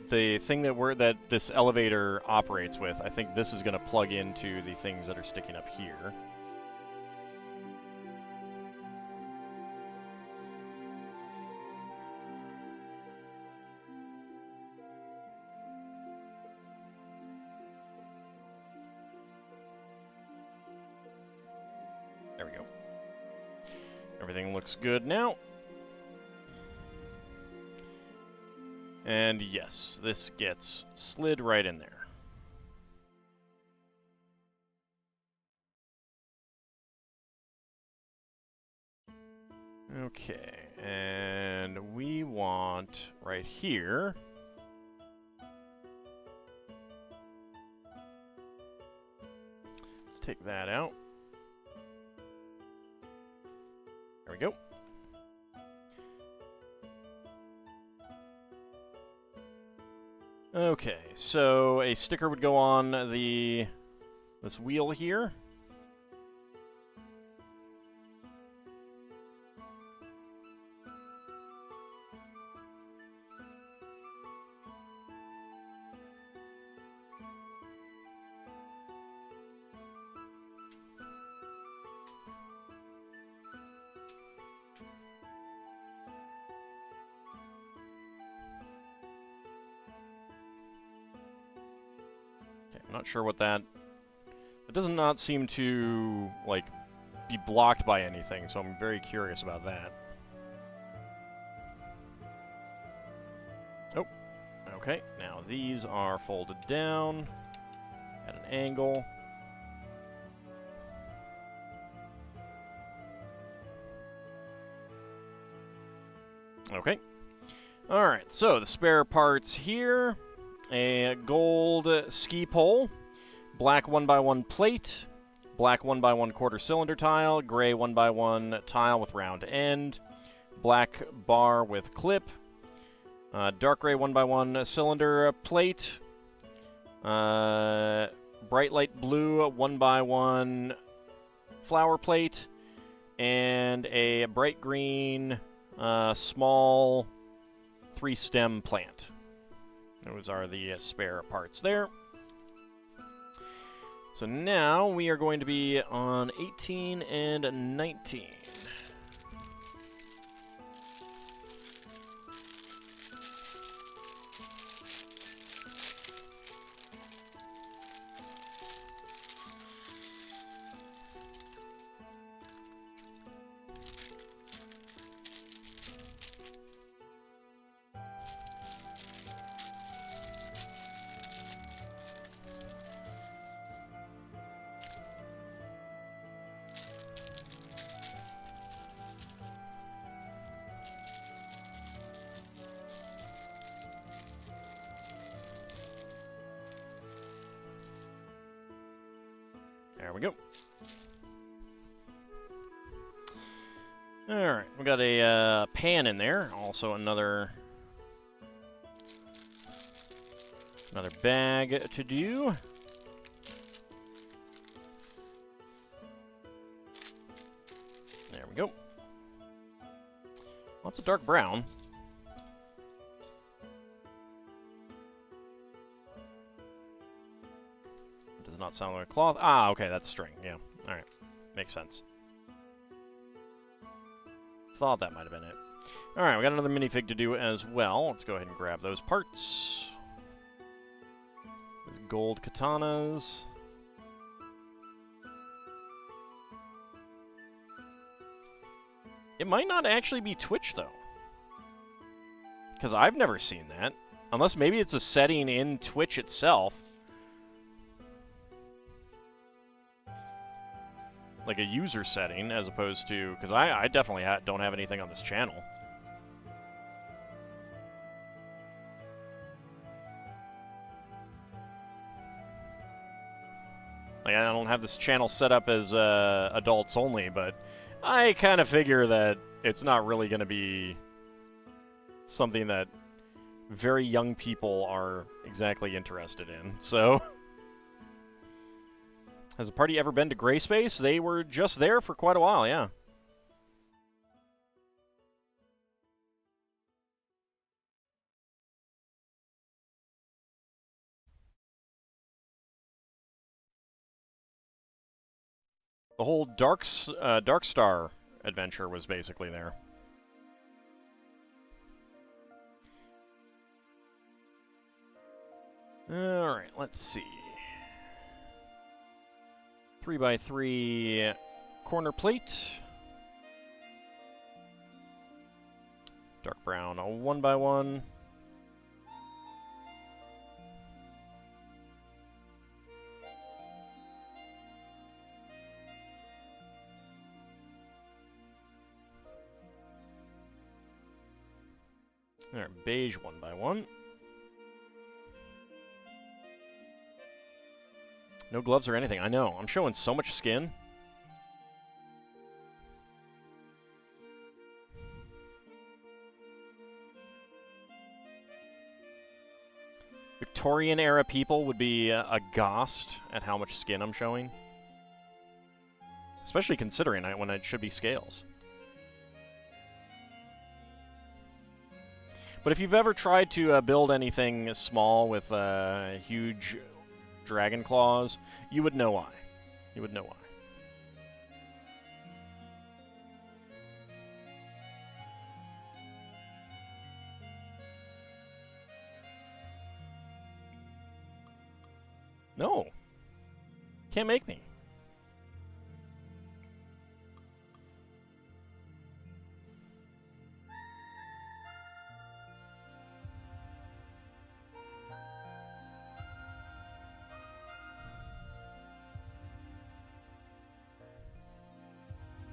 the thing that this elevator operates with, I think this is going to plug into the things that are sticking up here. There we go. Everything looks good now. And yes, this gets slid right in there. Okay, and we want right here. Let's take that out. There we go. Okay, so a sticker would go on this wheel here. I'm not sure what that... It does not seem to, like, be blocked by anything, so I'm very curious about that. Oh, okay. Now these are folded down at an angle. Okay. Alright, so the spare parts here. A gold ski pole, black 1x1 plate, black 1x1 quarter cylinder tile, gray 1x1 tile with round end, black bar with clip, dark gray 1x1 cylinder plate, bright light blue 1x1 flower plate, and a bright green small 3-stem plant. Those are the spare parts there. So now we are going to be on 18 and 19. There we go. Alright, we got a pan in there. Also another bag to do. There we go. Lots of dark brown. Does not sound like cloth. Ah, okay, that's string. Yeah. Alright. Makes sense. Thought that might have been it. Alright, we got another minifig to do as well. Let's go ahead and grab those parts. Those gold katanas. It might not actually be Twitch, though. Because I've never seen that. Unless maybe it's a setting in Twitch itself. Like a user setting, as opposed to... Because I definitely don't have anything on this channel. Like, I don't have this channel set up as adults only, but I kind of figure that it's not really going to be something that very young people are exactly interested in, so... Has the party ever been to Gray Space? They were just there for quite a while, yeah. The whole Dark Star adventure was basically there. Alright, let's see. 3x3 corner plate. Dark brown, a 1x1. All right, beige 1x1. No gloves or anything. I know. I'm showing so much skin. Victorian era people would be aghast at how much skin I'm showing. Especially considering when it should be scales. But if you've ever tried to build anything small with huge dragon claws, you would know why. You would know why. No. Can't make me.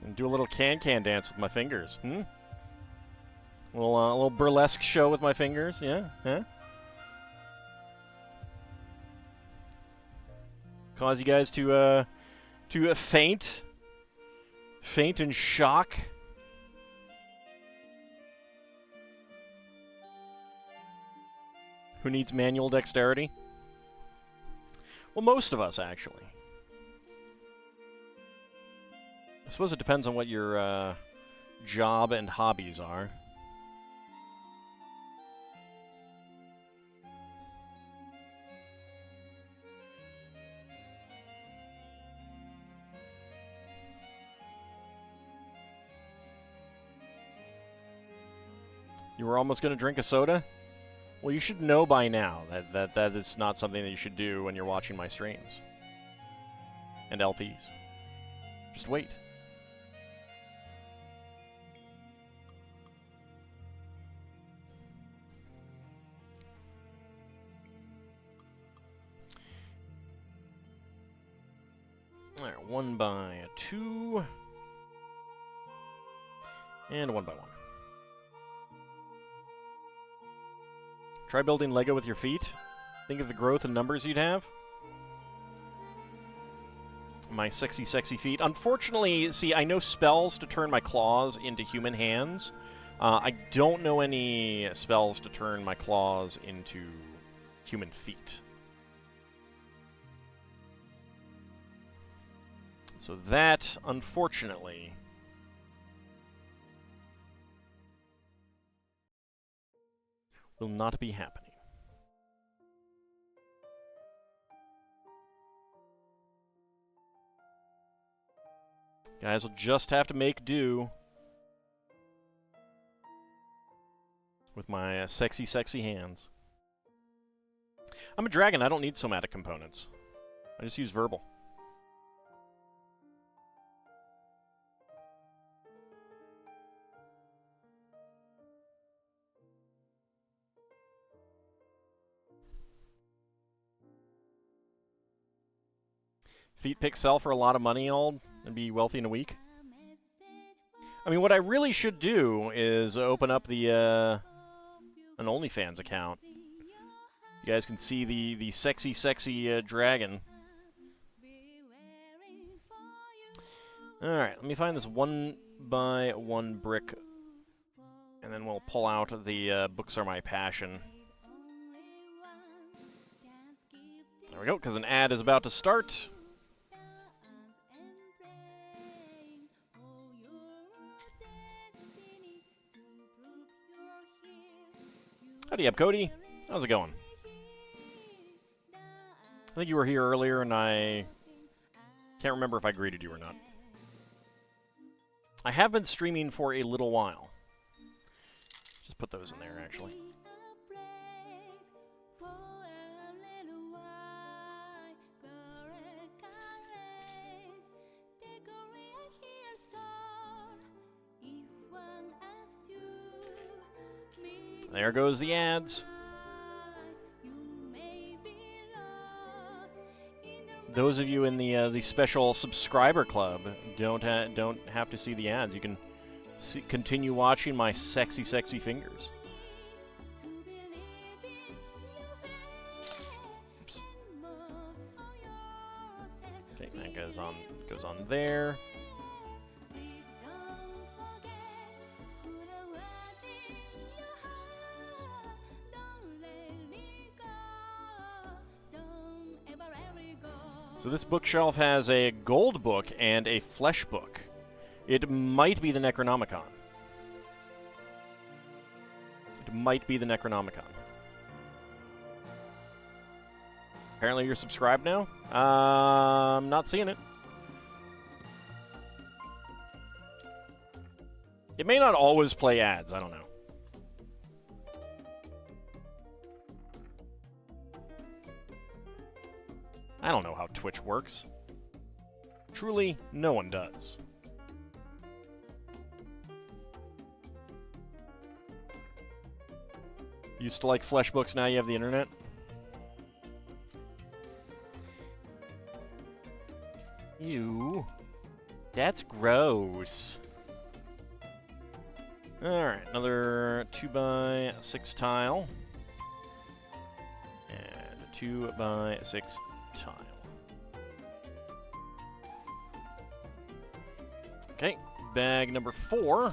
And do a little can-can dance with my fingers. A little burlesque show with my fingers. Yeah? Huh? Cause you guys to faint in shock. Who needs manual dexterity? Well, most of us, actually. I suppose it depends on what your job and hobbies are. You were almost going to drink a soda? Well, you should know by now that is not something that you should do when you're watching my streams. And LPs. Just wait. Alright, 1x2. And 1x1. Try building Lego with your feet. Think of the growth and numbers you'd have. My sexy, sexy feet. Unfortunately, see, I know spells to turn my claws into human hands. I don't know any spells to turn my claws into human feet. So that, unfortunately, will not be happening. Guys will just have to make do with my sexy, sexy hands. I'm a dragon. I don't need somatic components. I just use verbal. Feet pick sell for a lot of money, and be wealthy in a week. I mean, what I really should do is open up the an OnlyFans account. You guys can see the sexy, sexy dragon. All right, let me find this 1x1 brick, and then we'll pull out the books are my passion. There we go, because an ad is about to start. Howdy up, Cody. How's it going? I think you were here earlier, and I can't remember if I greeted you or not. I have been streaming for a little while. Just put those in there, actually. There goes the ads. Those of you in the special subscriber club don't have to see the ads. You can continue watching my sexy, sexy fingers. Oops. Okay, that goes on there. So this bookshelf has a gold book and a flesh book. It might be the Necronomicon. It might be the Necronomicon. Apparently you're subscribed now? I'm not seeing it. It may not always play ads, I don't know. I don't know how Twitch works. Truly, no one does. Used to like flesh books, now you have the internet? Ew. That's gross. Alright, another 2x6 tile. And a 2x6 tile. Okay, bag number 4.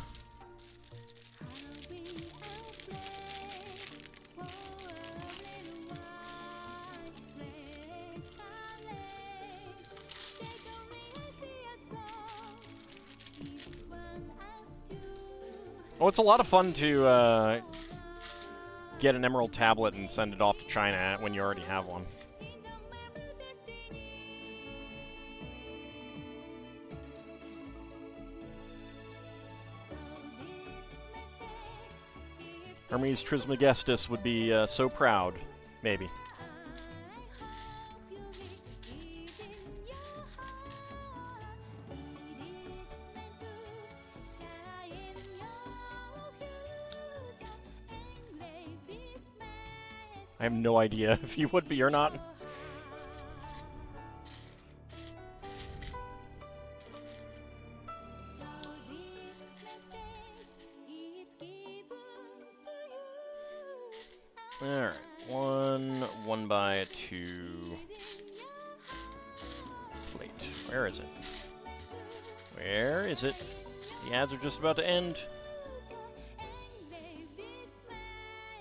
Oh, it's a lot of fun to get an emerald tablet and send it off to China when you already have one. Hermes Trismegistus would be so proud, maybe. I have no idea if he would be or not. Alright, 1 by 2 plate. Where is it? Where is it? The ads are just about to end.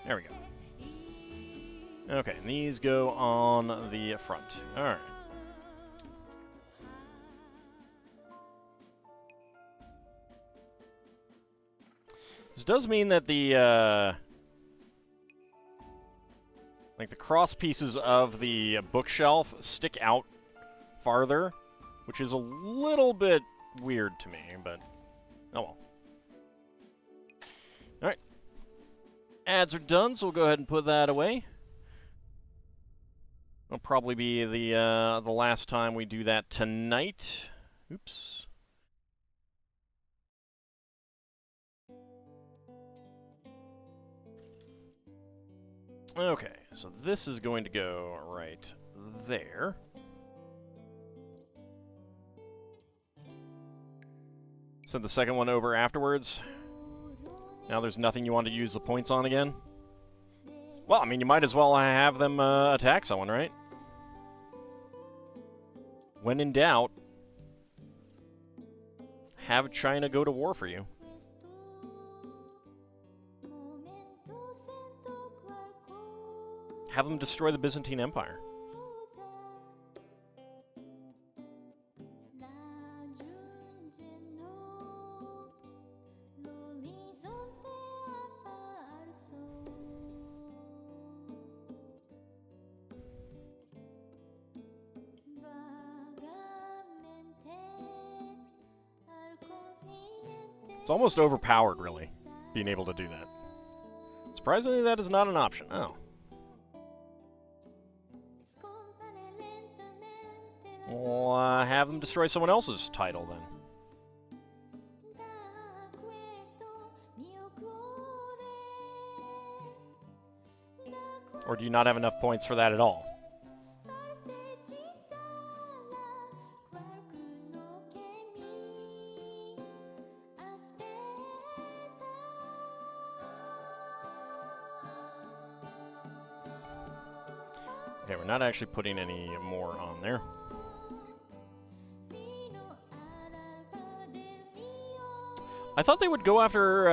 There we go. Okay, and these go on the front. Alright. This does mean that the, like the cross pieces of the bookshelf stick out farther, which is a little bit weird to me, but oh well. Alright. Ads are done, so we'll go ahead and put that away. It'll probably be the last time we do that tonight. Oops. Okay, so this is going to go right there. Send the second one over afterwards. Now there's nothing you want to use the points on again. Well, I mean, you might as well have them attack someone, right? When in doubt, have China go to war for you. Have them destroy the Byzantine Empire. It's almost overpowered, really, being able to do that. Surprisingly, that is not an option. Oh. Well, have them destroy someone else's title, then. Or do you not have enough points for that at all? Okay, we're not actually putting any more on there. I thought they would go after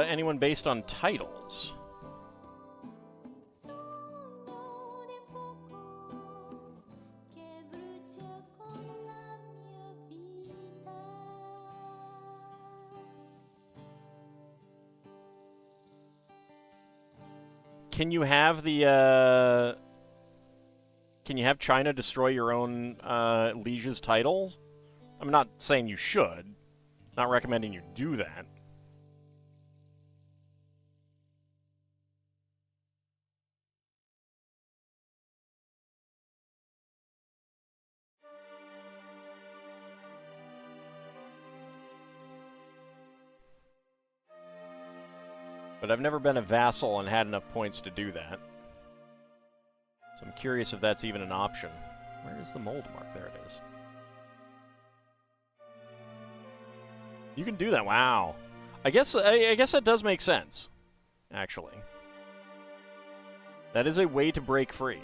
anyone based on titles. Can you have the can you have China destroy your own liege's titles? I'm not saying you should. Not recommending you do that. But I've never been a vassal and had enough points to do that. So I'm curious if that's even an option. Where is the mold mark? There it is. You can do that. Wow. I guess that does make sense, actually. That is a way to break free.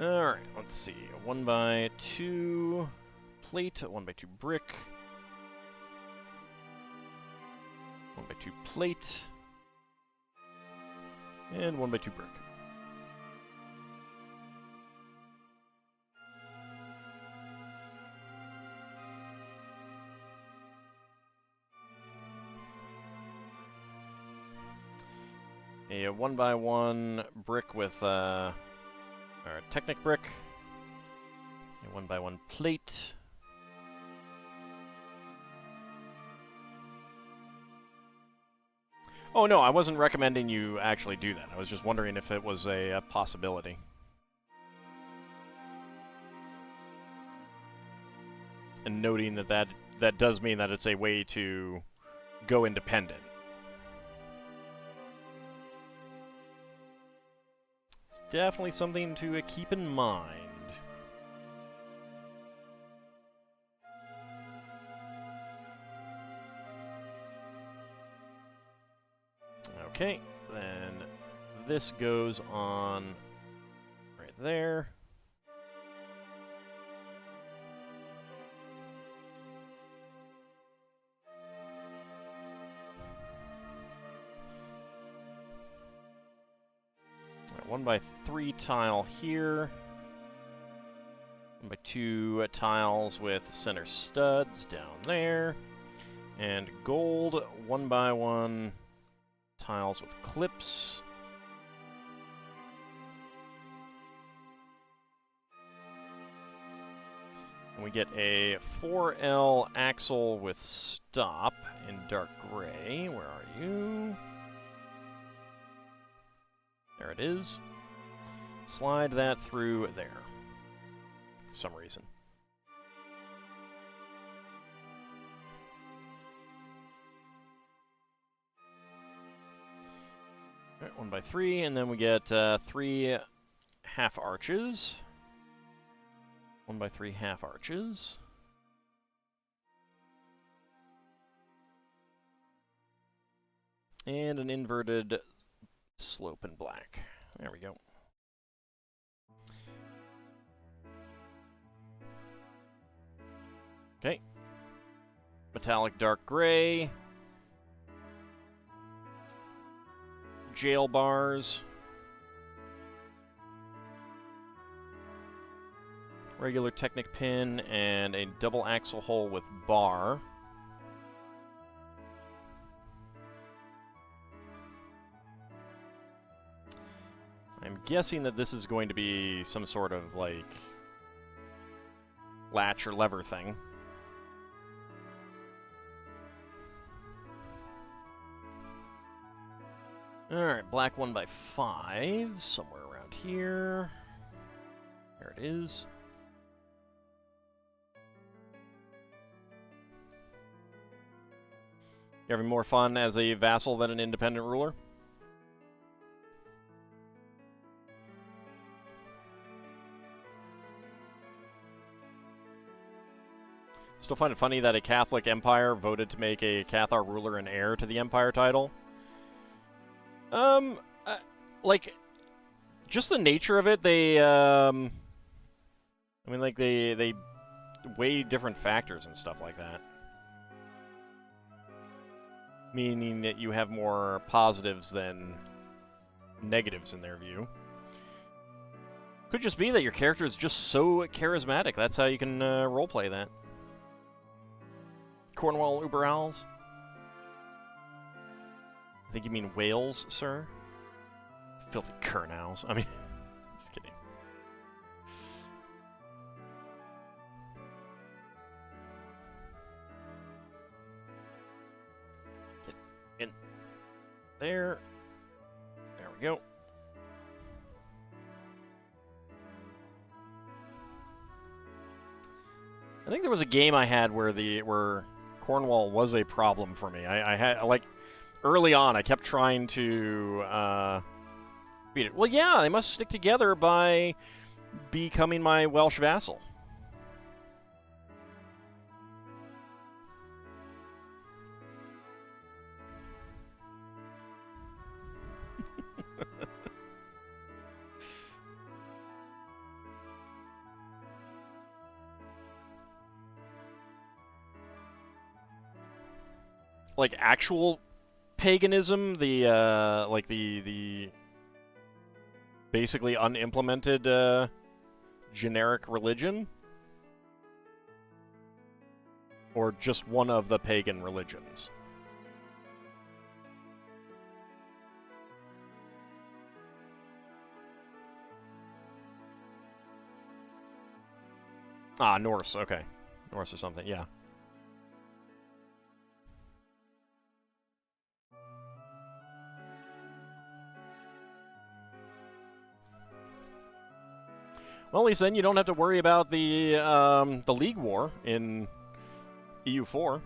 Alright, let's see. A 1x2 plate, a 1x2 brick. 1x2 plate. And 1x2 brick. A 1x1 brick with or a Technic brick. A 1x1 plate. Oh no, I wasn't recommending you actually do that. I was just wondering if it was a possibility. And noting that does mean that it's a way to go independent. It's definitely something to keep in mind. Okay, then this goes on right there. All right, 1x3 tile here. 1x2 tiles with center studs down there. And gold 1x1 tiles with clips. And we get a 4L axle with stop in dark gray. Where are you? There it is. Slide that through there. For some reason. Alright, 1x3, and then we get 3 half arches. 1x3 half arches. And an inverted slope in black. There we go. Okay. Metallic dark gray. Jail bars. Regular Technic pin and a double axle hole with bar. I'm guessing that this is going to be some sort of, like, latch or lever thing. Alright, black 1x5, somewhere around here. There it is. You having more fun as a vassal than an independent ruler? Still find it funny that a Catholic empire voted to make a Cathar ruler an heir to the empire title. Like, just the nature of it, they, I mean, like, they weigh different factors and stuff like that. Meaning that you have more positives than negatives in their view. Could just be that your character is just so charismatic. That's how you can roleplay that. Cornwall Uber Owls? I think you mean whales, sir? Filthy kern owls. I mean, just kidding. Get in there. There we go. I think there was a game I had where Cornwall was a problem for me. I had, like, early on, I kept trying to beat it. Well, yeah, they must stick together by becoming my Welsh vassal. Like actual paganism, the like the basically unimplemented generic religion, or just one of the pagan religions. Ah, Norse. Okay, Norse or something. Yeah. Well, at least then you don't have to worry about the League War in EU4.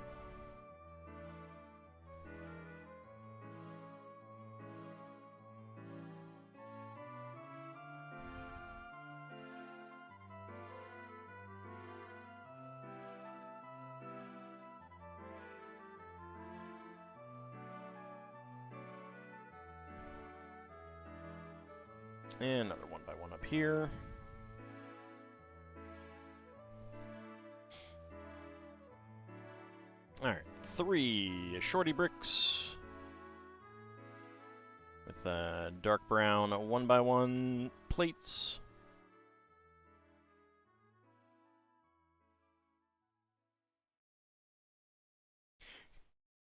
And another 1x1 up here. Alright, 3 shorty bricks with dark brown 1x1 plates.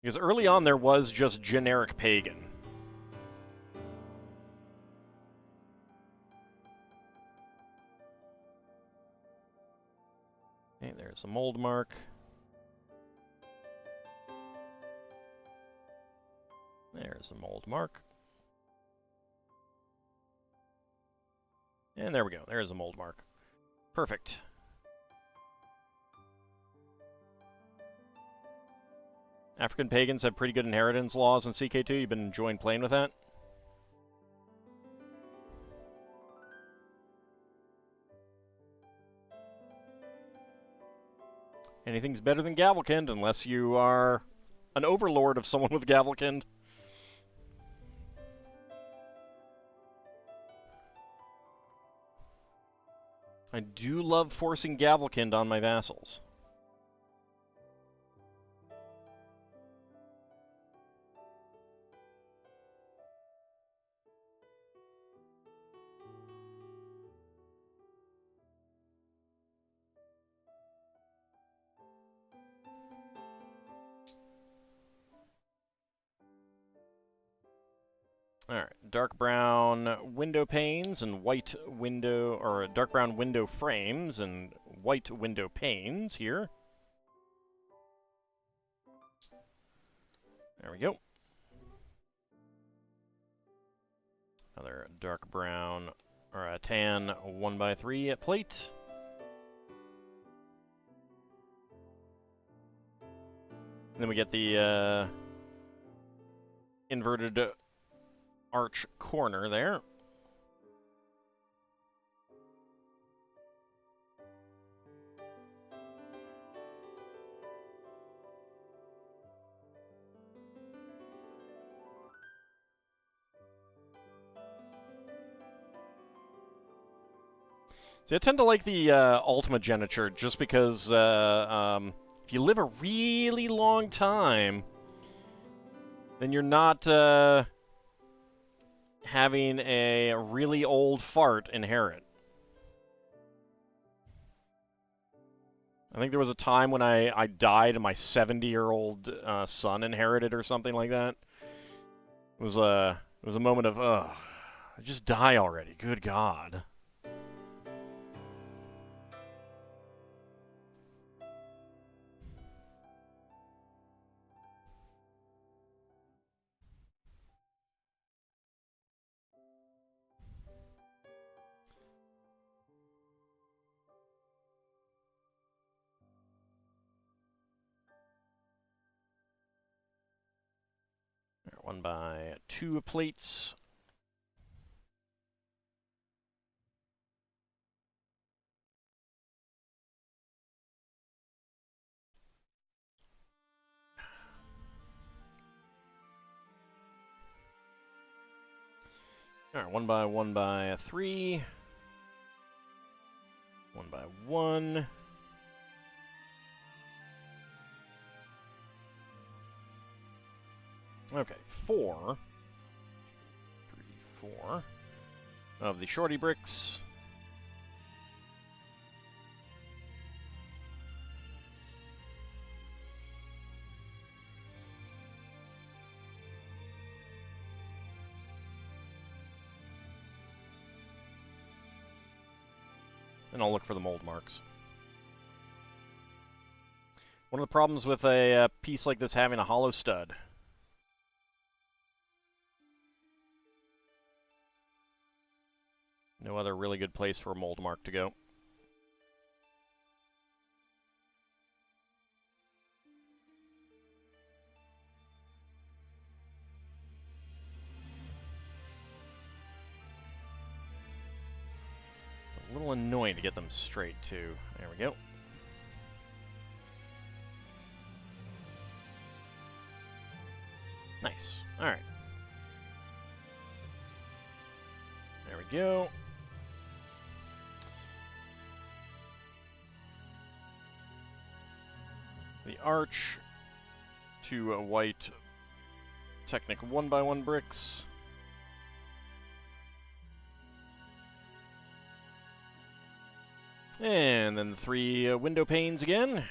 Because early on there was just generic pagan. Okay, there's a mold mark. There's a mold mark. And there we go. There's a mold mark. Perfect. African pagans have pretty good inheritance laws in CK2. You've been enjoying playing with that? Anything's better than Gavelkind unless you are an overlord of someone with Gavelkind. I do love forcing Gavelkind on my vassals. Alright, dark brown window panes and white window, or dark brown window frames and white window panes here. There we go. another dark brown, or a tan 1x3 plate. And then we get the inverted arch corner there. See, I tend to like the Ultimageniture just because if you live a really long time, then you're not having a really old fart inherit. I think there was a time when I died and my 70-year-old son inherited or something like that. It was a moment of, just die already. Good God. One by two plates. All right, one by three. One by one. Okay, 4. 3, 4 of the shorty bricks. And I'll look for the mold marks. One of the problems with a piece like this having a hollow stud. No other really good place for a mold mark to go. It's a little annoying to get them straight, too. There we go. Nice. All right. There we go. The arch, 2 white Technic 1x1 bricks. And then the 3 window panes again.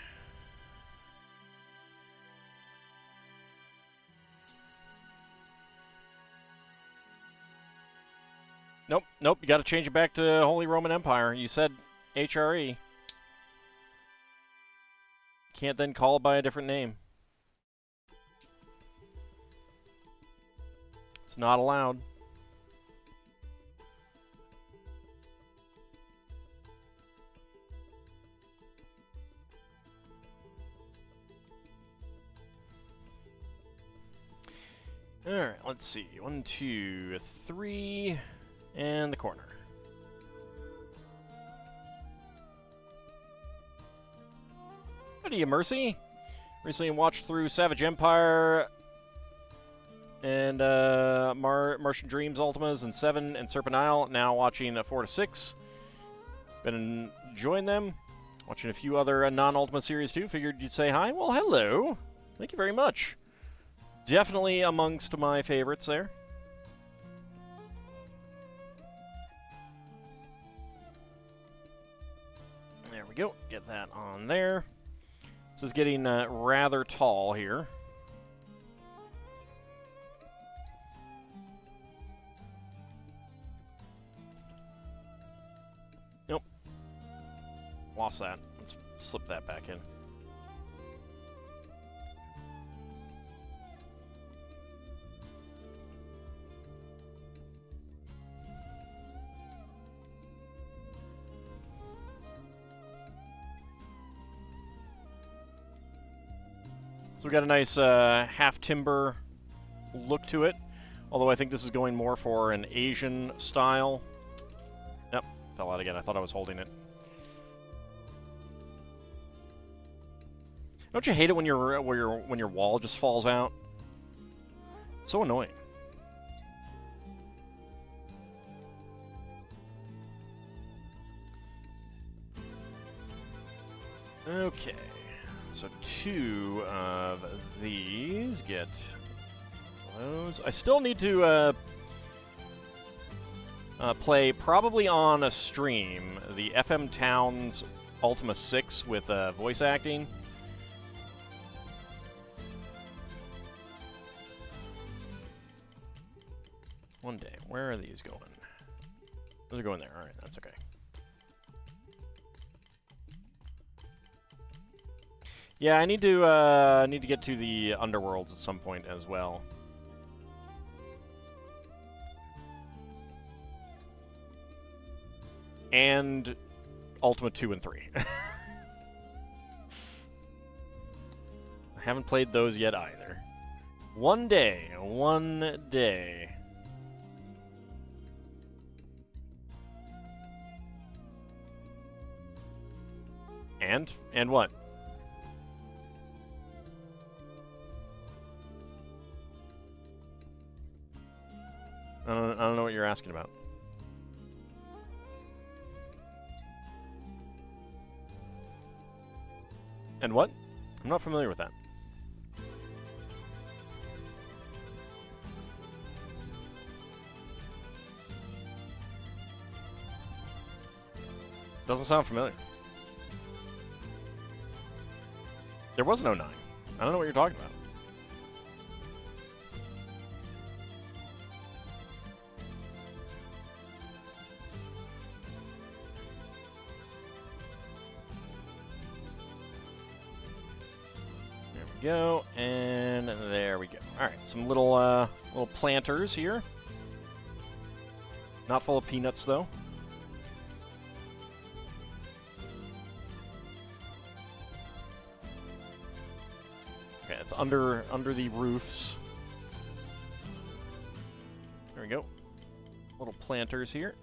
Nope, nope, you gotta change it back to Holy Roman Empire. You said HRE. Can't then call it by a different name. It's not allowed. Alright, let's see. 1, 2, 3, and the corner. Howdy, Mercy. Recently watched through Savage Empire and Martian Dreams Ultimas and 7 and Serpent Isle. Now watching 4 to 6. Been enjoying them. Watching a few other non-Ultima series too. Figured you'd say hi. Well, hello. Thank you very much. Definitely amongst my favorites there. There we go. Get that on there. This is getting rather tall here. Nope. Lost that. Let's slip that back in. we got a nice half timber look to it. Although I think this is going more for an Asian style. Yep, fell out again. I thought I was holding it. Don't you hate it when your wall just falls out? It's so annoying. Okay, so 2 of these get those. I still need to play, probably on a stream, the FM Towns Ultima 6 with voice acting. One day. Where are these going? Those are going there. Alright, that's okay. Yeah, I need to get to the underworlds at some point as well. And Ultima 2 and 3. I haven't played those yet either. One day. One day. And what? I don't know what you're asking about. And what? I'm not familiar with that. Doesn't sound familiar. There was no 9. I don't know what you're talking about. There we go, and there we go. All right, some little planters here. Not full of peanuts though. Okay, it's under the roofs. There we go. Little planters here.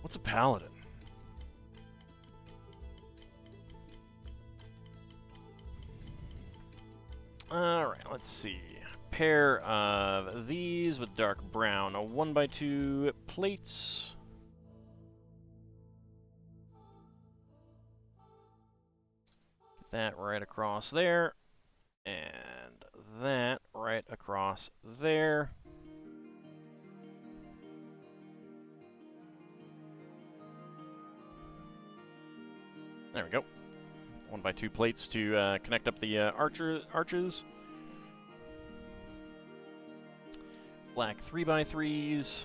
What's a paladin? Alright, let's see. Pair of these with dark brown. A 1x2 plates. That right across there. And that right across there. There we go. 1x2 plates to connect up the arches. Black 3x3s.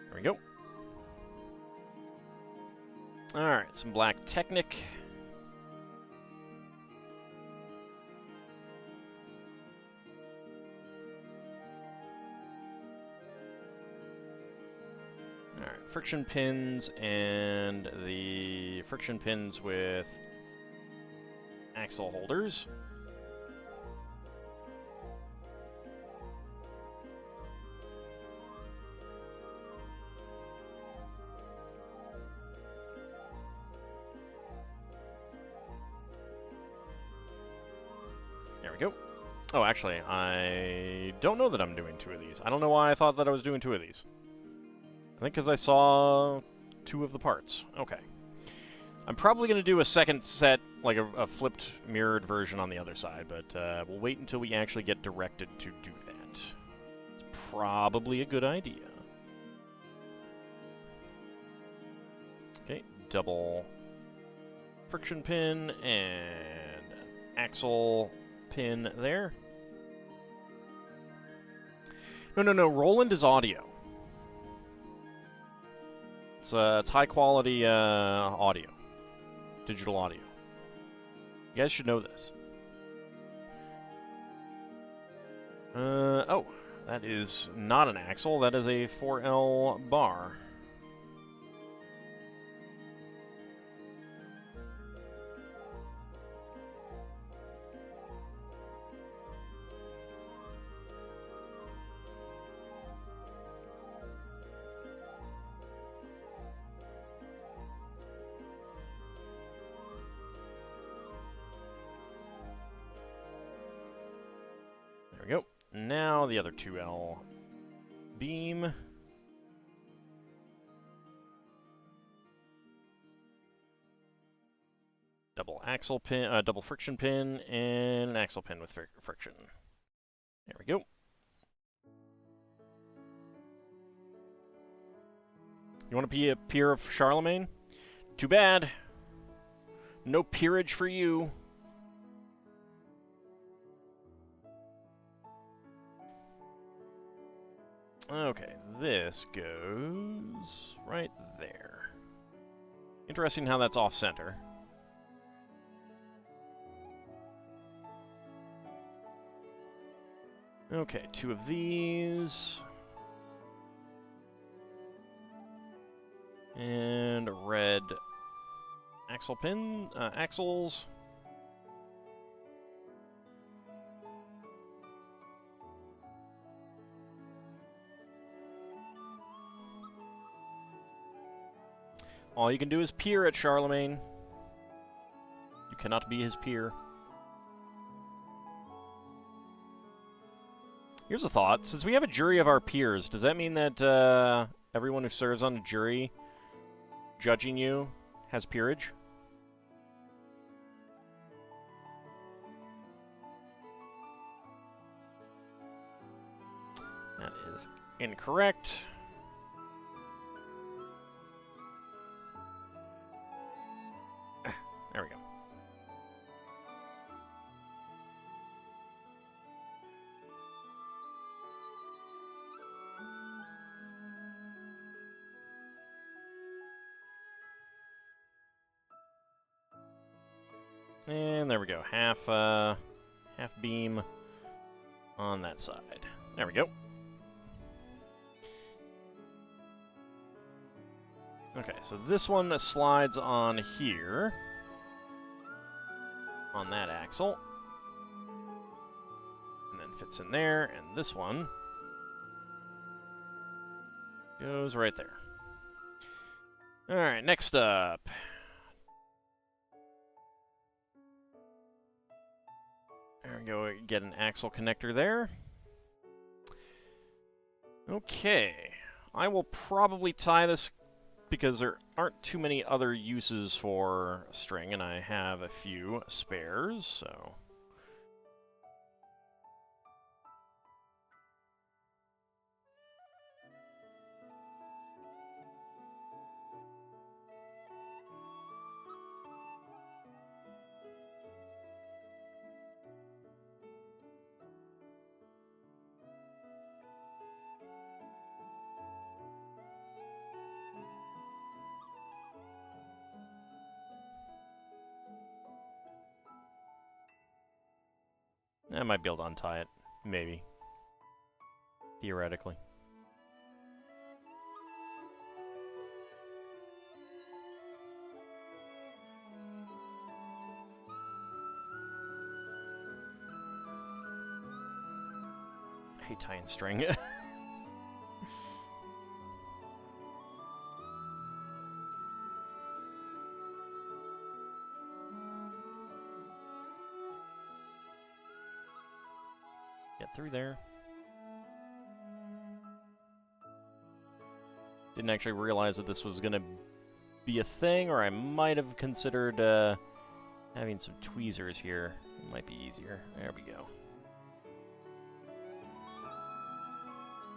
There we go. Alright, some black Technic. Alright, friction pins and the friction pins with axle holders. There we go. Oh, actually, I don't know that I'm doing 2 of these. I don't know why I thought that I was doing 2 of these. I think because I saw 2 of the parts. Okay. I'm probably going to do a second set, like a flipped, mirrored version on the other side, but we'll wait until we actually get directed to do that. It's probably a good idea. Okay, double friction pin and axle pin there. No, Roland is audio. It's high quality audio. Digital audio. You guys should know this. Oh, that is not an axle. That is a 4L bar. There we go. Now the other 2L beam. Double axle pin, double friction pin, and an axle pin with friction. There we go. You want to be a peer of Charlemagne? Too bad. No peerage for you. Okay, this goes right there. Interesting how that's off-center. Okay, 2 of these. And a red axle pin, axles. All you can do is peer at Charlemagne. You cannot be his peer. Here's a thought. Since we have a jury of our peers, does that mean that everyone who serves on a jury judging you has peerage? That is incorrect. There we go. And there we go. Half beam on that side. There we go. Okay, so this one slides on here. On that axle. And then fits in there, and this one goes right there. Alright, next up. There we go, get an axle connector there. Okay, I will probably tie this because there aren't too many other uses for string, and I have a few spares, so... I might be able to untie it. Maybe. Theoretically. I hate tying string. Get through there. Didn't actually realize that this was going to be a thing, or I might have considered having some tweezers here. It might be easier. There we go.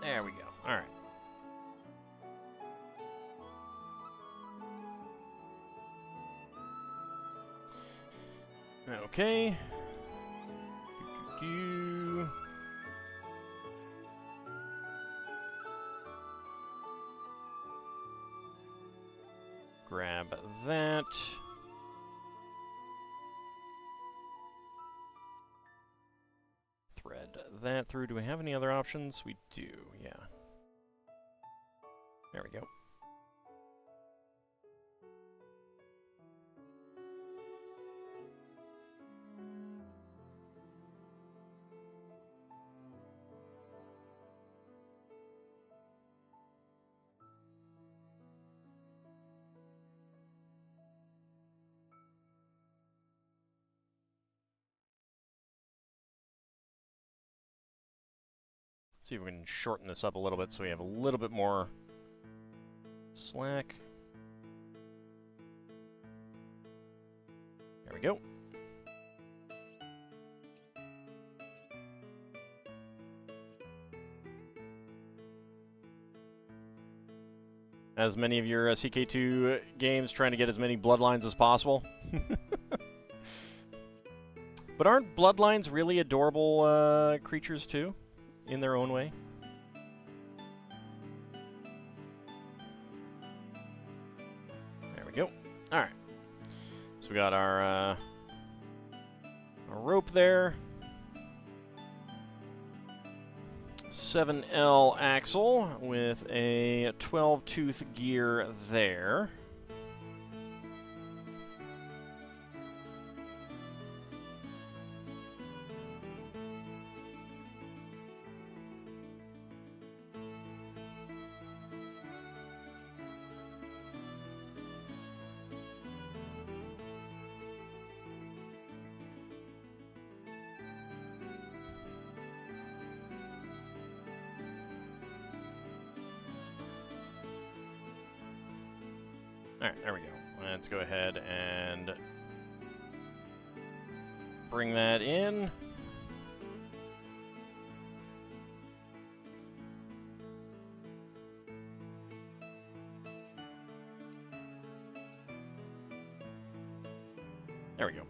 There we go. All right. Okay. Do. Grab that. Thread that through. Do we have any other options? We do, yeah. There we go. See if we can shorten this up a little bit so we have a little bit more slack. There we go. As many of your CK2 games trying to get as many bloodlines as possible. But aren't bloodlines really adorable creatures too? In their own way. There we go. Alright. So we got our rope there. 7L axle with a 12-tooth gear there. Alright, there we go. Let's go ahead and bring that in. There we go.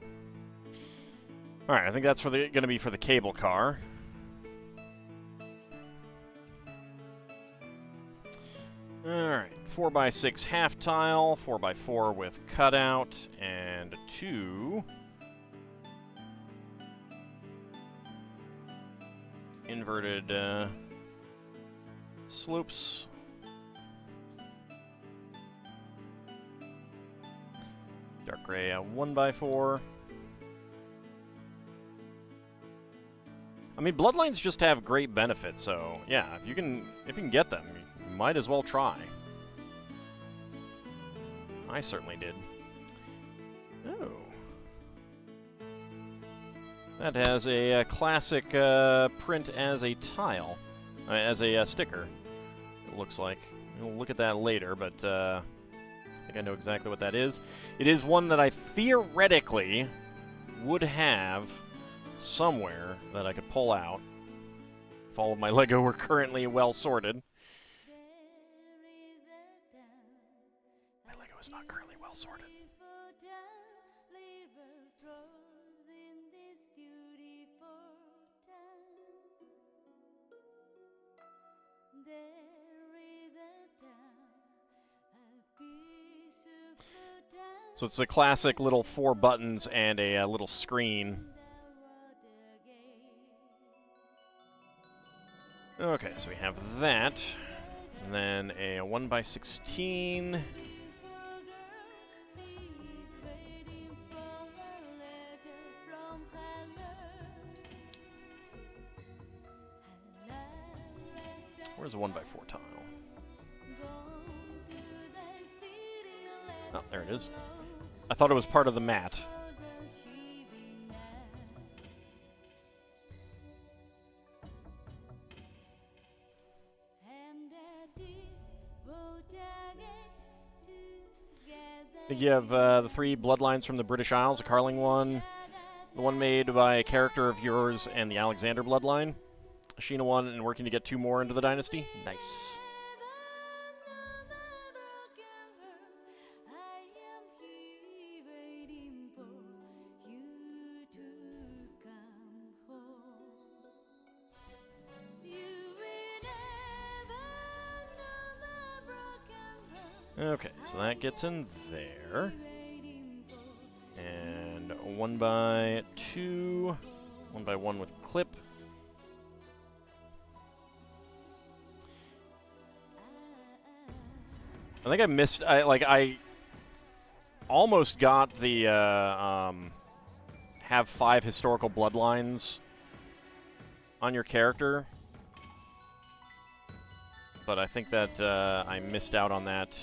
Alright, I think that's going to be for the cable car. Alright, 4x6 half tile, 4x4 with cutout, and 2 inverted slopes. Dark gray 1x4. I mean, bloodlines just have great benefits, so yeah, if you can get them, you might as well try. I certainly did. Oh. That has a classic print as a tile, as a sticker, it looks like. We'll look at that later, but I think I know exactly what that is. It is one that I theoretically would have somewhere that I could pull out if all of my Lego were currently well sorted. My Lego is not currently well sorted. So it's a classic little 4 buttons and a little screen. Okay, so we have that. And then a 1x16. Where's the 1x4 tile? Oh, there it is. I thought it was part of the mat. I think you have the 3 bloodlines from the British Isles, a Carling one, the one made by a character of yours, and the Alexander bloodline. A Sheena one, and working to get 2 more into the dynasty. Nice. Okay, so that gets in there. And 1x2, 1x1 with clip. I think I missed. I almost got the have 5 historical bloodlines on your character, but I think that I missed out on that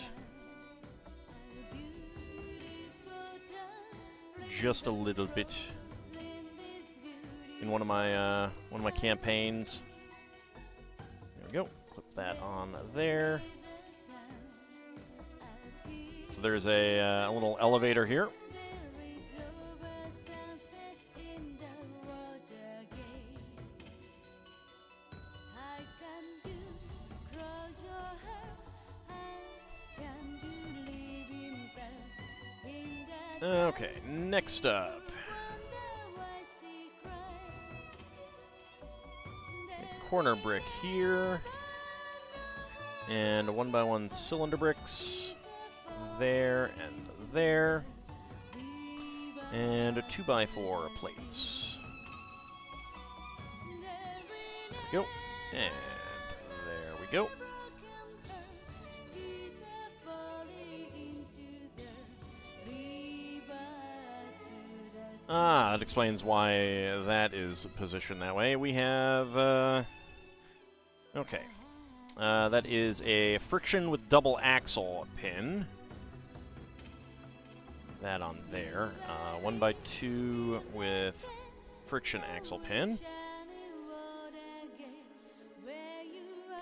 just a little bit in one of my campaigns. There we go. Clip that on there. So there's a little elevator here. Okay, next up. A corner brick here. And 1x1 cylinder bricks. There and there. And a 2x4 plates. There we go. And there we go. Ah, that explains why that is positioned that way. We have, okay. That is a friction with double axle pin. That on there. 1x2 with friction axle pin.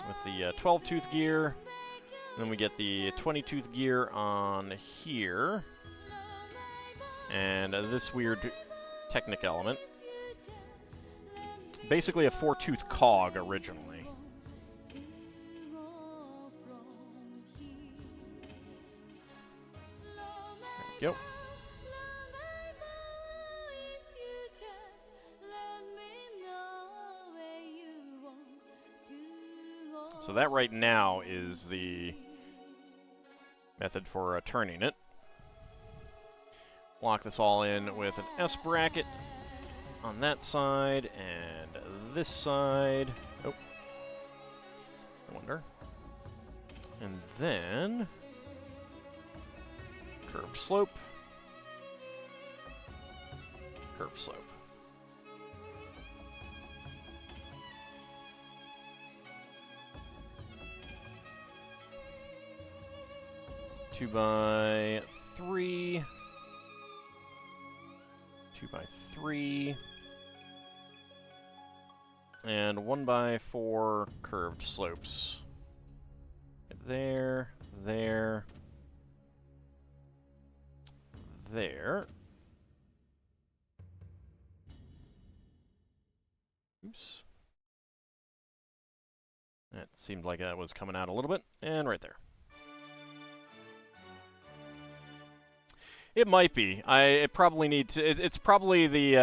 With the 12-tooth gear. Then we get the 20-tooth gear on here. And this weird Technic element. Basically a 4-tooth cog originally. There we go. So that right now is the method for turning it. Lock this all in with an S bracket on that side and this side. Oh, I wonder. And then curved slope, curved slope. Two by three. 2x3 and 1x4 curved slopes. There, there, there. Oops. That seemed like that was coming out a little bit, and right there. It might be. It probably need to. It's probably the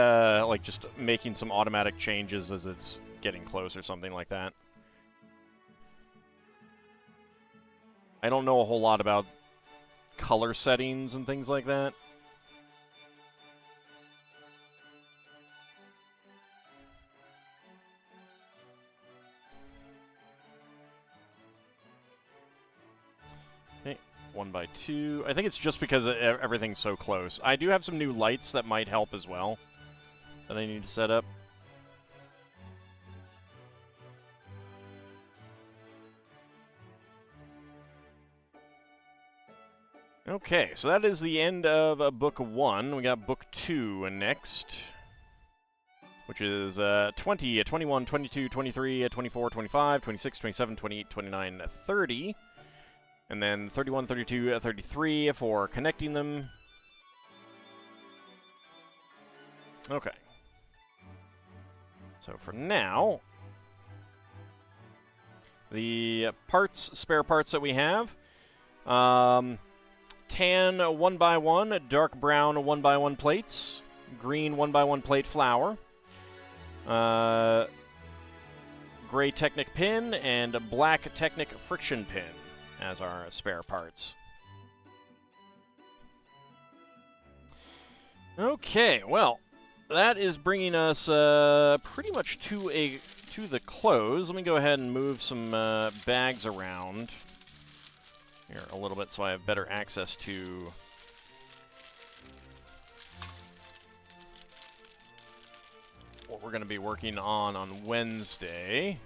like just making some automatic changes as it's getting close or something like that. I don't know a whole lot about color settings and things like that. Okay. 1x2. I think it's just because everything's so close. I do have some new lights that might help as well that I need to set up. Okay, so that is the end of Book 1. We got Book 2 next, which is 20, 21, 22, 23, 24, 25, 26, 27, 28, 29, 30. And then 31, 32, 33 for connecting them. Okay. So for now, the spare parts that we have, tan 1x1, dark brown 1x1 plates, green 1x1 plate flour, gray Technic pin, and a black Technic friction pin as our spare parts. Okay, well, that is bringing us pretty much to the close. Let me go ahead and move some bags around here a little bit so I have better access to what we're going to be working on Wednesday.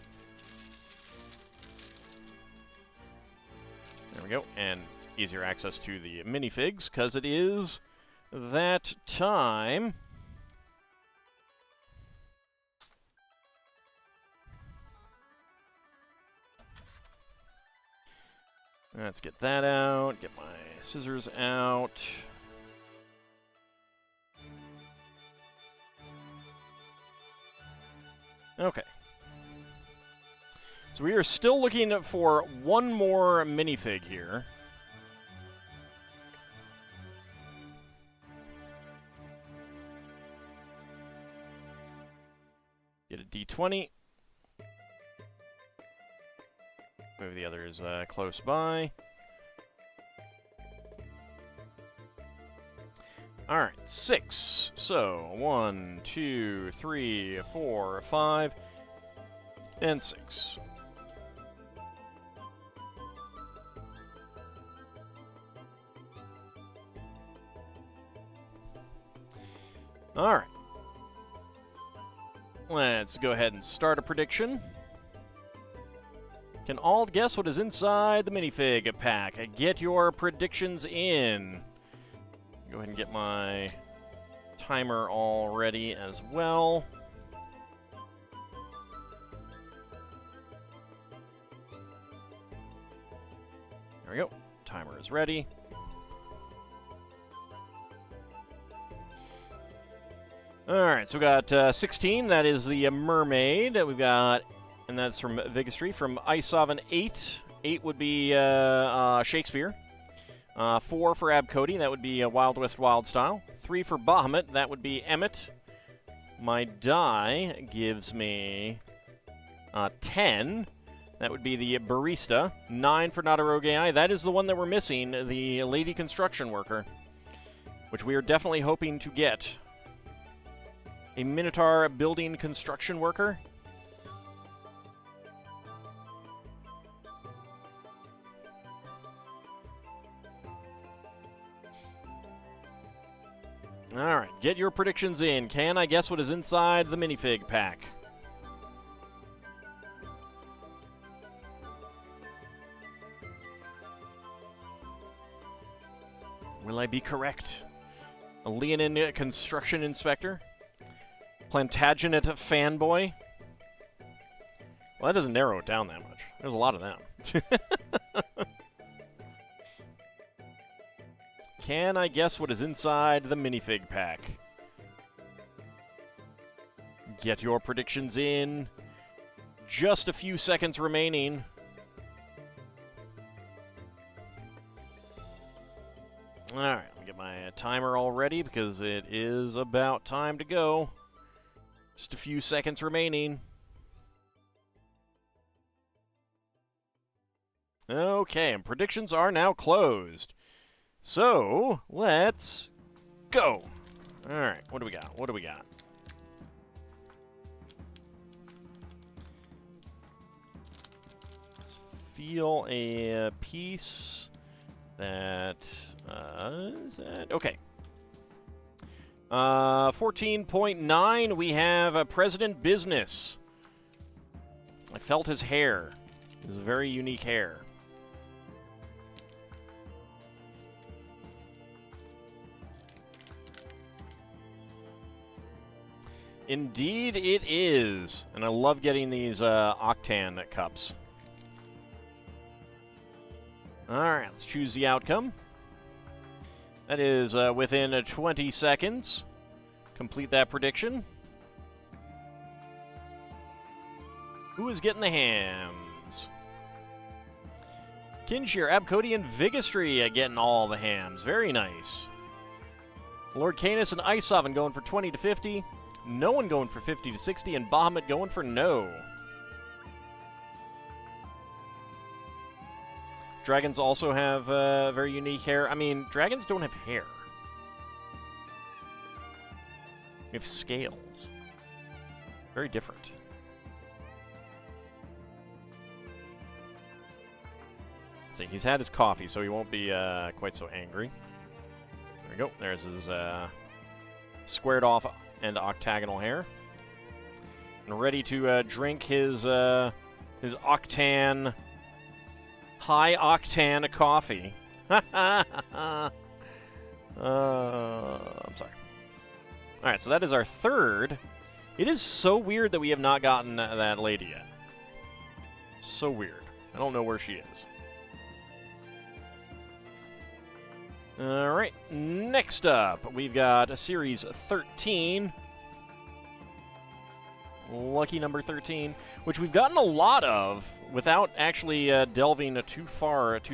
There we go, and easier access to the minifigs, because it is that time. Let's get that out, get my scissors out. Okay. So we are still looking for one more minifig here. Get a D20. Move the others close by. Alright, 6. So, 1, 2, 3, 4, 5, and 6. Alright. Let's go ahead and start a prediction. Can all guess what is inside the minifig pack? Get your predictions in. Go ahead and get my timer all ready as well. There we go. Timer is ready. Alright, so we got 16. That is the mermaid. We've got, and that's from Vigistry, from Ice Oven 8. 8 would be Shakespeare. 4 for Abcody, that would be Wild West Wild Style. 3 for Bahamut, that would be Emmett. My die gives me 10. That would be the Barista. 9 for Nadarogai, that is the one that we're missing, the Lady Construction Worker, which we are definitely hoping to get. A Minotaur Building Construction Worker. Alright, get your predictions in. Can I guess what is inside the minifig pack? Will I be correct? A Leonin Construction Inspector? Plantagenet Fanboy? Well, that doesn't narrow it down that much. There's a lot of them. Can I guess what is inside the minifig pack? Get your predictions in. Just a few seconds remaining. Alright, let me get my timer all ready because it is about time to go. Just a few seconds remaining. Okay, and predictions are now closed. So, let's go. Alright, what do we got? What do we got? Let's feel a piece that is that okay. 14.9, we have President Business. I felt his hair. His very unique hair. Indeed it is. And I love getting these Octan cups. Alright, let's choose the outcome. That is within 20 seconds. Complete that prediction. Who is getting the hams? Kinshir, Abcody, and Vigistry getting all the hams. Very nice. Lord Canis and Ice Oven going for 20 to 50. No one going for 50 to 60. And Bahamut going for no. Dragons also have very unique hair. I mean, dragons don't have hair. They have scales. Very different. Let's see, he's had his coffee, so he won't be quite so angry. There we go. There's his squared off and octagonal hair. And ready to drink his octane, high octane coffee. I'm sorry. All right, so that is our third. It is so weird that we have not gotten that lady yet. So weird. I don't know where she is. All right, next up, we've got a Series 13. Lucky number 13, which we've gotten a lot of without actually delving too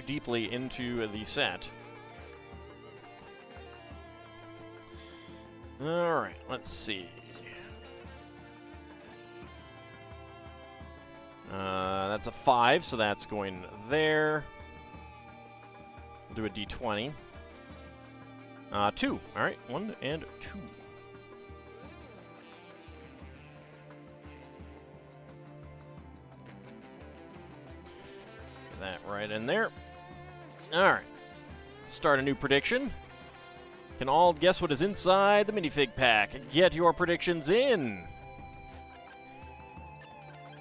deeply into the set. All right, let's see. That's a 5, so that's going there. We'll do a D20. 2. All right, 1 and 2. That right in there. All right. Let's start a new prediction. Can all guess what is inside the minifig pack? Get your predictions in.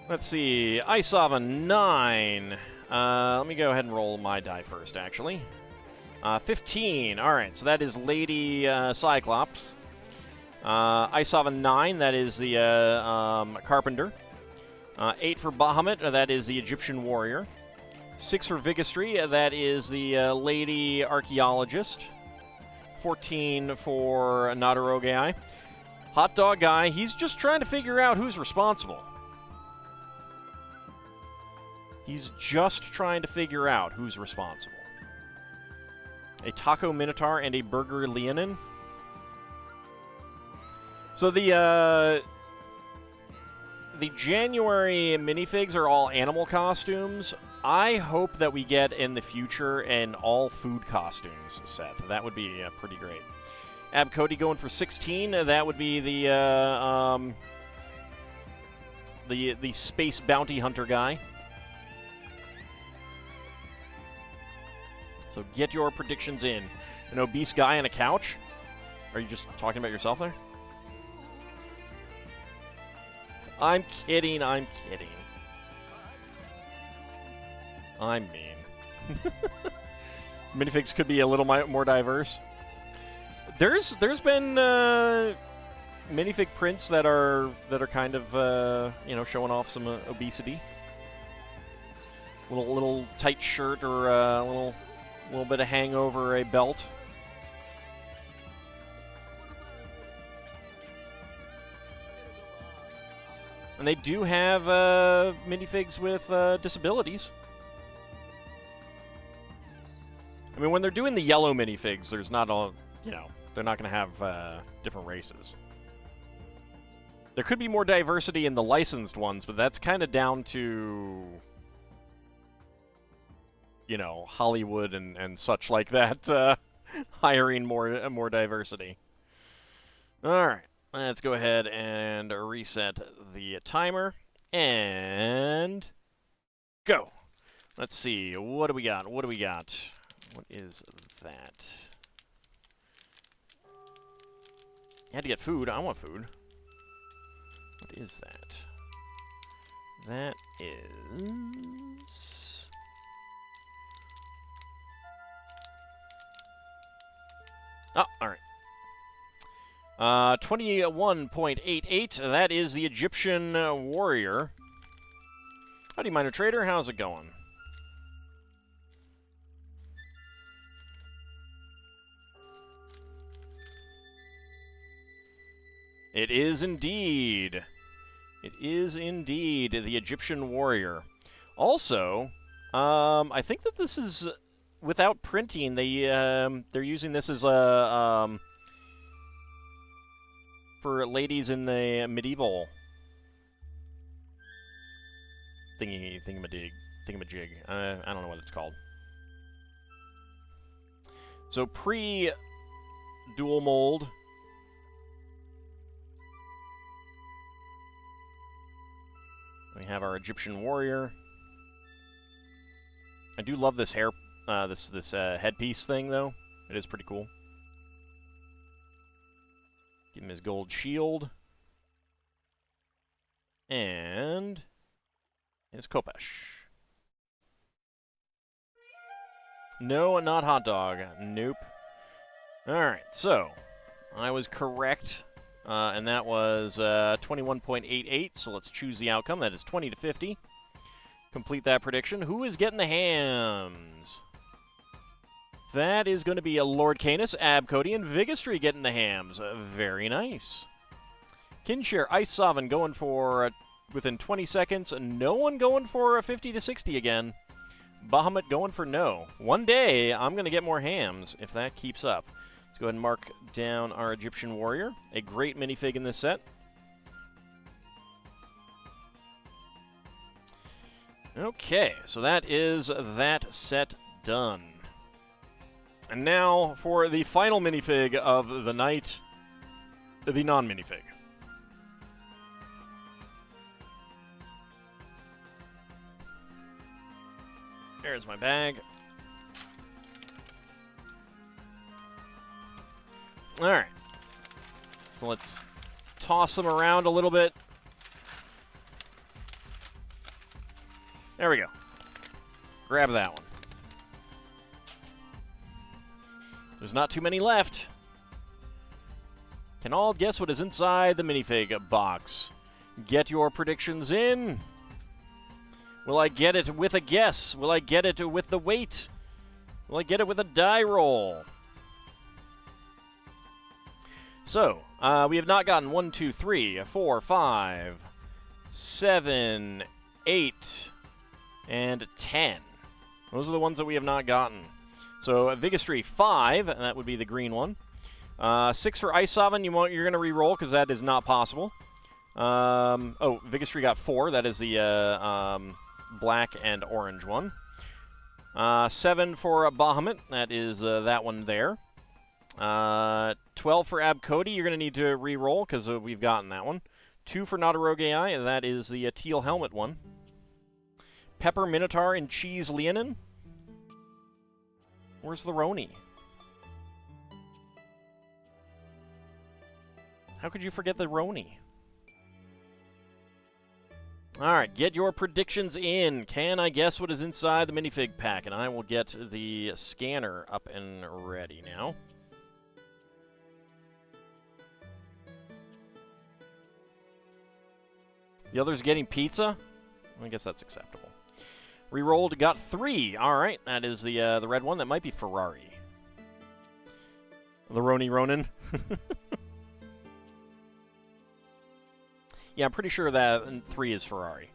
Let's see. I saw a 9. Let me go ahead and roll my die first, actually. 15. All right, so that is Lady Cyclops. I saw a 9. That is the Carpenter. 8 for Bahamut. That is the Egyptian warrior. 6 for Vigistry. That is the Lady Archaeologist. 14 for Nadaro Guy. Hot Dog Guy, he's just trying to figure out who's responsible. He's just trying to figure out who's responsible. A Taco Minotaur and a Burger Leonin. So the January minifigs are all animal costumes. I hope that we get in the future an all food costumes set. That would be pretty great. Ab Cody going for 16. That would be the space bounty hunter guy. So get your predictions in. An obese guy on a couch? Are you just talking about yourself there? I'm kidding. I'm kidding. I'm mean. Minifigs could be a little more diverse. There's been minifig prints that are kind of showing off some obesity. Little tight shirt or a little bit of hang over a belt. And they do have minifigs with disabilities. I mean, when they're doing the yellow minifigs, there's not all, they're not going to have different races. There could be more diversity in the licensed ones, but that's kind of down to, Hollywood and such like that, hiring more diversity. All right, let's go ahead and reset the timer and go. Let's see, what do we got? What is that? You had to get food. I want food. What is that? That is... Oh, all right. 21.88. That is the Egyptian warrior. Howdy, Minor Trader. How's it going? It is indeed. It is indeed the Egyptian warrior. Also, I think that this is without printing. They're using this as a for ladies in the medieval thingamajig. I don't know what it's called. So pre-dual mold. We have our Egyptian warrior. I do love this hair, this headpiece thing, though. It is pretty cool. Give him his gold shield. And his Kopesh. No, not hot dog. Nope. Alright, so I was correct, and that was 21.88, so let's choose the outcome. That is 20 to 50. Complete that prediction. Who is getting the hams? That is going to be a Lord Canis, Abcody, and Vigistry getting the hams. Very nice. Kinshare, Ice Sovereign going for within 20 seconds. No one going for a 50 to 60 again. Bahamut going for no. One day, I'm going to get more hams if that keeps up. Let's go ahead and mark down our Egyptian Warrior. A great minifig in this set. Okay, so that is that set done. And now for the final minifig of the night, the non-minifig. There's my bag. All right. So let's toss them around a little bit. There we go. Grab that one. There's not too many left. Can all guess what is inside the minifig box? Get your predictions in. Will I get it with a guess? Will I get it with the weight? Will I get it with a die roll? So, we have not gotten 1, 2, 3, 4, 5, 7, 8, and 10. Those are the ones that we have not gotten. So, Vigistry 5, and that would be the green one. 6 for Ice Sovereign, you're going to re-roll because that is not possible. Oh, Vigistry got 4. That is the black and orange one. 7 for Bahamut. That is that one there. 12 for Abcody. You're going to need to re-roll because we've gotten that one. 2 for Nadaroge Eye, and that is the teal helmet one. Pepper Minotaur and Cheese Leonin. Where's the Roni? How could you forget the Roni? Alright, get your predictions in. Can I guess what is inside the minifig pack? And I will get the scanner up and ready now. The other's getting pizza? I guess that's acceptable. Rerolled, got 3. Alright, that is the red one. That might be Ferrari. The Roni Ronin. Yeah, I'm pretty sure that 3 is Ferrari.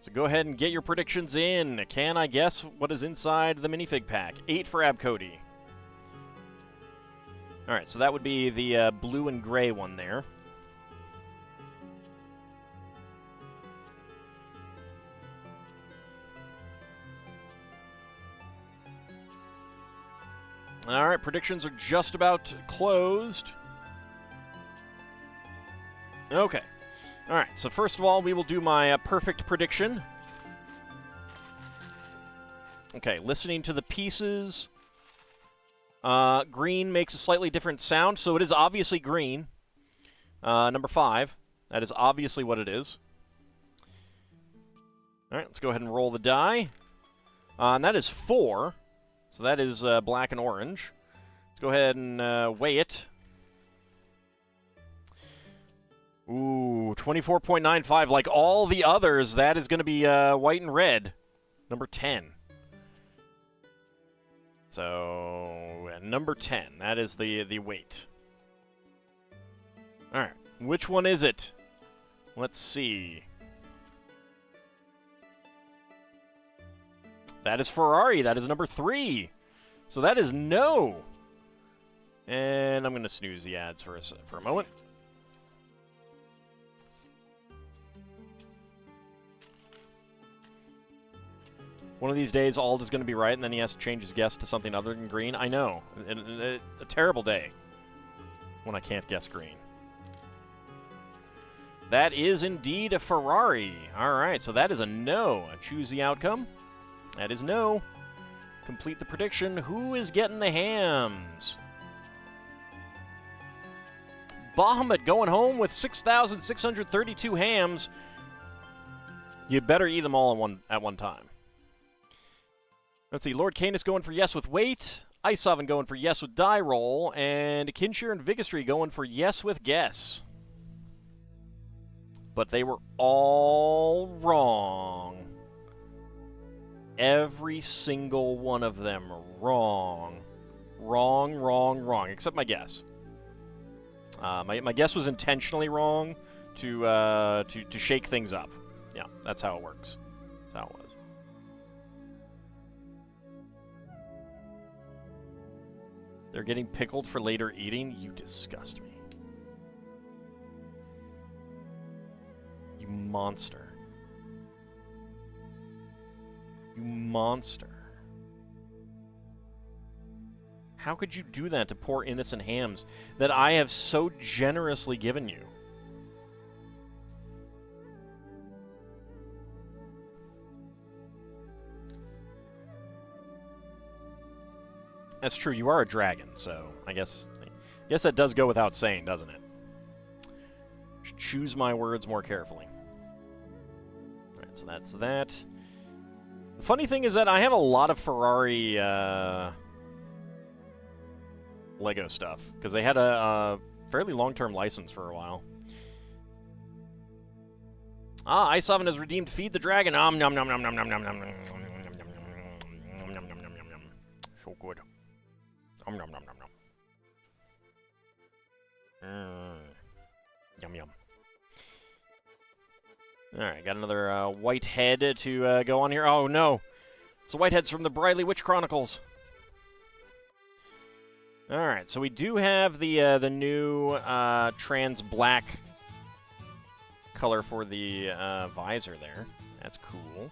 So go ahead and get your predictions in. Can I guess what is inside the minifig pack? 8 for Abcody. Alright, so that would be the blue and gray one there. Alright, predictions are just about closed. Okay. Alright, so first of all, we will do my perfect prediction. Okay, listening to the pieces. Green makes a slightly different sound, so it is obviously green. Number 5. That is obviously what it is. Alright, let's go ahead and roll the die. And that is 4. So that is black and orange. Let's go ahead and weigh it. Ooh, 24.95. Like all the others, that is going to be white and red. Number 10. So, number 10. That is the weight. Alright, which one is it? Let's see. That is Ferrari. That is number 3. So that is no. And I'm going to snooze the ads for a moment. One of these days, Ald is going to be right, and then he has to change his guess to something other than green. I know. A terrible day when I can't guess green. That is indeed a Ferrari. All right, so that is a no. Choose the outcome. That is no. Complete the prediction. Who is getting the hams? Bahamut going home with 6,632 hams. You better eat them all at one time. Let's see. Lord Canis going for yes with weight. Ice Oven going for yes with die roll. And Kinshir and Vigistry going for yes with guess. But they were all wrong. Every single one of them wrong. Wrong, wrong, wrong. Except my guess. My guess was intentionally wrong to shake things up. Yeah, that's how it works. That's how it was. They're getting pickled for later eating? You disgust me. You monster. You monster. How could you do that to poor innocent hams that I have so generously given you? That's true, you are a dragon, so I guess that does go without saying, doesn't it? Should choose my words more carefully. Alright, so that's that. The funny thing is that I have a lot of Ferrari Lego stuff, because they had a fairly long-term license for a while. Ah, Ice Oven has redeemed Feed the Dragon. Nom nom nom nom nom nom nom nom nom nom nom nom nom nom. So good. Nom nom nom nom nom. Yum yum. Alright, got another white head to go on here. Oh no! It's the whiteheads from the Briley Witch Chronicles. Alright, so we do have the new trans black color for the visor there. That's cool.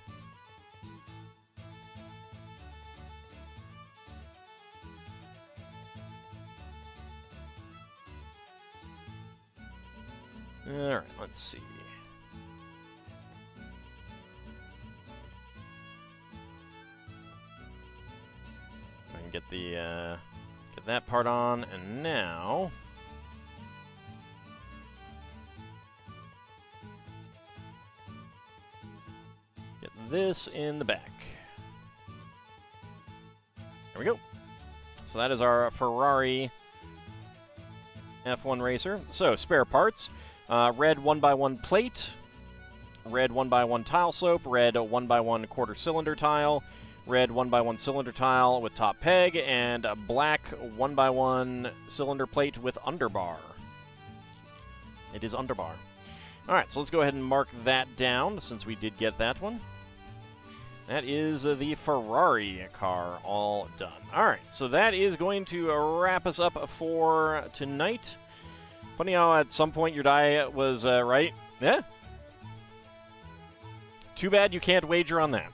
Alright, let's see. I can get the get that part on, and now get this in the back. There we go. So that is our Ferrari F1 racer. So spare parts. Red 1x1 plate, red 1x1 tile soap, red 1x1 quarter cylinder tile, red 1x1 cylinder tile with top peg, and a black 1x1 cylinder plate with underbar. It is underbar. Alright, so let's go ahead and mark that down since we did get that one. That is the Ferrari car all done. Alright, so that is going to wrap us up for tonight. Funny how at some point your die was right. Yeah. Too bad you can't wager on that.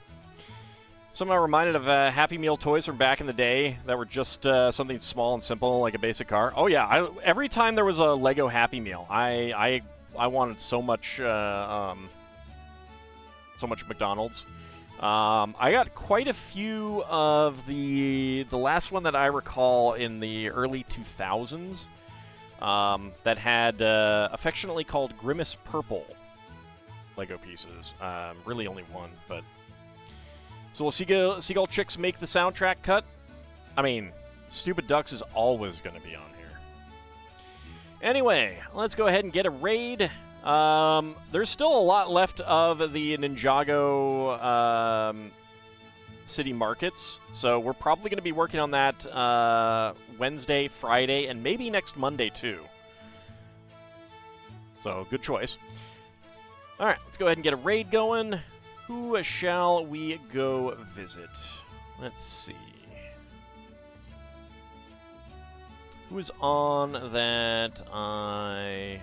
Somehow reminded of Happy Meal toys from back in the day that were just something small and simple like a basic car. Oh yeah, every time there was a Lego Happy Meal, I wanted so much McDonald's. I got quite a few of the last one that I recall in the early 2000s. That had affectionately called Grimace Purple Lego pieces. Really only one, but... So will Seagull Chicks make the soundtrack cut? I mean, Stupid Ducks is always going to be on here. Anyway, let's go ahead and get a raid. There's still a lot left of the Ninjago City Markets, so we're probably going to be working on that Wednesday, Friday, and maybe next Monday too. So, good choice. Alright, let's go ahead and get a raid going. Who shall we go visit? Let's see. Who is on that I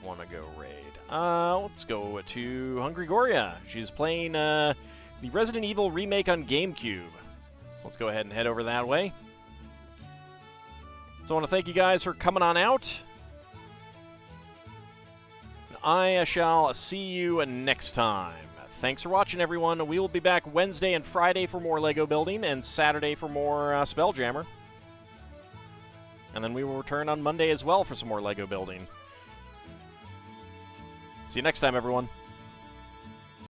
want to go raid? Let's go to Hungry Goria. She's playing the Resident Evil remake on GameCube. So let's go ahead and head over that way. So I want to thank you guys for coming on out. I shall see you next time. Thanks for watching, everyone. We will be back Wednesday and Friday for more LEGO building, and Saturday for more Spelljammer. And then we will return on Monday as well for some more LEGO building. See you next time, everyone.